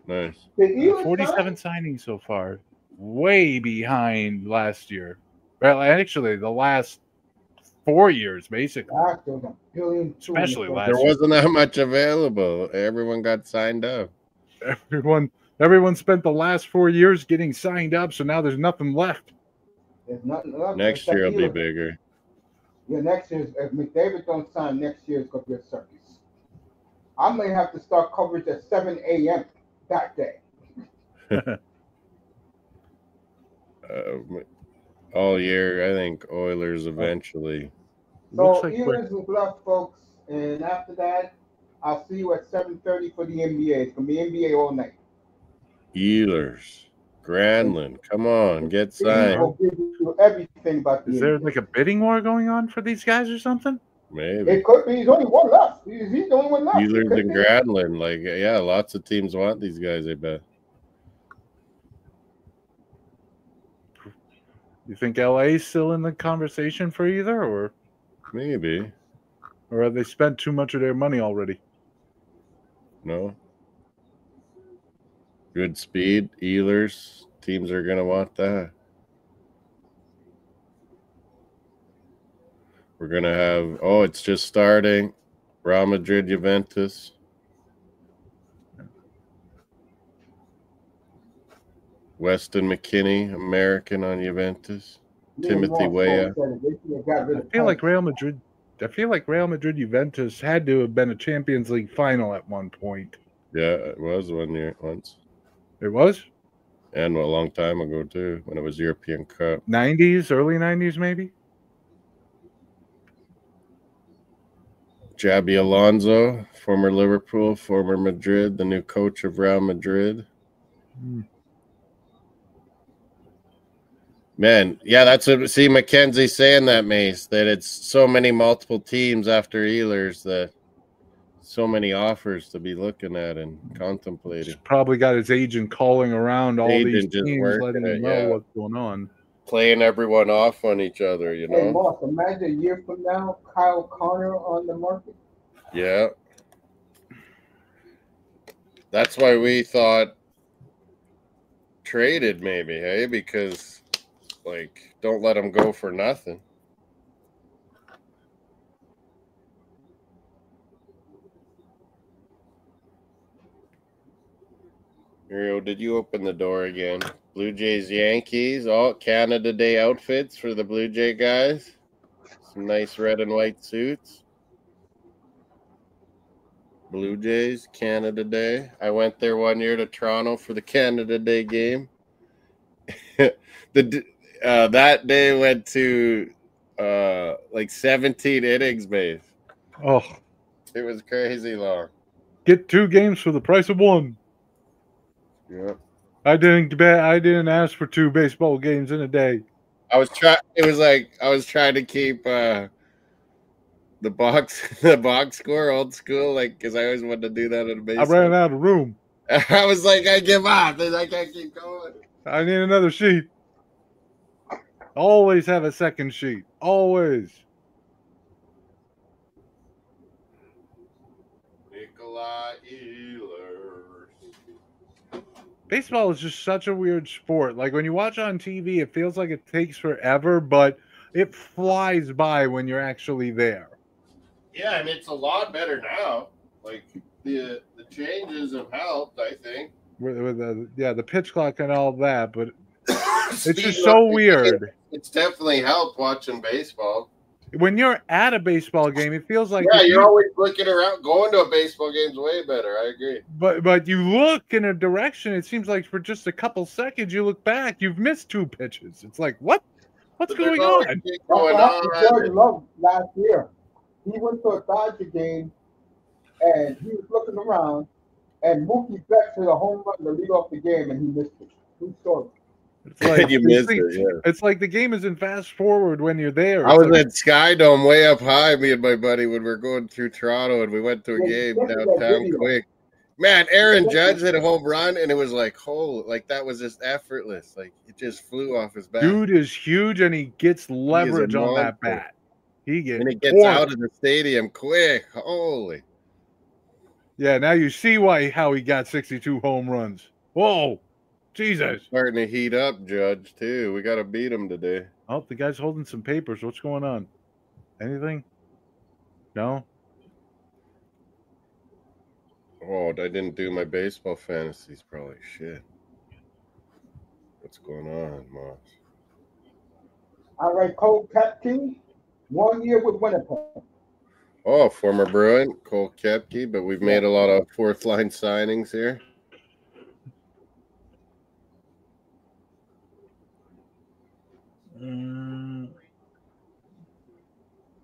Nice. 47 signings so far, way behind last year. Well, actually, the last 4 years, basically. Especially last year. There wasn't that much available. Everyone got signed up. Everyone spent the last 4 years getting signed up, so now there's nothing left. There's nothing left. Next year will be bigger. Yeah, next year, if McDavid don't sign, next year is going to be a circus. I may have to start coverage at 7 a.m. that day. All year, I think Oilers eventually. So Oilers is left, folks, and after that, I'll see you at 7:30 for the NBA. It's gonna be NBA all night. Oilers, Granlund, come on, get He signed. will give you everything about the Is there NBA. like a bidding war going on for these guys or something? Maybe. It could be. He's only one left. He's the only one left. It Steelers could and be. Granlund, like, yeah, lots of teams want these guys, I bet. You think LA's still in the conversation for either, or Maybe. have they spent too much of their money already? No. Good speed, Ehlers. Teams are going to want that. We're going to have, it's just starting. Real Madrid, Juventus. Weston McKinney, American on Juventus. Timothy Weah. I feel like Real Madrid Juventus had to have been a Champions League final at one point. Yeah, it was once. It was? And a long time ago, too, when it was European Cup. 90s, early 90s, maybe? Xabi Alonso, former Liverpool, former Madrid, the new coach of Real Madrid. Man, yeah, that's what. See, Mackenzie's saying that, Mace, that it's so many multiple teams after Ehlers that so many offers to be looking at and contemplating. He's probably got his agent calling around all these Agent just teams, working letting it, them know yeah. what's going on. Playing everyone off on each other, you Hey, know? Moss, imagine a year from now, Kyle Connor on the market. Yeah. That's why we thought traded maybe, hey? Because, like, don't let him go for nothing. Mario, did you open the door again? Blue Jays, Yankees, all Canada Day outfits for the Blue Jay guys. Some nice red and white suits. Blue Jays, Canada Day. I went there one year to Toronto for the Canada Day game. That day went to like 17 innings, base. Oh, It was crazy long. get 2 games for the price of 1. Yeah. I didn't ask for 2 baseball games in a day. I was trying to keep the box score old school, like, because I always wanted to do that in a baseball. I ran out of room. I was like, I give up. I can't keep going. I need another sheet. Always have a second sheet. Always. Nikolai Ehlers. Baseball is just such a weird sport. Like when you watch on TV, it feels like it takes forever, but it flies by when you're actually there. Yeah, and it's a lot better now. Like the changes have helped, I think. With the pitch clock and all that, but it's just so weird. It's definitely helped watching baseball. When you're at a baseball game, it feels like you're always looking around. Going to a baseball game is way better. I agree. But you look in a direction. It seems like for just a couple seconds, you look back. You've missed 2 pitches. It's like what? What's going on? Jordan Love last year. He went to a Dodger game, and he was looking around, and Mookie Betts hit a home run to lead off the game, and he missed it. True story. It's like you missed it, yeah. It's like the game isn't fast forward when you're there. I was at Sky Dome way up high, me and my buddy, when we were going through Toronto, and we went to a game downtown quick. Man, Aaron Judge hit a home run, and it was like, that was just effortless. Like, it just flew off his bat. Dude is huge, and he gets leverage on that bat. And it gets out of the stadium quick. Holy. Yeah, now you see how he got 62 home runs. Whoa. Jesus. Starting to heat up, Judge, too. We got to beat him today. Oh, the guy's holding some papers. What's going on? Anything? No? Oh, I didn't do my baseball fantasies. Probably shit. What's going on, Moss? All right, Cole Kepke, 1 year with Winnipeg. Oh, former Bruin, Cole Kepke, but we've made a lot of fourth-line signings here.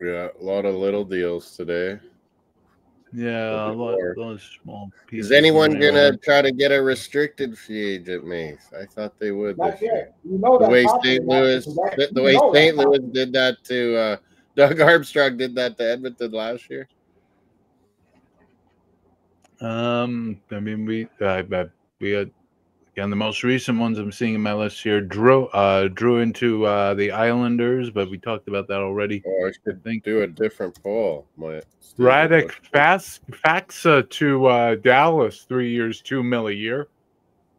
Yeah, a lot of little deals today. Yeah, a lot Or those small pieces. is anyone here and gonna there. try to get a restricted free agent, Mace? I thought they would Not this year. yet. You know The that's way happening. St. Louis, the way St. Louis did that to Doug Armstrong did that to Edmonton last year. I mean, we had again the most recent ones I'm seeing in my list here. Drew into the Islanders, but we talked about that already. Oh, I should do a different poll. Radek Faxa to Dallas, 3 years, $2 million a year.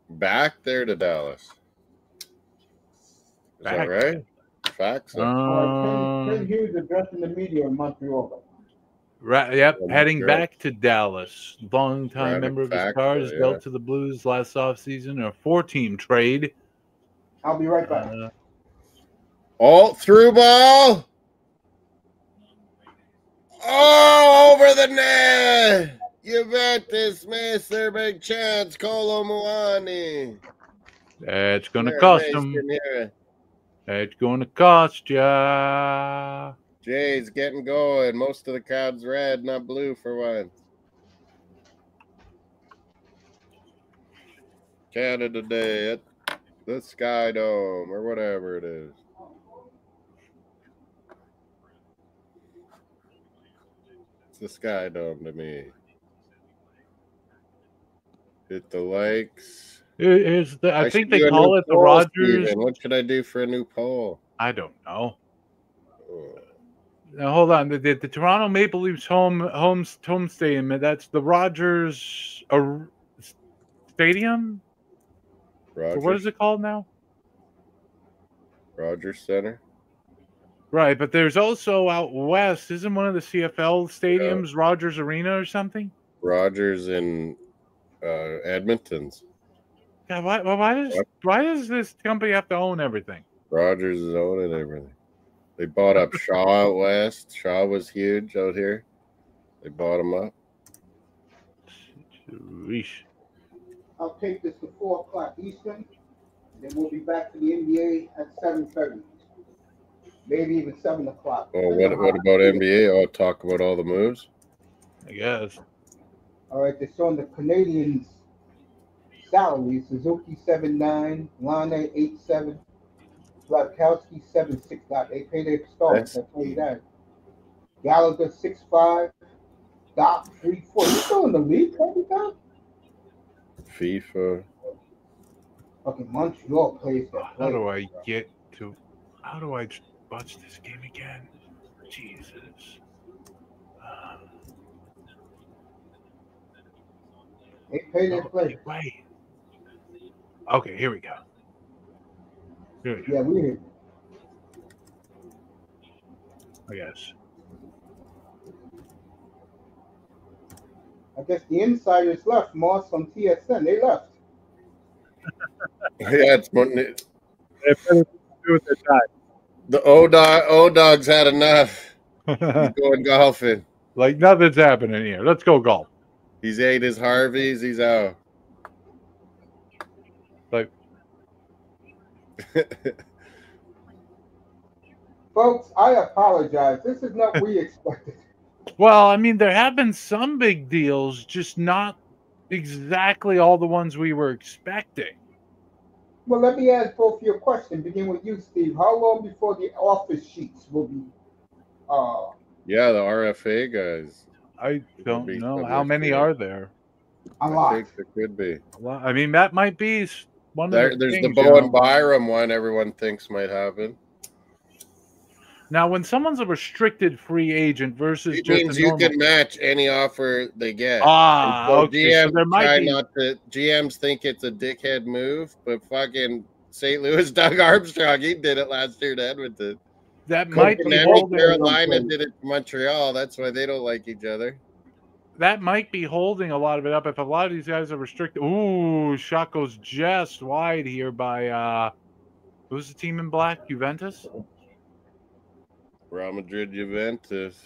Back there to Dallas. Is that right? Faxa. Ken Hughes addressing the media in Montreal. Yep, heading back to Dallas. Long-time member of the Stars, dealt to the Blues last offseason. A 4-team trade. I'll be right back. All through ball. Oh, over the net. Juventus missed their big chance. Kolo Muani. That's going to cost them. It's going to cost ya. Jay's getting going. Most of the crowd's red, not blue for once. Canada Day at the Sky Dome or whatever it is. It's the Sky Dome to me. Hit the likes. I think they call it the Rogers. Steven. What should I do for a new poll? I don't know. Now hold on. The Toronto Maple Leafs home stadium. That's the Rogers Stadium. Rogers. What is it called now? Rogers Center. Right, but there's also out west. Isn't one of the CFL stadiums Rogers Arena or something? Rogers in Edmonton's. God, why does this company have to own everything? Rogers is owning everything. They bought up Shaw out west. Shaw was huge out here. They bought him up. I'll take this to 4 o'clock Eastern. Then we'll be back to the NBA at 7:30. Maybe even 7 o'clock. Oh, what about NBA? Oh, talk about all the moves? I guess. All right, they're showing the Canadians' salary. Suzuki 7.9, Lane 8.7, Slavkowski 7.6. They pay their stars. I tell you that. Gallagher 6.5, Doc 3.4. You still in the league every time? FIFA. Okay, Montreal plays that. How do I watch this game again? Jesus. They pay their players. Wait. Okay, here we go. Yeah, we're here. I guess. I guess the insiders left. Moss from TSN, they left. Yeah, it's more. They better do with their time. The O-Dog's had enough. He's going golfing. Like nothing's happening here. Let's go golf. He's ate his Harveys. He's out. Like, folks, I apologize. This is not what we expected. well, I mean, there have been some big deals, just not exactly all the ones we were expecting. Well, let me ask both your questions. Begin with you, Steve. How long before the office sheets will be? Yeah, the RFA guys. I don't know. How many are there? A lot. I think there could be. Well, I mean, that might be one of There's things, the Bowen Byram one everyone thinks might happen. Now, when someone's a restricted free agent versus it just means a you normal... can match any offer they get. Okay. GMs So there might be... GMs think it's a dickhead move, but fucking St. Louis Doug Armstrong, he did it last year to Edmonton. That might be holding... Carolina did it to Montreal. That's why they don't like each other. That might be holding a lot of it up. If a lot of these guys are restricted... Ooh, shot goes just wide here by... who's the team in black? Juventus? Real Madrid, Juventus.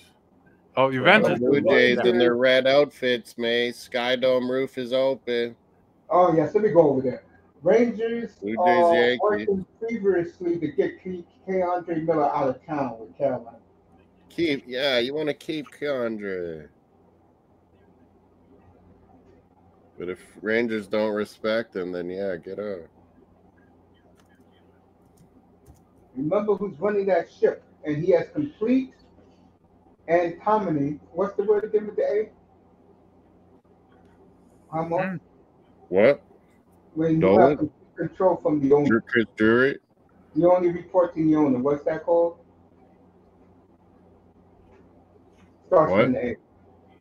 Oh, Juventus. Blue Jays in their red outfits, May. Sky Dome roof is open. Oh, yes. Let me go over there. Rangers Blue Jays, are working feverishly to get Keandre Miller out of town with Carolina. You want to keep Keandre. But if Rangers don't respect him, then yeah, get out. Remember who's running that ship, and he has complete antimony. What's the word again with the A? How much? What? When you have Dolan? complete control from the owner, Chris Drury? you only report to the owner. What's that called? Starts with What? an A.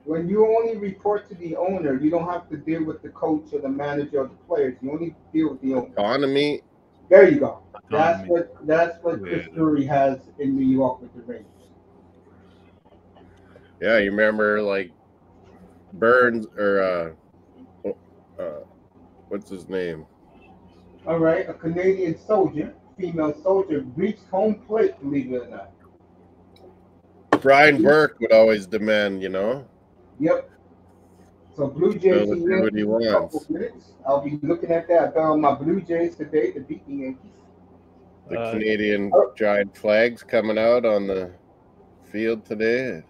When you only report to the owner, you don't have to deal with the coach or the manager or the players. You only deal with the owner. Autonomy? There you go. Autonomy. That's what Chris Drury has in New York with the Rangers. Yeah, you remember like Burns or what's his name? All right, a Canadian soldier, female soldier, reached home plate, believe it or not. Brian Burke would always demand, you know. Yep. So Blue Jays He'll and do what he Yankees in a couple wants. of minutes. I'll be looking at that. I bet on my Blue Jays today to beat the Yankees. The Canadian giant flags coming out on the field today.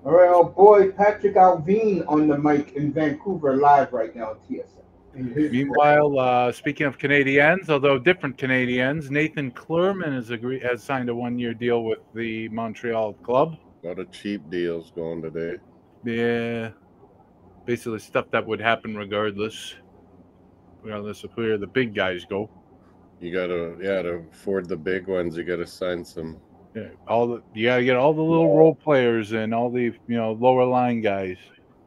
All right, our boy Patrick Alvin on the mic in Vancouver live right now on TSN. Meanwhile, speaking of Canadiens, although different Canadiens, Nathan Clerman has signed a 1-year deal with the Montreal club. A lot of cheap deals going today. Yeah, basically stuff that would happen regardless of where the big guys go. You gotta, to afford the big ones, you gotta sign some. Yeah, you gotta get all the little role players and all the lower line guys.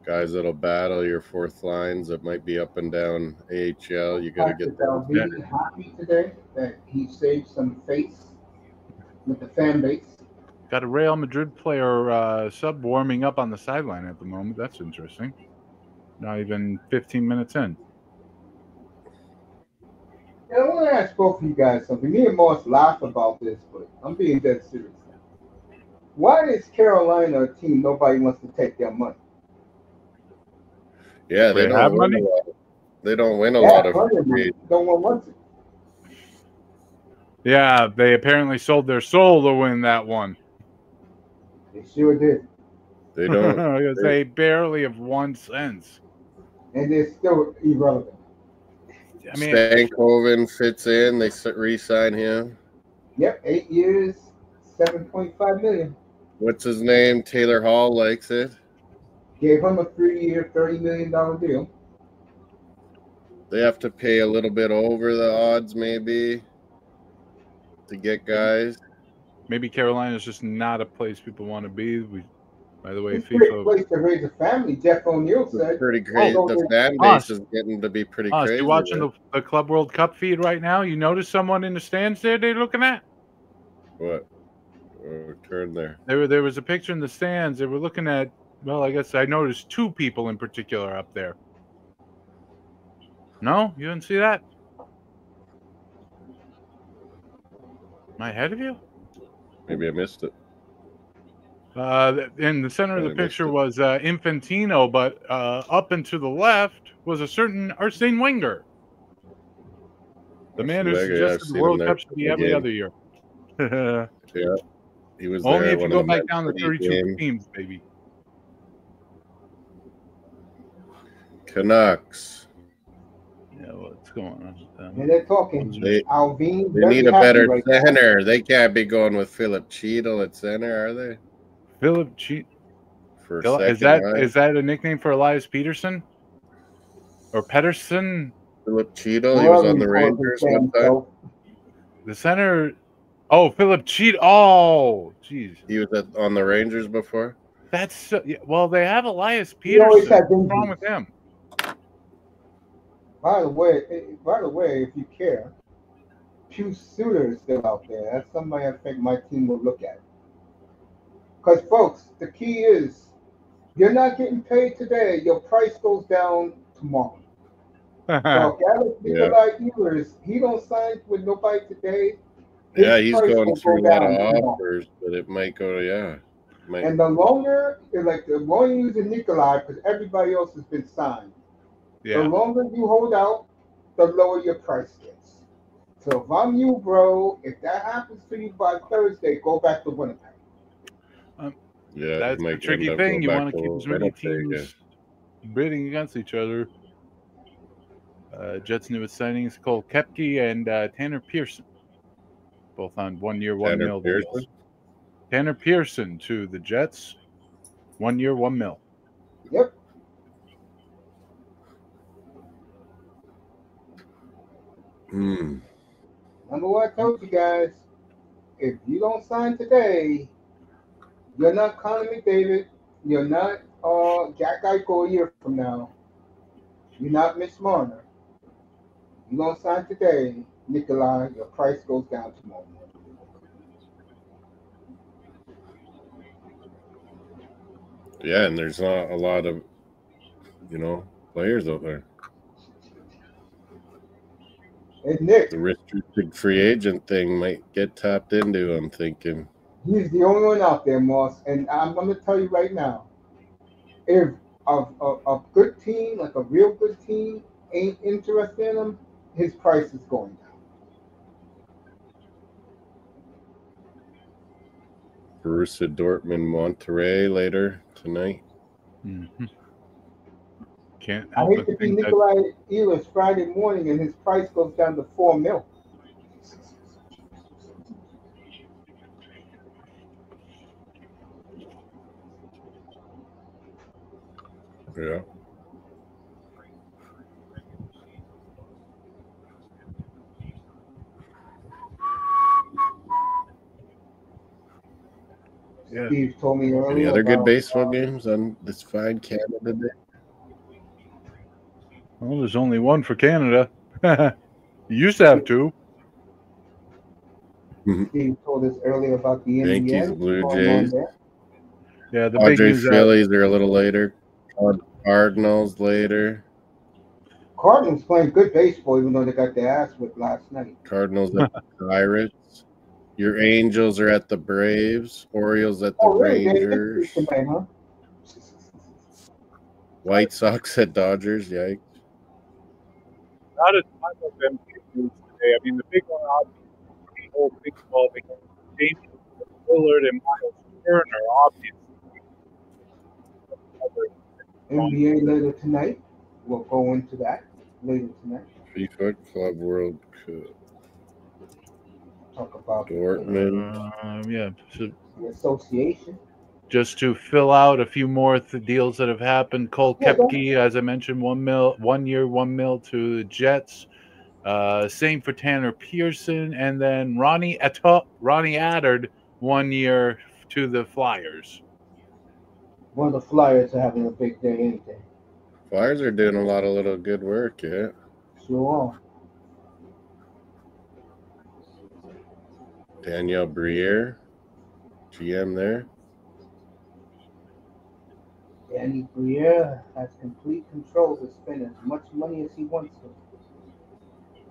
Guys that'll battle your fourth lines that might be up and down AHL. You gotta get them. Patrick happy today that he saved some face with the fan base. Got a Real Madrid player sub warming up on the sideline at the moment. That's interesting. Not even 15 minutes in. Yeah, I want to ask both of you guys something. Me and Moss laugh about this, but I'm being dead serious now. Why is Carolina a team nobody wants to take their money? Yeah, they don't have win money. a lot. They don't win a lot of money. No one wants it. Yeah, they apparently sold their soul to win that one. They sure did. They don't. Because they barely have 1 cent. And they're still irrelevant. I mean, Stankoven fits in. They re-sign him. Yep, 8 years, $7.5 million. What's his name? Taylor Hall likes it. Gave him a 3-year, $30 million deal. They have to pay a little bit over the odds, maybe, to get guys. Maybe Carolina's just not a place people want to be. By the way, it's a great place to raise a family. Jeff O'Neill said. Pretty crazy. The fan base is getting to be pretty crazy. You watching the Club World Cup feed right now? You notice someone in the stands there they're looking at? What? Turn there. There was a picture in the stands. They were looking at. Well, I guess I noticed 2 people in particular up there. No, you didn't see that? Am I ahead of you? Maybe I missed it. In the center of the picture was Infantino, but up and to the left was a certain Arsene Wenger. The man who suggested the World Cup should be every other year. Yeah, he was only there if you go back down to 32 teams, baby. Canucks. Yeah, what's going on? And they're talking. Alvin, they need a better center. They can't be going with Philip Cheadle at center, are they? Philip Cheadle. Is that a nickname for Elias Peterson? Or Pedersen? Philip Cheadle. He was on the Rangers one time. The center. Oh, Philip Cheadle. Oh, jeez. He was on the Rangers before. That's well. They have Elias Peterson. What's wrong with him? By the way, if you care, Pew Suter is still out there. That's somebody I think my team will look at. Because, folks, the key is you're not getting paid today. Your price goes down tomorrow. So, Nikolai Ehlers, he don't sign with nobody today. Yeah, he's going through a lot of offers, but it might go to, And the longer you're using Nikolai, because everybody else has been signed, the longer you hold out, the lower your price gets. So if I'm you, bro, if that happens to you by Thursday, go back to Winnipeg. That's the tricky thing. You want to keep as many teams bidding against each other. Jets' newest signings, Cole Koepke and Tanner Pearson, both on 1 year, $1 Tanner mil Pearson? deals. Tanner Pearson to the Jets, 1 year, $1 mil. Yep. Hmm. Remember what I told you guys? If you don't sign today, you're not Connor McDavid. You're not Jack Eichel a year from now. You're not Mitch Marner. You don't sign today, Nikolai, your price goes down tomorrow morning. Yeah, and there's not a lot of, players out there. And Nick, The restricted free agent thing might get tapped into, I'm thinking. he's the only one out there, Moss. And I'm going to tell you right now, if a good team, like a real good team, ain't interested in him, his price is going down. Borussia Dortmund, Monterrey later tonight. Mm-hmm. Can't I help hate but to be think that Nikolai Ehlers Friday morning and his price goes down to $4 million. Yeah. yeah. Steve told me Any earlier other good about baseball games on this fine Canada Day? Well, there's only one for Canada. You used to have two. Steve told us earlier about the Yankees, NBA Blue going on Jays. there. Yeah, the big Padres, news out. Phillies are a little later. Cardinals later. Cardinals playing good baseball, even though they got their ass whipped last night. Cardinals at the Pirates. Your Angels are at the Braves. Orioles at the Oh, really? They Rangers. tonight, huh? White Sox at Dodgers. Yikes. Not a ton of them news today. I mean, the big one, obviously, the whole thing involving James Lillard and Miles Turner, obviously. NBA later tonight. We'll go into that later tonight. FIFA Club World Cup. Talk about Dortmund. Yeah. So the association. just to fill out a few more deals that have happened. Cole Yeah, Koepke, as I mentioned, 1 year, $1 mil to the Jets. Same for Tanner Pearson, and then Ronnie Attard, 1 year to the Flyers. One of the Flyers are having a big day, ain't they? Flyers are doing a lot of little good work, yeah. Sure are. Danielle Briere, GM there. Danny Briere has complete control to spend as much money as he wants to.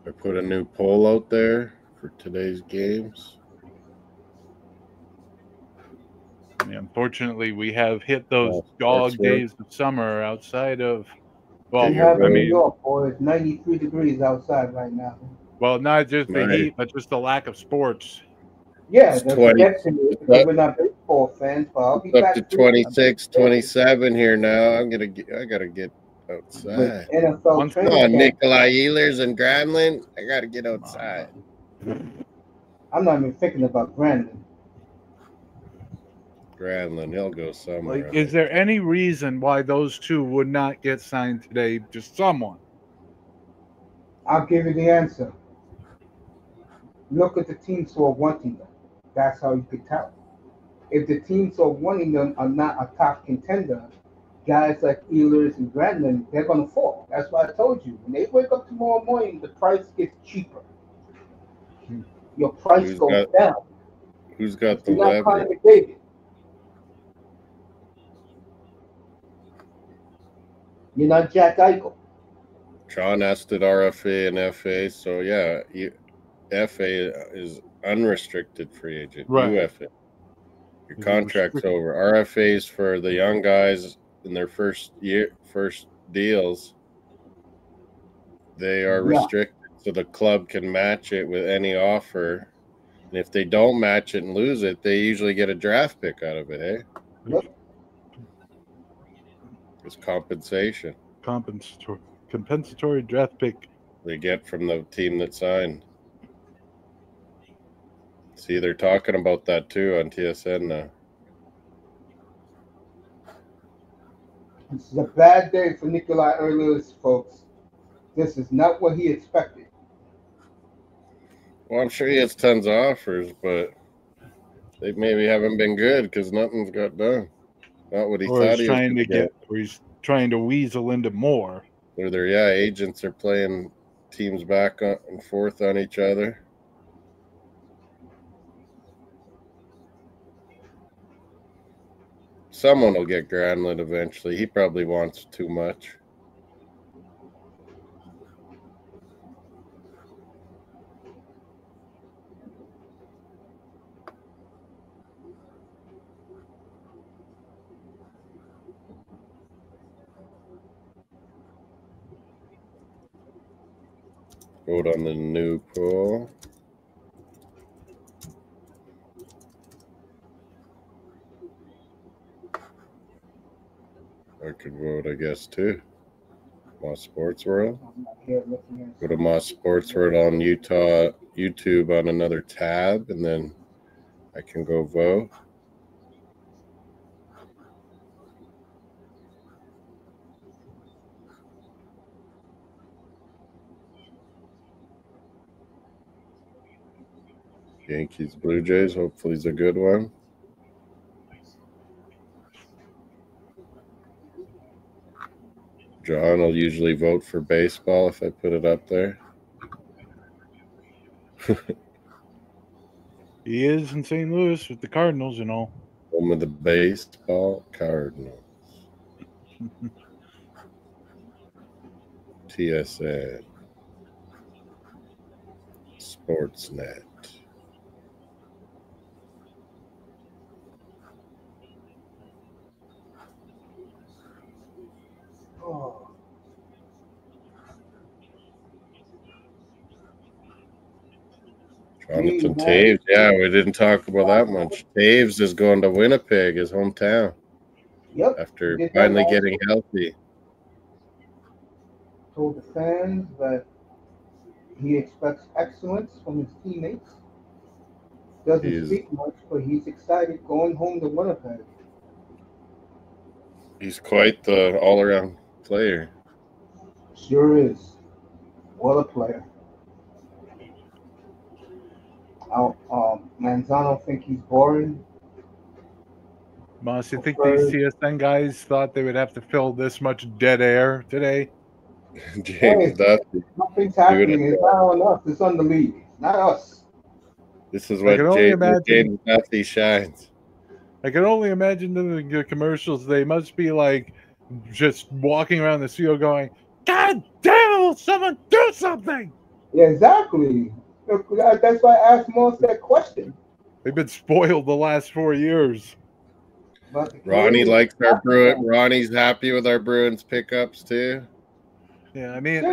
I put a new poll out there for today's games. Yeah, unfortunately, we have hit those Sports dog work. days of summer outside of, well, We have I in New mean, York, boys, 93 degrees outside right now. well, not just the Nice. heat, but just the lack of sports. Yeah, It's that's 20 get to me because we're not baseball fans, but I'll be It's up back to soon. 26, 27 here now. I gotta get With outside. NFL Once- Come training on, camp. Nikolai Ehlers and Gramlin. I gotta get outside. I'm not even thinking about Brandon. Gramlin, he'll go somewhere. Like, is there any reason why those two would not get signed today? Just someone. I'll give you the answer. Look at the teams who are wanting them. That's how you could tell. If the teams who are wanting them are not a top contender, guys like Ehlers and Brandon, they're going to fall. That's why I told you. When they wake up tomorrow morning, the price gets cheaper. Your price goes down. Who's got the You're not Connor leverage? McDavid. You're not Jack Eichel. Sean asked at RFA and FA, so yeah, FA is unrestricted free agent. Right. UFA. Your contract's over. RFA's for the young guys in their first deals. They are restricted, so the club can match it with any offer. And if they don't match it and lose it, they usually get a draft pick out of it, eh? Yep. It's compensation. Compensatory draft pick they get from the team that signed. See, they're talking about that too on TSN now. This is a bad day for Nikolai Ehlers, folks. This is not what he expected. Well, I'm sure he has tons of offers, but they maybe haven't been good because nothing's got done. Not what he Or thought he's he was trying going to to get. or he's trying to weasel into more. Or their agents are playing teams back and forth on each other. Someone will get Granlund eventually. He probably wants too much. Vote on the new pool. I could vote, I guess, too. Moss Sports World. Go to Moss Sports World on YouTube on another tab, and then I can go vote. Yankees, Blue Jays. Hopefully it's a good one. John will usually vote for baseball if I put it up there. He is in St. Louis with the Cardinals and all. Home of the baseball Cardinals. TSN. Sportsnet. Oh. Jonathan Taves. Yeah, we didn't talk about that much. Taves is going to Winnipeg, his hometown. Yep. After finally getting healthy. Told the fans that he expects excellence from his teammates. Doesn't speak much, but he's excited going home to Winnipeg. He's quite the all-around player. Sure is. What a player. Manzano think he's boring. Moss, you think these TSN guys thought they would have to fill this much dead air today? James, nothing's happening. It's not on us. It's on the league. Not us. This is what James Duffy shines. I can only imagine the commercials. They must be like just walking around the studio going, "God damn, will someone do something!" Yeah, exactly. That's why I asked Moss that question. They've been spoiled the last 4 years. Ronnie likes our Bruins. Ronnie's happy with our Bruins pickups too. Yeah, I mean,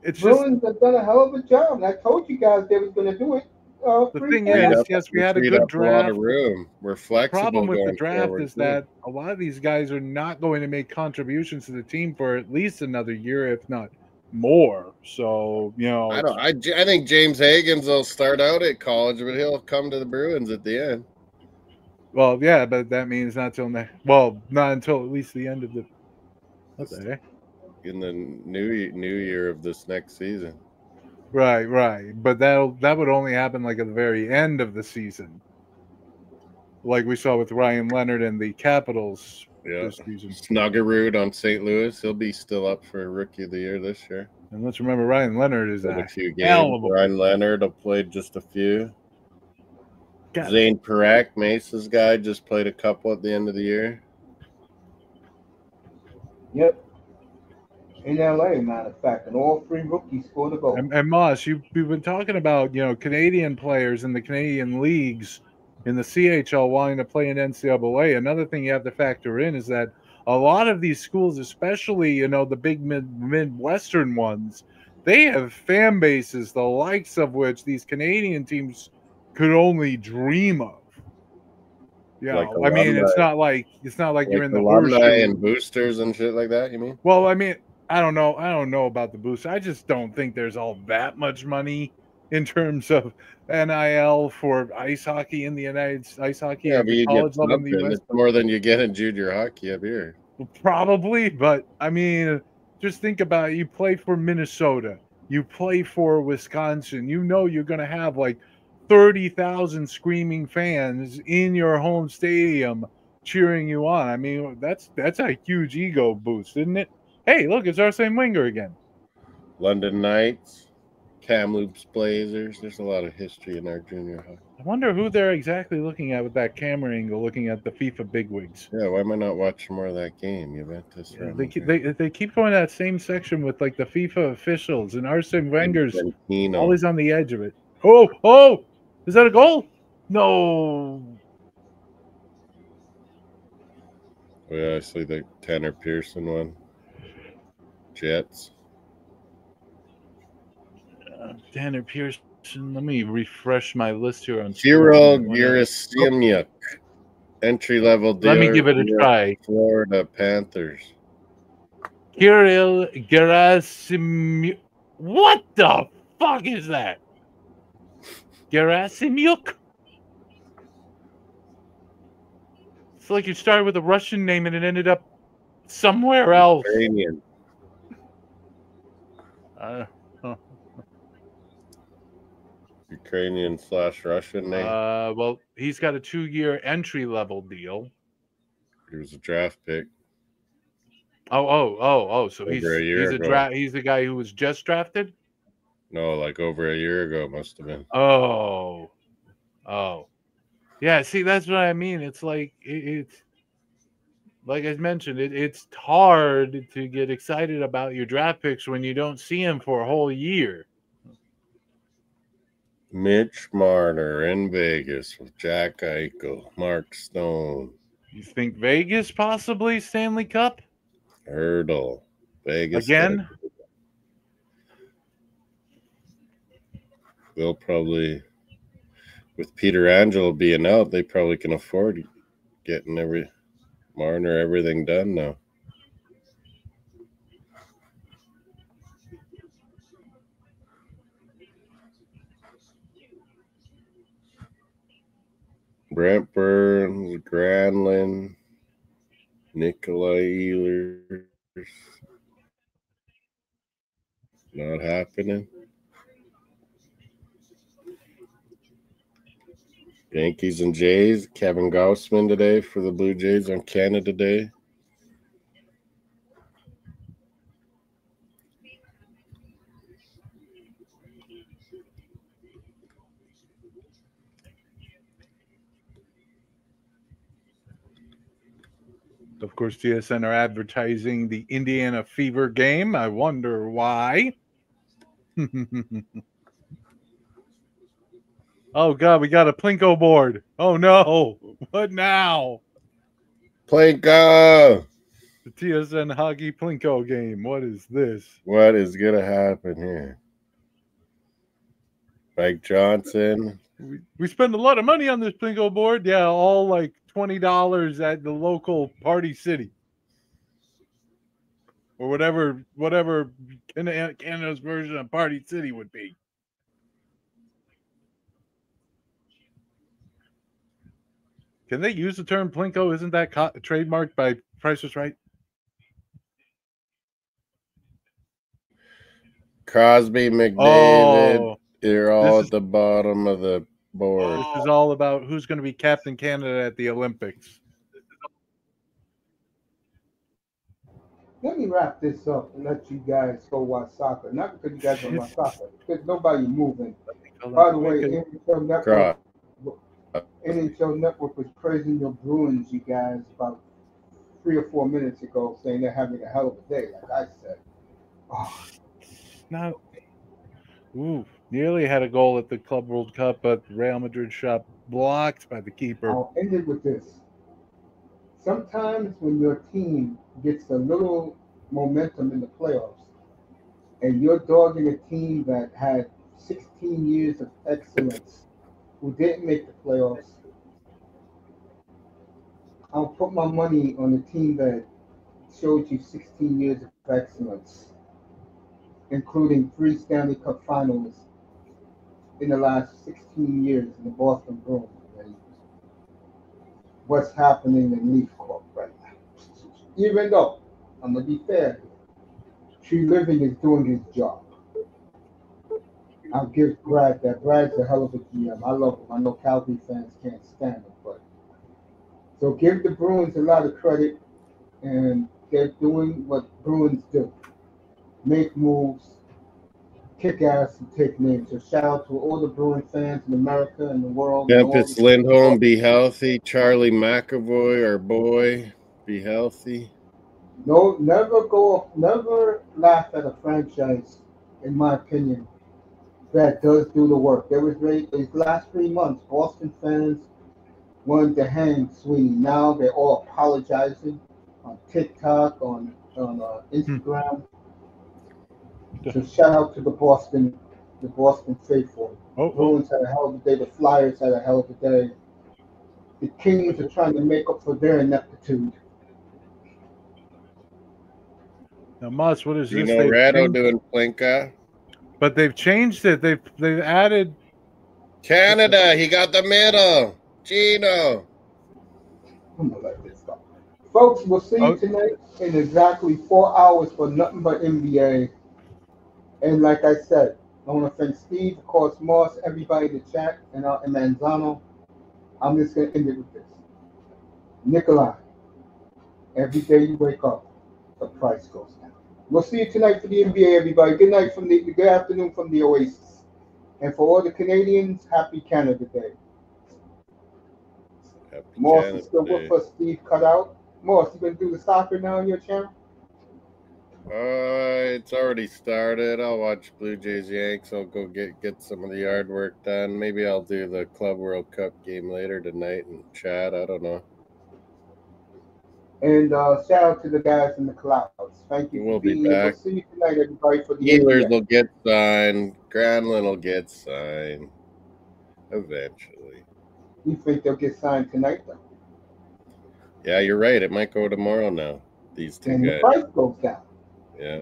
it's Bruins have done a hell of a job. And I told you guys they was going to do it. The thing is, yes, we had a good draft. A lot of room. We're flexible. The problem with the draft is that a lot of these guys are not going to make contributions to the team for at least another year, if not more. So, you know, I think James Higgins will start out at college, but he'll come to the Bruins at the end. Well, yeah, but that means not until at least the end of the. What the heck? In the new year of this next season. Right. But that would only happen like at the very end of the season. Like we saw with Ryan Leonard and the Capitals this season. Snuggerud on St. Louis. He'll be still up for Rookie of the Year this year. And let's remember Ryan Leonard is a few games. Ryan Leonard will play just a few. Zane Parekh, Mace's guy, just played a couple at the end of the year. Yep. In LA, matter of fact, and all three rookies scored a goal. And Moss, you've been talking about, Canadian players in the Canadian leagues in the CHL wanting to play in NCAA. Another thing you have to factor in is that a lot of these schools, especially, the big Midwestern ones, they have fan bases, the likes of which these Canadian teams could only dream of. Yeah, like I mean, it's not like you're in the alumni horseshoe and boosters and shit like that. You mean? Well, I mean, I don't know. I don't know about the boost. I just don't think there's all that much money in terms of NIL for ice hockey in the ice hockey Yeah, at but the you get college level in the something. U.S. It's more than you get in junior hockey up here. Probably, but I mean, just think about it. You play for Minnesota, you play for Wisconsin. You know you're going to have like 30,000 screaming fans in your home stadium cheering you on. I mean, that's a huge ego boost, isn't it? Hey, look, it's Arsene Wenger again. London Knights, Kamloops Blazers. There's a lot of history in our junior hockey. I wonder who they're exactly looking at with that camera angle, looking at the FIFA bigwigs. Yeah, why am I not watching more of that game? Juventus. Yeah, they keep going to that same section with like the FIFA officials and Arsene Wenger's always on the edge of it. Oh, is that a goal? No. Oh, yeah, I see the Tanner Pearson one. Jets. Tanner Pearson. Let me refresh my list here on Kirill Gerasimyuk. Entry-level deal. Let me give it a try. Florida Panthers. Kirill Gerasimyuk. What the fuck is that? Gerasimyuk? It's like you started with a Russian name and it ended up somewhere else. Ukrainian. Ukrainian/Russian name. Well, he's got a 2-year entry-level deal. He was a draft pick. Oh! So he's the guy who was just drafted. No, like over a year ago, must have been. Oh, yeah. See, that's what I mean. It's like it's like I mentioned. It's hard to get excited about your draft picks when you don't see him for a whole year. Mitch Marner in Vegas with Jack Eichel, Mark Stone. You think Vegas possibly Stanley Cup? Hurdle. Vegas again? They'll probably, with Peter Angelo being out, they probably can afford getting Marner everything done now. Brent Burns, Granlund, Nikolai Ehlers. Not happening. Yankees and Jays. Kevin Gausman today for the Blue Jays on Canada Day. Of course, TSN are advertising the Indiana Fever game. I wonder why. Oh, God, we got a Plinko board. Oh, no. What now? Plinko! The TSN Hockey Plinko game. What is this? What is going to happen here? Mike Johnson. We spend a lot of money on this Plinko board. Yeah, all like $20 at the local Party City. Or whatever Canada's version of Party City would be. Can they use the term Plinko? Isn't that trademarked by Price is Right? Crosby, McDavid, they're all at the bottom of the board. This is all about who's going to be Captain Canada at the Olympics. Let me wrap this up and let you guys go watch soccer. Not because you guys don't watch soccer, because nobody moving. By the way, NHL Network was praising your Bruins, you guys, about 3 or 4 minutes ago, saying they're having a hell of a day, like I said. Oh. Now, nearly had a goal at the Club World Cup, but Real Madrid shot blocked by the keeper. I'll end it with this. Sometimes when your team gets a little momentum in the playoffs and you're dogging a team that had 16 years of excellence who didn't make the playoffs, I'll put my money on the team that showed you 16 years of excellence, including 3 Stanley Cup finals in the last 16 years in the Boston Bruins. And what's happening in Leaf Corp right now. Even though, I'm going to be fair, Tree Living is doing his job. I'll give Brad that. Brad's a hell of a GM. I love him. I know Calgary fans can't stand him, but so give the Bruins a lot of credit, and they're doing what Bruins do: make moves, kick ass, and take names. So shout out to all the Bruin fans in America and the world. And all Memphis the Lindholm, be healthy. Charlie McAvoy, our boy, be healthy. No, never laugh at a franchise, in my opinion, that does do the work. There was these last 3 months, Boston fans wanted to hang Sweeney. Now they're all apologizing on TikTok, on Instagram. So shout out to the Boston faithful. Bruins had a hell of a day. The Flyers had a hell of a day. The Kings are trying to make up for their ineptitude. Now, Mus, what is this? Dino Rado doing Plinka. But they've changed it. They've added Canada. He got the middle. Gino. I'm gonna let this go. Folks, we'll see you tonight in exactly 4 hours for nothing but NBA. And like I said, I want to thank Steve, of course, Moss, everybody in the chat, and Manzano. I'm just going to end it with this. Nikolai, every day you wake up, the price goes down. We'll see you tonight for the NBA, everybody. Good night good afternoon from the Oasis. And for all the Canadians, happy Canada Day. Happy Moss Canada is still Day. with us, Steve cut out. Moss, you going to do the soccer now on your channel? It's already started. I'll watch Blue Jays Yanks. I'll go get some of the yard work done. Maybe I'll do the Club World Cup game later tonight and chat. I don't know. And shout out to the guys in the clouds. Thank you We'll for being be here. back. We'll see you tonight, everybody, for the Healers NBA. will get signed. Granlund will get signed eventually. You think they'll get signed tonight, though? Yeah, you're right. It might go tomorrow now. These two And guys. the price goes down. Yeah.